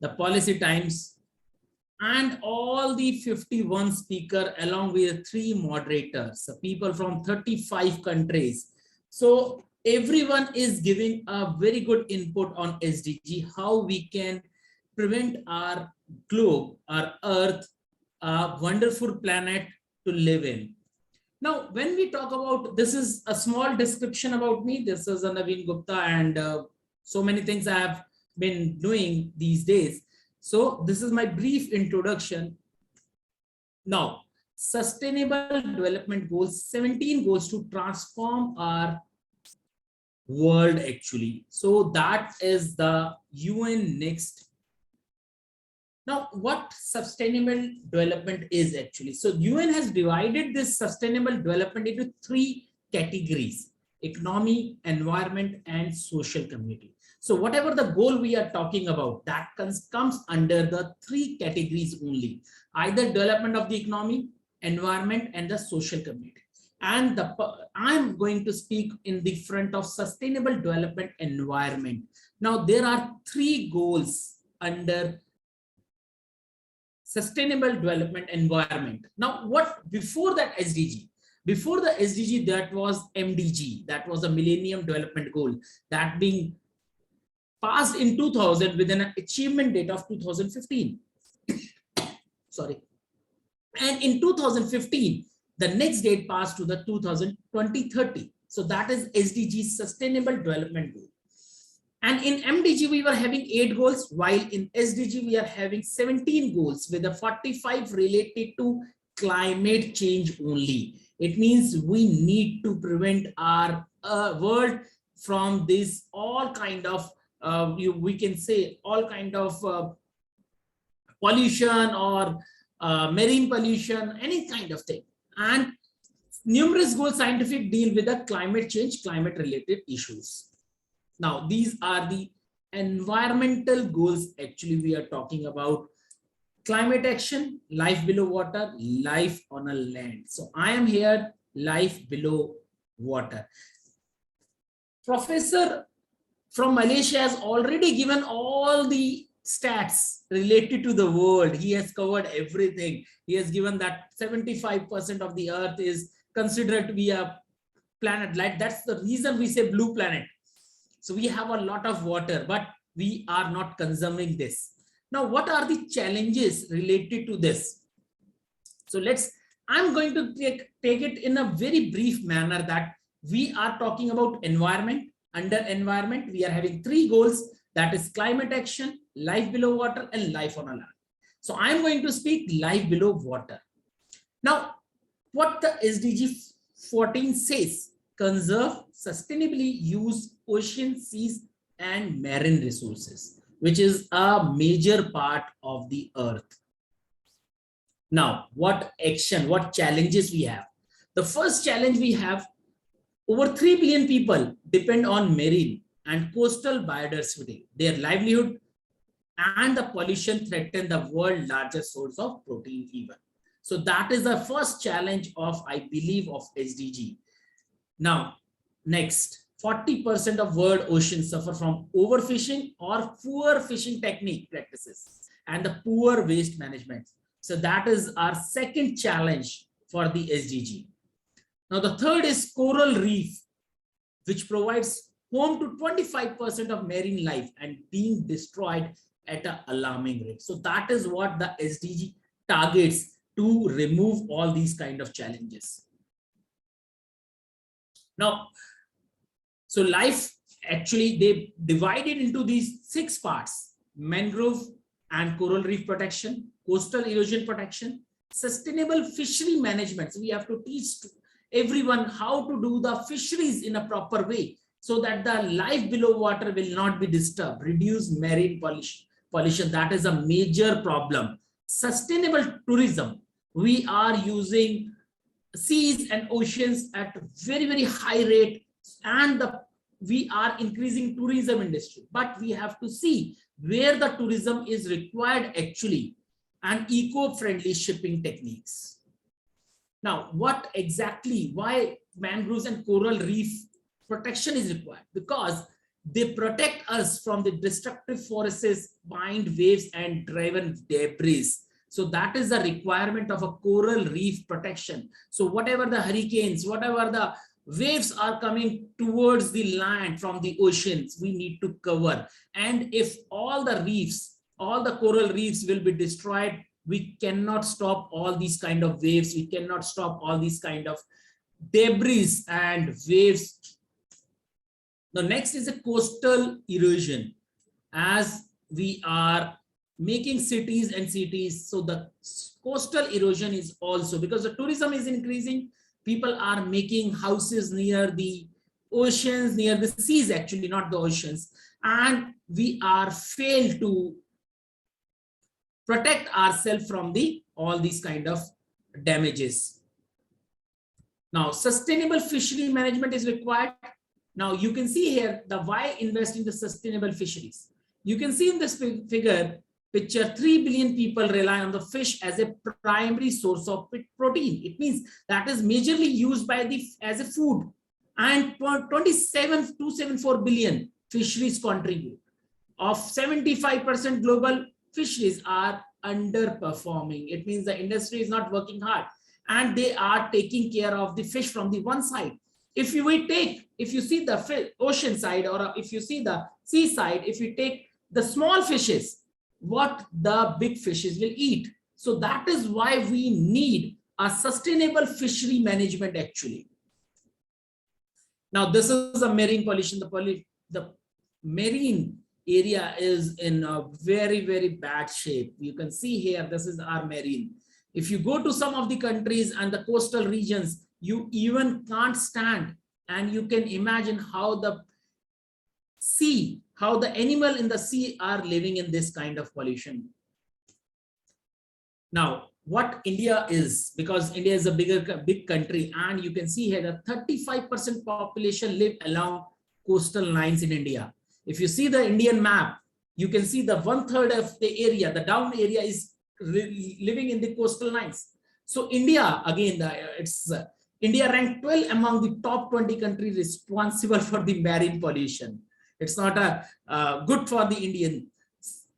the Policy Times, and all the 51 speakers along with 3 moderators, people from 35 countries. So everyone is giving a very good input on SDG, how we can prevent our globe, our earth, a wonderful planet to live in. Now, when we talk about, this is a small description about me. This is Naveen Gupta, and so many things I have been doing these days. So this is my brief introduction. Now, Sustainable Development Goals, 17 goals to transform our world actually. So that is the UN next. Now, what sustainable development is actually? So UN has divided this sustainable development into 3 categories: economy, environment, and social community. So whatever the goal we are talking about, that comes under the 3 categories only, either development of the economy, environment, and the social community. And I'm going to speak in the front of sustainable development environment. Now, there are 3 goals under sustainable development environment. Now, what before that SDG? Before the SDG, that was MDG, that was a Millennium Development Goal, that being passed in 2000 with an achievement date of 2015. Sorry. And in 2015, the next date passed to the 2030. So that is SDG Sustainable Development Goal. And in MDG, we were having 8 goals, while in SDG, we are having 17 goals with the 45 related to climate change only. It means we need to prevent our world from this all kind of, we can say all kind of pollution or marine pollution, any kind of thing. And numerous goals scientific deal with the climate change, climate related issues. Now, these are the environmental goals. Actually, we are talking about climate action, life below water, life on a land. So I am here, life below water. Professor from Malaysia has already given all the stats related to the world. He has covered everything. He has given that 75% of the earth is considered to be a planet. Like that's the reason we say blue planet. So we have a lot of water, but we are not consuming this. Now, what are the challenges related to this? So I'm going to take it in a very brief manner that we are talking about environment. Under environment, we are having 3 goals, that is climate action, life below water, and life on a land. So I'm going to speak life below water. Now, what the SDG 14 says, conserve, sustainably use ocean, seas, and marine resources, which is a major part of the earth. Now, what action, what challenges we have? The first challenge we have, over 3 billion people depend on marine and coastal biodiversity. Their livelihood and the pollution threaten the world's largest source of protein even. So that is the first challenge of, I believe, of SDG. Now, next, 40% of world oceans suffer from overfishing or poor fishing technique practices and the poor waste management. So that is our second challenge for the SDG. Now, the third is coral reef, which provides home to 25% of marine life and being destroyed at an alarming rate. So that is what the SDG targets, to remove all these kind of challenges. Now, so life, actually, they divided into these 6 parts: mangrove and coral reef protection, coastal erosion protection, sustainable fishery management. So we have to teach everyone how to do the fisheries in a proper way so that the life below water will not be disturbed, reduce marine pollution. That is a major problem. Sustainable tourism. We are using seas and oceans at a very, very high rate, and we are increasing tourism industry, but we have to see where the tourism is required actually, and eco-friendly shipping techniques. Now, what exactly, why mangroves and coral reef protection is required? Because they protect us from the destructive forces, wind waves, and driven debris. So that is the requirement of a coral reef protection. So whatever the hurricanes, whatever the waves are coming towards the land from the oceans, we need to cover. And if all the reefs, all the coral reefs will be destroyed, we cannot stop all these kind of waves. We cannot stop all these kind of debris and waves. The next is a coastal erosion. As we are making cities and cities, so the coastal erosion is also, because the tourism is increasing, people are making houses near the oceans, near the seas, actually not the oceans, and we are failed to protect ourselves from all these kind of damages. Now, sustainable fishery management is required. Now you can see here the why invest in the sustainable fisheries. You can see in this picture, 3 billion people rely on the fish as a primary source of protein. It means that is majorly used by as a food, and 274 billion fisheries contribute. Of 75% global fisheries are underperforming. It means the industry is not working hard and they are taking care of the fish from the one side. If you see the ocean side, or if you see the seaside, if you take the small fishes, what the big fishes will eat. So that is why we need a sustainable fishery management actually. Now this is a marine pollution. The marine area is in a very, very bad shape. You can see here, this is our marine. If you go to some of the countries and the coastal regions, you even can't stand, and you can imagine how the animal in the sea are living in this kind of pollution. Now, what India is, because India is a big country, and you can see here that 35% population live along coastal lines in India. If you see the Indian map, you can see the 1/3 of the area, the down area, is living in the coastal lines. So India, again, India ranked 12 among the top 20 countries responsible for the marine pollution. It's not good for the Indian.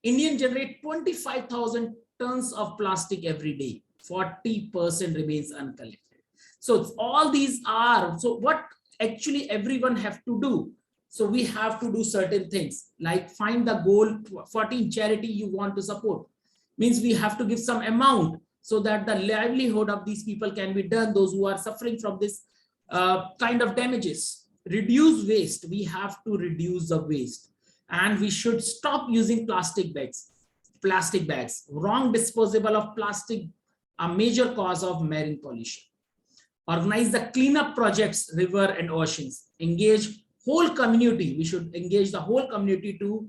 Indian generate 25,000 tons of plastic every day. 40% remains uncollected. So all these are, so what actually everyone have to do? So we have to do certain things, like find the goal, 14 charity you want to support. Means we have to give some amount so that the livelihood of these people can be done, those who are suffering from this kind of damages. Reduce waste. We have to reduce the waste, and we should stop using plastic bags. Wrong disposal of plastic, a major cause of marine pollution. Organize the cleanup projects, river and oceans. Engage whole community. We should engage the whole community to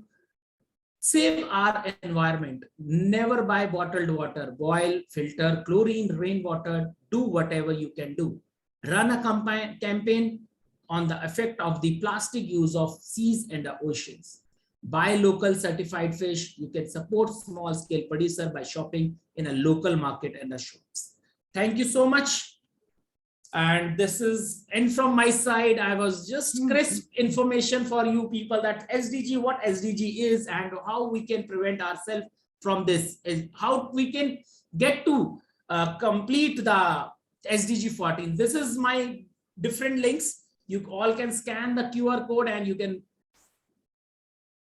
save our environment. Never buy bottled water. Boil, filter, chlorine, rainwater. Do whatever you can do. Run a campaign on the effect of the plastic use of seas and the oceans. Buy local certified fish. You can support small scale producer by shopping in a local market and the shops. Thank you so much. And this is, and from my side, I was just crisp information for you people that SDG, what SDG is and how we can prevent ourselves from this, how we can get to complete the SDG 14. This is my different links. You all can scan the QR code and you can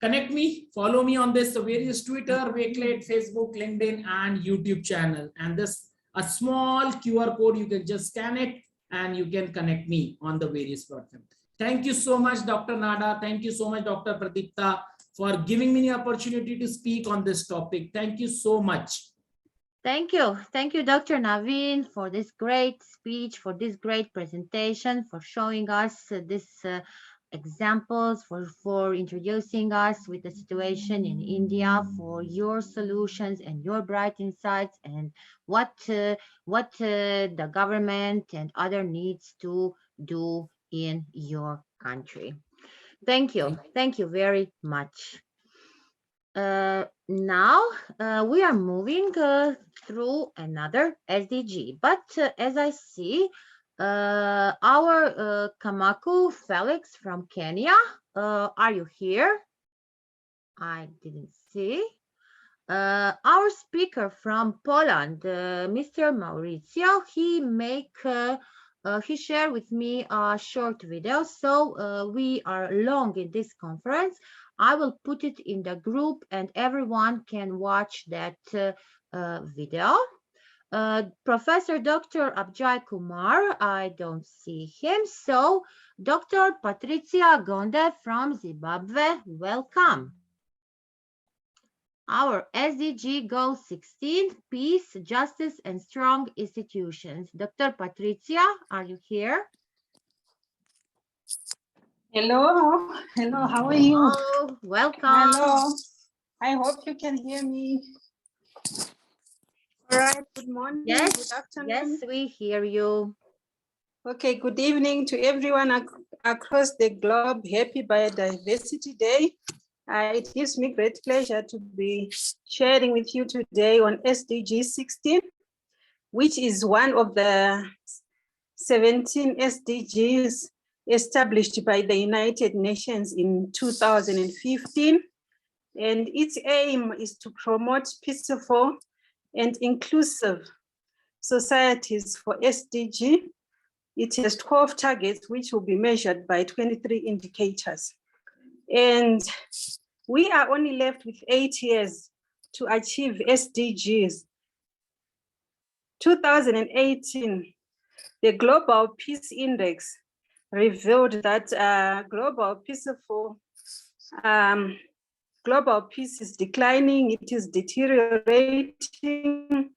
connect me, follow me on this. So various Twitter, Wakelet, Facebook, LinkedIn, and YouTube channel. And this, a small QR code, you can just scan it and you can connect me on the various platforms. Thank you so much, Dr. Nada. Thank you so much, Dr. Pradipta, for giving me the opportunity to speak on this topic. Thank you so much. Thank you. Thank you, Dr. Naveen, for this great speech, for this great presentation, for showing us these examples, for introducing us with the situation in India, for your solutions and your bright insights, and what the government and other needs to do in your country. Thank you. Thank you very much. Now we are moving through another SDG, but as I see, our Kamaku Felix from Kenya, are you here? I didn't see. Our speaker from Poland, Mr. Maurizio, he shared with me a short video. So we are long in this conference. I will put it in the group and everyone can watch that video. Professor Dr. Abjay Kumar, I don't see him. So Dr. Patricia Gonde from Zimbabwe, welcome. Our SDG goal 16, peace, justice, and strong institutions. Dr. Patricia, are you here? Hello, hello, how are you? Hello, welcome. Hello, I hope you can hear me. All right, good morning, yes, good afternoon. Yes, we hear you. Okay, good evening to everyone across the globe. Happy Biodiversity Day. It gives me great pleasure to be sharing with you today on SDG 16, which is one of the 17 SDGs established by the United Nations in 2015. And its aim is to promote peaceful and inclusive societies for SDG. It has 12 targets which will be measured by 23 indicators. And we are only left with 8 years to achieve SDGs. 2018, the Global Peace Index revealed that global peace is declining, it is deteriorating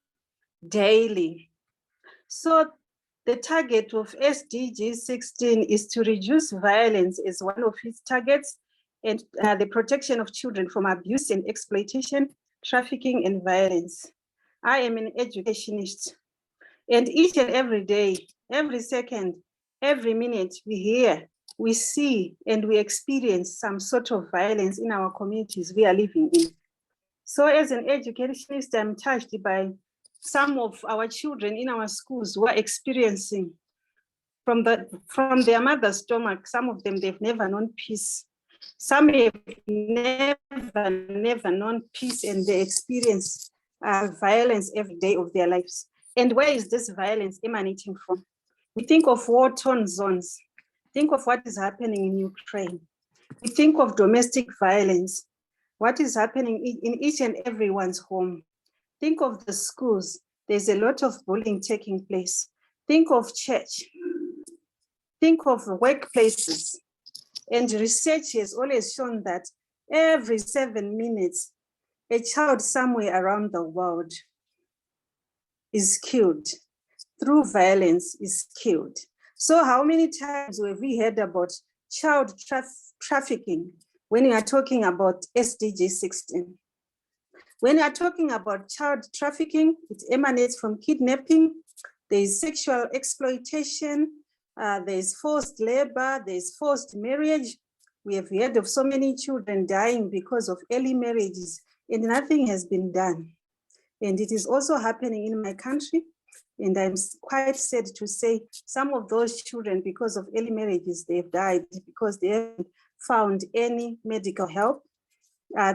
daily. So the target of SDG 16 is to reduce violence as one of its targets, and the protection of children from abuse and exploitation, trafficking and violence. I am an educationist, and each and every day, every second, every minute, we hear, we see, and we experience some sort of violence in our communities we are living in. So as an educationist, I'm touched by some of our children in our schools who are experiencing from their mother's stomach. Some of them, they've never known peace. Some have never known peace, and they experience violence every day of their lives. And where is this violence emanating from? We think of war-torn zones. Think of what is happening in Ukraine. We think of domestic violence, what is happening in each and everyone's home. Think of the schools. There's a lot of bullying taking place. Think of church. Think of workplaces. And research has always shown that every 7 minutes, a child somewhere around the world is killed, through violence is killed. So how many times have we heard about child trafficking when we are talking about SDG 16? When we are talking about child trafficking, it emanates from kidnapping, there is sexual exploitation, there is forced labor, there is forced marriage. We have heard of so many children dying because of early marriages, and nothing has been done. And it is also happening in my country. And I'm quite sad to say some of those children, because of early marriages, they've died because they haven't found any medical help.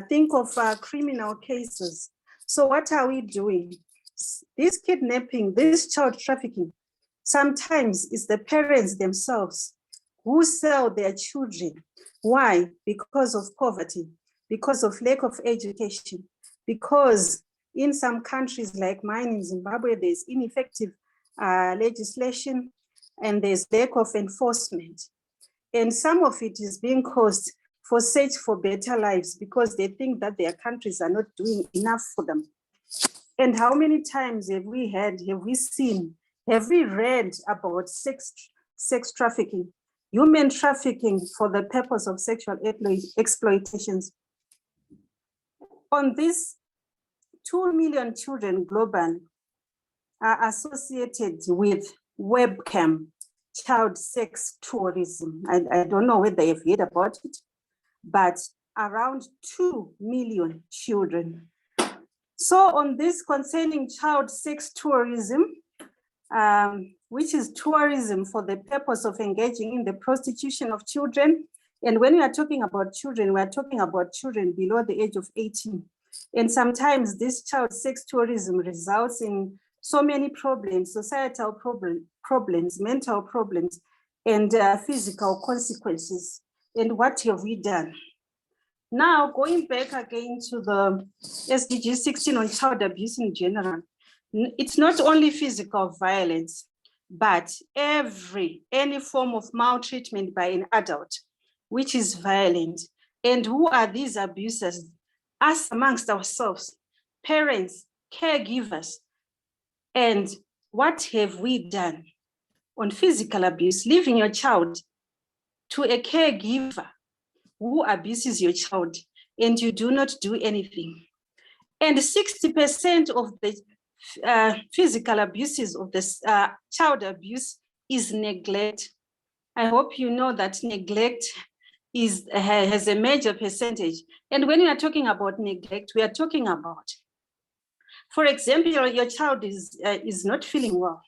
Think of criminal cases. So what are we doing? This kidnapping, this child trafficking, sometimes it's the parents themselves who sell their children. Why? Because of poverty, because of lack of education, because in some countries like mine in Zimbabwe, there's ineffective legislation and there's lack of enforcement. And some of it is being caused for search for better lives because they think that their countries are not doing enough for them. And how many times have we heard, have we seen, have we read about sex trafficking, human trafficking for the purpose of sexual exploitations? On this, 2 million children globally are associated with webcam child sex tourism. I don't know whether you've heard about it, but around 2 million children. So on this concerning child sex tourism, which is tourism for the purpose of engaging in the prostitution of children. And when we are talking about children, we are talking about children below the age of 18. And sometimes this child sex tourism results in so many problems, societal problems, mental problems, and physical consequences. And what have we done? Now, going back again to the SDG 16 on child abuse in general, it's not only physical violence, but any form of maltreatment by an adult, which is violent. And who are these abusers? Us amongst ourselves, parents, caregivers. And what have we done on physical abuse? Leaving your child to a caregiver who abuses your child and you do not do anything. And 60% of the physical abuses of this child abuse is neglect. I hope you know that neglect has a major percentage. And when we are talking about neglect, we are talking about, for example, your child is not feeling well.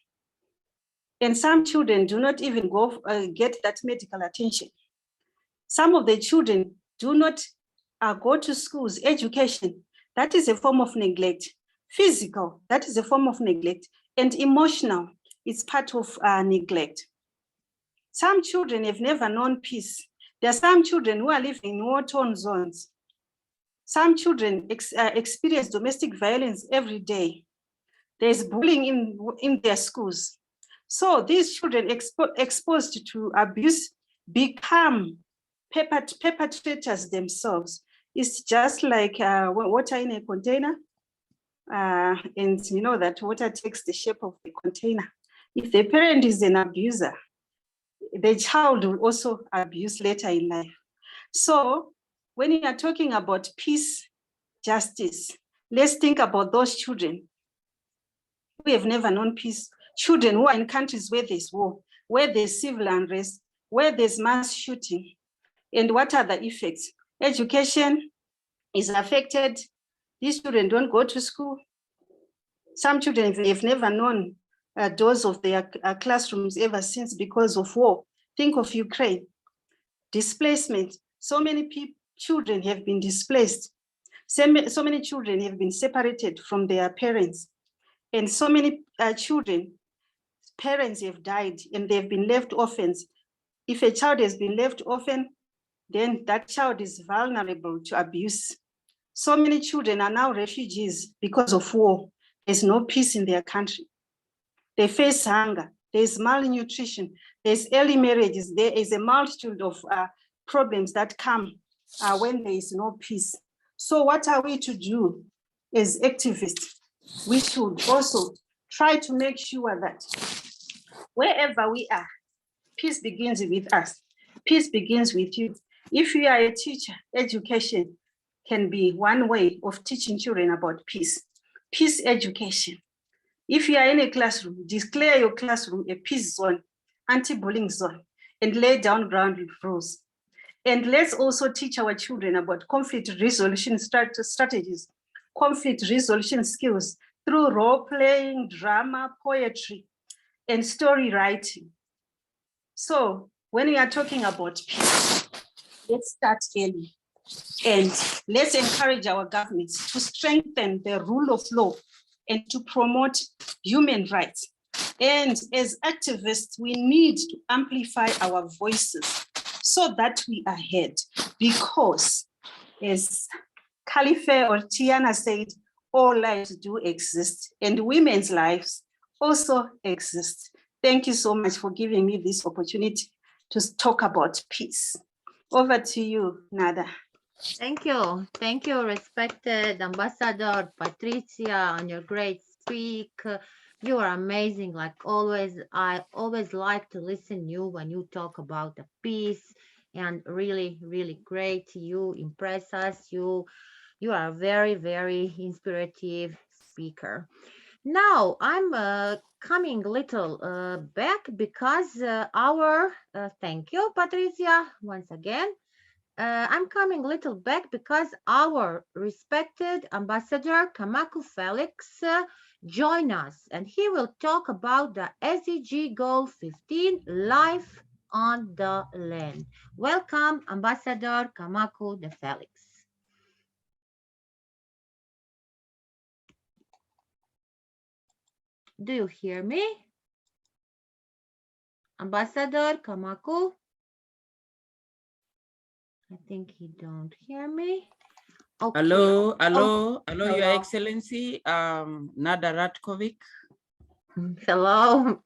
And some children do not even go get that medical attention. Some of the children do not go to schools, education. That is a form of neglect. Physical, that is a form of neglect, and emotional, it's part of neglect. Some children have never known peace. There are some children who are living in war-torn zones. Some children experience domestic violence every day. There's bullying in their schools. So these children exposed to abuse become perpetrators themselves. It's just like water in a container. And you know that water takes the shape of the container. If the parent is an abuser, the child will also abuse later in life. So when you are talking about peace, justice, let's think about those children who have never known peace, children who are in countries where there's war, where there's civil unrest, where there's mass shooting, and what are the effects? Education is affected. These children don't go to school. Some children have never known doors of their classrooms ever since because of war. Think of Ukraine. Displacement. So many children have been displaced. So many children have been separated from their parents. And so many children, parents have died and they've been left orphans. If a child has been left orphan, then that child is vulnerable to abuse. So many children are now refugees because of war. There's no peace in their country. They face hunger, there's malnutrition, there's early marriages, there is a multitude of problems that come when there is no peace. So what are we to do as activists? We should also try to make sure that wherever we are, peace begins with us. Peace begins with you. If you are a teacher, education can be one way of teaching children about peace. Peace education. If you are in a classroom, declare your classroom a peace zone, anti-bullying zone, and lay down ground rules. And let's also teach our children about conflict resolution strategies, conflict resolution skills through role-playing, drama, poetry, and story writing. So when we are talking about peace, let's start early. And let's encourage our governments to strengthen the rule of law and to promote human rights. And as activists, we need to amplify our voices so that we are heard. Because as Khalife or Tiana said, all lives do exist and women's lives also exist. Thank you so much for giving me this opportunity to talk about peace. Over to you, Nada. Thank you. Thank you, respected Ambassador Patricia, on your great speak. You are amazing, like always. I always like to listen to you when you talk about the peace, and really, really great. You impress us. You are a very, very inspirative speaker. Now I'm coming a little back because thank you, Patricia, once again. I'm coming a little back because our respected Ambassador Kamaku Felix joined us, and he will talk about the SDG Goal 15, Life on the Land. Welcome, Ambassador Kamaku de Felix. Do you hear me? Ambassador Kamaku? I think he don't hear me. Okay. Hello, Hello, Your Excellency, Nada Ratkovic. Hello.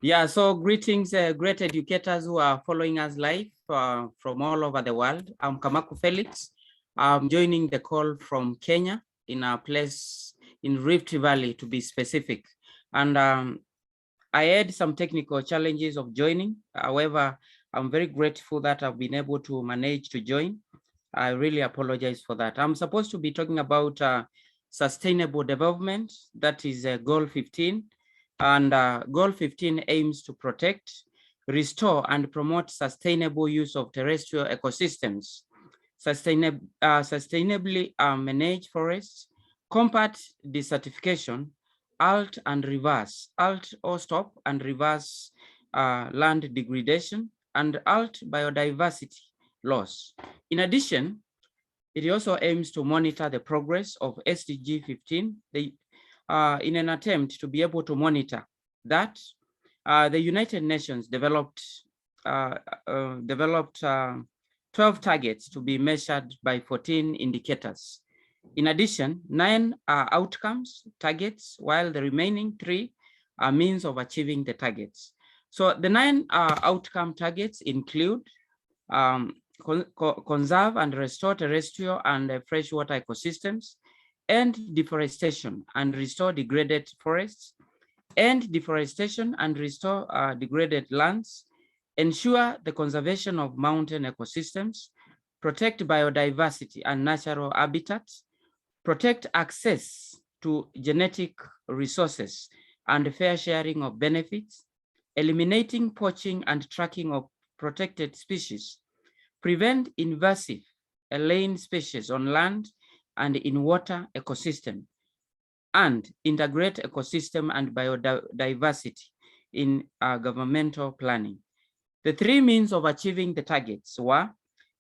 Yeah, so greetings, great educators who are following us live from all over the world. I'm Kamaku Felix. I'm joining the call from Kenya, in a place in Rift Valley, to be specific. And I had some technical challenges of joining. However, I'm very grateful that I've been able to manage to join. I really apologize for that. I'm supposed to be talking about sustainable development, that is Goal 15. And Goal 15 aims to protect, restore, and promote sustainable use of terrestrial ecosystems, sustainably manage forests, combat desertification, halt and reverse, halt or stop and reverse land degradation, and halt biodiversity loss. In addition, It also aims to monitor the progress of SDG 15 in an attempt to be able to monitor that the United Nations developed 12 targets to be measured by 14 indicators. In addition, 9 are outcomes targets, while the remaining 3 are means of achieving the targets. So the 9 outcome targets include conserve and restore terrestrial and freshwater ecosystems, end deforestation and restore degraded forests, end deforestation and restore degraded lands, ensure the conservation of mountain ecosystems, protect biodiversity and natural habitats, protect access to genetic resources and fair sharing of benefits, eliminating poaching and tracking of protected species, prevent invasive alien species on land and in water ecosystem, and integrate ecosystem and biodiversity in governmental planning. The 3 means of achieving the targets were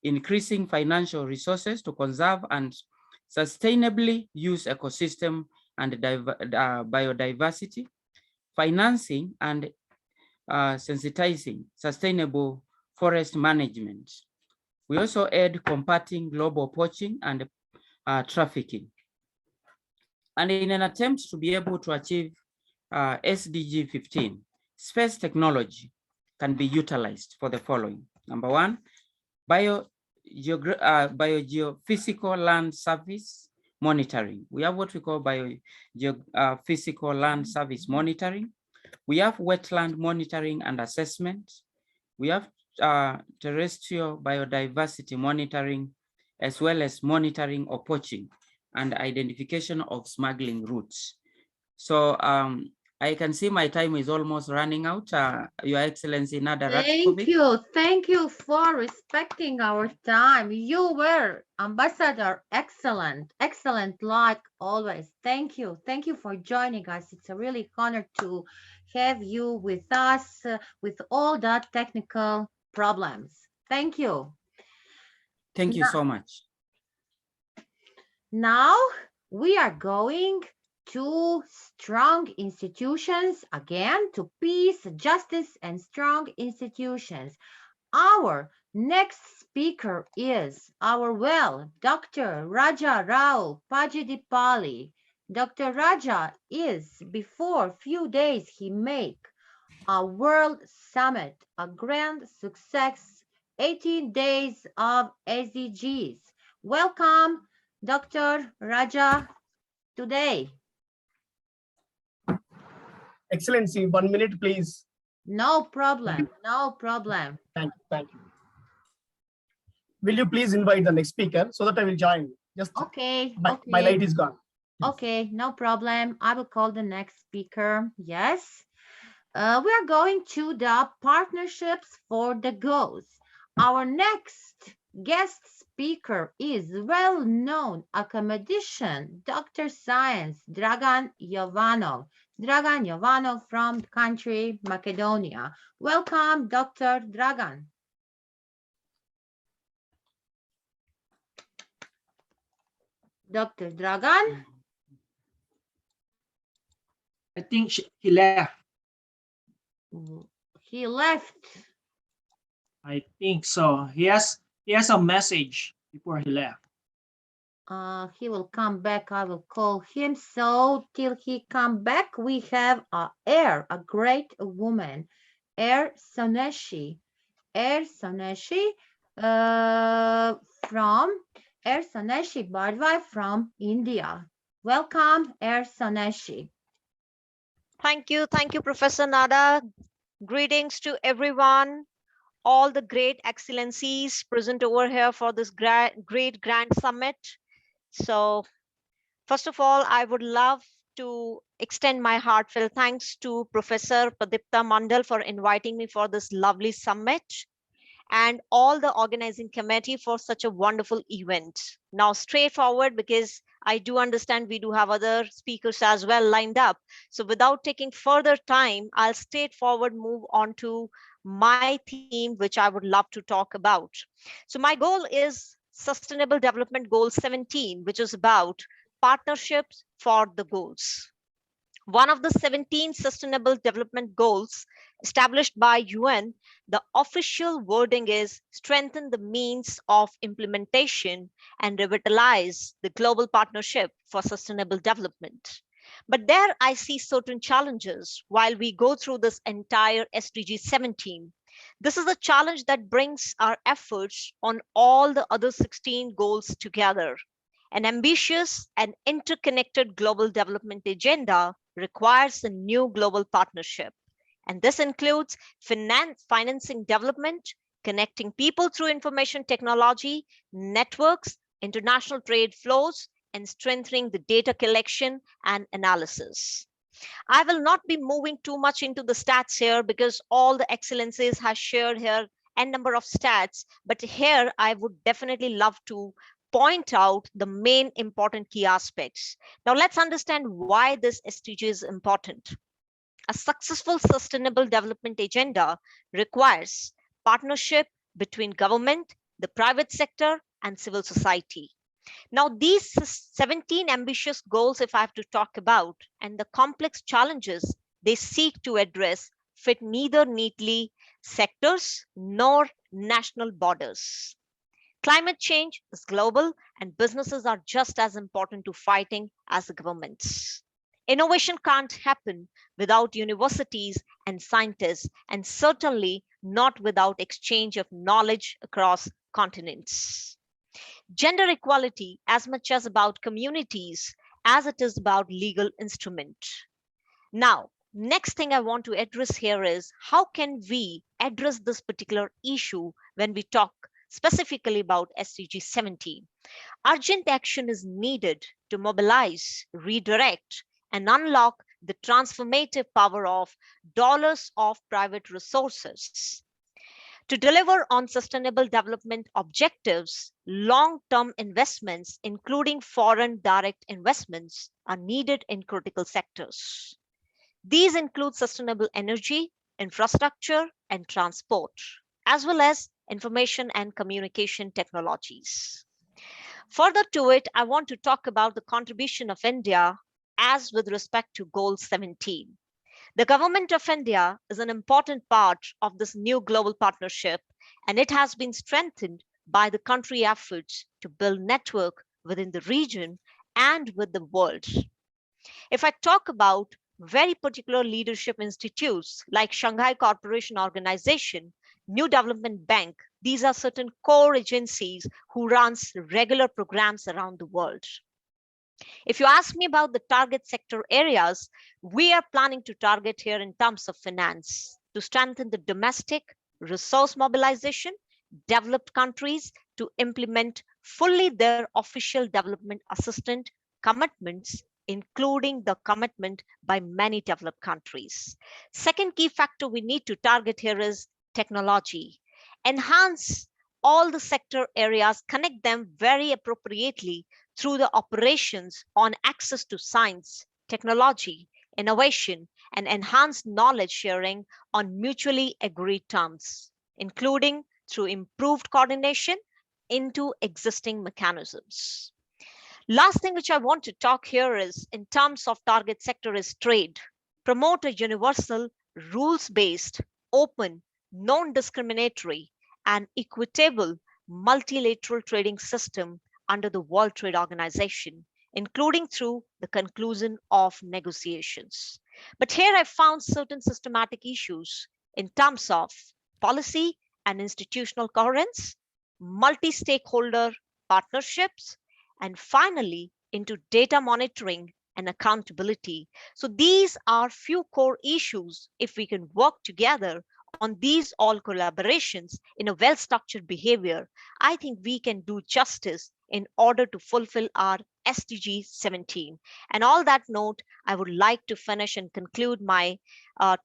increasing financial resources to conserve and sustainably use ecosystem and biodiversity, financing and sensitizing sustainable forest management. We also aid combating global poaching and trafficking. And in an attempt to be able to achieve SDG 15, space technology can be utilized for the following. Number 1, biogeophysical land surface monitoring. We have what we call biogeophysical land surface monitoring. We have wetland monitoring and assessment. We have terrestrial biodiversity monitoring, as well as monitoring of poaching and identification of smuggling routes. So I can see my time is almost running out. Your Excellency Nada Ratkovic. Thank you for respecting our time. You were, Ambassador, excellent like always. Thank you for joining us. It's a really honor to have you with us with all the technical problems. Thank you. Thank you so much. Now we are going to strong institutions, again, to peace, justice, and strong institutions. Our next speaker is our Dr. Raja Rao Pajidipali. Dr. Raja is, before few days, he made a world summit, a grand success, 18 days of SDGs. Welcome, Dr. Raja, today. Excellency, 1 minute, please. No problem, no problem. Thank you. Will you please invite the next speaker so that I will join? Just okay. My light is gone. Okay, no problem. I will call the next speaker. Yes. We are going to the partnerships for the goals. Our next guest speaker is well-known academician, Dr. Science, Dragan Jovanov. Dragan Jovanov from the country Macedonia. Welcome, Dr. Dragan. Dr. Dragan? I think he left. He left. I think so. He has a message before he left. He will come back. I will call him. So till he come back, we have a great woman, Soneshi. Soneshi Soneshi Bharat from India. Welcome, Soneshi. Thank you, Professor Nada. Greetings to everyone, all the great excellencies present over here for this great grand summit. So first of all, I would love to extend my heartfelt thanks to Professor Pradipta Mandal for inviting me for this lovely summit, and all the organizing committee for such a wonderful event. Now straightforward, because I do understand we do have other speakers as well lined up. So without taking further time, I'll straightforward move on to my theme, which I would love to talk about. So my goal is Sustainable Development Goal 17, which is about partnerships for the goals. One of the 17 Sustainable Development Goals established by UN, the official wording is strengthen the means of implementation and revitalize the global partnership for sustainable development. But there I see certain challenges while we go through this entire SDG 17. This is a challenge that brings our efforts on all the other 16 goals together. An ambitious and interconnected global development agenda requires a new global partnership. And this includes financing development, connecting people through information technology, networks, international trade flows, and strengthening the data collection and analysis. I will not be moving too much into the stats here because all the excellencies has shared here n number of stats, but here I would definitely love to point out the main important key aspects. Now let's understand why this SDG is important. A successful sustainable development agenda requires partnership between government, the private sector, and civil society. Now, these 17 ambitious goals, if I have to talk about, and the complex challenges they seek to address fit neither neatly sectors nor national borders. Climate change is global and businesses are just as important to fighting as the governments. Innovation can't happen without universities and scientists, and certainly not without exchange of knowledge across continents. Gender equality as much as about communities as it is about legal instrument. Now, next thing I want to address here is how can we address this particular issue when we talk specifically about SDG 17. Urgent action is needed to mobilize, redirect, and unlock the transformative power of dollars of private resources. To deliver on sustainable development objectives, long-term investments, including foreign direct investments, are needed in critical sectors. These include sustainable energy, infrastructure, and transport, as well as information and communication technologies. Further to it, I want to talk about the contribution of India as with respect to Goal 17. The government of India is an important part of this new global partnership, and it has been strengthened by the country efforts to build network within the region and with the world. If I talk about very particular leadership institutes like Shanghai Cooperation Organization, New Development Bank, these are certain core agencies who runs regular programs around the world. If you ask me about the target sector areas, we are planning to target here in terms of finance to strengthen the domestic resource mobilization, developed countries to implement fully their official development assistance commitments, including the commitment by many developed countries. Second key factor we need to target here is technology. Enhance all the sector areas, connect them very appropriately through the operations on access to science, technology, innovation, and enhanced knowledge sharing on mutually agreed terms, including through improved coordination into existing mechanisms. Last thing which I want to talk here is in terms of target sector is trade. Promote a universal, rules-based, open, non-discriminatory, and equitable multilateral trading system under the World Trade Organization, including through the conclusion of negotiations. But here I found certain systematic issues in terms of policy and institutional coherence, multi-stakeholder partnerships, and finally into data monitoring and accountability. So these are few core issues. If we can work together on these all collaborations in a well-structured behavior, I think we can do justice in order to fulfill our SDG 17. And on that note, I would like to finish and conclude my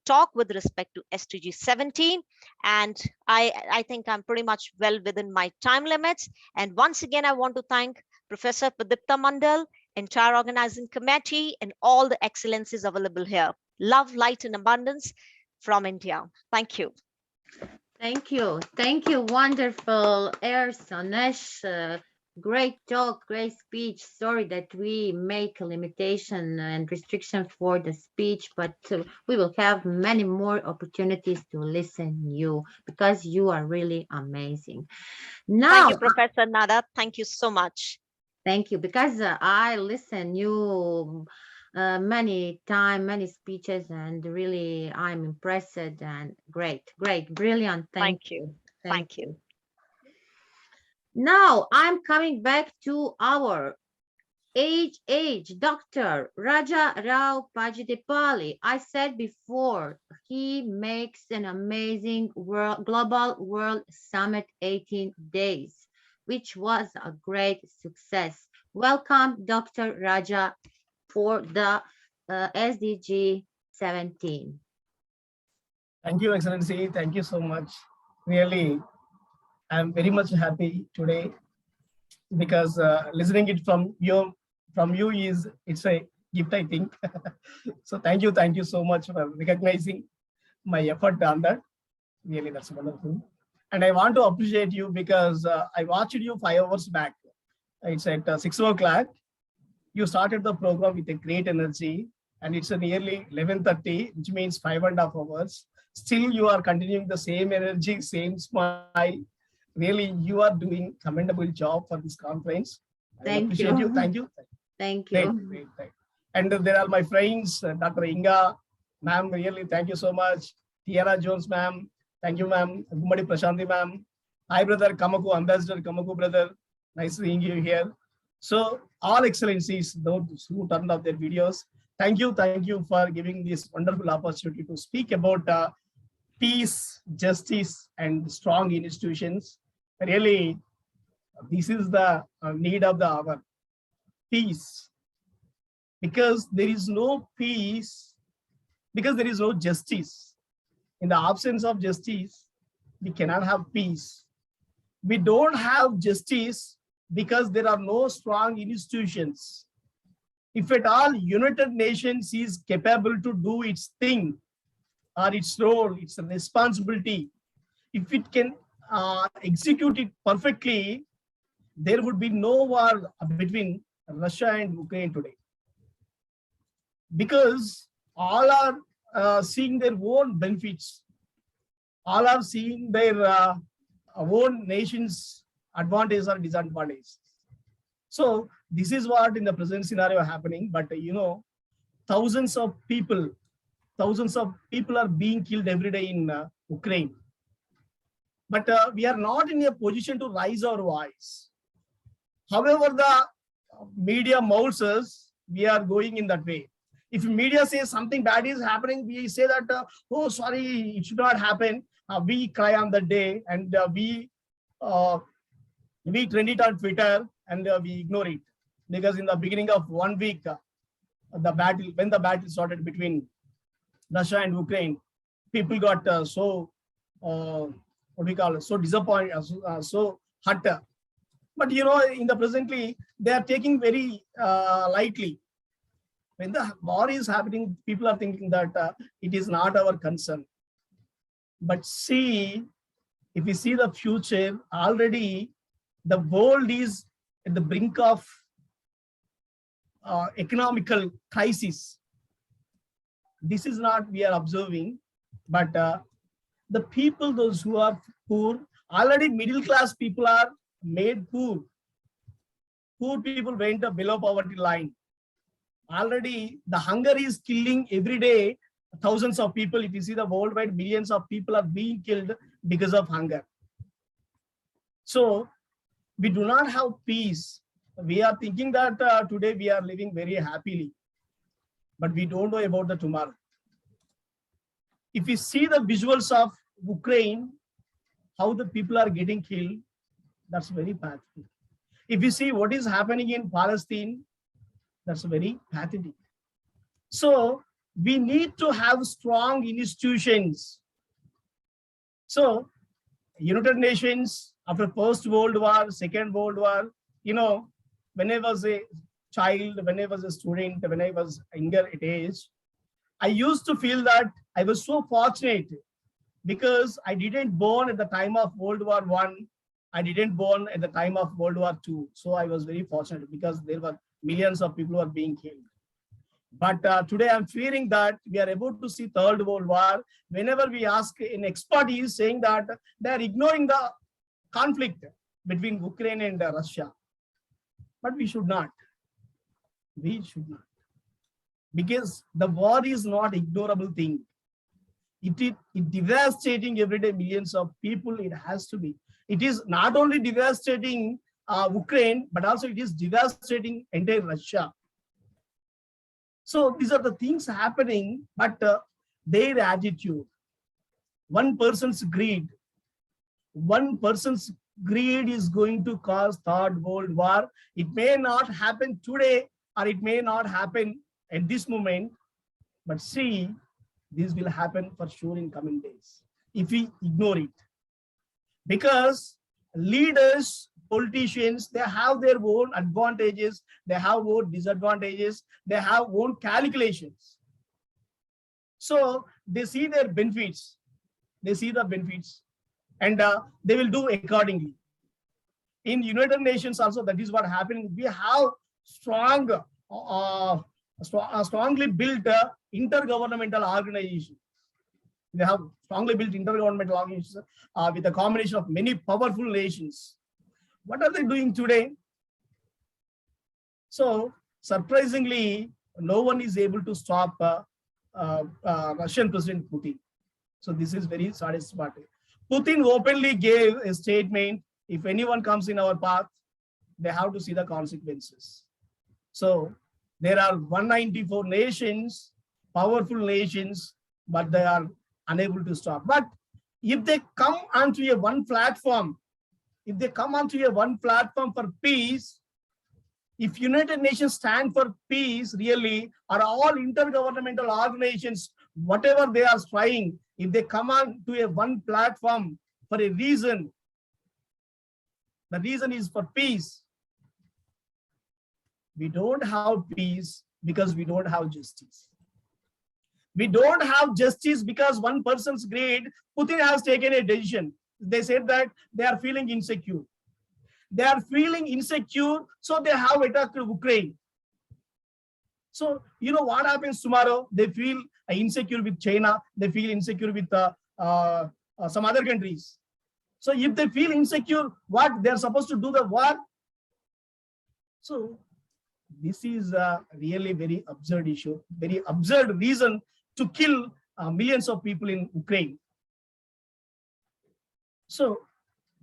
talk with respect to SDG 17. And I think I'm pretty much well within my time limits. And once again, I want to thank Professor Pradipta Mandal, entire organizing committee, and all the excellencies available here. Love, light, and abundance from India. Thank you. Thank you. Thank you. Wonderful, Sonesh. Great talk, great speech. Sorry that we make a limitation and restriction for the speech, but we will have many more opportunities to listen you because you are really amazing. Now, Thank you, Professor Nada. Thank you so much. Thank you, because I listen you many time, many speeches, and really I'm impressed and great, brilliant. Thank you. Thank you. Now I'm coming back to our Dr. Raja Rao Pajidipali. I said before, he makes an amazing Global World Summit 18 days, which was a great success. Welcome, Dr. Raja, for the SDG 17. Thank you, Excellency. Thank you so much. Really, I'm very much happy today because listening it from you it's a gift, I think. So thank you so much for recognizing my effort on that. Really, that's wonderful. And I want to appreciate you because I watched you 5 hours back. It's at 6 o'clock. You started the program with a great energy, and it's nearly 11:30, which means 5.5 hours. Still, you are continuing the same energy, same smile. Really, you are doing commendable job for this conference. I appreciate you. Thank you. Thank you. Great. And there are my friends, Dr. Inga, ma'am, really thank you so much. Tiara Jones, ma'am, thank you, ma'am. Gumati Prasanti, ma'am. Hi, brother Kamaku, Ambassador Kamaku, brother. Nice seeing you here. So, all excellencies, those who turned off their videos, thank you for giving this wonderful opportunity to speak about peace, justice, and strong institutions. Really, this is the need of the hour. Peace. Because there is no peace, because there is no justice. In the absence of justice, we cannot have peace. We don't have justice because there are no strong institutions. If at all United Nations is capable to do its thing or its role, its responsibility, if it can execute it perfectly, there would be no war between Russia and Ukraine today. Because all are seeing their own benefits, all are seeing their own nation's advantage or disadvantage. So this is what in the present scenario happening. But thousands of people are being killed every day in Ukraine. But we are not in a position to raise our voice. However, the media molds us, we are going in that way. If media says something bad is happening, we say that, oh, sorry, it should not happen. We cry on the day, and we trend it on Twitter, and we ignore it. Because in the beginning of 1 week, when the battle started between Russia and Ukraine, people got so disappointed, so hurt. But in the presently, they are taking very lightly. When the war is happening, people are thinking that it is not our concern. But see, if we see the future, already the world is at the brink of economical crisis. This is not we are observing, but the people, those who are poor, already middle class people are made poor. Poor people went below poverty line. Already the hunger is killing every day thousands of people. If you see the worldwide, millions of people are being killed because of hunger. So we do not have peace. We are thinking that today we are living very happily, but we don't know about the tomorrow. If you see the visuals of Ukraine, how the people are getting killed, that's very pathetic. If you see what is happening in Palestine, that's very pathetic. So we need to have strong institutions. So United Nations, after First World War, Second World War, when I was a child, when I was a student, when I was younger at age, I used to feel that I was so fortunate because I didn't born at the time of World War I. I didn't born at the time of World War II. So I was very fortunate because there were millions of people who are being killed. But today I'm fearing that we are about to see Third World War. Whenever we ask an expert, he is saying that they are ignoring the conflict between Ukraine and Russia. But we should not. We should not. Because the war is not ignorable thing. It is devastating every day millions of people. It has to be. It is not only devastating Ukraine, but also it is devastating entire Russia. So these are the things happening, but their attitude, one person's greed is going to cause Third World War. It may not happen today, or it may not happen at this moment, but see, this will happen for sure in coming days if we ignore it. Because leaders, politicians, they have their own advantages, they have own disadvantages, they have own calculations. So they see their benefits, and they will do accordingly. In United Nations also, that is what happening. We have strongly built intergovernmental organization. They have strongly built intergovernmental organizations with a combination of many powerful nations. What are they doing today? So surprisingly, no one is able to stop Russian President Putin. So this is very satisfying. Putin openly gave a statement: if anyone comes in our path, they have to see the consequences. So there are 194 nations, powerful nations, but they are unable to stop. But if they come onto a one platform, for peace, if United Nations stand for peace really, or all intergovernmental organizations, whatever they are trying, if they come on to a one platform for a reason, the reason is for peace. We don't have peace because we don't have justice. We don't have justice because one person's greed. Putin has taken a decision. They said that they are feeling insecure. They are feeling insecure, so they have attacked Ukraine. So you know what happens tomorrow? They feel insecure with China. They feel insecure with some other countries. So if they feel insecure, what? They are supposed to do the war. So this is a really very absurd issue, very absurd reason to kill millions of people in Ukraine. So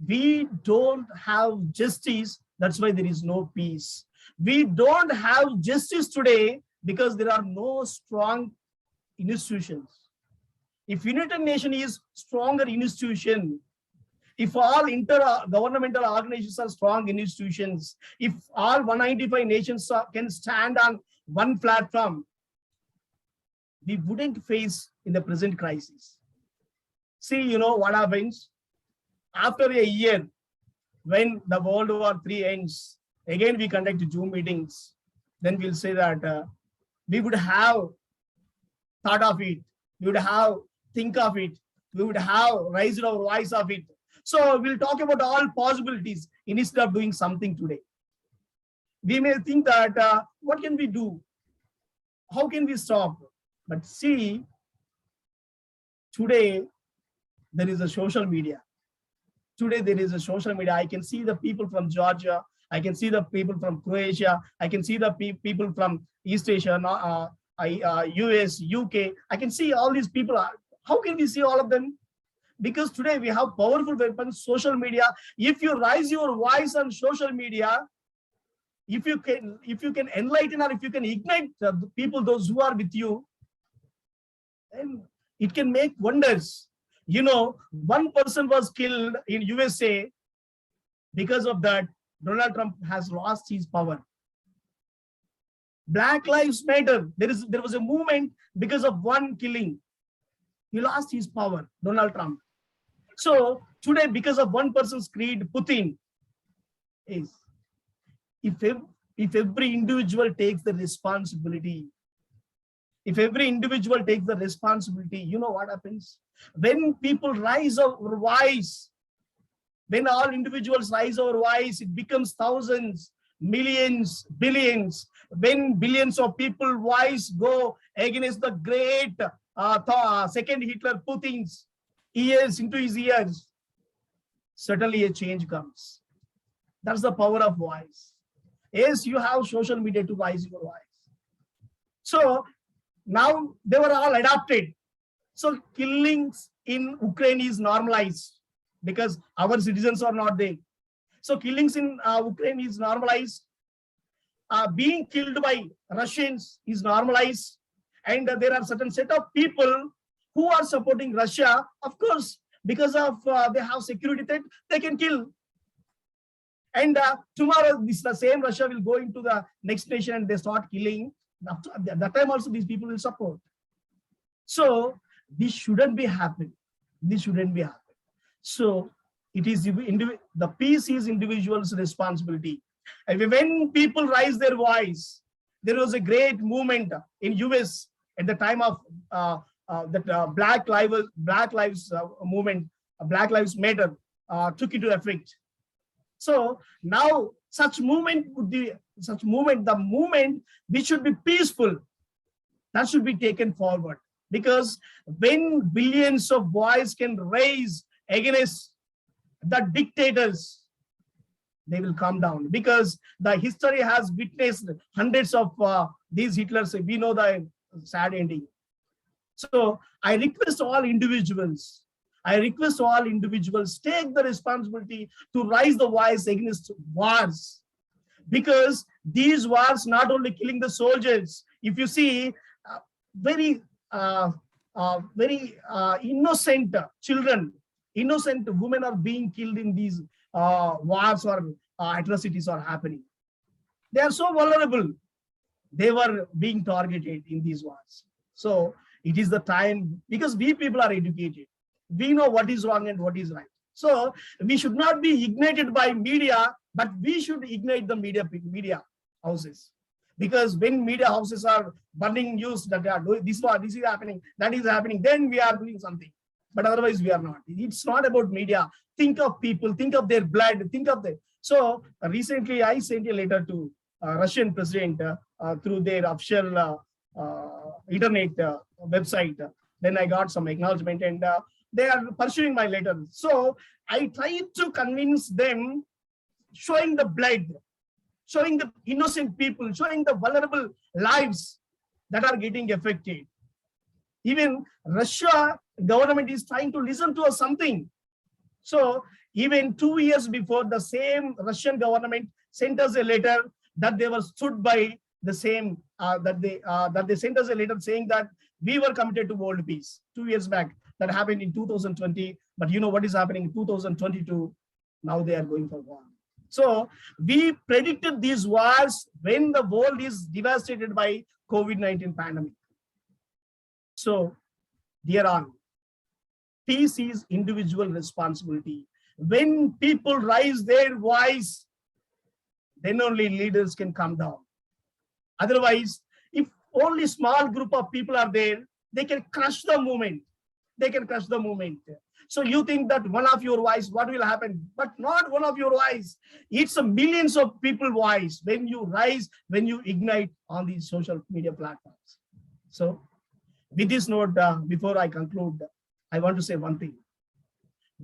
we don't have justice. That's why there is no peace. We don't have justice today because there are no strong institutions. If United Nations is stronger institution, if all intergovernmental organizations are strong institutions, if all 195 nations can stand on one platform, we wouldn't face in the present crisis. See, you know what happens? After a year, when the World War III ends, again we conduct Zoom meetings. Then we'll say that we would have thought of it, we would have think of it, we would have raised our voice of it. So we'll talk about all possibilities instead of doing something today. We may think that what can we do? How can we stop? But see, today there is a social media. Today there is a social media. I can see the people from Georgia. I can see the people from Croatia. I can see the people from East Asia, US, UK. I can see all these people. How can we see all of them? Because today we have powerful weapons, social media. If you raise your voice on social media, if you can enlighten or if you can ignite the people, those who are with you, then it can make wonders. You know, one person was killed in USA. Because of that, Donald Trump has lost his power. Black Lives Matter. There was a movement because of one killing. He lost his power, Donald Trump. So today, because of one person's greed, Putin is. If every individual takes the responsibility, if every individual takes the responsibility, you know what happens? When people rise our voice, when all individuals rise our voice, it becomes thousands, millions, billions. When billions of people voice go against the great second Hitler Putin's ears into his ears, certainly a change comes. That's the power of voice. Yes, you have social media to raise your voice. So now they were all adopted. So killings in Ukraine is normalized because our citizens are not there. So killings in Ukraine is normalized. Being killed by Russians is normalized. And there are certain set of people who are supporting Russia. Of course, because of they have security threat, they can kill. And tomorrow, the same Russia will go into the next nation and they start killing. At that time also, these people will support. So this shouldn't be happening. This shouldn't be happening. So it is the peace is individuals' responsibility. And when people raise their voice, there was a great movement in US at the time of that Black Lives movement, Black Lives Matter took into effect. So now such movement would be the movement which should be peaceful, that should be taken forward. Because when billions of voices can raise against the dictators, they will come down. Because the history has witnessed hundreds of these Hitlers. We know the sad ending. So I request all individuals take the responsibility to raise the voice against wars. Because these wars not only killing the soldiers, if you see very innocent children, innocent women are being killed in these wars or atrocities are happening. They are so vulnerable. They were being targeted in these wars. So it is the time, because we people are educated. We know what is wrong and what is right. So we should not be ignited by media, but we should ignite the media houses. Because when media houses are burning news that they are doing this is happening, that is happening, then we are doing something. But otherwise we are not. It's not about media. Think of people, think of their blood, think of them. So recently I sent a letter to Russian president through their official internet website. Then I got some acknowledgement and they are pursuing my letter. So I tried to convince them, showing the blood, showing the innocent people, showing the vulnerable lives that are getting affected. Even Russia government is trying to listen to us something. So even 2 years before, the same Russian government sent us a letter that they were stood by the same, that they sent us a letter saying that we were committed to world peace 2 years back. That happened in 2020, but you know what is happening in 2022? Now they are going for war. So we predicted these wars when the world is devastated by COVID-19 pandemic. So dear all, peace is individual responsibility. When people raise their voice, then only leaders can come down. Otherwise, if only small group of people are there, they can crush the movement. They can crush the movement. So you think that one of your voice, what will happen? But not one of your voice. It's a millions of people voice when you rise, when you ignite on these social media platforms. So with this note, before I conclude, I want to say one thing.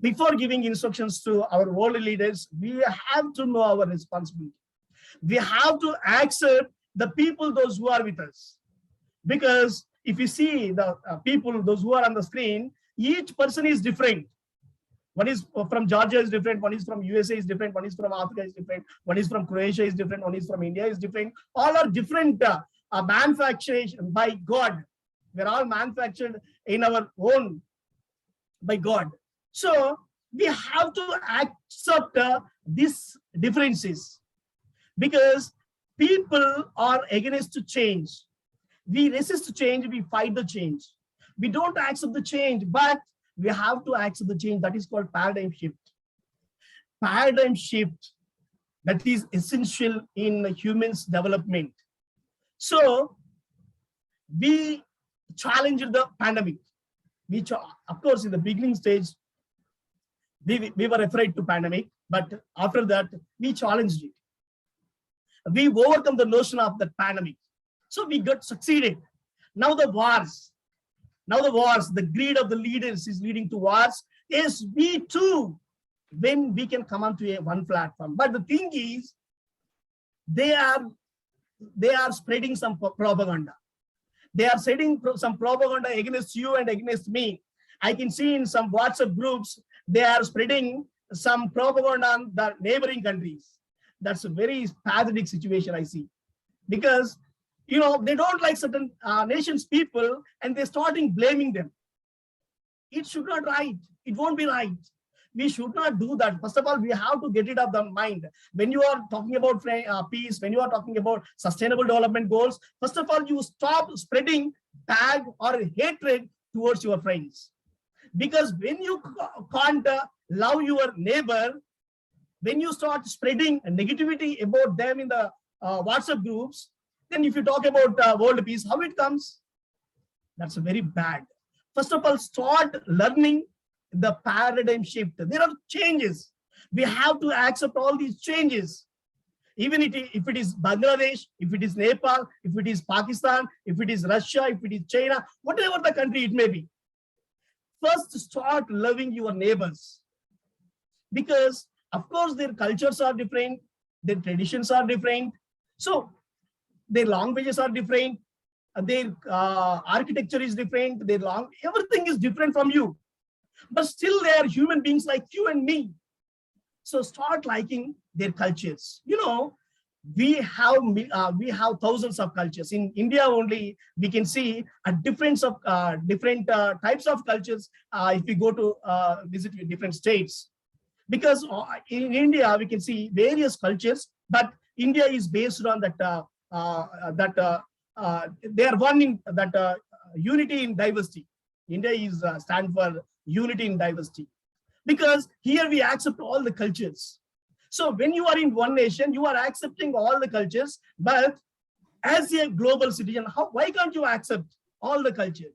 Before giving instructions to our world leaders, we have to know our responsibility. We have to accept the people, those who are with us. Because if you see the people, those who are on the screen, each person is different. One is from Georgia is different, one is from USA is different, one is from Africa is different, one is from Croatia is different, one is from India is different. All are different manufactured by God. We're all manufactured in our own by God. So we have to accept these differences, because people are against to change. We resist change, we fight the change. We don't accept the change, but we have to accept the change. That is called paradigm shift. Paradigm shift, that is essential in humans' development. So we challenged the pandemic. Of course, in the beginning stage, we were afraid to pandemic, but after that, we challenged it. We overcome the notion of the pandemic. So we got succeeded. Now the wars, the greed of the leaders is leading to wars. Yes, we too, when we can come onto one platform. But the thing is, they are spreading some propaganda. They are spreading some propaganda against you and against me. I can see in some WhatsApp groups, they are spreading some propaganda on the neighboring countries. That's a very pathetic situation I see. Because, you know, they don't like certain nations' people and they're starting blaming them. It should not right. It won't be right. We should not do that. First of all, we have to get it out of the mind. When you are talking about peace, when you are talking about sustainable development goals, first of all, you stop spreading bad or hatred towards your friends. Because when you can't love your neighbor, when you start spreading negativity about them in the WhatsApp groups, then if you talk about world peace, how it comes? That's very bad. First of all, start learning the paradigm shift. There are changes. We have to accept all these changes. Even if it is Bangladesh, if it is Nepal, if it is Pakistan, if it is Russia, if it is China, whatever the country it may be. First, start loving your neighbors. Because, of course, their cultures are different, their traditions are different. So, their languages are different, their architecture is different, everything is different from you. But still they are human beings like you and me. So start liking their cultures. You know, we have thousands of cultures. In India only, we can see a difference of different types of cultures if we go to visit different states. Because in India, we can see various cultures, but India is based on that, they are one in that unity in diversity. India is stand for unity in diversity, because here we accept all the cultures. So when you are in one nation, you are accepting all the cultures, but as a global citizen, why can't you accept all the cultures?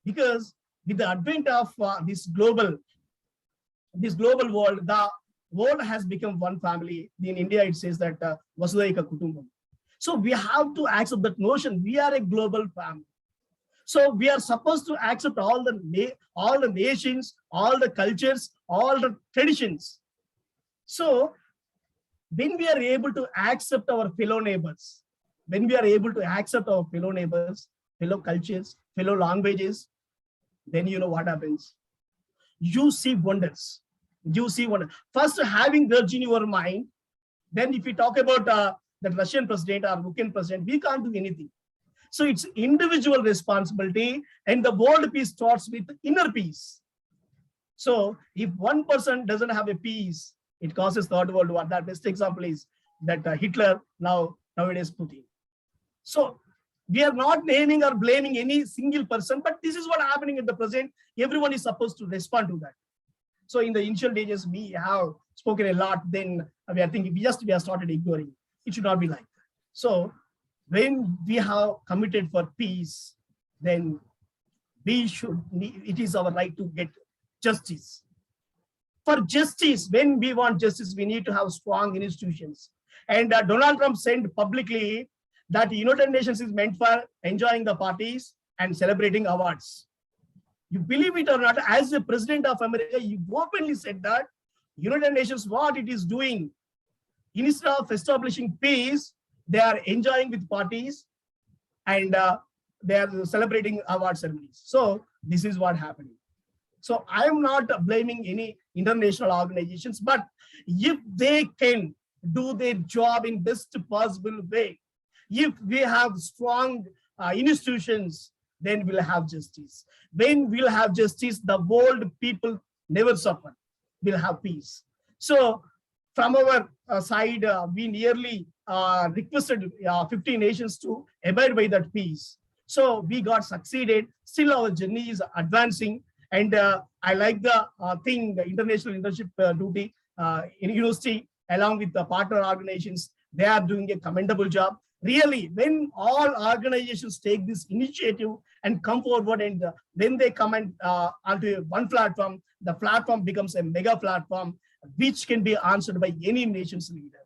Because with the advent of this global world, the world has become one family. In India, it says that Vasudhaiva Kutumbam. So we have to accept that notion. We are a global family. So we are supposed to accept all the nations, all the cultures, all the traditions. So when we are able to accept our fellow neighbors, fellow cultures, fellow languages, then you know what happens. You see wonders. First, having grudge in your mind. Then if we talk about the Russian president or Ukrainian president, we can't do anything. So it's individual responsibility, and the world peace starts with inner peace. So if one person doesn't have a peace, it causes third world war. That best example is that Hitler, nowadays Putin. So we are not naming or blaming any single person, but this is what happening at the present. Everyone is supposed to respond to that. So in the initial stages, we have spoken a lot. Then we are thinking we have started ignoring. It should not be like that. So when we have committed for peace, then it is our right to get justice. For justice, when we want justice, we need to have strong institutions. And Donald Trump said publicly that the United Nations is meant for enjoying the parties and celebrating awards. You believe it or not, as the president of America, you openly said that United Nations, what it is doing, instead of establishing peace, they are enjoying with parties and they are celebrating award ceremonies. So this is what happening. So I am not blaming any international organizations, but if they can do their job in best possible way, if we have strong institutions, then we'll have justice. When we'll have justice, the world people never suffer. We'll have peace. So from our side, we nearly requested 50 nations to abide by that peace. So we got succeeded. Still our journey is advancing. And I like the thing, the international internship duty in university, along with the partner organizations, they are doing a commendable job. Really, when all organizations take this initiative and come forward, and when they come and onto one platform, the platform becomes a mega platform which can be answered by any nation's leader.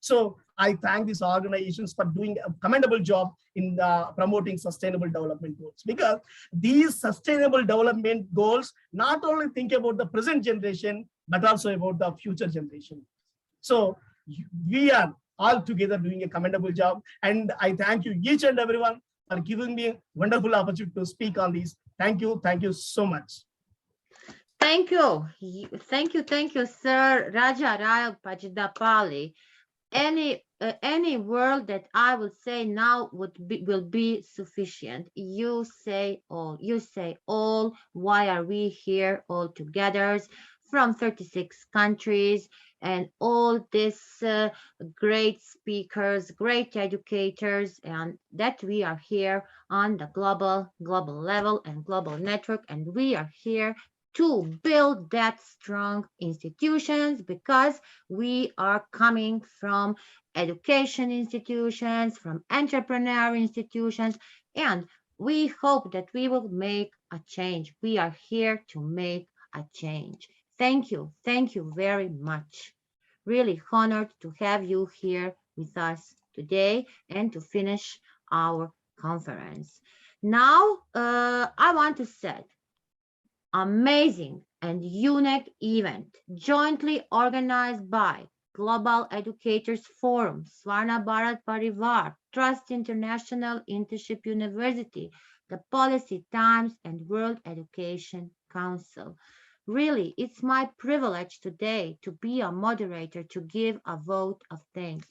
So I thank these organizations for doing a commendable job in promoting sustainable development goals, because these sustainable development goals not only think about the present generation, but also about the future generation. So we are all together doing a commendable job. And I thank you each and everyone for giving me a wonderful opportunity to speak on this. Thank you. Thank you so much. Thank you. Thank you, Sir Raja Rai Pajidapali. Any word that I would say now will be sufficient. You say all. You say all. Why are we here all together from 36 countries and all these great speakers, great educators, and that we are here on the global level and global network, and we are here to build that strong institutions, because we are coming from education institutions, from entrepreneur institutions, and we hope that we will make a change. We are here to make a change. Thank you very much. Really honored to have you here with us today and to finish our conference. Now, I want to say, amazing and unique event jointly organized by Global Educators Forum, Swarna Bharat Parivaar, Trust International Internship University, the Policy Times, and World Education Council. Really, it's my privilege today to be a moderator, to give a vote of thanks.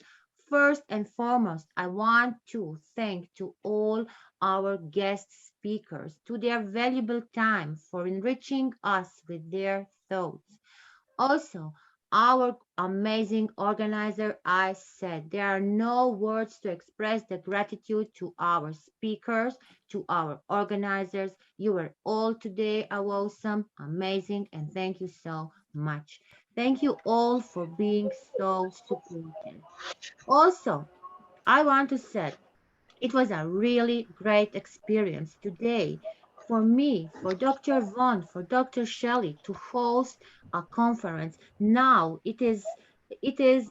First and foremost, I want to thank to all our guest speakers, to their valuable time for enriching us with their thoughts. Also, our amazing organizer, I said, there are no words to express the gratitude to our speakers, to our organizers. You were all today awesome, amazing, and thank you so much. Thank you all for being so supportive. Also, I want to say it was a really great experience today for me, for Dr. Vaughn, for Dr. Shelley to host a conference. Now it is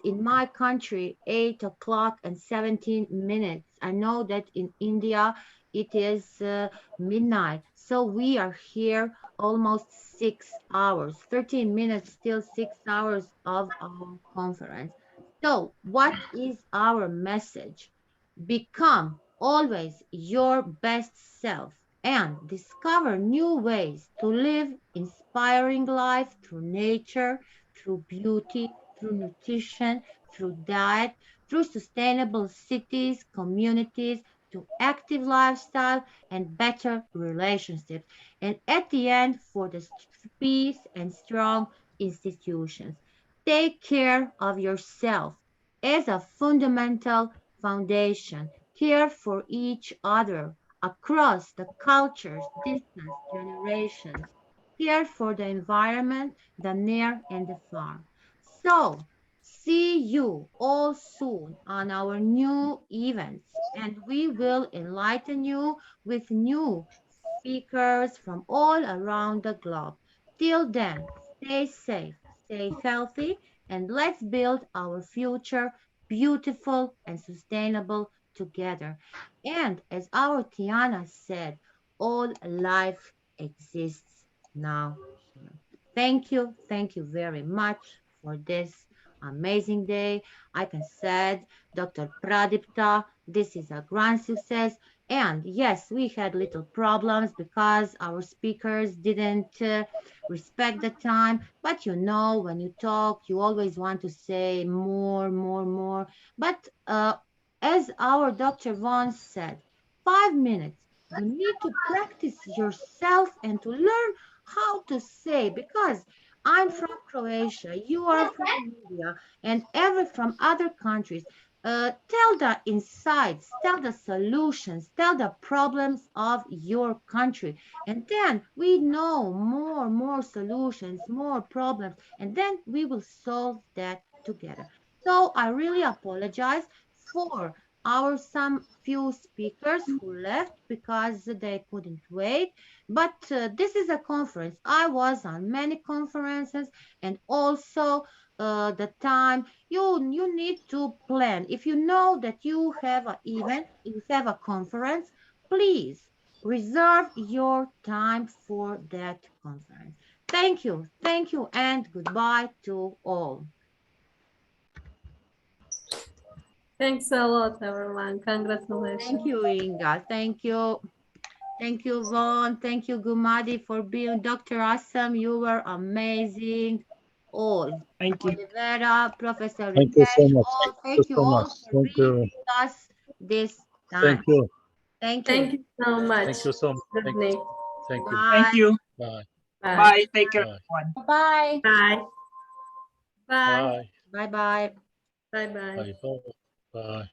in my country 8 o'clock and 17 minutes. I know that in India it is midnight. So we are here almost 6 hours, 13 minutes till 6 hours of our conference. So what is our message? Become always your best self and discover new ways to live inspiring life through nature, through beauty, through nutrition, through diet, through sustainable cities, communities, to active lifestyle and better relationships. And at the end, for the peace and strong institutions. Take care of yourself as a fundamental foundation, care for each other across the cultures, distance, generations, care for the environment, the near and the far. So, see you all soon on our new events, and we will enlighten you with new speakers from all around the globe. Till then, stay safe, stay healthy, and let's build our future beautiful and sustainable together. And as our Tiana said, all life exists now here. Thank you very much for this amazing day. I can say, Dr. Pradipta, this is a grand success. And yes, we had little problems because our speakers didn't respect the time. But you know, when you talk, you always want to say more, more, more. But as our Dr. Vaughn said, 5 minutes. You need to practice yourself and to learn how to say, because I'm from Croatia, you are from India, and ever from other countries. Tell the insights, tell the solutions, tell the problems of your country. And then we know more solutions, more problems, and then we will solve that together. So I really apologize for our some few speakers who left because they couldn't wait. But this is a conference. I was on many conferences, and also the time you need to plan. If you know that you have an event, you have a conference, please reserve your time for that conference. Thank you, and goodbye to all. Thanks a lot, everyone. Congratulations. Thank you, Inga. Thank you. Thank you, Vaughn. Thank you, Gumati, for being Dr. Assam. You were amazing. All. Thank you. Olivera, Professor Thank you so Rikesh, much. all. Thank you Thank you so all much. for Thank being you. with us this Thank time. you. Thank you. Thank you so much. Thank you so much. Good Thank night. you. Thank you. Bye. Thank you. Bye. Bye. Bye. Take care, Bye. everyone. Bye. Bye. Bye. Bye. Bye-bye. Bye-bye. Bye. Bye. Bye.